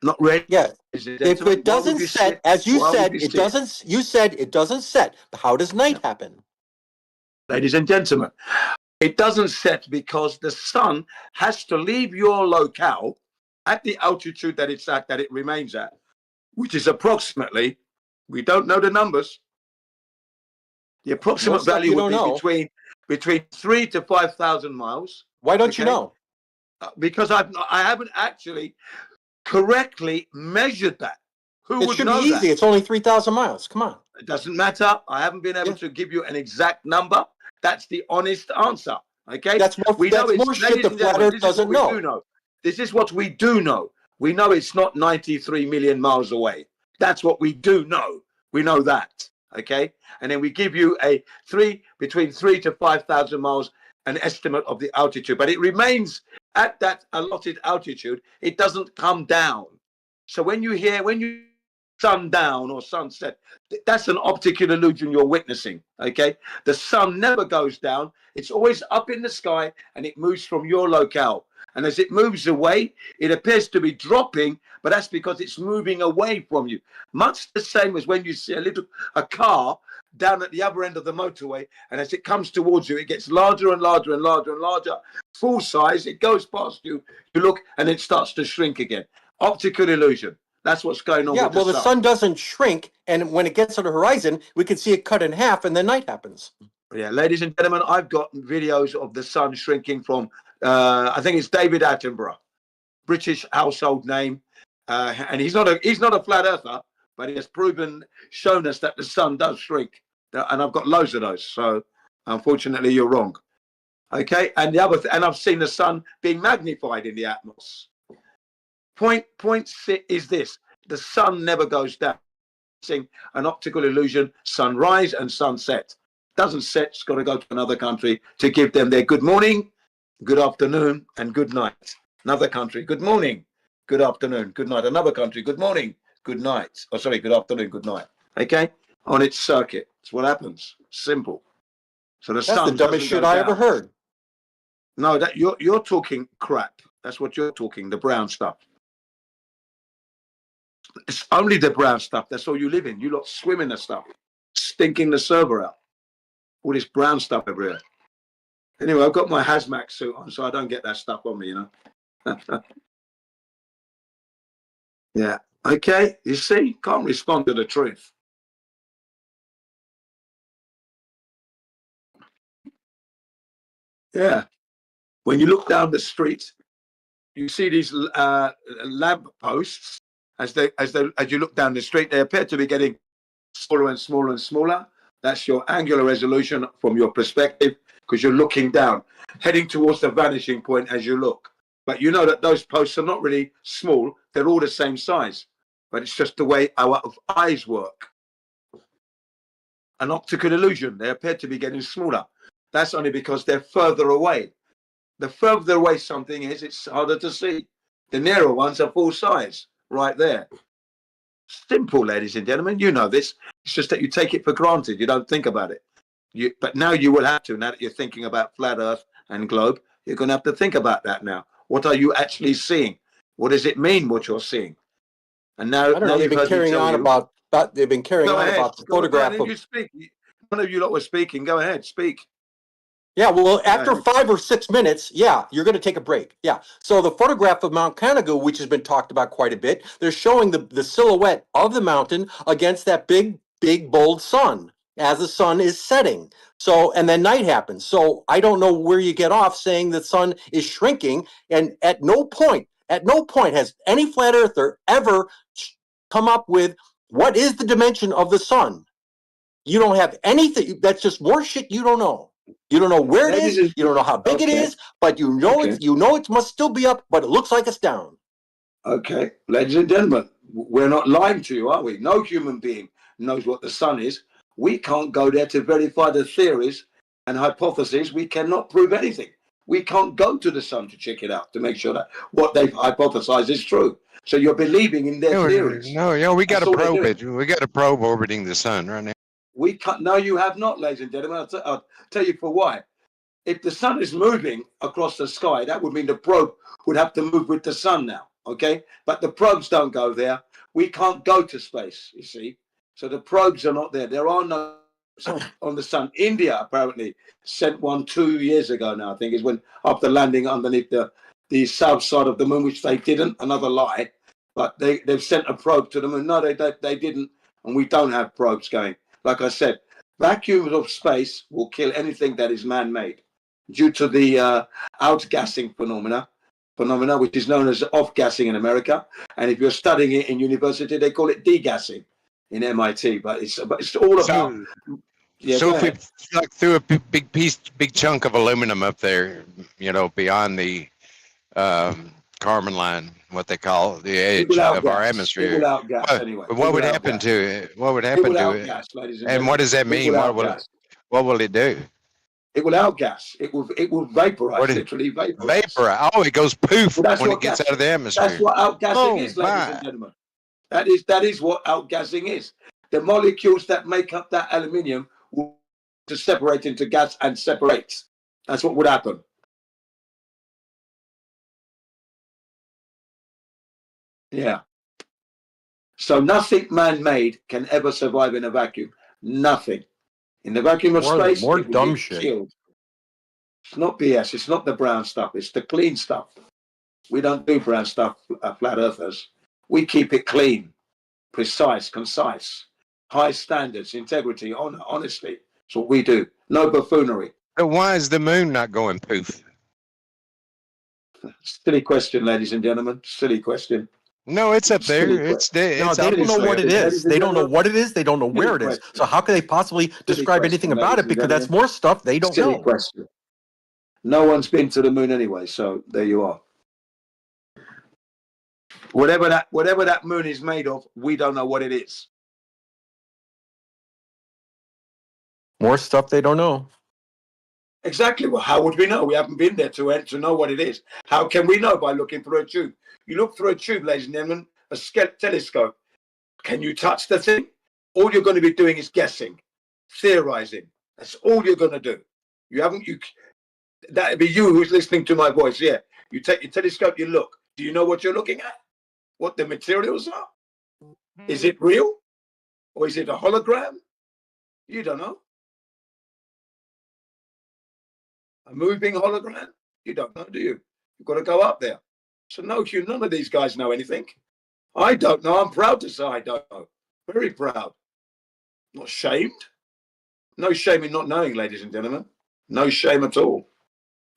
Not ready. Yeah. If it doesn't set, as you said, it doesn't. You said it doesn't set. How does night happen? Ladies and gentlemen, it doesn't set because the sun has to leave your locale at the altitude that it's at, that it remains at, which is approximately, we don't know the numbers. The approximate value would be between 3,000 to 5,000 miles. Why don't you know? Because I haven't actually correctly measured that. Who It would should know be easy. that? It's only 3,000 miles. Come on. It doesn't matter. I haven't been able to give you an exact number. That's the honest answer. Okay? That's more, we know that's more shit the flat Earth doesn't know. This is what we do know. We know it's not 93 million miles away. That's what we do know. We know that. Okay. And then we give you between 3 to 5,000 miles, an estimate of the altitude, but it remains at that allotted altitude. It doesn't come down. So when you sundown or sunset, that's an optical illusion you're witnessing. Okay. The sun never goes down. It's always up in the sky and it moves from your locale. And as it moves away, it appears to be dropping, but that's because it's moving away from you. Much the same as when you see a car down at the other end of the motorway, and as it comes towards you, it gets larger and larger and larger and larger, full size. It goes past you, you look, and it starts to shrink again. Optical illusion. That's what's going on. Yeah, with well, the sun. sun doesn't shrink, and when it gets to the horizon, we can see it cut in half, and then night happens. Yeah, ladies and gentlemen, I've got videos of the sun shrinking from, I think it's David Attenborough, British household name, and he's not a flat earther, but he has shown us that the sun does shrink, and I've got loads of those. So, unfortunately, you're wrong. Okay, and and I've seen the sun being magnified in the atmosphere. Point is this: the sun never goes down. An optical illusion. Sunrise and sunset. Doesn't set. It's got to go to another country to give them their good morning, good afternoon, and good night. Another country, good morning, good afternoon, good night. Another country, good morning, good night. Oh, sorry, good afternoon, good night. Okay, on its circuit. That's what happens. Simple. So That's the dumbest shit I ever heard. No, that you're talking crap. That's what you're talking. The brown stuff. It's only the brown stuff. That's all you live in. You lot swim in the stuff, stinking the server out. All this brown stuff everywhere. Anyway, I've got my hazmat suit on, so I don't get that stuff on me, you know. Yeah. Okay. You see, can't respond to the truth. Yeah. When you look down the street, you see these lamp posts. As you look down the street, they appear to be getting smaller and smaller and smaller. That's your angular resolution from your perspective, because you're looking down, heading towards the vanishing point as you look. But you know that those posts are not really small. They're all the same size. But it's just the way our eyes work. An optical illusion. They appear to be getting smaller. That's only because they're further away. The further away something is, it's harder to see. The nearer ones are full size, right there. Simple, ladies and gentlemen. You know this. It's just that you take it for granted. You don't think about it. But now you will have to. Now that you're thinking about flat Earth and globe, you're going to have to think about that now. What are you actually seeing? What does it mean, what you're seeing? And now, I don't know. They've been carrying on about the photograph of. You speak. None of you lot were speaking. Go ahead, speak. Yeah, well, after 5 or 6 minutes, yeah, you're going to take a break. Yeah. So the photograph of Mount Canigou, which has been talked about quite a bit, they're showing the silhouette of the mountain against that big, bold sun as the sun is setting. So, and then night happens. So I don't know where you get off saying the sun is shrinking. And at no point has any flat earther ever come up with what is the dimension of the sun. You don't have anything. That's just more shit you don't know. You don't know where it is. You don't know how big it is, but you know it must still be up, but it looks like it's down. Okay, ladies and gentlemen, we're not lying to you, are we? No human being knows what the sun is. We can't go there to verify the theories and hypotheses. We cannot prove anything. We can't go to the sun to check it out to make sure that what they've hypothesized is true. So you're believing in their theories. No, we got to probe it. We got to probe orbiting the sun right now. We can't. No, you have not, ladies and gentlemen. I'll tell you for why. If the sun is moving across the sky, that would mean the probe would have to move with the sun now. Okay, but the probes don't go there. We can't go to space, you see. So the probes are not there. There are no on the sun. India apparently sent one 2 years ago now. I think is when after landing underneath the south side of the moon, which they didn't. Another lie, but they've sent a probe to the moon. No, they didn't, and we don't have probes going. Like I said, vacuums of space will kill anything that is man-made due to the outgassing phenomena, which is known as off-gassing in America. And if you're studying it in university, they call it degassing in MIT. But it's all about. So if we threw a big chunk of aluminum up there, beyond the Kármán line, what they call the It edge will of our outgas. It atmosphere. will outgas What, anyway. but It what will would happen outgas. to it? What would It happen will to it? outgas, ladies and And what gentlemen. does that It mean? will What outgas. will it do? It will outgas. It will vaporize. What is Literally vaporize. vapor? Oh, it goes poof Well, that's when it what gets gas. out of the That's atmosphere. what outgassing Oh is, ladies and my! gentlemen. That is what outgassing is. The molecules that make up that aluminium will to separate into gas and separate. That's what would happen. Yeah. So nothing man-made can ever survive in a vacuum. Nothing. In the vacuum of space, More it will dumb get shit. killed. It's not BS. It's not the brown stuff. It's the clean stuff. We don't do brown stuff, flat earthers. We keep it clean, precise, concise, high standards, integrity, honesty. That's what we do. No buffoonery. So why is the moon not going poof? Silly question, ladies and gentlemen. Silly question. No, it's up Silly there. It's question. No, it's they up don't know what it Ladies is. and They don't know gentlemen, what it is. They don't know where silly it is. question. So how can they possibly Silly describe question, anything about ladies it? and Because that's gentlemen. more stuff they don't Silly know. question. No one's been to the moon anyway, so there you are. Whatever that moon is made of, we don't know what it is. More stuff they don't know. Exactly. Well, how would we know? We haven't been there to know what it is. How can we know? By looking through a tube. You look through a tube, ladies and gentlemen, a telescope. Can you touch the thing? All you're going to be doing is guessing, theorizing. That's all you're going to do. That'd be you who's listening to my voice. Yeah. You take your telescope, you look. Do you know what you're looking at? What the materials are? Is it real? Or is it a hologram? You don't know. A moving hologram? You don't know, do you? You've got to go up there. So no, none of these guys know anything. I don't know. I'm proud to say I don't know. Very proud. Not shamed. No shame in not knowing, ladies and gentlemen. No shame at all.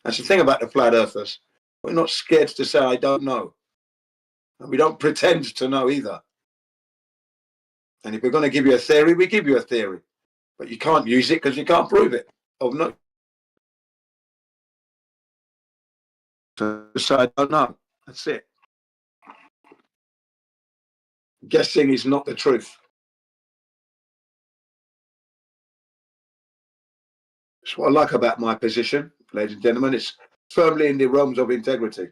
That's the thing about the flat earthers. We're not scared to say I don't know. And we don't pretend to know either. And if we're going to give you a theory, we give you a theory. But you can't use it because you can't prove it. Oh, no. So I don't know. That's it. Guessing is not the truth. That's what I like about my position, ladies and gentlemen. It's firmly in the realms of integrity.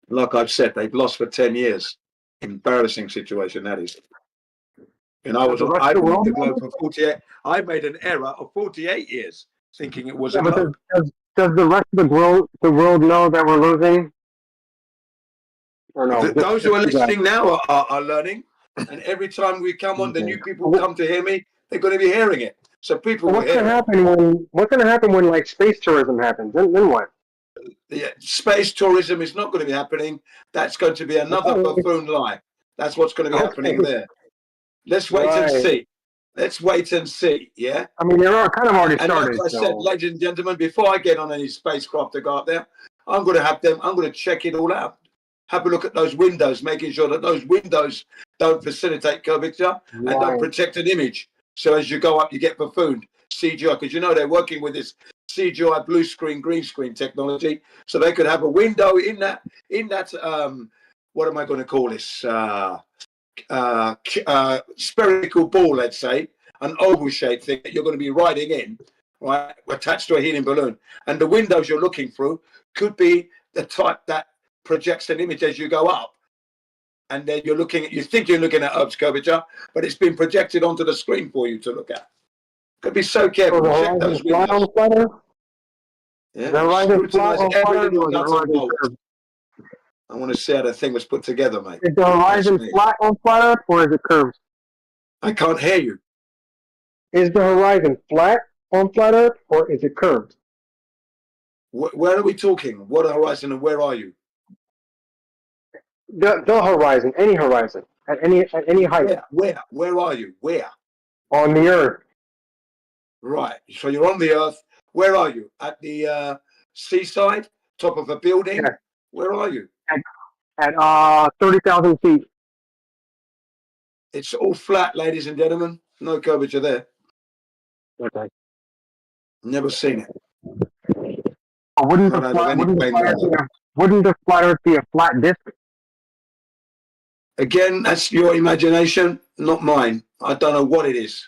Like I've said, they've lost for 10 years. Embarrassing situation, that is. And I've been with the globe for 48. I made an error of 48 years thinking it was a globe. Does the rest of the world know that we're losing? Or no? Those who are listening now are learning. And every time we come on, the new people come to hear me, they're going to be hearing it. So people will What's hear going to it. happen what's going to happen when like space tourism happens? Then what? Yeah, space tourism is not going to be happening. That's going to be another buffoon lie. That's what's going to be happening there. Let's wait and see. Let's wait and see. Yeah. I mean, they're kind of already And started. like I said, ladies and gentlemen, before I get on any spacecraft to go up there, I'm going to have them. I'm going to check it all out. Have a look at those windows, making sure that those windows don't facilitate curvature and don't protect an image. So as you go up, you get buffooned. CGI, because you know they're working with this CGI blue screen, green screen technology, so they could have a window in that what am I going to call this? Spherical ball, let's say, an oval shaped thing that you're going to be riding in, right, attached to a helium balloon. And the windows you're looking through could be the type that projects an image as you go up. And then you think you're looking at Earth's curvature, but it's been projected onto the screen for you to look at. Could be so careful. Check those windows. Yeah, scrutinize every little nut and bolt. I want to see how the thing was put together, mate. Is the horizon flat on flat Earth or is it curved? I can't hear you. Is the horizon flat on flat Earth or is it curved? Where are we talking? What horizon and where are you? The horizon, any horizon, at any height. Where are you? Where? On the Earth. Right. So you're on the Earth. Where are you? At the seaside, top of a building. Yeah. Where are you? At 30,000 feet. It's all flat, ladies and gentlemen. No curvature there. Okay. Never seen it. Wouldn't Not the out of flat any plane down there. wouldn't the flat Earth be a flat disk? Again, that's your imagination, not mine. I don't know what it is.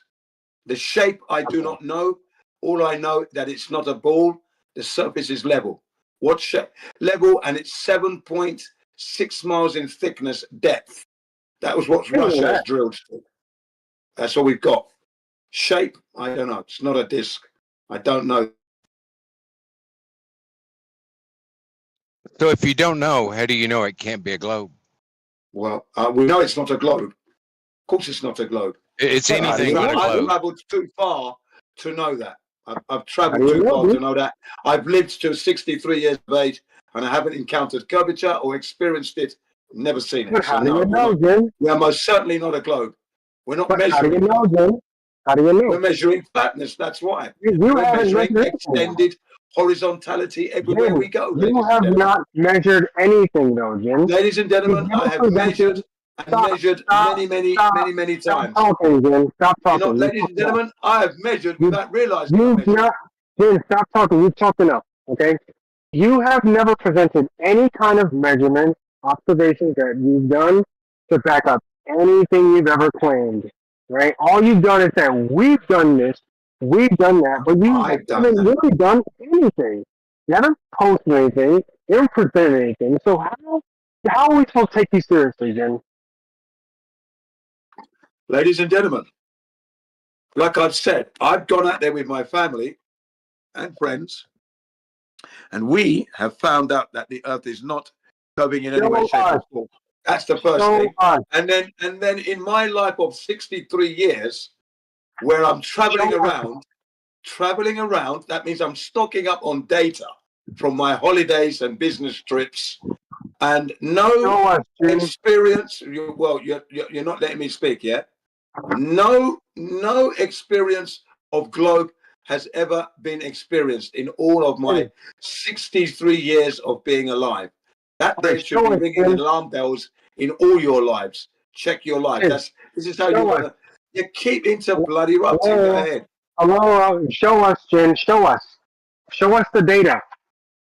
The shape, I do not know. All I know that it's not a ball. The surface is level. What shape? Level, and it's 7.6 miles in thickness, depth. That was what Russia has drilled. That's all we've got. Shape, I don't know. It's not a disc. I don't know. So if you don't know, how do you know it can't be a globe? Well, we know it's not a globe. Of course, it's not a globe. It's anything but a I've globe. traveled too far to know that. I've traveled too far to know that. I've lived to 63 years of age, and I haven't encountered curvature or experienced it. Never seen it. But how So do no, you know, Jim? we are most certainly not a globe. We're not But how do measuring. you know, Jim? How do you know? We're measuring flatness. That's why. You We're haven't measuring measured anything. extended horizontality everywhere Jim, we go. you have not measured anything, though, Jim. Ladies and gentlemen, You've never I have presented- measured and measured many times. Stop talking, Jim. Stop You know, talking. ladies and gentlemen, I have measured without realizing I You've measured. not, Jim, stop talking. You've talked enough, okay? You have never presented any kind of measurement, observations that you've done to back up anything you've ever claimed, right? All you've done is say, we've done this, we've done that, but you haven't really done anything. You haven't posted anything, you haven't presented anything. So how are we supposed to take you seriously, Jim? Ladies and gentlemen, like I've said, I've gone out there with my family and friends, and we have found out that the Earth is not curving in any way, shape, or form. That's the first thing. And then in my life of 63 years, where I'm traveling around, that means I'm stocking up on data from my holidays and business trips, and no experience. Well, you're not letting me speak yet. No experience of globe has ever been experienced in all of my 63 years of being alive. That day should be ringing alarm bells in all your lives. Check your life. This is how you keep into bloody interrupting. Go ahead. Hello, show us, Jim. Show us. Show us the data.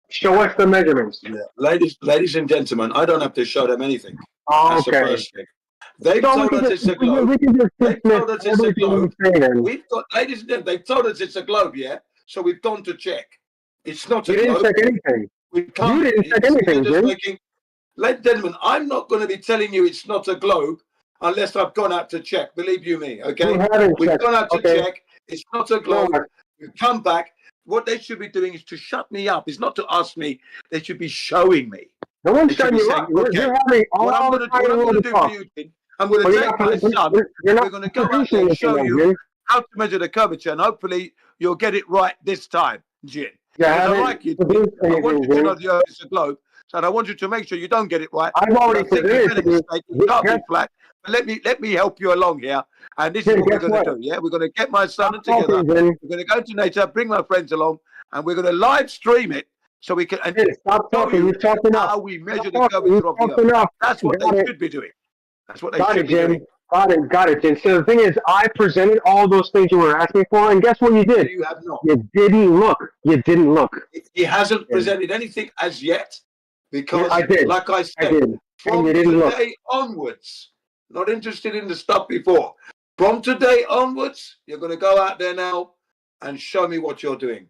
Show us the measurements. Yeah. Ladies and gentlemen, I don't have to show them anything. Oh, that's the first thing. They've told us it's a globe. They've told us it's a globe. We've got, ladies and gentlemen, they've told us it's a globe, yeah? So we've gone to check. It's not a globe. You didn't check anything. We can't, You didn't check anything, Jim. Ladies and gentlemen, I'm not going to be telling you it's not a globe unless I've gone out to check. Believe you me, okay? We've gone out to check. It's not a globe. We've come back. What they should be doing is to shut me up. It's not to ask me. They should be showing me. No one's shutting you up. You're having all what I'm going to do for you, Jim, I'm going to take my son. We're going to go out there and show you how to measure the curvature, and hopefully you'll get it right this time, Jin. Because I like you. I want you to know the Earth is a globe, and I want you to make sure you don't get it right. I've already presented it. It can't be flat. But let me help you along here, and this is what we're going to do. Yeah, we're going to get my son together. We're going to go to nature, bring my friends along, and we're going to live stream it. So we can stop talking. You're talking how we measure the curvature of the Earth. That's what they should be doing. That's what they should be doing. Got it, Jim. So the thing is, I presented all those things you were asking for, and guess what you did? You have not. You didn't look. You didn't look. He hasn't presented anything as yet, because, I did. like I said, from today onwards, not interested in the stuff before. From today onwards, you're going to go out there now and show me what you're doing.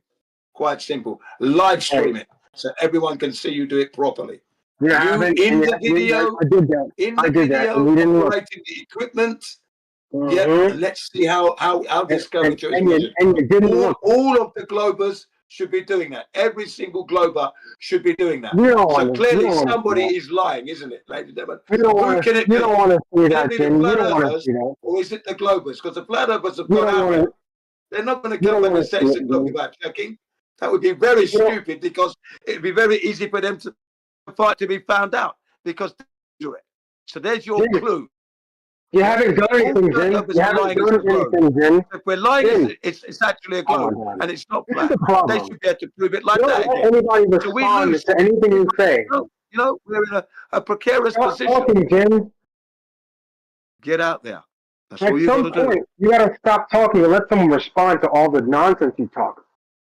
Quite simple. Live stream it so everyone can see you do it properly. Yeah, in the video, I did that. In the video, operating the equipment. Yeah, and let's see how this curvature is measured. All of the globers should be doing that. Every single glober should be doing that. So clearly somebody is lying, isn't it, ladies and gentlemen? You don't want to see that, Jim. You don't want to see that. Or is it the globers? Because the flat earthers have gone out there. They're not going to come back and say it's a globe without checking. That would be very stupid, because it would be very easy for them to be found out, because they do it. So there's your clue. You haven't done anything, Jim. You haven't done anything, Jim. If we're lying, it's actually a globe, and it's not flat. They should be able to prove it like that. Anybody respond to anything you say. You know, we're in a precarious position. Talking, Jim. Get out there. That's At all you got some to do. point, you got to stop talking and let someone respond to all the nonsense you talk.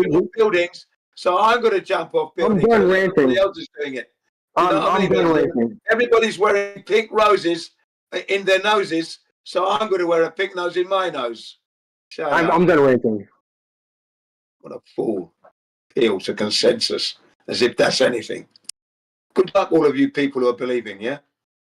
we, off buildings, so I'm going to jump off I'm buildings done because ranting. everybody else is doing it. You know what I I'm mean? done ranting. Everybody's wearing pink roses in their noses So I'm going to wear a pink nose in my nose. Shut up. I'm done with anything. What a fool. Appeal to consensus, as if that's anything. Good luck, all of you people who are believing, yeah?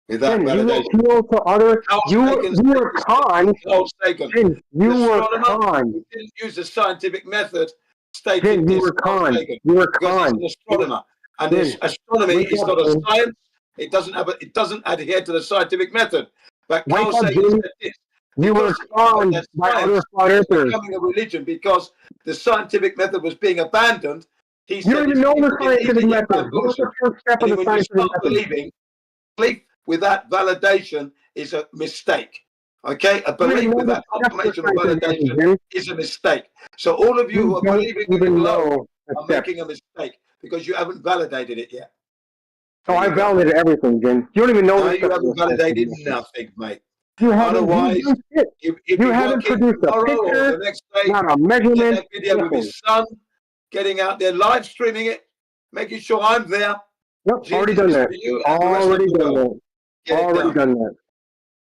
With that Jin, you validation. appeal to other. You were conned. Carl Sagan, Jin, you the were astronomer conned. who didn't use the scientific method, stated Jin, you this. were Carl conned. Sagan, You were because he's conned. an astronomer, and Jin, this astronomy wake is up, not a Jin. science. It doesn't adhere to the scientific method. But Wake Carl up, Sagan Jin. said this. You were Because he felt conned that by other science flat was earthers. becoming a religion because the scientific method was being abandoned. He You said don't even it's know the people scientific easily get method. What was the bamboozled. first step of And the when you scientific start method? believing, belief without validation is a mistake. Okay? A You don't even belief know the without steps of the confirmation or scientific method, validation Jin. is a mistake. So all of you who You are don't believing in the even globe know the are steps. making a mistake because you haven't validated it yet. So There I you go. validated everything, Jin. You don't even know No, the you steps of haven't the scientific validated method. nothing, mate. You haven't. Otherwise, You done shit. you'd You be haven't working produced a tomorrow or picture, the next day. not a Get measurement, that video with nothing. his son, getting out there, live streaming it, making sure I'm there. Yep, already Jesus done is that. for you and the rest of Already the done world. that. Get it Already done. done that.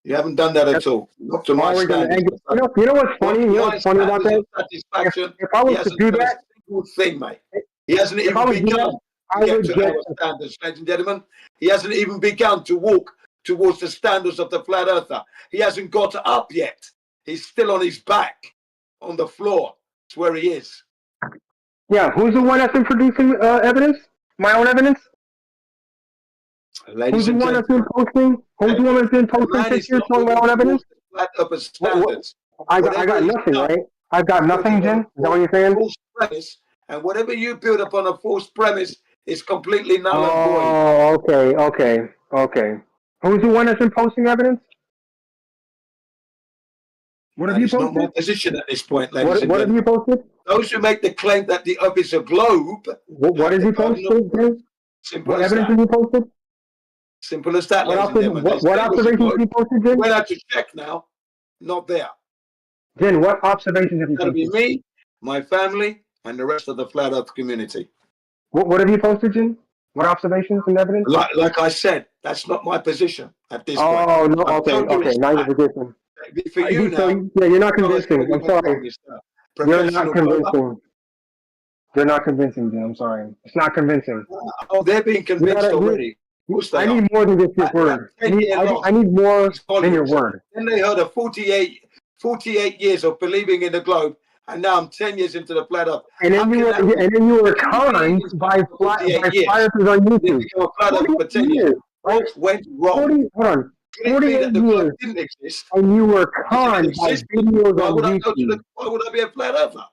You haven't done that Yep. at all. Not to my Already done that. standards. And you know what's funny? You know My what's funny about standards that? of satisfaction, If I he was to hasn't do done a that, single thing, mate. He hasn't if I even was to do that, begun I to get would to get. our standards, ladies and gentlemen. He hasn't even begun to walk towards the standards of the flat earther. He hasn't got up yet. He's still on his back on the floor. That's where he is. Yeah, who's the one that's been producing evidence? My own evidence? Ladies Who's the and one that's been gentlemen, posting? Who's the one that's been the posting man is pictures not showing my moving own evidence? towards the flat earther standards. I Whatever got he's nothing, done, right? I've got he's nothing, built it on Jen. a Is that what you're saying? false premise, and whatever you build upon a false premise is completely null and void. Oh, okay. Who's the one that's been posting evidence? What have That you is not my posted? position at this point, ladies and What have you gentlemen. posted? Those who make the claim that the earth is a globe What have have the you burden posted, of proof. Jen? Simple What as evidence that. have you posted? Simple as that, ladies and gentlemen. They What say it was a observations globe. have you posted, Jen? We'll have to check now. Not there. Jen, what observations have you That'll be posted? me, my family, and the rest of the flat earth community. What have you posted, Jen? What observations and evidence? Like I said, that's not my position at this point. Oh, no, I've told you okay. it's Now you're fact. position. For you So, now, yeah, you're not you're convincing. I'm going to sorry. yourself. You're not Professional blower. convincing. You're not convincing, Jen. I'm sorry. It's not convincing. Oh, they're being convinced already. Of course they I are. need more than just your word. I need more than your word. Then they heard of 48 years of believing in the globe, and now I'm 10 years into the flat earth. And then you were conned by flat earthers on YouTube. Become a flat earth for 10 years. Right? What went wrong? 48 years, didn't exist. and you were conned by videos Why on would I go to YouTube. why would I be a flat earther?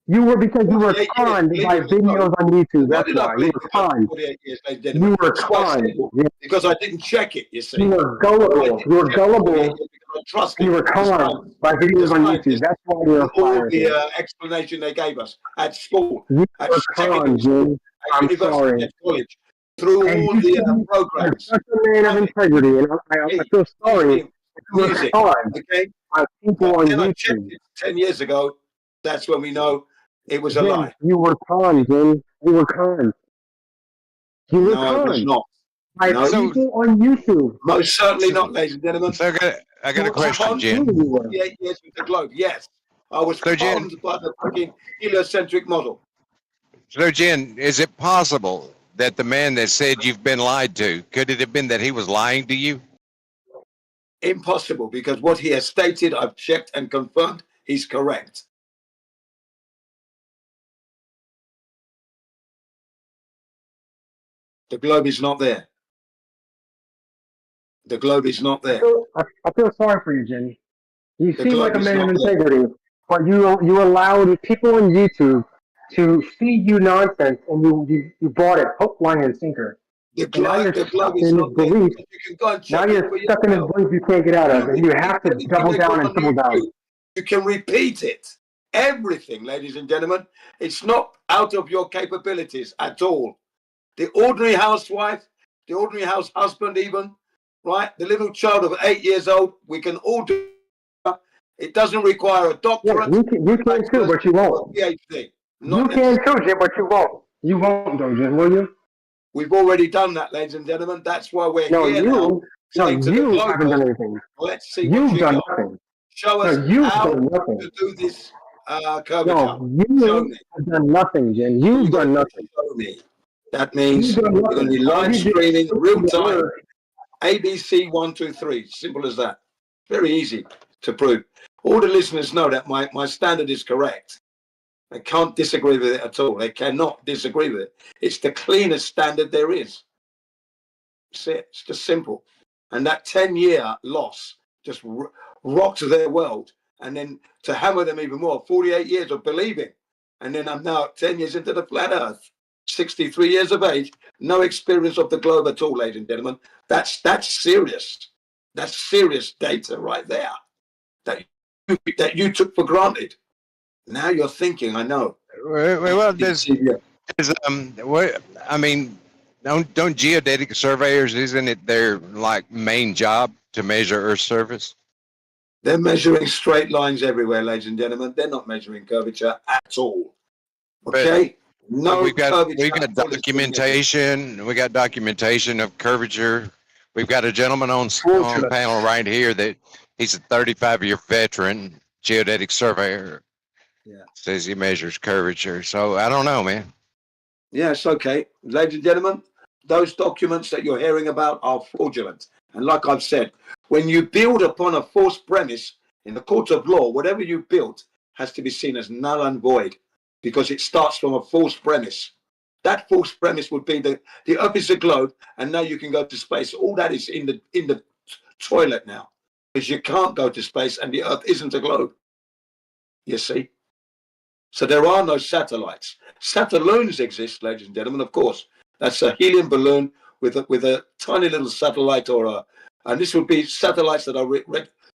You were because you were 48 years, conned believing by in the videos globe. on YouTube. Why That's did I why you believe were in the globe conned. for 48 years, ladies and gentlemen? You were It's quite conned. simple. Yeah. Because I didn't check it, you see. You were gullible. You were gullible. You were conned by videos on YouTube. That's why you're a All fire. the explanation they gave us at school, You at were secondary conned, school, Jim. at I'm university, sorry. at college, through And all you the are programs. such a man of integrity, and I feel sorry. You were Music, conned okay? by people But on then I checked YouTube. it 10 years ago. That's when we know it was a Jim, lie. you were conned, Jim. You were conned. You were No, I was conned not. by No. people on YouTube. Most certainly not, ladies and gentlemen. So I got a question, Jen. 48 years with the globe, yes. I was conned by the fucking heliocentric model. So, Jen, is it possible that the man that said you've been lied to, could it have been that he was lying to you? Impossible, because what he has stated, I've checked and confirmed, he's correct. The globe is not there. The globe is not there. I feel sorry for you, Jimmy. You The seem like a globe is man of not there. integrity, but you allowed people on YouTube to feed you nonsense, and you bought it hook, line, and sinker. The And now you're globe stuck is in this not there. belief. You can go and Now check it you're for stuck in this yourself. belief you can't get out of, and you have to Anything double they down put and on triple down. YouTube, you can repeat it. Everything, ladies and gentlemen. It's not out of your capabilities at all. The ordinary housewife, the ordinary house husband even, right? The little child of 8 years old, we can all do it. It doesn't require a doctorate. Yeah, you can too, but you won't. PhD. You can too, Jim, but you won't. You won't, though, Jim, will you? We've already done that, ladies and gentlemen. That's why we're No, here now. No, Say to the you haven't done globers, anything. let's see what You've you done got. nothing. Show No, us you've how done to nothing. do this curvature. No, Show you me. have done nothing, Jen. You're You've going done to nothing. show me. That You've means done you're going to nothing. be All live you did streaming was real the time. word. ABC 1, 2, 3. Simple as that. Very easy to prove. All the listeners know that my standard is correct. They can't disagree with it at all. They cannot disagree with it. It's the cleanest standard there is. That's it. It's just simple. And that 10-year loss just rocked their world. And then to hammer them even more, 48 years of believing. And then I'm now 10 years into the flat earth, 63 years of age, no experience of the globe at all, ladies and gentlemen. That's serious. That's serious data right there that you took for granted. Now you're thinking, I know. Well, what I mean, don't geodetic surveyors, isn't it their like main job to measure Earth's surface? They're measuring straight lines everywhere, ladies and gentlemen. They're not measuring curvature at all. Okay? No we've got curvature. documentation. We got documentation of curvature. We've got a gentleman on panel right here that he's a 35-year veteran geodetic surveyor. Yeah. Says he measures curvature. So I don't know, man. Yes, okay. Ladies and gentlemen, those documents that you're hearing about are fraudulent. And like I've said, when you build upon a false premise in the court of law, whatever you built has to be seen as null and void because it starts from a false premise. That false premise would be the Earth is a globe, and now you can go to space. All that is in the toilet now, because you can't go to space, and the Earth isn't a globe. You see, so there are no satellites. Satelloons exist, ladies and gentlemen. Of course, that's a helium balloon with a tiny little satellite, and this would be satellites that are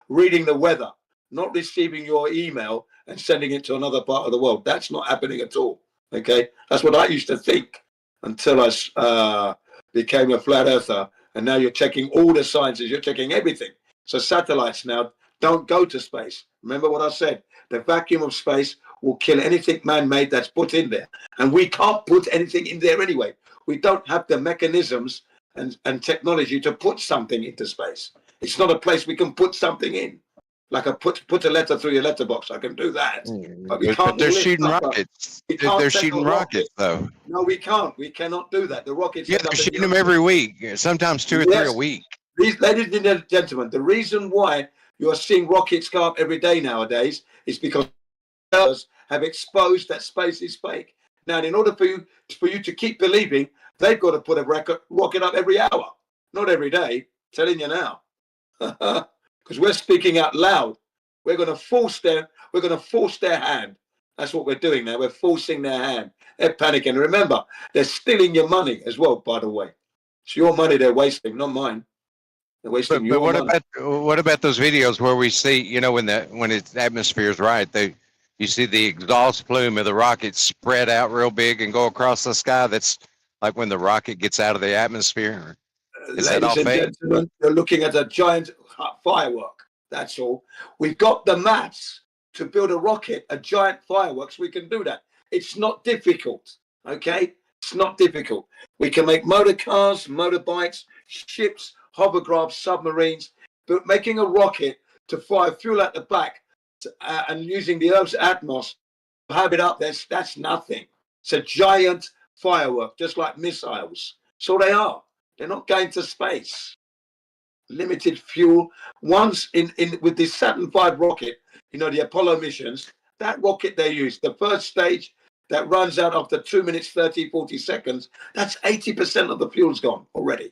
reading the weather, not receiving your email and sending it to another part of the world. That's not happening at all. Okay, that's what I used to think until I became a flat earther, and now you're checking all the sciences, you're checking everything. So satellites now don't go to space. Remember what I said, the vacuum of space will kill anything man-made that's put in there, and we can't put anything in there anyway. We don't have the mechanisms and technology to put something into space. It's not a place we can put something in. Like I put a letter through your letterbox, I can do that. But we But can't they're lift shooting up rockets. we can't They're take shooting a rocket. rockets, though. No, we can't. We cannot do that. The rockets Yeah, end they're up in shooting the them every week, sometimes 2 or 3 a week. Ladies and gentlemen, the reason why you are seeing rockets go up every day nowadays is because have exposed that space is fake. Now, in order for you to keep believing, they've got to put a rocket up every hour, not every day. Telling you now, because we're speaking out loud. We're going to force their hand. That's what we're doing now. We're forcing their hand. They're panicking. Remember, they're stealing your money as well. By the way, it's your money they're wasting, not mine. They're wasting But your money. what about those videos where we see, when its atmosphere is right, you see the exhaust plume of the rocket spread out real big and go across the sky? That's like when the rocket gets out of the atmosphere. Is that all Ladies and fake? gentlemen, you're looking at a giant firework. That's all. We've got the maths to build a rocket, a giant fireworks. We can do that. It's not difficult. Okay? It's not difficult. We can make motor cars, motorbikes, ships, hovercraft, submarines, but making a rocket to fire fuel at the back and using the Earth's atmosphere to have it up there, that's nothing. It's a giant firework, just like missiles. So they are. They're not going to space. Limited fuel. Once in with the Saturn V rocket, the Apollo missions, that rocket they used, the first stage that runs out after 2 minutes, 40 seconds, that's 80% of the fuel's gone already.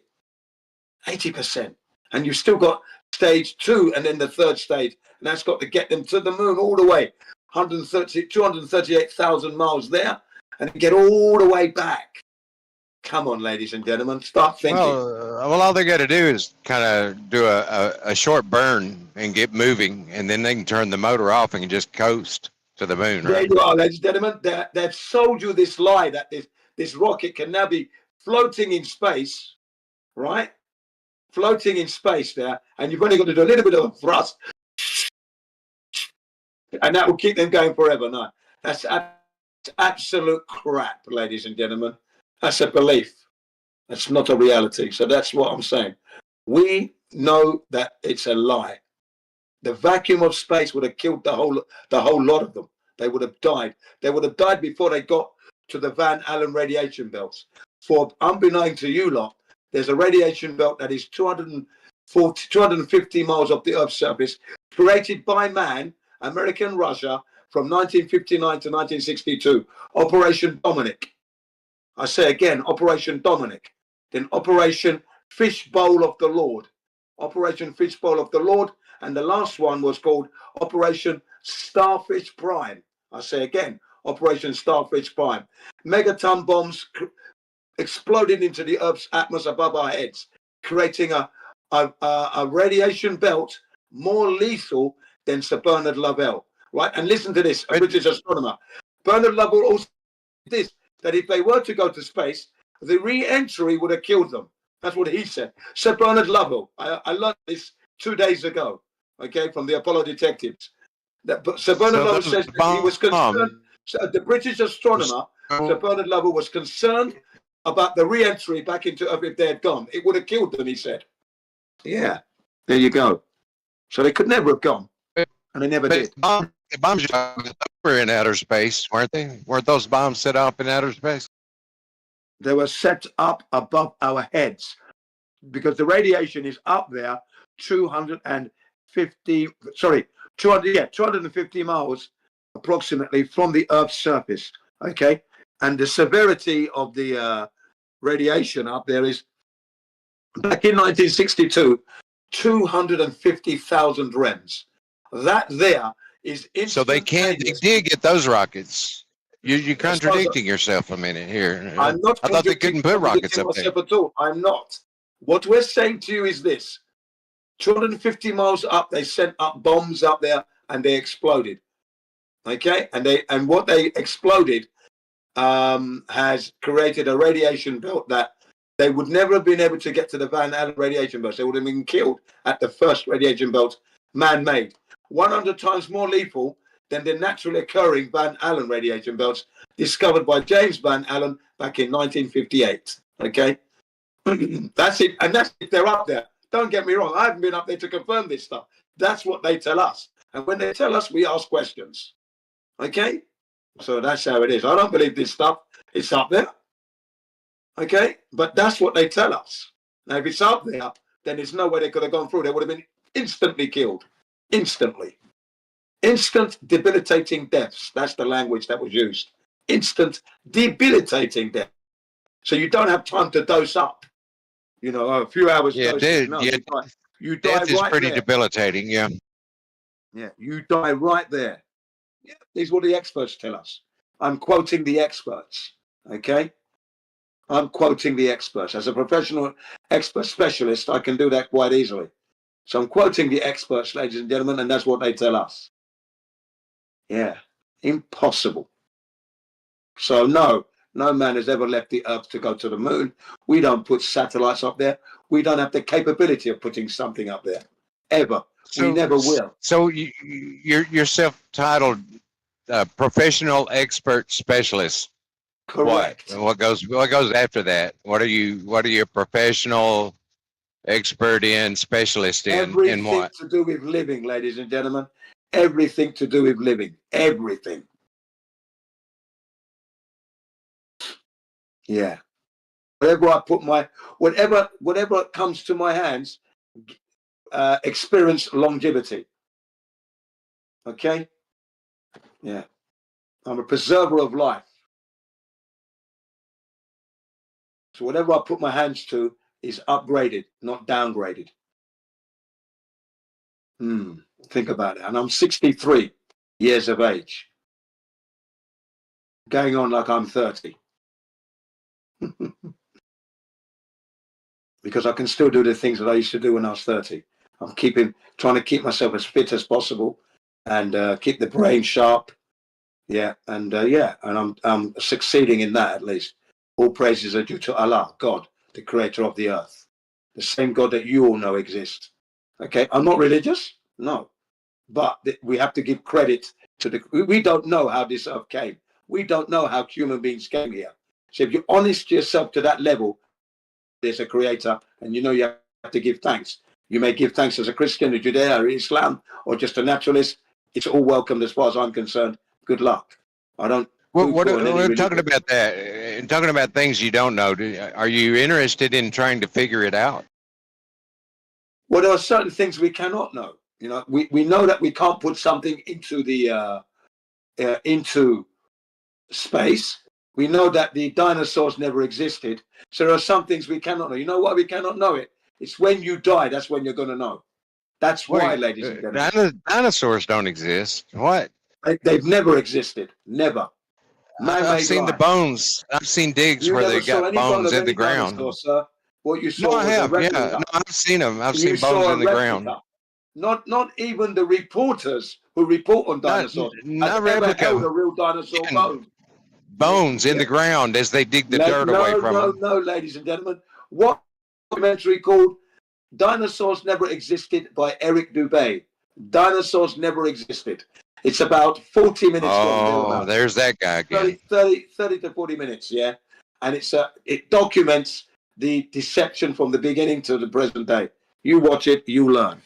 80%. And you've still got stage 2 and then the third stage, and that's got to get them to the moon all the way. 238,000 miles there, and get all the way back. Come on, ladies and gentlemen, start thinking. Well, all they got to do is kind of do a short burn and get moving, and then they can turn the motor off and just coast to the moon, There right? you are, ladies and gentlemen. They've sold you this lie that this rocket can now be floating in space, right? Floating in space there, and you've only got to do a little bit of a thrust, and that will keep them going forever. No, that's absolute crap, ladies and gentlemen. That's a belief. That's not a reality. So that's what I'm saying. We know that it's a lie. The vacuum of space would have killed the whole lot of them. They would have died. They would have died before they got to the Van Allen radiation belts. For unbeknown to you lot, there's a radiation belt that is 250 miles off the Earth's surface, created by man, America and Russia, from 1959 to 1962. Operation Dominic. I say again, Operation Dominic. Then Operation Fishbowl of the Lord. Operation Fishbowl of the Lord. And the last one was called Operation Starfish Prime. I say again, Operation Starfish Prime. Megaton bombs exploded into the Earth's atmosphere above our heads, creating a radiation belt more lethal than Sir Bernard Lovell. Right? And listen to this, a British astronomer. Bernard Lovell also said this, that if they were to go to space, the re-entry would have killed them. That's what he said. Sir Bernard Lovell. I learned this 2 days ago, okay, from the Apollo detectives. Sir Bernard Lovell says that he was concerned. The British astronomer, Sir Bernard Lovell, was concerned about the re-entry back into Earth if they had gone. It would have killed them, he said. Yeah, there you go. So they could never have gone, and they never did. The bombs were in outer space, weren't they? Weren't those bombs set up in outer space? They were set up above our heads because the radiation is up there 250 miles approximately from the Earth's surface. Okay. And the severity of the radiation up there is, back in 1962, 250,000 rems. That there is So they did get those rockets. You're contradicting yourself a minute here. I'm not. I thought they couldn't put rockets up there. At all. I'm not. What we're saying to you is this: 250 miles up, they sent up bombs up there, and they exploded. Okay, and what they exploded has created a radiation belt that they would never have been able to get to the Van Allen radiation belt. They would have been killed at the first radiation belt, man-made, 100 times more lethal than the naturally occurring Van Allen radiation belts discovered by James Van Allen back in 1958. Okay, that's it, and that's if they're up there. Don't get me wrong, I haven't been up there to confirm this stuff. That's what they tell us, and when they tell us, we ask questions. Okay, so that's how it is. I don't believe this stuff. It's up there. Okay, but that's what they tell us. Now, if it's up there, then there's no way they could have gone through. They would have been instantly killed. Instantly. Instant debilitating deaths. That's the language that was used. Instant debilitating death. So you don't have time to dose up. You know, a few hours. Yeah, dosing. No, you die death is right pretty there. debilitating. Yeah. Yeah, you die right there. Yeah, these are what the experts tell us. I'm quoting the experts. Okay. I'm quoting the experts. As a professional expert specialist, I can do that quite easily. So I'm quoting the experts, ladies and gentlemen, and that's what they tell us. Yeah, impossible. So no man has ever left the Earth to go to the moon. We don't put satellites up there. We don't have the capability of putting something up there, ever. We never will. So you're self-titled professional expert specialist. Correct. What goes after that? What are you a professional expert in, specialist in what? Everything to do with living, ladies and gentlemen. Everything to do with living. Everything. Yeah. Whatever comes to my hands, experience longevity. Okay? Yeah. I'm a preserver of life. So whatever I put my hands to is upgraded, not downgraded. Think about it. And I'm 63 years of age. Going on like I'm 30. Because I can still do the things that I used to do when I was 30. I'm trying to keep myself as fit as possible and keep the brain sharp. Yeah, and I'm succeeding in that at least. All praises are due to Allah, God, the creator of the earth. The same God that you all know exists. Okay, I'm not religious, no. But we have to give credit to we don't know how this earth came. We don't know how human beings came here. So if you're honest to yourself to that level, there's a creator and you know you have have to give thanks. You may give thanks as a Christian, a Judean, or Islam, or just a naturalist. It's all welcomed as far as I'm concerned. Good luck. I don't. What poo-poo on any we're religion. talking about that, and talking about things you don't know. Are you interested in trying to figure it out? Well, there are certain things we cannot know. You know, we know that we can't put something into the into space. We know that the dinosaurs never existed. So there are some things we cannot know. You know why we cannot know it? It's when you die. That's when you're going to know. That's why, Wait, ladies and gentlemen. dinosaurs don't exist. What? They've never existed. Never. I've Man-made seen the life. bones. I've seen digs You where never they saw got any bone bones of in the any dinosaur, ground. sir. What you No, saw I was a have. Yeah, replica. no, I've seen them. I've You seen bones saw a in the ground. replica. Not even the reporters who report on dinosaurs has Not ever held replica. a real dinosaur bone. Bones in Yeah. the ground as they dig the dirt away from them. No, ladies and gentlemen. What documentary called Dinosaurs Never Existed by Eric Dubé. Dinosaurs never existed. It's about 40 minutes long. Oh, Thereabouts. there's that guy again. 30 to 40 minutes, yeah. And it documents the deception from the beginning to the present day. You watch it, you learn.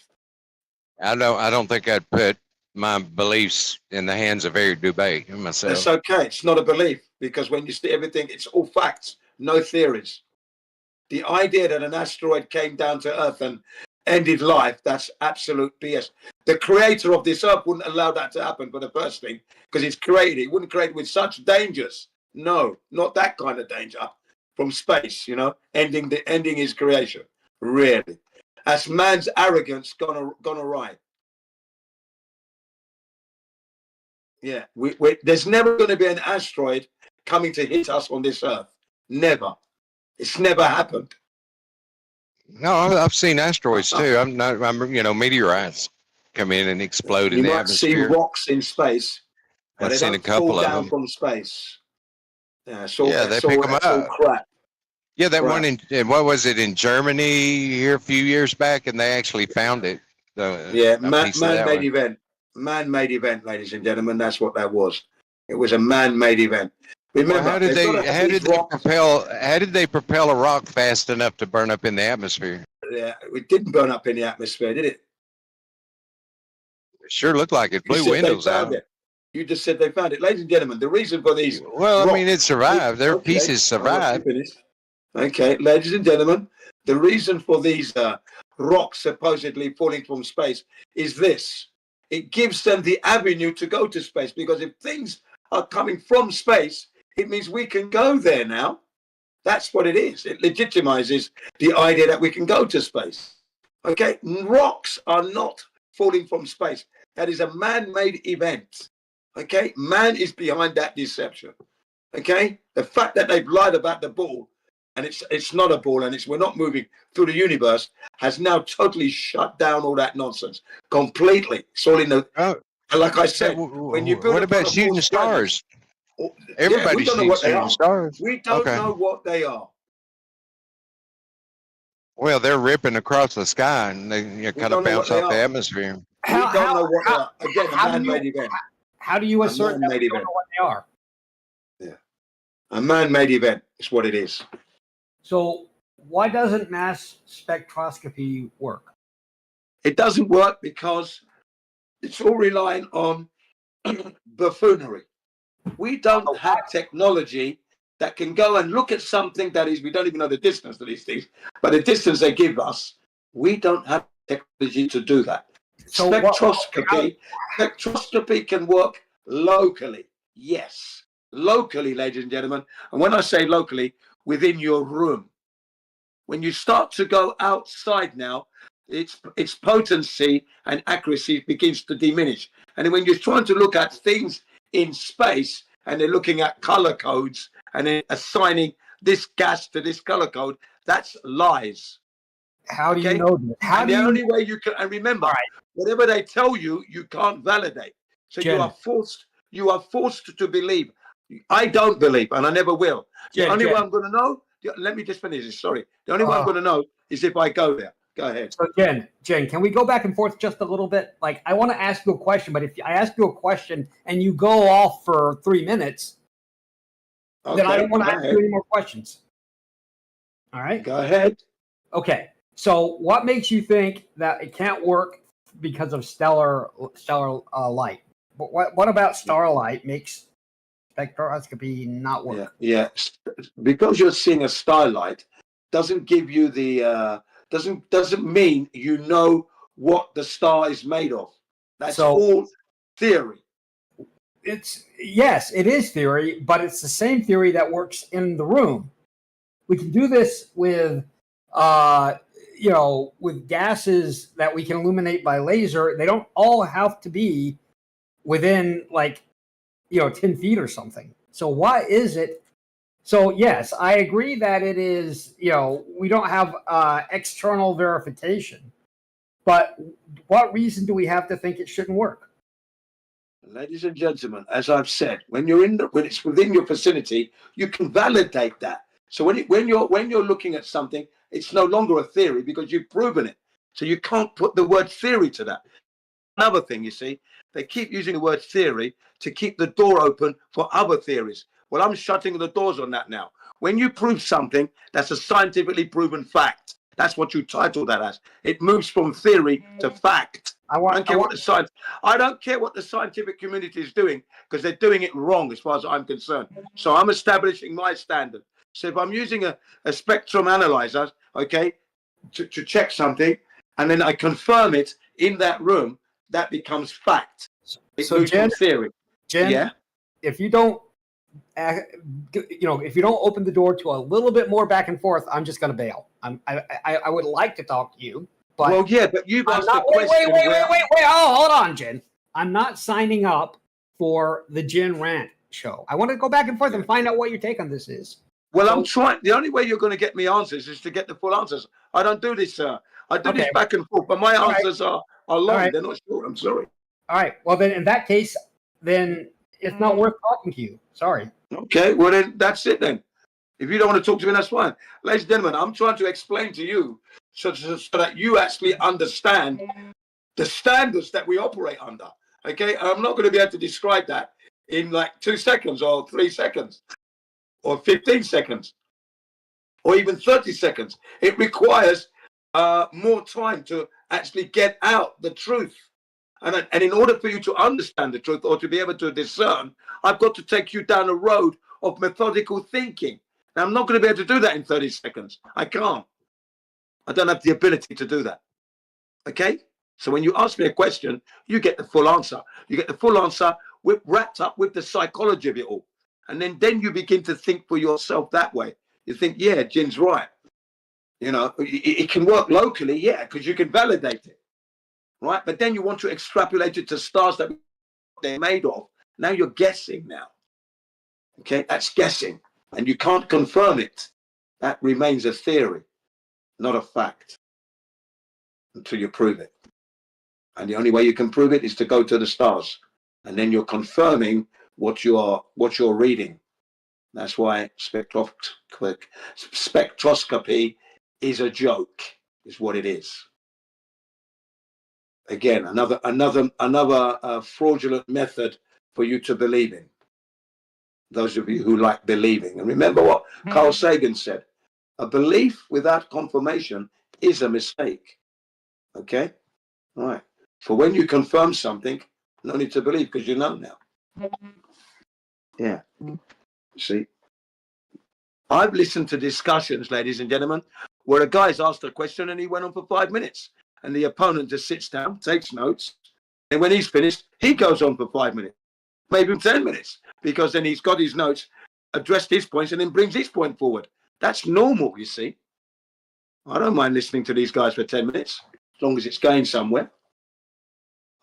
I don't think I'd put my beliefs in the hands of Eric Dubé myself. It's okay. It's not a belief because when you see everything, it's all facts, no theories. The idea that an asteroid came down to Earth and ended life, that's absolute BS. The creator of this Earth wouldn't allow that to happen for the first thing because it's created. He wouldn't create with such dangers. No, not that kind of danger from space, you know, ending his creation. Really. That's man's arrogance gone awry. Yeah, there's never going to be an asteroid coming to hit us on this Earth. Never. It's never happened. No, I've seen asteroids too. I'm meteorites come in and explode in You the might see atmosphere. rocks in space, but I've they seen a don't couple fall of down them. from space. Yeah, They pick them that's all up. crap. Yeah, that Crap. one in what was it in Germany here a few years back, and they actually found it. Yeah, a piece of that man-made one. event. Man-made event, ladies and gentlemen. That's what that was. It was a man-made event. Remember, Well, how did they propel a rock fast enough to burn up in the atmosphere? Yeah, it didn't burn up in the atmosphere, did it? It sure looked like it. You Blew said windows they found out. it. You just said they found it, ladies and gentlemen. The reason for these. Well, I mean, it survived. Their Okay, pieces I'll let you survived. finish. Okay, ladies and gentlemen, the reason for these rocks supposedly falling from space is this. It gives them the avenue to go to space because if things are coming from space, it means we can go there now. That's what it is. It legitimizes the idea that we can go to space. Okay, rocks are not falling from space. That is a man-made event. Okay, man is behind that deception. Okay, the fact that they've lied about the ball and it's not a ball and we're not moving through the universe has now totally shut down all that nonsense completely. It's all in the and like I said, when you build What upon about a shooting false premise, stars? we Everybody don't know shoots what they shooting are. stars. We don't Okay. know what they are. Well, they're ripping across the sky and they kind don't of know what bounce they off the are. atmosphere. We don't know what they are. Again, a man-made event. How do you A assert that man-made we don't event. know what they are? A man-made event is what it is. So why doesn't mass spectroscopy work? It doesn't work because it's all relying on buffoonery. We don't have technology that can go and look at something that is, we don't even know the distance to these things, but the distance they give us, we don't have technology to do that. So Spectroscopy can work locally. Yes, locally, ladies and gentlemen. And when I say locally, within your room. When you start to go outside now, its potency and accuracy begins to diminish. And when you're trying to look at things in space and they're looking at color codes and then assigning this gas to this color code, that's lies. How do you know this? And the only way you can, and remember, whatever they tell you, you can't validate. So Jen. you are forced to believe. I don't believe, and I never will. The only way I'm going to know, let me just finish this, sorry. The only way I'm going to know is if I go there. Go ahead. So Jen, can we go back and forth just a little bit? Like, I want to ask you a question, but if I ask you a question and you go off for 3 minutes, then I don't want to ask you any more questions. All right? Go ahead. Okay. So, what makes you think that it can't work because of stellar light? But what about starlight makes spectroscopy not work? Yeah. Because you're seeing a starlight doesn't give you the doesn't mean you know what the star is made of. That's all theory. Yes, it is theory, but it's the same theory that works in the room. We can do this with with gases that we can illuminate by laser. They don't all have to be within 10 feet or something. So why is it? So yes, I agree that it is, we don't have external verification, but what reason do we have to think it shouldn't work? Ladies and gentlemen, as I've said, when it's within your vicinity, you can validate that. So when you're looking at something, it's no longer a theory because you've proven it. So you can't put the word theory to that. Another thing, you see, they keep using the word theory to keep the door open for other theories. Well, I'm shutting the doors on that now. When you prove something, that's a scientifically proven fact. That's what you title that as. It moves from theory to fact. I don't care what the scientific community is doing because they're doing it wrong as far as I'm concerned. So I'm establishing my standard. So if I'm using a spectrum analyzer, okay, to check something, and then I confirm it in that room, that becomes fact. It moves from theory. Jen, if you don't, if you don't open the door to a little bit more back and forth, I'm just going to bail. I would like to talk to you, but but you've asked the wait, question. Wait! Oh, hold on, Jen. I'm not signing up for the Jen rant show. I want to go back and forth and find out what your take on this is. Well, I'm trying. The only way you're going to get me answers is to get the full answers. I don't do this, sir. I do this back and forth, but my answers are long. They're not short. I'm sorry. All right. Well, then in that case, then it's not worth talking to you. Sorry. Okay. Well, then that's it then. If you don't want to talk to me, that's fine. Ladies and gentlemen, I'm trying to explain to you so that you actually understand the standards that we operate under. Okay. I'm not going to be able to describe that in like 2 seconds or 3 seconds or 15 seconds or even 30 seconds. It requires more time to actually get out the truth. And in order for you to understand the truth or to be able to discern, I've got to take you down a road of methodical thinking. Now, I'm not going to be able to do that in 30 seconds. I can't. I don't have the ability to do that. Okay? So when you ask me a question, you get the full answer. You get the full answer wrapped up with the psychology of it all. And then you begin to think for yourself that way. You think, yeah, Jin's right. It can work locally, yeah, because you can validate it. Right? But then you want to extrapolate it to stars that they're made of. Now you're guessing now. Okay, that's guessing. And you can't confirm it. That remains a theory, not a fact, until you prove it. And the only way you can prove it is to go to the stars. And then you're confirming what you're reading. That's why spectroscopy is a joke, is what it is. Again, another fraudulent method for you to believe in. Those of you who like believing. And remember what Carl Sagan said, a belief without confirmation is a mistake. Okay? All right. For when you confirm something, no need to believe because you know now. Yeah. See? I've listened to discussions, ladies and gentlemen, where a guy's asked a question and he went on for 5 minutes. And the opponent just sits down, takes notes. And when he's finished, he goes on for 5 minutes, maybe 10 minutes, because then he's got his notes, addressed his points, and then brings his point forward. That's normal, you see. I don't mind listening to these guys for 10 minutes, as long as it's going somewhere.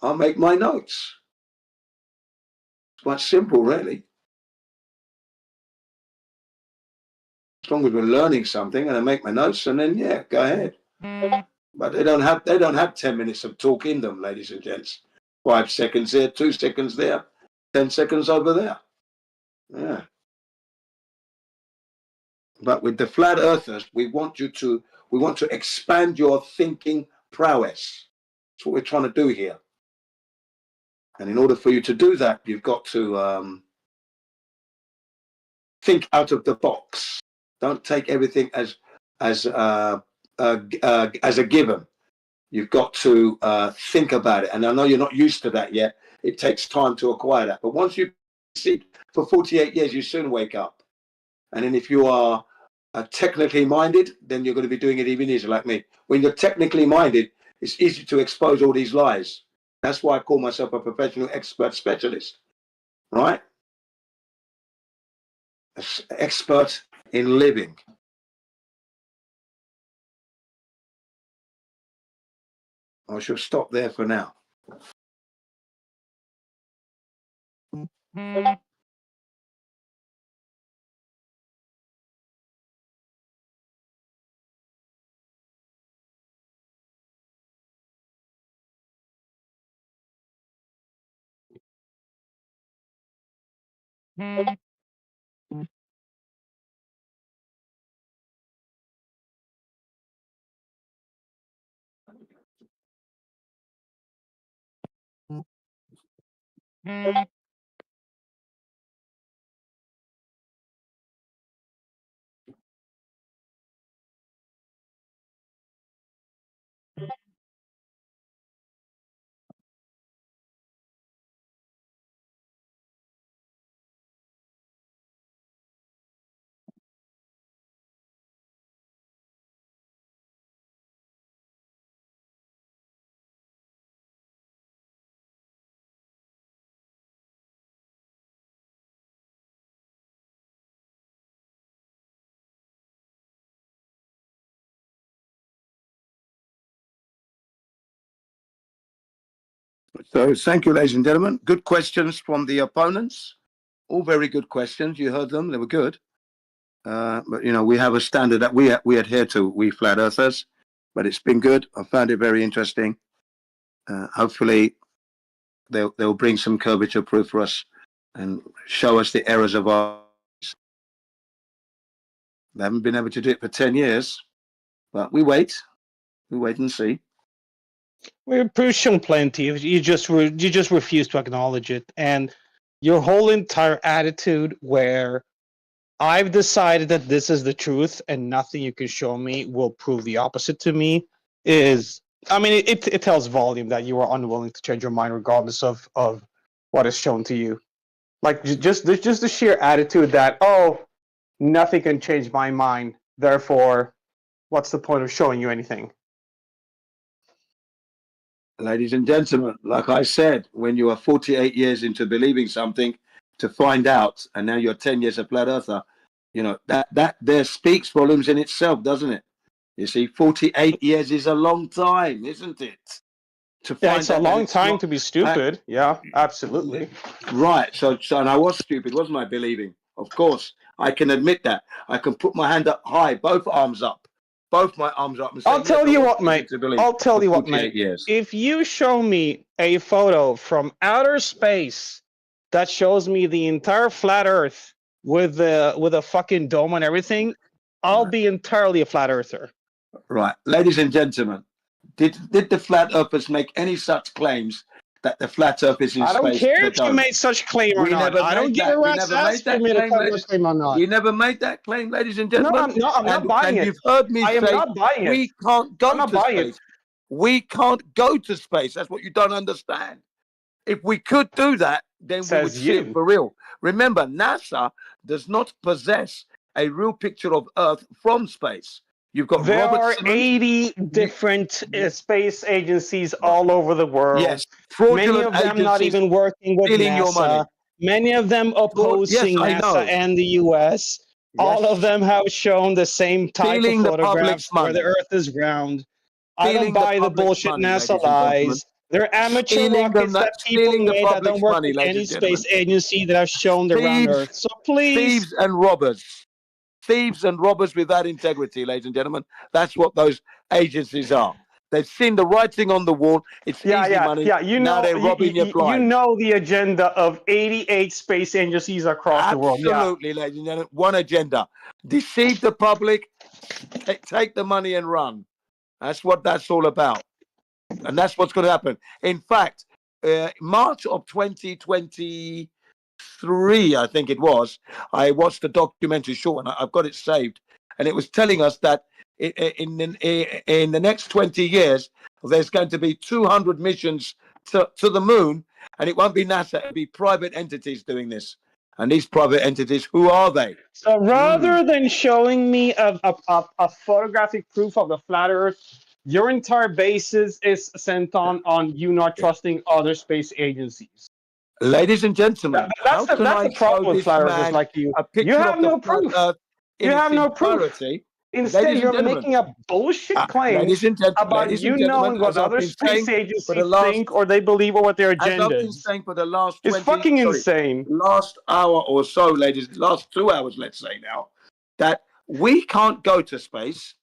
I'll make my notes. It's quite simple, really. As long as we're learning something and I make my notes, and then, yeah, go ahead. But they don't have 10 minutes of talk in them, ladies and gents. 5 seconds there, 2 seconds there, 10 seconds over there. Yeah. But with the flat earthers, we want to expand your thinking prowess. That's what we're trying to do here. And in order for you to do that, you've got to think out of the box. Don't take everything as as a given. You've got to think about it. And I know you're not used to that yet. It takes time to acquire that. But once you see for 48 years, you soon wake up. And then if you are technically minded, then you're going to be doing it even easier, like me. When you're technically minded, it's easy to expose all these lies. That's why I call myself a professional expert specialist, right? Expert in living. I shall stop there for now. So thank you, ladies and gentlemen. Good questions from the opponents. All very good questions. You heard them. They were good. But, you know, we have a standard that we adhere to, we flat earthers. But it's been good. I found it very interesting. Hopefully, they'll bring some curvature proof for us and show us the errors of our... They haven't been able to do it for 10 years. But we wait. We wait and see. We've shown plenty. You just refuse to acknowledge it, and your whole entire attitude, where I've decided that this is the truth and nothing you can show me will prove the opposite to me, is, I mean, it tells volume that you are unwilling to change your mind regardless of what is shown to you. Like just the sheer attitude that, oh, nothing can change my mind, therefore, what's the point of showing you anything? Ladies and gentlemen, like I said, when you are 48 years into believing something, to find out, and now you're 10 years a flat earther, you know, that there speaks volumes in itself, doesn't it? You see, 48 years is a long time, isn't it? To Yeah, find it's a out that long it's time not, to be stupid. Yeah, absolutely. right. So and I was stupid, wasn't I, believing? Of course, I can admit that. I can put my hand up high, both arms up, both my arms up, and say, I'll tell yes, I you was what, stupid mate. to believe I'll tell for you what, 48 mate. years. If you show me a photo from outer space that shows me the entire flat Earth with a fucking dome and everything, I'll be entirely a flat earther. Right, ladies and gentlemen, did the flat earthers make any such claims that the flat earth is in I don't space? care They if you don't. made such claim or We not. never I don't made give a that. We rat's never ass made if you that made a claim, public claim or not. We never made that claim, ladies and No, gentlemen. I'm not buying it. You've heard me I am say not buying it. we can't go I'm not to buying space. it. We can't go to space. That's what you don't understand. If we could do that, then we would Says see it you. for real. Remember, NASA does not possess a real picture of Earth from space. You've got There Robert are Simmons. 80 different space agencies all over the world. Yes, Many fraudulent of them not agencies even working with stealing your money. NASA. Many of them opposing Yes, I NASA know. and the US. All Yes. of them have shown the same type Stealing of the public's photographs where the money. Earth is round. I don't Stealing the buy the public's bullshit money, NASA ladies and gentlemen. lies. They're amateur rockets that people Stealing the made that don't public's work money, with ladies any and gentlemen. space agency that have shown around Thieves, Earth. So please. thieves and robbers. Thieves and robbers without integrity, ladies and gentlemen. That's what those agencies are. They've seen the writing on the wall. It's easy money. You now know, they're robbing you blind. you know the agenda of 88 space agencies across the world. Yeah. Absolutely, ladies and gentlemen. One agenda: deceive the public, take the money and run. That's what that's all about, and that's what's going to happen. In fact, March of 2023, I think it was, I watched a documentary short, and I've got it saved, and it was telling us that in the next 20 years, there's going to be 200 missions to the moon, and it won't be NASA, it'll be private entities doing this. And these private entities, who are they? So rather than showing me a photographic proof of the flat Earth, your entire basis is sent on you not trusting other space agencies. Ladies and gentlemen, That's the problem with flat Earthers like you. You have no proof. You have no proof. Instead, you're making a bullshit claim about you knowing what other space agencies think or they believe or what their agenda as I've been is. saying for the last It's fucking insane. Last hour or so, ladies, last 2 hours, let's say now, that we can't go to space.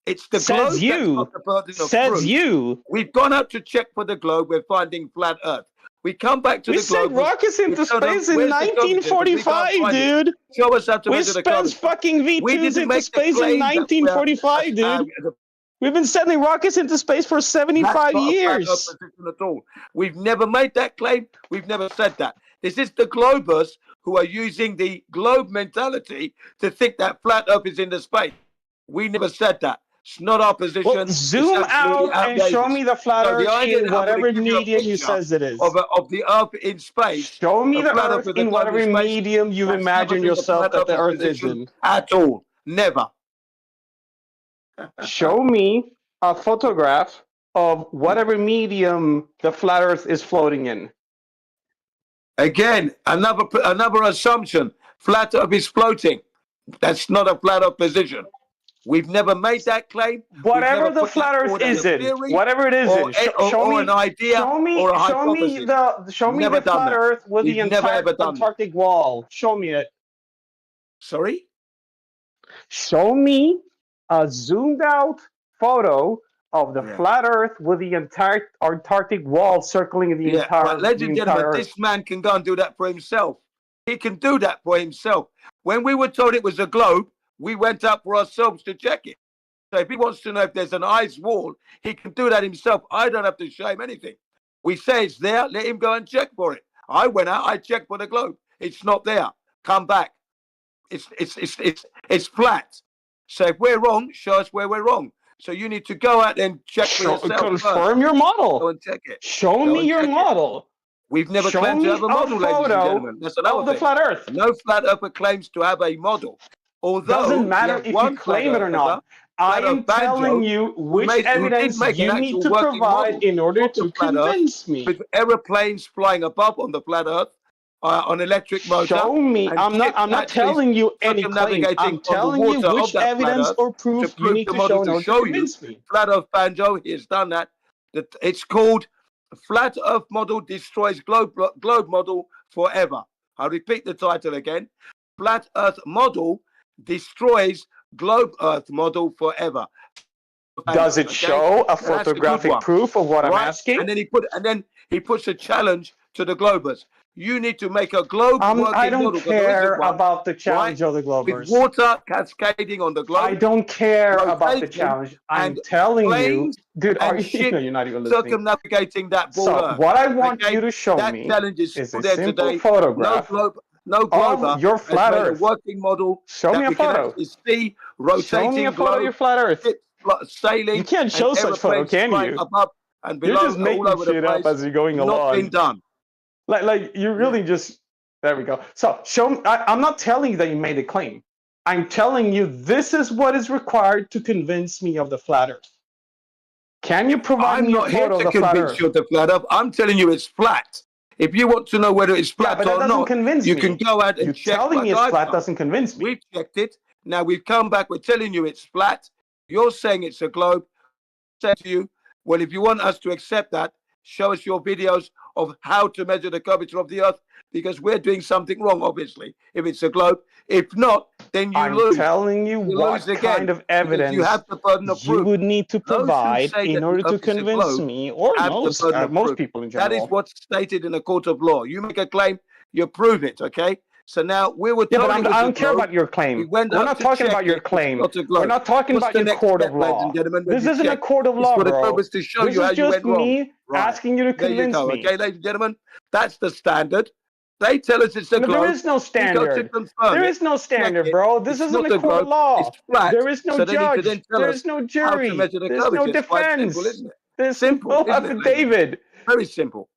It's the globe Says you. that's got the burden of Says proof. you. We've gone out to check for the globe. We're finding flat Earth. We come back to We the globe. sent rockets into space in 1945, dude. Show us how to We measure the spent globe. fucking We V2s didn't into make the space in claim that 1945, dude. We've been sending rockets into space for 75 That's not years. a flat Earth position at all. We've never made that claim. We've never said that. This is the globers who are using the globe mentality to think that flat Earth is in the space. We never said that. It's not our position. Well, zoom out and show me the flat Earth in whatever medium you says it is. Of the Earth in space. Show me the flat Earth with a in globe whatever space. medium you That's imagine never been yourself flat that the Earth is position in. at all. Never. Show me a photograph of whatever medium the flat Earth is floating in. Again, another assumption. Flat Earth is floating. That's not a flat Earth position. We've never made that claim. Whatever the flat Earth is in, whatever it is in, show me an idea or a hypothesis. Show me the flat Earth with the entire Antarctic wall. Show me it. Sorry? Show me a zoomed out photo of the flat Earth with the entire Antarctic wall circling the entire Right, ladies and gentlemen, Earth. this man can go and do that for himself. He can do that for himself. When we were told it was a globe, we went up for ourselves to check it. So if he wants to know if there's an ice wall, he can do that himself. I don't have to show him anything. We say it's there, let him go and check for it. I went out, I checked for the globe. It's not there. Come back. It's flat. So if we're wrong, show us where we're wrong. So you need to go out and check for yourself. Confirm your model. Go and check it. Show me your model. We've never claimed to have a model, ladies and gentlemen. That's another thing. Flat Earth. No flat earther claims to have a model. Although doesn't matter if you claim it or not. I am telling you which evidence you need to provide in order to convince me. With aeroplanes flying above on the flat Earth, on electric motor. Show me. I'm not telling you any claim. I'm telling you which evidence or proof you need to show in order to convince me. Flat Earth Banjo, he has done that. It's called Flat Earth Model Destroys Globe Model Forever. I'll repeat the title again. Flat Earth Model Destroys Globe Earth Model Forever. Does it show a photographic proof of what I'm asking? And then he puts a challenge to the Globers. You need to make a globe working model. I don't care about the challenge of the Globers. With water cascading on the globe. I don't care about the challenge. I'm telling you, dude, you're not even listening. Circumnavigating that ball. So what I want you to show me is a simple photograph no Glober of your flat Earth. Working model. Show me a photo. See rotating show me a photo of your flat Earth. Sailing. You can't show such photo, can you? Above and below, you're just making shit up as you're going along. Not been done. Like you really just. There we go. So show me. I'm not telling you that you made a claim. I'm telling you this is what is required to convince me of the flat Earth. Can you provide me a photo of the flat Earth? You of the flat Earth. I'm telling you it's flat. If you want to know whether it's flat but that or doesn't not, convince you me. can go out and You're check. Telling me it's flat doesn't convince me. We've checked it. Now we've come back. We're telling you it's flat. You're saying it's a globe. I said to you, well, if you want us to accept that, show us your videos of how to measure the curvature of the Earth, because we're doing something wrong, obviously, if it's a globe. If not, then you lose. I'm telling you what kind of evidence you have the burden of proof. You would need to provide in order to convince me, or most people in general. That is what's stated in a court of law. You make a claim, you prove it, okay? So now we were told but I don't care about your claim. We're not talking about your claim. We're not talking about your court of law. This isn't a court of law, bro. This is just me asking you to convince me. Okay, ladies and gentlemen, that's the standard. They tell us it's a No, globe. there is no We go to standard. confirm There it, is no check standard, it. bro. This It's isn't not a a court of globe. law. It's flat. There is no So they need to then judge. tell There us is no how to jury. measure the There's no curvature. It's quite simple, defense. isn't it? There's Simple, no isn't it, ladies? affidavit. Very simple.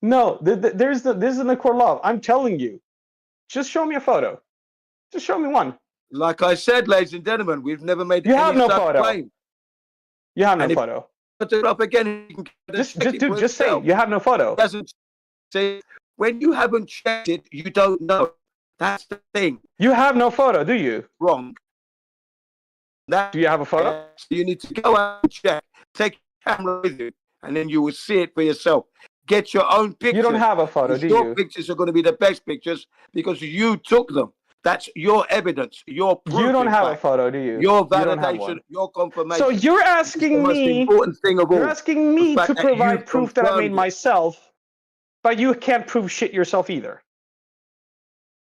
No, this isn't a court of law. I'm telling you. Just show me a photo. Just show me one. Like I said, ladies and gentlemen, we've never made You have any no such photo. claim. You have no And if photo. you put it up again, you can Just check it dude, for just say itself. you have no photo. Doesn't say when you haven't checked it, you don't know. That's the thing. You have no photo, do you? Wrong. Do you have a photo? So you need to go out and check. Take your camera with you, and then you will see it for yourself. Get your own pictures. You don't have a photo, do Your you? pictures are going to be the best pictures because you took them. That's your evidence. Your proof. You don't in have a fact. photo, do you? Your You don't have validation. one. Your confirmation. So you're It's the asking most me. important thing of all. You're asking me The fact to that provide you proof that I made confirmed it. myself, but you can't prove shit yourself either.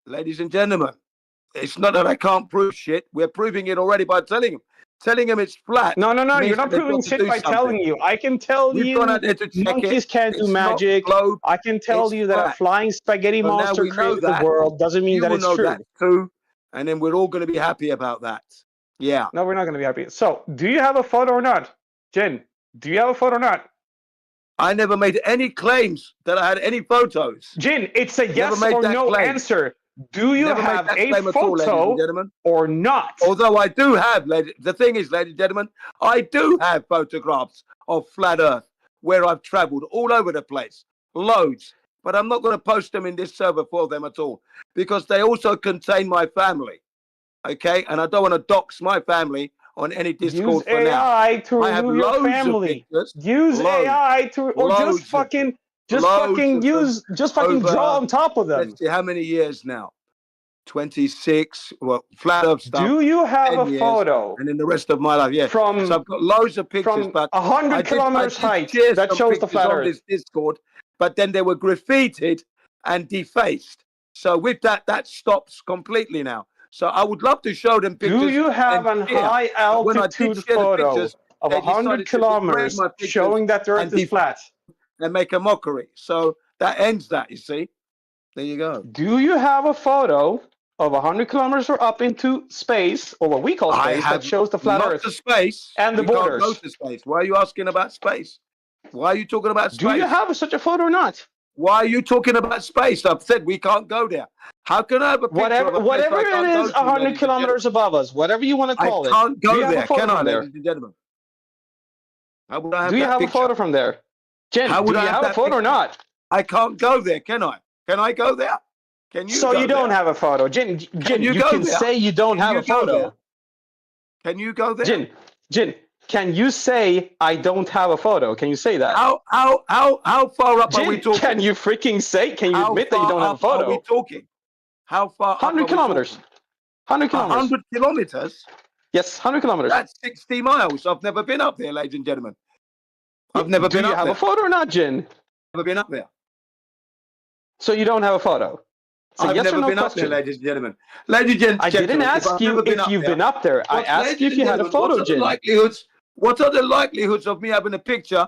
Ladies and gentlemen, it's not that I can't prove shit. We're proving it already by telling them it's flat. No, you're means not that they've proving got to shit do by something. telling you. I can tell We've gone you out there to check monkeys it. can't do It's not magic. globe. I can tell It's you that a flat. flying spaghetti So now monster we know created the that. world. Doesn't mean You that will it's know true. that too, and then we're all going to be happy about that. Yeah. No, we're not going to be happy. So, do you have a photo or not? Jen, do you have a photo or not? I never made any claims that I had any photos. Jin, it's a Never yes made or that no claim. answer. Do you Never made have that a claim at all, ladies and photo gentlemen. or not? Although I do have, the thing is, ladies and gentlemen, I do have photographs of flat Earth where I've traveled all over the place, loads. But I'm not going to post them in this server for them at all because they also contain my family. Okay, and I don't want to dox my family on any Discord Use for now. AI to I have remove your loads of family. pictures. Use Loads. AI to, or Loads just of fucking, them. Loads just fucking draw over, on top of them. let's see, how many years now? 26, well, flat Earth stuff. Do you have 10 a years, photo and in the rest of my life, yeah. from So I've got loads of pictures, from but 100 kilometers I did height share that some shows the pictures flat on Earth? this Discord, but then they were graffitied and defaced. So with that, that stops completely now. So I would love to show them pictures. Do you have and an share. high But when I did altitude share the photo pictures, of they 100 decided to degrade kilometers my pictures showing that the Earth and is flat? and make a mockery. So that ends that, you see. There you go. Do you have a photo of 100 kilometers or up into space, or what we call I space, have that shows the flat not Earth the space and the we can't go borders? to space. Why are you asking about space? Why are you talking about space? Do you have such a photo or not? Why are you talking about space? I've said we can't go there. How can I have a picture of a place Whatever I it can't go is, to, 100 ladies and kilometers above us, whatever you want to gentlemen? call I it. can't Do go you have there, a photo can I, from there? ladies and gentlemen? How would I have Do you that have a picture? photo from there? Jen, How do would you I have a that photo or picture? not? I can't go there, can I? Can I go there? Can you So go you don't there? have a photo. Jen, you you go can there? say you don't Can have you a go photo. there? Can you go there? Jin, can you say I don't have a photo? Can you say that? How far up are we Jin, talking? can you freaking say? Can you admit that you don't have a Are we photo? talking? How far up 100 are we kilometers. talking? 100 kilometers. 100 kilometers? Yes, 100 kilometers. That's 60 miles. I've never been up there, ladies and gentlemen. I've never Do been you up have there. a photo or not, Jin? Never been up there. So you don't have a photo. It's a I've yes or never no been up there, question. ladies and gentlemen. Ladies and gentlemen, I didn't ask I've you never been if up you've there, been up there. I asked you if you had a photo, what are the Jin. likelihoods? What are the likelihoods of me having a picture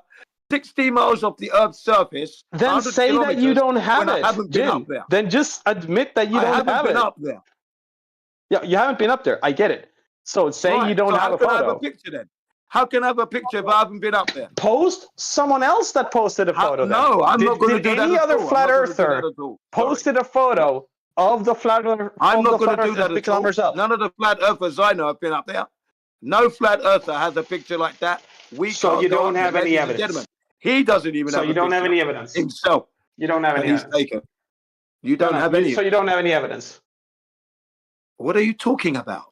60 miles off the Earth's surface? Then 100 say that you kilometers don't have when I it, haven't been up Jin. there. Then just admit that you I don't haven't have been it. up there. Yeah, you haven't been up there. I get it. So say you Right. don't So have how a can I have a photo. picture then? How can I have a picture if I haven't been up there? Post someone else that posted a photo. No, then. I'm not going to Did do that any at other all. flat I'm not going to do earther that at all. Sorry. posted a photo of the flat Earth? I'm of not the going flat to do Earth that 50 at all. kilometers up? None of the flat earthers I know have been up there. No flat earther has a picture like that. We So can't you go don't up have there, any ladies and evidence. gentlemen. He doesn't even So have you a don't have picture any evidence. himself You don't have that any he's evidence. taken. You don't have any. So you don't have any evidence. What are you talking about?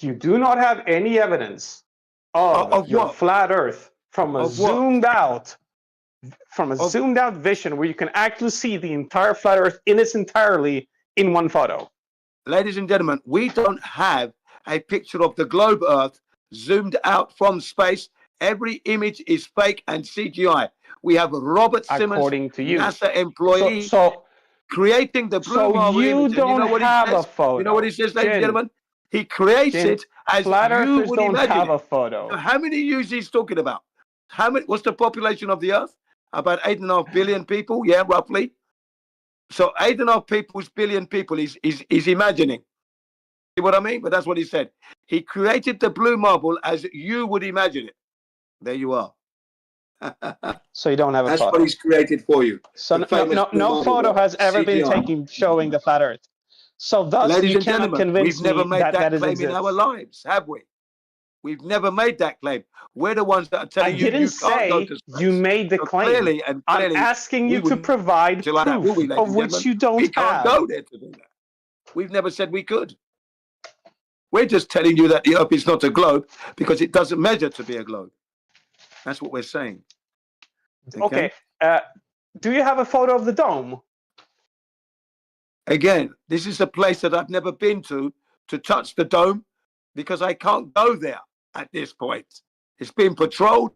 You do not have any evidence of your what? flat Earth from a Of what? zoomed out vision where you can actually see the entire flat Earth in its entirety in one photo. Ladies and gentlemen, we don't have a picture of the globe Earth zoomed out from space. Every image is fake and CGI. We have Robert Simmons, According to you. NASA employee, So creating the blue so marble you image. And don't you know what he have a says? photo. You know what he says, ladies and Jin, gentlemen? He creates Jin, it as flat you earthers would don't imagine have it. a photo. So how many years he's talking about? What's the population of the Earth? About 8.5 billion people, yeah, roughly. So 8.5 billion people is imagining. See what I mean? But that's what he said. He created the blue marble as you would imagine it. There you are. So you don't have a That's photo. what he's created for you. So The famous blue no marble photo rock, has ever been CGI. taken showing the flat Earth. So thus, Ladies you and cannot gentlemen, convince we've never me made that that it claim in our exists. lives, have we? We've never made that claim. We're the ones that are telling I you didn't can't go say to space. you made the So claim. I'm asking we you to wouldn't provide do like that, will proof we, ladies of and which gentlemen? you don't We can't have. go there to do that. We've never said we could. We're just telling you that the Earth is not a globe because it doesn't measure to be a globe. That's what we're saying. Okay. Do you have a photo of the dome? Again, this is a place that I've never been to touch the dome because I can't go there at this point. It's been patrolled.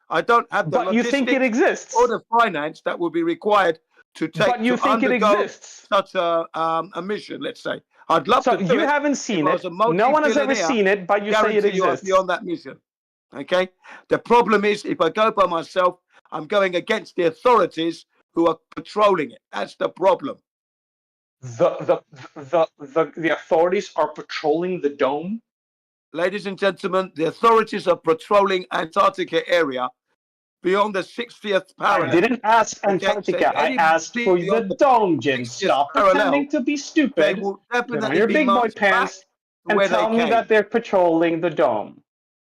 I don't have the But you think it logistics exists? or the finance that will be required to take But you to think it undergo exists? such a mission. Let's say I'd love So to do you it. haven't seen If I it. was a No one has ever multi-billionaire, seen it, but you say it guarantee you I'd exists. be on that mission. Okay. The problem is if I go by myself, I'm going against the authorities who are patrolling it. That's the problem. The authorities are patrolling the dome. Ladies and gentlemen, the authorities are patrolling Antarctica area beyond the 60th parallel. I didn't ask Antarctica. So I asked for beyond the dome, Jin. 60th Stop parallel, pretending to be they stupid. will Put on definitely your be big boy marched back pants to and where tell they me came. that they're patrolling the dome.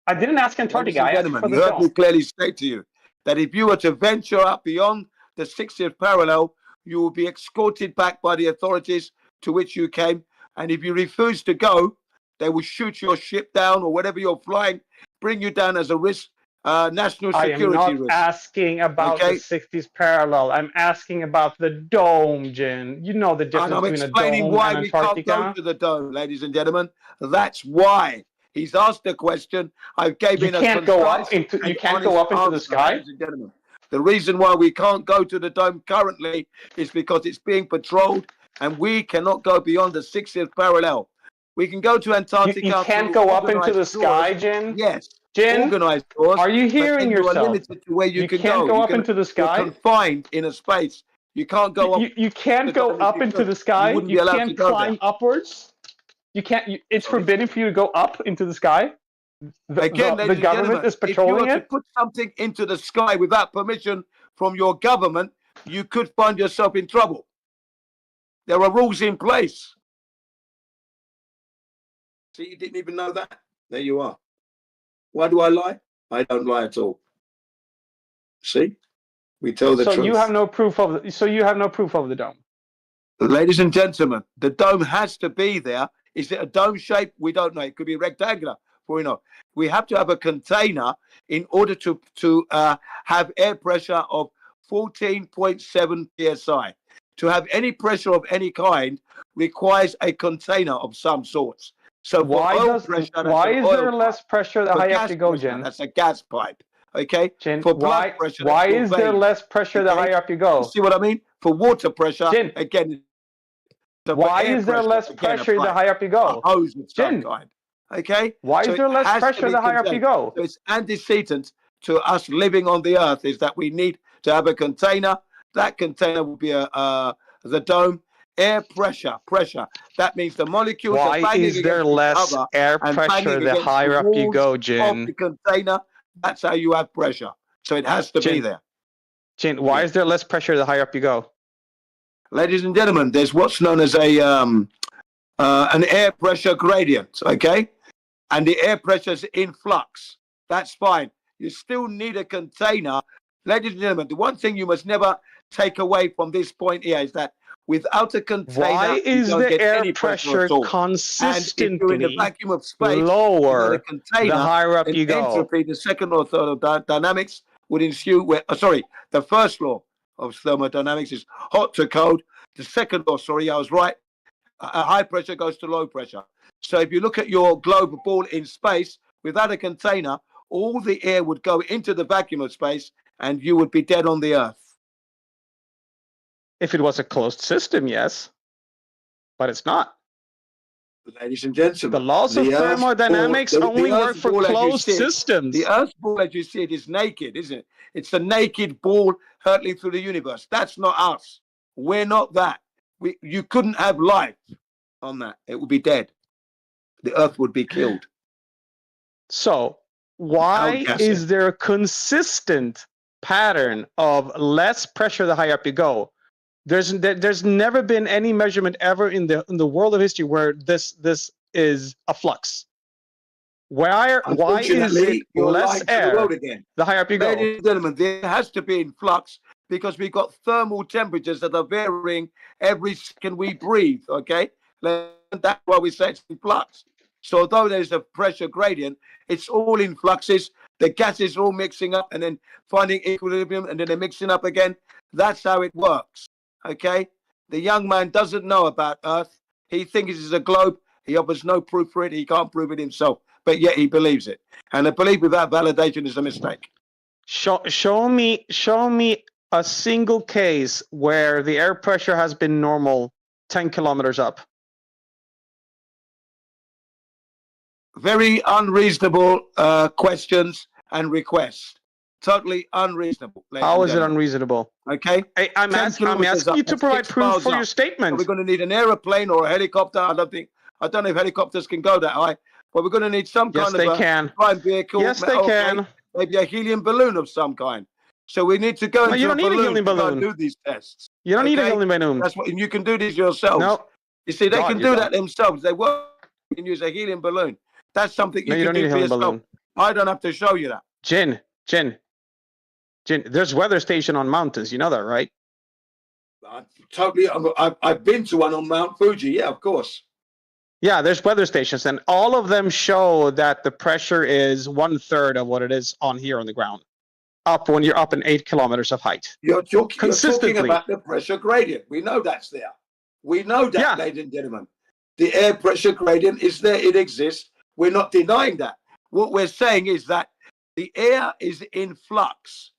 I didn't ask Ladies Antarctica. and I asked gentlemen, for you the heard me dome. clearly state to you that if you were to venture up beyond the 60th parallel, you will be escorted back by the authorities to which you came. And if you refuse to go, they will shoot your ship down or whatever you're flying, bring you down as a risk, national I am security not risk. asking about the 60s parallel. I'm asking about the dome, Jin. You know the And difference I'm between a explaining dome why and we can't go Antarctica. to the dome, ladies and gentlemen. That's why. He's asked a question. I've given a can't go up concise into and you can't honest go up into the answer, sky. ladies and gentlemen. The reason why we can't go to the dome currently is because it's being patrolled and we cannot go beyond the 60th parallel. We can go to Antarctica. You can't through go up into organised the sky, tours. Jin. Yes, Jin, organized tours. are you But hearing then you are yourself? limited to where you can can't go. go up into the You're sky. confined in a space. You can't go up. You can't go up into the sky. wouldn't be You allowed to can't go there. climb upwards. You can't. It's forbidden for you to go up into the sky. Again, The ladies and government gentlemen, is if you patrolling were to it. put something into the sky without permission from your government, you could find yourself in trouble. There are rules in place. See, you didn't even know that. There you are. Why do I lie? I don't lie at all. See, we tell the So truth. you have no proof of. So you have no proof of the dome. Ladies and gentlemen, the dome has to be there. Is it a dome shape? We don't know. It could be rectangular. For we know, we have to have a container in order to have air pressure of 14.7 psi. To have any pressure of any kind requires a container of some sorts. So for oil pressure, that's why an is oil there less pipe. pressure the For higher gas up you go, pressure, Jin? that's a gas pipe. Okay. Jin, For blood pressure, that's why your is there vein. less pressure the Okay? higher up you go? You see what I mean? For water pressure, Jin, again. So for why air is there pressure, less again, pressure the pipe, higher up you go? a hose of some Jin, kind. Okay. why So is there it less has to pressure be the higher up you contained. go? So it's antecedent to us living on the earth is that we need to have a container. That container will be the dome. Air pressure. That means the molecules are Why banging is there against each less other air and pressure banging the against the higher up you walls go, of Jin? the container. That's how you have pressure. So it has to be there. Jin, why is there less pressure the higher up you go? Ladies and gentlemen, there's what's known as an air pressure gradient, okay? And the air pressure is in flux. That's fine. You still need a container. Ladies and gentlemen, the one thing you must never take away from this point here is that without a container, Why you is don't the get air any pressure at pressure all. And if you're in the consistently vacuum of space, without a lower container, the higher up then you go? entropy, the second law of thermodynamics, would ensue. The first law of thermodynamics is hot to cold. The second law, I was right. A high pressure goes to low pressure. So if you look at your globe ball in space without a container, all the air would go into the vacuum of space and you would be dead on the earth. If it was a closed system, yes. But it's not. Ladies and gentlemen, The laws of thermodynamics only work for closed systems. The Earth's ball, as you see it, is naked, isn't it? It's a naked ball hurtling through the universe. That's not us. We're not that. You couldn't have life on that. It would be dead. The Earth would be killed. So why Outgassing. is there a consistent pattern of less pressure the higher up you go? There's never been any measurement ever in the world of history where this is a flux. Why is it Unfortunately, you're less lying to the air world again. the higher up you go? Ladies and gentlemen, there has to be in flux because we've got thermal temperatures that are varying every second we breathe, okay? That's why we say it's in flux. So although there's a pressure gradient, it's all in fluxes. The gases are all mixing up and then finding equilibrium and then they're mixing up again. That's how it works, okay? The young man doesn't know about Earth. He thinks it's a globe. He offers no proof for it. He can't prove it himself, but yet he believes it. And a belief without validation is a mistake. Show me a single case where the air pressure has been normal 10 kilometers up. Very unreasonable questions and requests. Totally unreasonable. How is it unreasonable? Okay. Hey, I'm asking you to provide proof for your statement. We're going to need an airplane or a helicopter. I don't know if helicopters can go that high, but we're going to need some kind of a prime vehicle. Yes, they can. Maybe a helium balloon of some kind. So we need to go into you don't need a helium to go balloon. and do these tests. You don't need a helium balloon. That's what, and you can do these yourselves. No. You see, they God, can you do don't. that themselves. They work and use a helium balloon. That's something you No, you can don't need do a for helium yourself. balloon. I don't have to show you that. Jin, there's weather station on mountains. You know that, right? I've been to one on Mount Fuji. Yeah, of course. Yeah, there's weather stations, and all of them show that the pressure is 1/3 of what it is on here on the ground. Up when you're up in 8 kilometers of height. You're talking about the pressure gradient. We know that's there. We know that, ladies and gentlemen. The air pressure gradient is there. It exists. We're not denying that. What we're saying is that the air is in flux.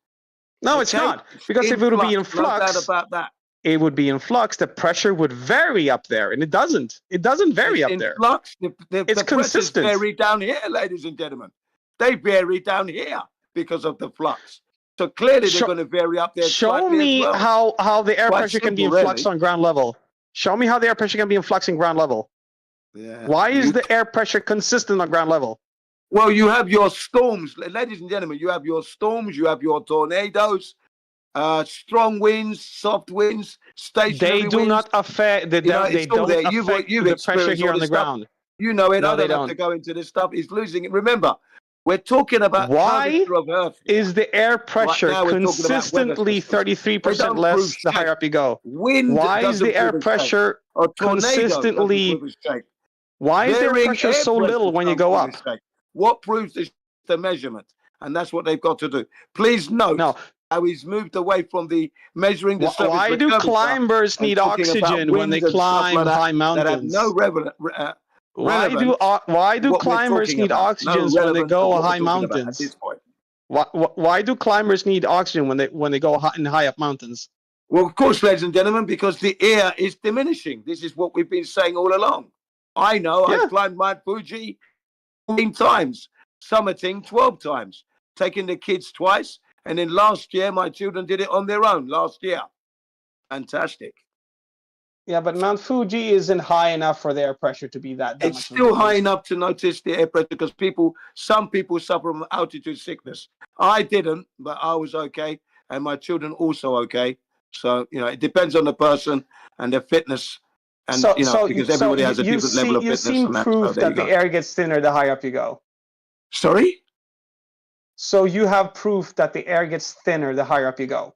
No, it's not. Because if it would be in flux, no doubt about that. It would be in flux. The pressure would vary up there, and it doesn't. It doesn't vary up in there. Flux. It's the consistent. Pressures vary down here, ladies and gentlemen. They vary down here because of the flux. So clearly they're going to vary up there. Show me as well. how the air Quite pressure can be in simple, flux really. on ground level. Show me how the air pressure can be in flux in ground level. Yeah. Why is the air pressure consistent on ground level? Well, you have your storms, ladies and gentlemen. You have your storms. You have your tornadoes. Strong winds, soft winds, stationary winds. They do not affect. They don't affect the pressure here on the ground. You know it. No, I don't have to go into this stuff. He's losing it. Remember, we're talking about why of Earth. Is the air pressure consistently 33% less the higher up you go? Wind why is the air pressure consistently? Why is the air pressure so little when you go up? What proves the measurement? And that's what they've got to do. Please note how he's moved away from the measuring the surface. Why do climbers need oxygen when they climb high mountains? That have no why do climbers need oxygen when they go high mountains? Why do climbers need oxygen when they go high up mountains? Well, of course, ladies and gentlemen, because the air is diminishing. This is what we've been saying all along. I know. I've climbed Mount Fuji 14 times, summiting 12 times, taking the kids twice. And then last year, my children did it on their own last year. Fantastic. Yeah, but Mount Fuji isn't high enough for the air pressure to be that. It's still high enough to notice the air pressure because some people suffer from altitude sickness. I didn't, but I was okay. And my children also okay. So, it depends on the person and their fitness. And, because everybody has a different level of fitness. You seem proof that the air gets thinner the higher up you go. Sorry? So you have proof that the air gets thinner the higher up you go.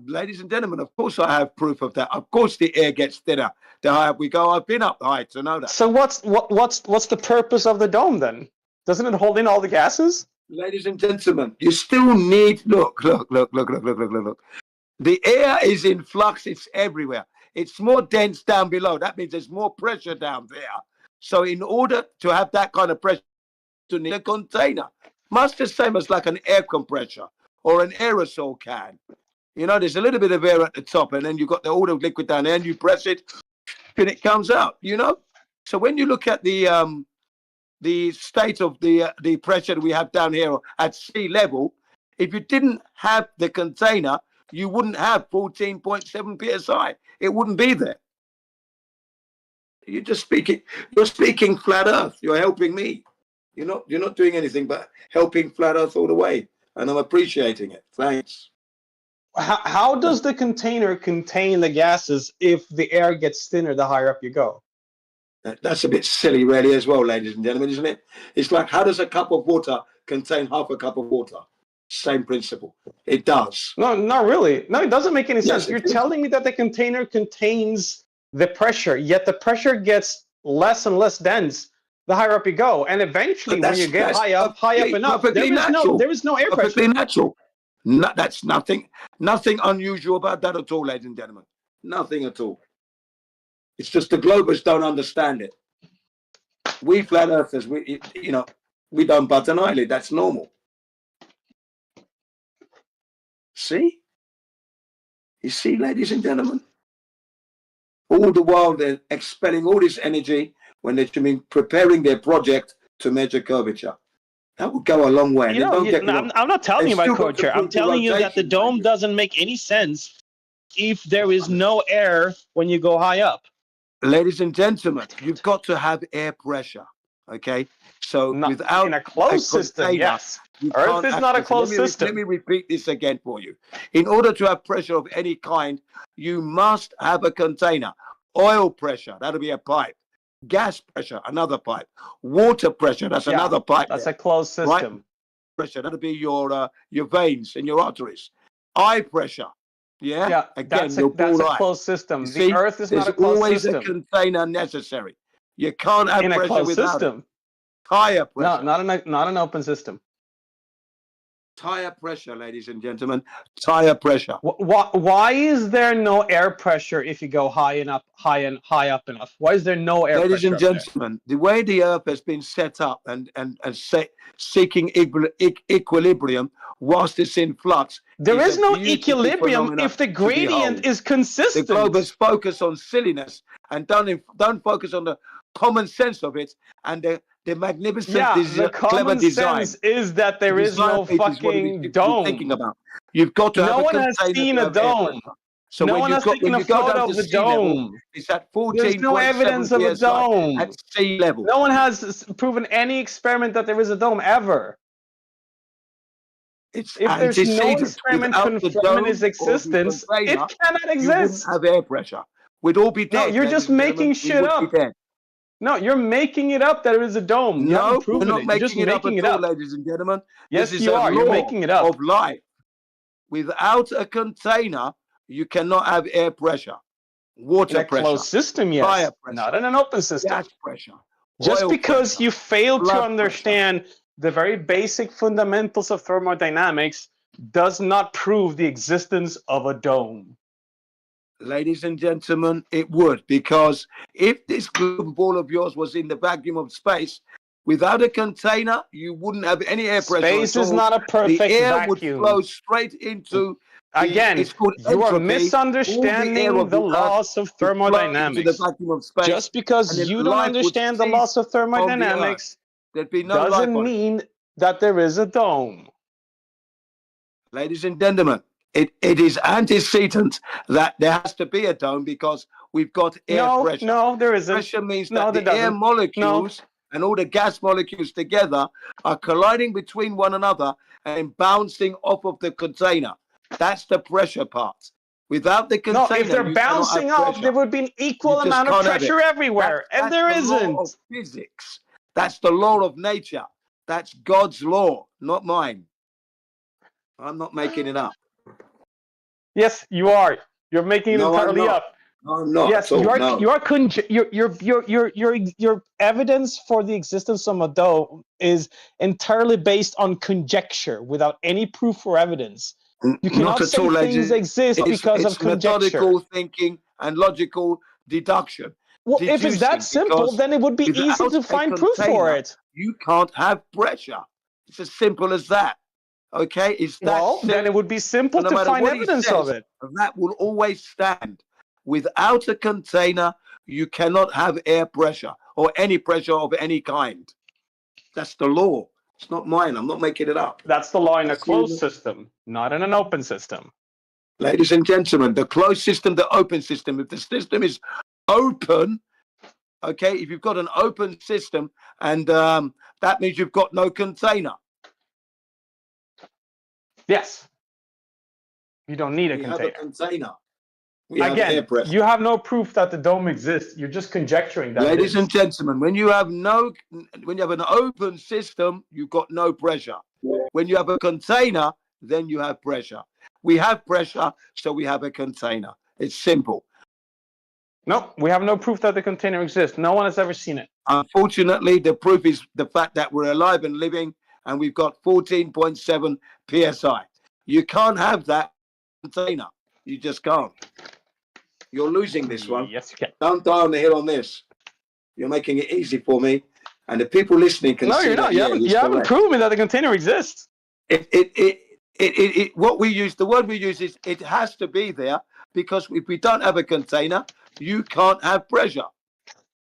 Ladies and gentlemen, of course I have proof of that. Of course the air gets thinner the higher up we go. I've been up high to know that. So what's the purpose of the dome then? Doesn't it hold in all the gases? Ladies and gentlemen, you still need look. The air is in flux, it's everywhere. It's more dense down below. That means there's more pressure down there. So in order to have that kind of pressure, you need a container. Much the same as like an air compressor or an aerosol can. There's a little bit of air at the top, and then you've got all the liquid down there, and you press it, and it comes out. So when you look at the state of the pressure that we have down here at sea level, if you didn't have the container, you wouldn't have 14.7 psi. It wouldn't be there. You're speaking flat Earth. You're helping me. You're not doing anything but helping flat Earth all the way, and I'm appreciating it. Thanks. How does the container contain the gases if the air gets thinner the higher up you go? That's a bit silly, really, as well, ladies and gentlemen, isn't it? It's like, how does a cup of water contain half a cup of water? Same principle. It does. No, not really. No, it doesn't make any sense. Yes, You're telling me that the container contains the pressure, yet the pressure gets less and less dense the higher up you go, and eventually, when you get high up enough, there is no air perfectly pressure. natural. No, that's nothing unusual about that at all, ladies and gentlemen. Nothing at all. It's just the globers don't understand it. We flat earthers, we don't bat an eyelid. That's normal. See? You see, ladies and gentlemen? All the while they're expelling all this energy when they should be preparing their project to measure curvature. That would go a long way. I'm not telling you about curvature. I'm telling you that the dome doesn't make any sense if there is no air when you go high up. Ladies and gentlemen, you've got to have air pressure. Okay, so without in a closed system, yes. Earth is not a closed system. Let me repeat this again for you. In order to have pressure of any kind, you must have a container. Oil pressure, that'll be a pipe. Gas pressure, another pipe. Water pressure, that's another pipe. That's a closed system. Right? Pressure, that'll be your veins and your arteries. Eye pressure. Yeah. Again, that's a closed system. The Earth is not a closed system. There's always a container necessary. You can't have in a pressure closed without system. it. Tire pressure. No, not an open system. Tire pressure, ladies and gentlemen. Tire pressure. Why is there no air pressure if you go high up enough? Why is there no air ladies pressure? Ladies and gentlemen, the way the Earth has been set up and seeking equilibrium whilst it's in flux. There is no equilibrium if the gradient is consistent. The globers focus on silliness and don't focus on the common sense of it and the magnificent the clever design. Sense is that there is no fucking dome. Thinking about. You've got to have no one has seen a dome. So no one has taken a photo of the dome. It's at 14. There's no evidence of a dome at sea level. No one has proven any experiment that there is a dome ever. If there's no experiment confirming its existence, it cannot exist. You wouldn't have air pressure. We'd all be dead. No, you're just making shit up. No, you're making it up that there is a dome. No, we're not making it up at all, ladies and gentlemen. Yes, you are. You're making it up. Of life. Without a container, you cannot have air pressure, water pressure, closed system, yes. Fire pressure, not in an open system. Gas pressure. Just because pressure, you fail to understand the very basic fundamentals of thermodynamics does not prove the existence of a dome. Ladies and gentlemen, it would, because if this globe ball of yours was in the vacuum of space, without a container, you wouldn't have any air pressure. Space is not a perfect vacuum. The air vacuum. would flow straight into. Again, you are misunderstanding the laws of thermodynamics. The vacuum of space, just because you don't understand the laws of thermodynamics doesn't mean that there is a dome. Ladies and gentlemen, it is antecedent that there has to be a dome because we've got air pressure. No, there isn't. Pressure means that the air molecules and all the gas molecules together are colliding between one another and bouncing off of the container. That's the pressure part. Without the container, if they're bouncing off, there would be an equal amount of pressure everywhere, and there isn't. That's the law of physics. That's the law of nature. That's God's law, not mine. I'm not making it up. Yes, you are. You're making it entirely up. No, I'm not. Yes, your evidence for the existence of a dome is entirely based on conjecture without any proof or evidence. You cannot say things exist because of conjecture. Methodical thinking and logical deduction. Well, if it's that simple, then it would be easy to find proof for it. You can't have pressure. It's as simple as that. Okay? It's that then it would be simple to find evidence of it. That will always stand. Without a container, you cannot have air pressure or any pressure of any kind. That's the law. It's not mine. I'm not making it up. That's the law in a closed system, not in an open system. Ladies and gentlemen, the closed system, the open system. If the system is open, okay, if you've got an open system, and that means you've got no container. Yes. You don't need a We container. have a container. We have air Again, pressure. you have no proof that the dome exists. You're just conjecturing that. Ladies and gentlemen, when you have an open system, you've got no pressure. When you have a container, then you have pressure. We have pressure, so we have a container. It's simple. No, we have no proof that the container exists. No one has ever seen it. Unfortunately, the proof is the fact that we're alive and living, and we've got 14.7 psi. You can't have that container. You just can't. You're losing this one. Yes, you can. Don't die on the hill on this. You're making it easy for me, and the people listening can see. No, you're not. You haven't proven that the container exists. What we use, the word we use is it has to be there, because if we don't have a container, you can't have pressure.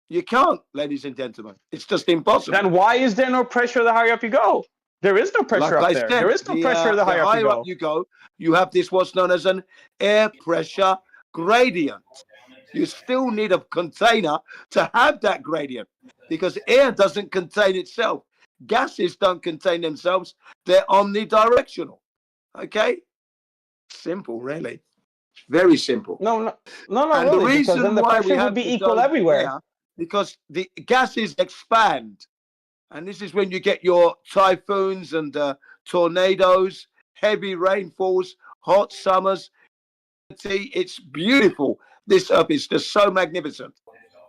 You can't, ladies and gentlemen. It's just impossible. Then why is there no pressure the higher up you go? There is no pressure up there. There is no pressure the higher up you go. You have this what's known as an air pressure gradient. You still need a container to have that gradient, because air doesn't contain itself. Gases don't contain themselves. They're omnidirectional. Okay? Simple, really. Very simple. No, and really, the reason because then the why we pressure have would be to equal go everywhere. there, because the gases expand. And this is when you get your typhoons and tornadoes, heavy rainfalls, hot summers. It's beautiful. This earth is just so magnificent.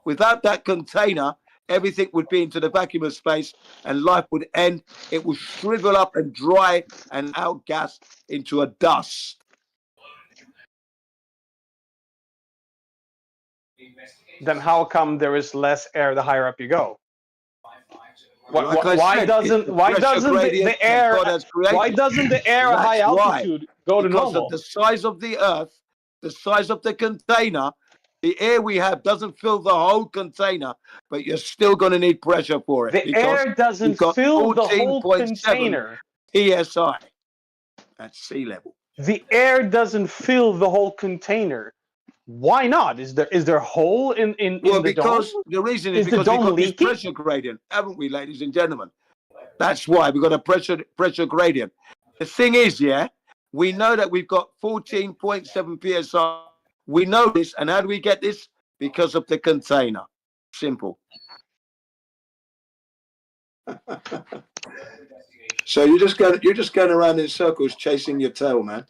Without that container, everything would be into the vacuum of space and life would end. It would shrivel up and dry and outgas into a dust. Then how come there is less air the higher up you go? Why doesn't the air at high altitude go to because normal? of the size of the earth, the size of the container, the air we have doesn't fill the whole container, but you're still going to need pressure for it. The air doesn't fill the whole container. PSI at sea level. The air doesn't fill the whole container. Why not? Is there a hole in the dome? The reason is because we've got this pressure gradient, haven't we, ladies and gentlemen? That's why we've got a pressure gradient. The thing is, we know that we've got 14.7 psi. We know this, and how do we get this? Because of the container. Simple. So you're just going around in circles chasing your tail, man.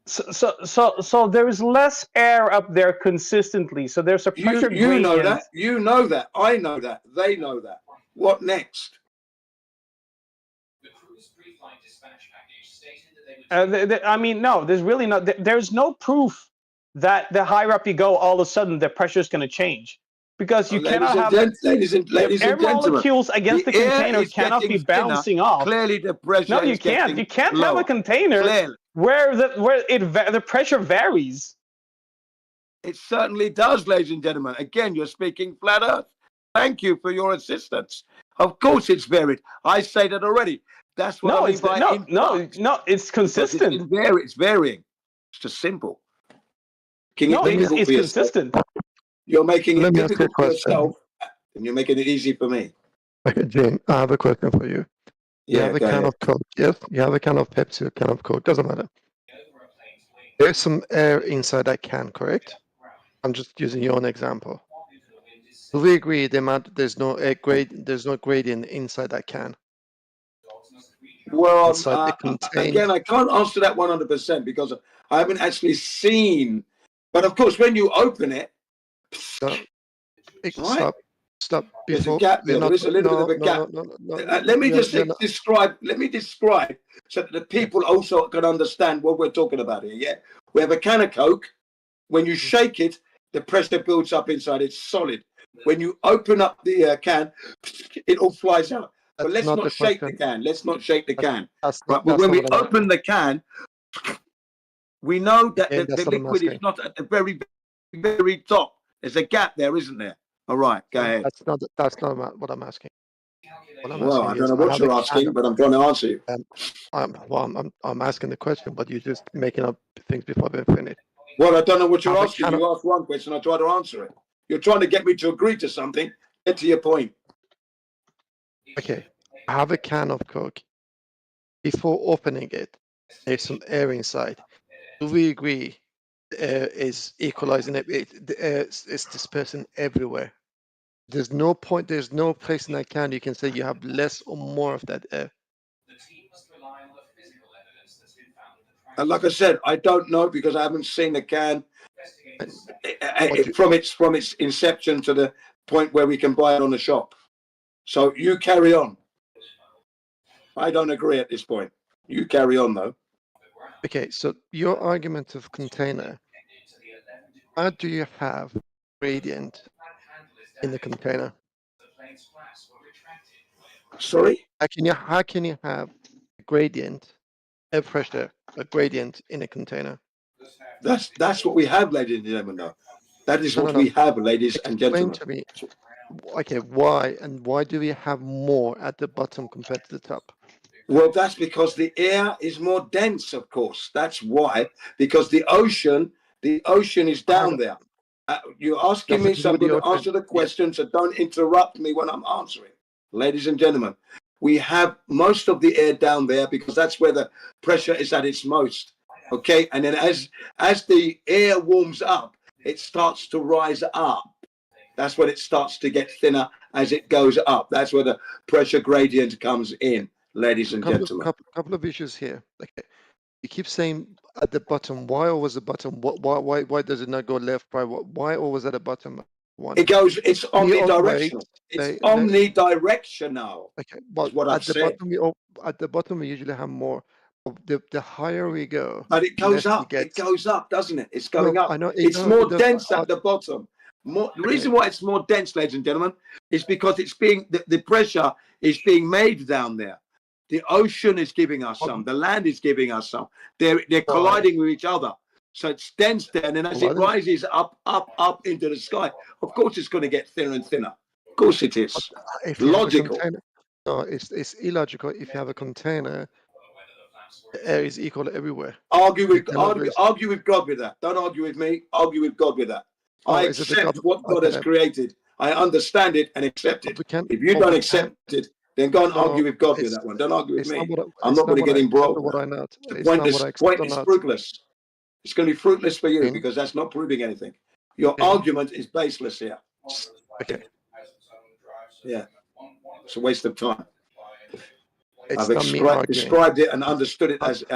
So there is less air up there consistently. So there's a pressure gradient. You know that. You know that. I know that. They know that. What next? I mean, no. There's really not. There's no proof that the higher up you go, all of a sudden the pressure is going to change, because you cannot have air molecules against the container cannot be bouncing off. Clearly, the pressure. No, you can't. You can't have a container where the pressure varies. It certainly does, ladies and gentlemen. Again, you're speaking flat Earth. Thank you for your assistance. Of course, it's varied. I say that already. That's what I mean by no. It's consistent. It's varying. It's just simple. It's consistent. You're making it difficult for question. yourself, and you're making it easy for me. Okay, Jim, I have a question for you. You have a can of Coke, yes? You have a can of Pepsi, a can of Coke, doesn't matter. There's some air inside that can, correct? I'm just using your own example. Do we agree there's no gradient inside that can? Well, contained. again, I can't answer that 100% because I haven't actually seen. But of course, when you open it, Stop. There's a gap there. There is a little bit of a gap. Let me just describe. Let me describe so that the people also can understand what we're talking about here. Yeah, we have a can of Coke. When you shake it, the pressure builds up inside. It's solid. When you open up the can, it all flies out. But let's not shake the can. Let's not shake the can. But when we open the can, we know that the liquid is not at the very, very top. There's a gap there, isn't there? All right, go ahead. That's not what I'm asking. What I'm Well, asking I you don't is, know I what have a you're can asking, of, but I'm trying to answer you. I'm asking the question, but you're just making up things before they finish. Well, I don't know what I you're have a asking. can of, You asked one question, I try to answer it. You're trying to get me to agree to something. Get to your point. okay, I have a can of Coke. Before opening it, there's some air inside. Do we agree the air is equalizing it? The air is dispersing everywhere. There's no point, there's no place in that can you can say you have less or more of that air. And like I said, I don't know because I haven't seen the can from its inception to the point where we can buy it on the shop. So you carry on. I don't agree at this point. You carry on though. Okay, so your argument of container, how do you have gradient in the container? Sorry? How can you have a gradient, air pressure, a gradient in a container? That's what we have, ladies and gentlemen, though. That is what No. we have, ladies and Explain gentlemen. to me, okay, why do we have more at the bottom compared to the top? Well, that's because the air is more dense, of course. That's why, because the ocean is down there. You're asking me, so I'm going to answer the question, so don't interrupt me when I'm answering. Ladies and gentlemen, we have most of the air down there because that's where the pressure is at its most. Okay, and then as the air warms up, it starts to rise up. That's when it starts to get thinner as it goes up. That's where the pressure gradient comes in, ladies and gentlemen. Couple of issues here. Okay, you keep saying at the bottom. Why always the bottom? Why does it not go left, right? Why always at the bottom? One. It's omnidirectional. It's omnidirectional. Okay, well, is what I've said. At the bottom we usually have more. The higher we go, But it goes less you up. get. It goes up, doesn't it? It's going No, up. I know. It's more dense at the bottom. The reason why it's more dense, ladies and gentlemen, is because it's being the pressure is being made down there. The ocean is giving us some. The land is giving us some. They're colliding with each other. So it's dense there, and then as it rises up into the sky, of course it's going to get thinner and thinner. Of course it is. If you Logical. have a container, no, it's illogical. If you have a container, the air is equal everywhere. Argue with God with that. Don't argue with me. Argue with God with that. I accept what God has created. I understand it and accept it. If you don't accept it, then go and argue with God with that one. Don't argue with me. I'm not going to get embroiled. The point is fruitless. It's going to be fruitless for you because that's not proving anything. Your argument is baseless here. Okay. Yeah. It's a waste of time. It's I've described it and understood it as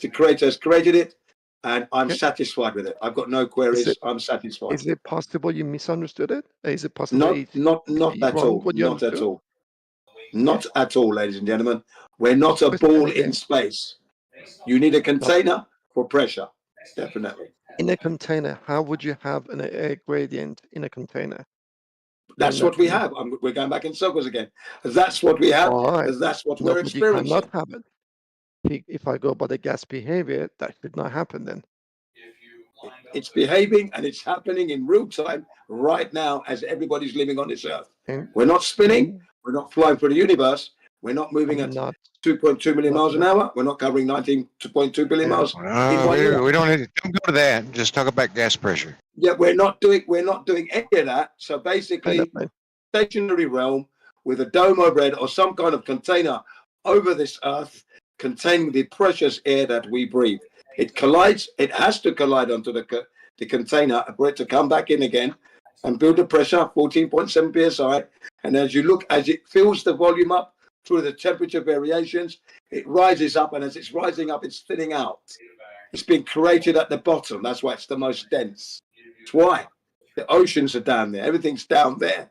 the creator has created it, and I'm satisfied with it. I've got no queries. I'm satisfied. Is it possible you misunderstood it? Is it possible? Not at all. Not at all. Not at all, ladies and gentlemen. We're not a ball in space. You need a container for pressure. Definitely. In a container, how would you have an air gradient in a container? That's what we have. We're going back in circles again. That's what we have. That's what we're experiencing. You cannot have it. If I go by the gas behavior, that should not happen then. It's behaving and it's happening in real time right now as everybody's living on this earth. We're not spinning. We're not flying through the universe. We're not moving at 2.2 million miles an hour. We're not covering 19.2 billion miles. We don't go to that. Just talk about gas pressure. Yeah, we're not doing any of that. So basically, stationary realm with a dome overhead or some kind of container over this earth containing the precious air that we breathe. It collides. It has to collide onto the container for it to come back in again and build the pressure, 14.7 psi. And as it fills the volume up through the temperature variations, it rises up, and as it's rising up, it's thinning out. It's been created at the bottom. That's why it's the most dense. That's why the oceans are down there. Everything's down there.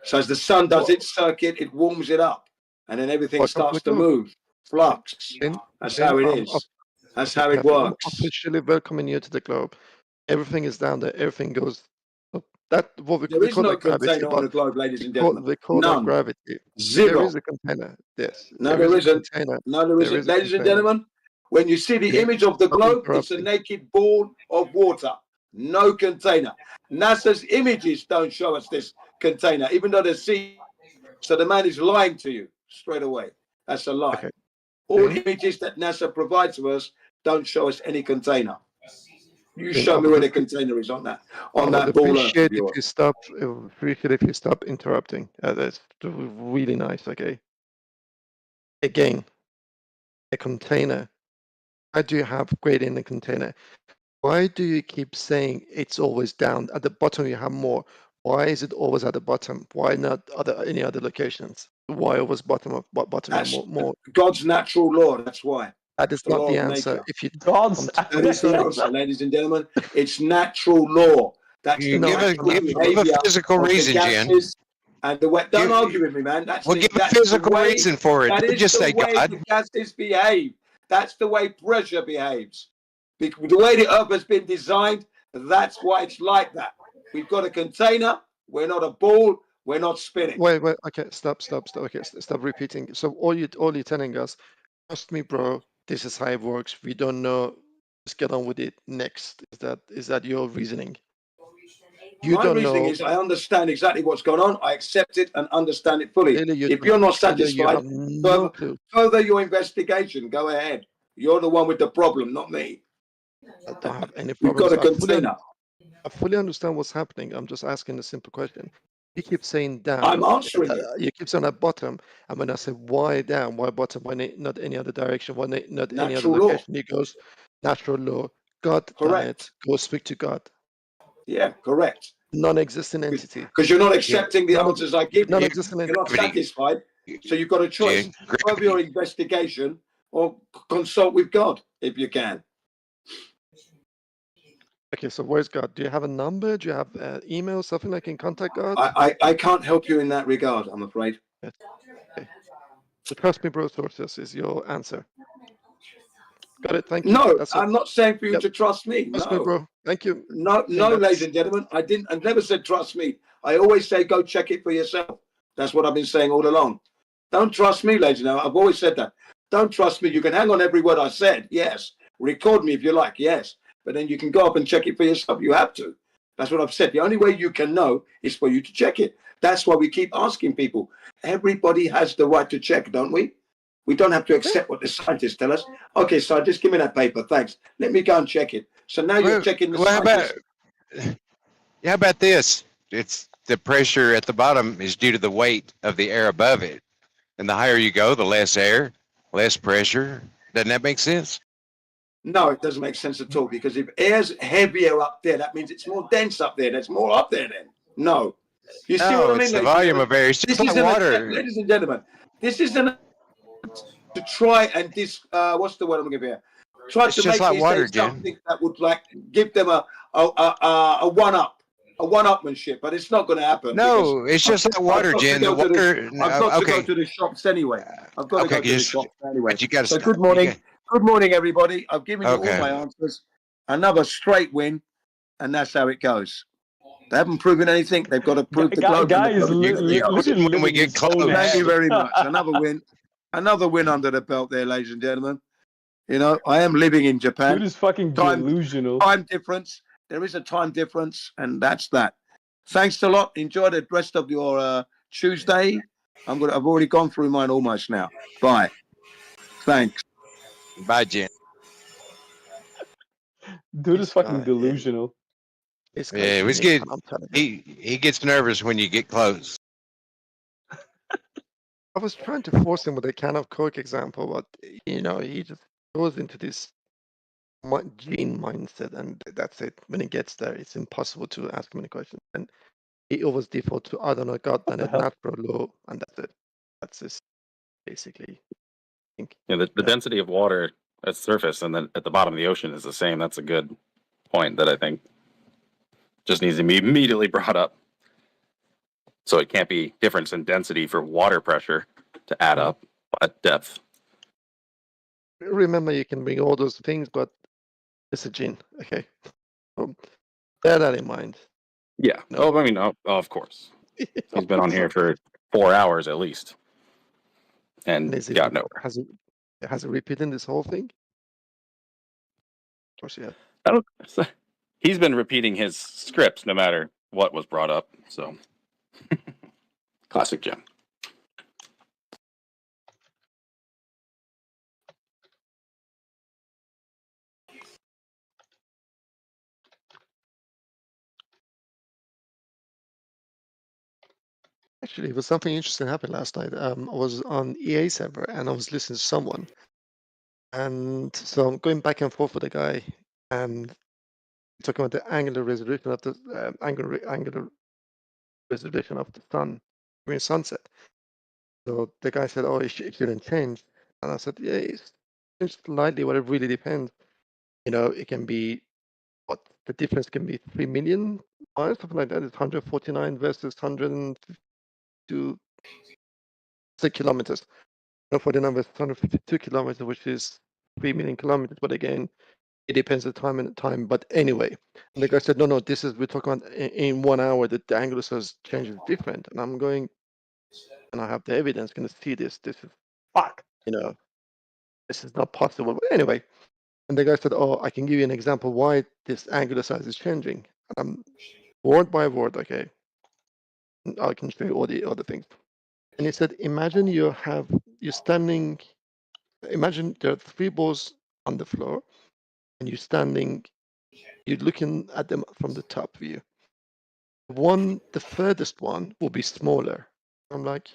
So as the sun does its circuit, it warms it up, and then everything starts to move, flux. That's how it is. That's how it works. I'm officially welcoming you to the globe. Everything is down there. Everything goes. There is no container on the globe, ladies and gentlemen. They call that gravity. Zero. There is a container. Yes. No, there isn't. No, there isn't. Ladies and gentlemen, when you see the image of the globe, it's a naked ball of water. No container. NASA's images don't show us this container, even though the sea So the man is lying to you straight away. That's a lie. Okay. All images that NASA provides to us don't show us any container. You Then show I me where would, the container is on I that would ball earth appreciate of yours. if you stop interrupting. That's really nice. Okay. Again, a container. Why do you have grade in the container? Why do you keep saying it's always down at the bottom? You have more. Why is it always at the bottom? Why not any other locations? Why always bottom of bottom and That's more? God's natural law. That's why. That is The not law the of answer. nature. If you God's That is the answer, ladies and gentlemen. It's natural law. That's the You give a natural give a behavior physical of the reason, Jen. gases and the way. Don't Give, argue with me, man. well, give a That's the physical way. reason for it. That Don't is just the say way God. the gases behave. That's the way pressure behaves. The way the earth has been designed, that's why it's like that. We've got a container. We're not a ball. We're not spinning. wait. Okay, stop. Okay, stop repeating. So all you're telling us, trust me, bro. This is how it works. We don't know. Let's get on with it. Next, is that your reasoning? You My don't reasoning know. is I understand exactly what's going on. I accept it and understand it fully. Clearly, If you're not you have satisfied, no clue. further your investigation. Go ahead. You're the one with the problem, not me. I don't have any We've got problems. a container. I fully understand what's happening. I'm just asking a simple question. You keep saying down. I'm answering it. You keep saying at bottom. And when I say why down, why bottom, why not any other direction, why not any other Natural law. location? He goes, natural law. God done it. Correct. Go speak to God. Yeah, correct. Non-existent entity. Because you're not accepting the answers I give you. Non-existent You're not entity. satisfied. So you've got a choice. Further your investigation or consult with God if you can. Okay, so where's God? Do you have a number? Do you have email, something I can contact God? I can't help you in that regard, I'm afraid. Yes. Okay. So trust me, bro, sources is your answer. Got it. Thank you. No, That's it. I'm not saying for you Yep. to trust me. Trust me, No. bro. Thank you. No, ladies and gentlemen, I've never said trust me. I always say go check it for yourself. That's what I've been saying all along. Don't trust me, ladies and gentlemen. I've always said that. Don't trust me. You can hang on every word I said. Yes. Record me if you like. Yes. But then you can go up and check it for yourself. You have to. That's what I've said. The only way you can know is for you to check it. That's why we keep asking people. Everybody has the right to check, don't we? We don't have to accept what the scientists tell us. Okay, so just give me that paper. Thanks. Let me go and check it. So now you're checking the scientists. How about this? It's the pressure at the bottom is due to the weight of the air above it. And the higher you go, the less air, less pressure. Doesn't that make sense? No, it doesn't make sense at all, because if air's heavier up there, that means it's more dense up there. There's more up there then. No. You see what I mean? It's the volume of air. It's just like water. Ladies and gentlemen, this isn't to try and what's the word I'm looking for here? Try It's to just make like me water, say Jen. something that would like give them a one-upmanship, but it's not going to happen. No, it's just like water, Jen. The water. I've got to go to the shops anyway. I've got to go to the shops anyway. But you got to So stop. good morning. Good morning, everybody. I've given you all Okay. my answers. Another straight win, and that's how it goes. They haven't proven anything. They've got to prove the globe. Guy is when we get close. Thank you very much. Another win. Another win under the belt there, ladies and gentlemen. You know, I am living in Japan. Dude is fucking delusional. Time difference. There is a time difference, and that's that. Thanks a lot. Enjoy the rest of your Tuesday. I've already gone through mine almost now. Bye. Thanks. Bye, Jen. Dude is fucking delusional. Yeah, he gets nervous when you get close. I was trying to force him with a can of Coke example, but he just goes into this gene mindset, and that's it. When he gets there, it's impossible to ask him any questions, and he always default to I don't know, God done it, natural law, and that's it. That's just basically. Yeah, the density of water at surface and then at the bottom of the ocean is the same. That's a good point that I think just needs to be immediately brought up. So it can't be difference in density for water pressure to add up at depth. Remember, you can bring all those things, but it's a gene. Okay, bear that in mind. Yeah. No. I mean, of course. He's been on here for 4 hours at least, and got nowhere. Has it repeated this whole thing? Of course, yeah. I don't. He's been repeating his scripts no matter what was brought up. So, classic Jim. Actually, it was something interesting happened last night. I was on EA server and I was listening to someone, and so I'm going back and forth with the guy and talking about the angular resolution of the angular resolution of the sun during sunset. So the guy said, "Oh, it shouldn't change," and I said, "Yeah, it's changed slightly, but it really depends. It can be what the difference can be 3 million miles, something like that. It's 149 versus 152 kilometers. 149 versus 152 kilometers, which is 3 million kilometers. But again, it depends on time and time. But anyway, and the guy said, no, this is we're talking about in 1 hour that the angular size change is different. And I'm going, and I have the evidence. Can see this? This is fuck. This is not possible. But anyway, and the guy said, oh, I can give you an example why this angular size is changing. And I'm word by word, okay. I can show you all the other things. And he said, imagine you're standing. Imagine there are 3 balls on the floor, and you're looking at them from the top view. The furthest one will be smaller. I'm like,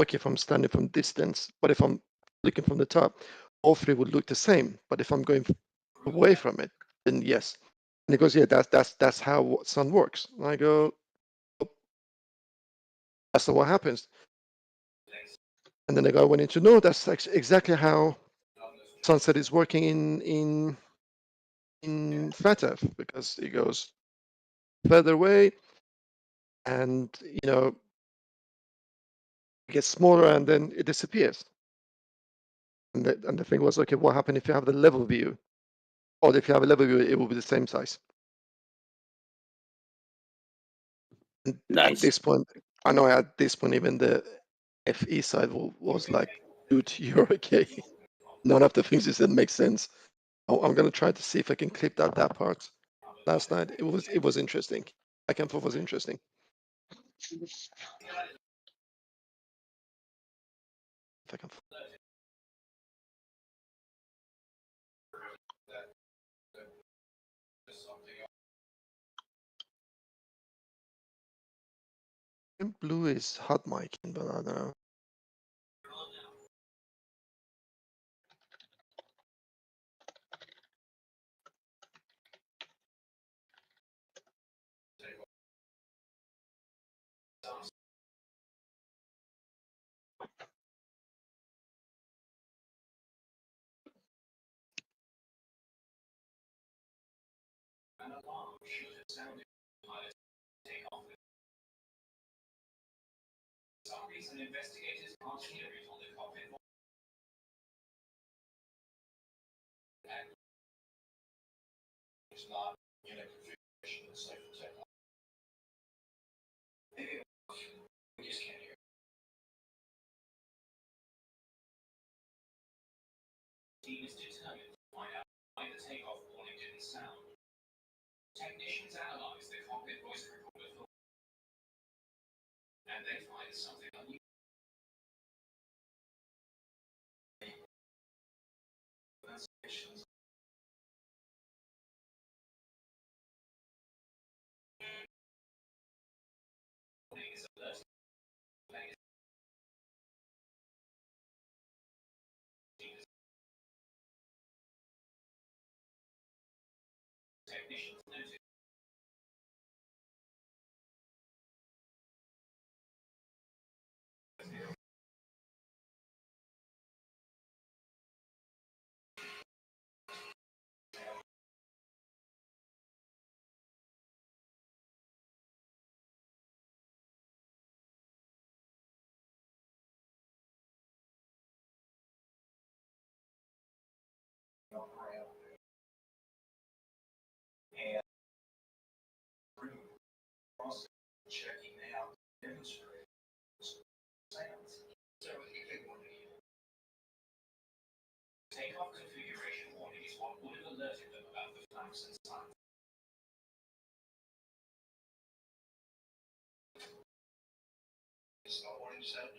okay, if I'm standing from distance, but if I'm looking from the top, all 3 would look the same. But if I'm going away from it, then yes. And he goes, yeah, that's how sun works. And I go, oh, that's not what happens. And then the guy went into, no, that's exactly how sunset is working in flat Earth, because it goes further away, and it gets smaller, and then it disappears. And the thing was, okay, what happened if you have the level view? Or if you have a level view, it will be the same size. And at this point, I know at this point, even the FE side was like, dude, you're okay. None of the things you said make sense. I'm gonna try to see if I can clip that part. Last night, it was interesting. Back and forth was interesting. If I can Blue is hot micing, but I don't know. Some reason investigators can't hear it on the cockpit. And it's not in a configuration that's safe for technology. Maybe we just can't hear. Team is determined to find out why the takeoff warning didn't sound. Technicians analyze the cockpit voice recorder and they find something unusual. Investigations. Is alert. Technicians noted. And cross checking out demonstrate sounds. So takeoff configuration warning is what would have alerted them about the flaps and signs. It's not warning sound.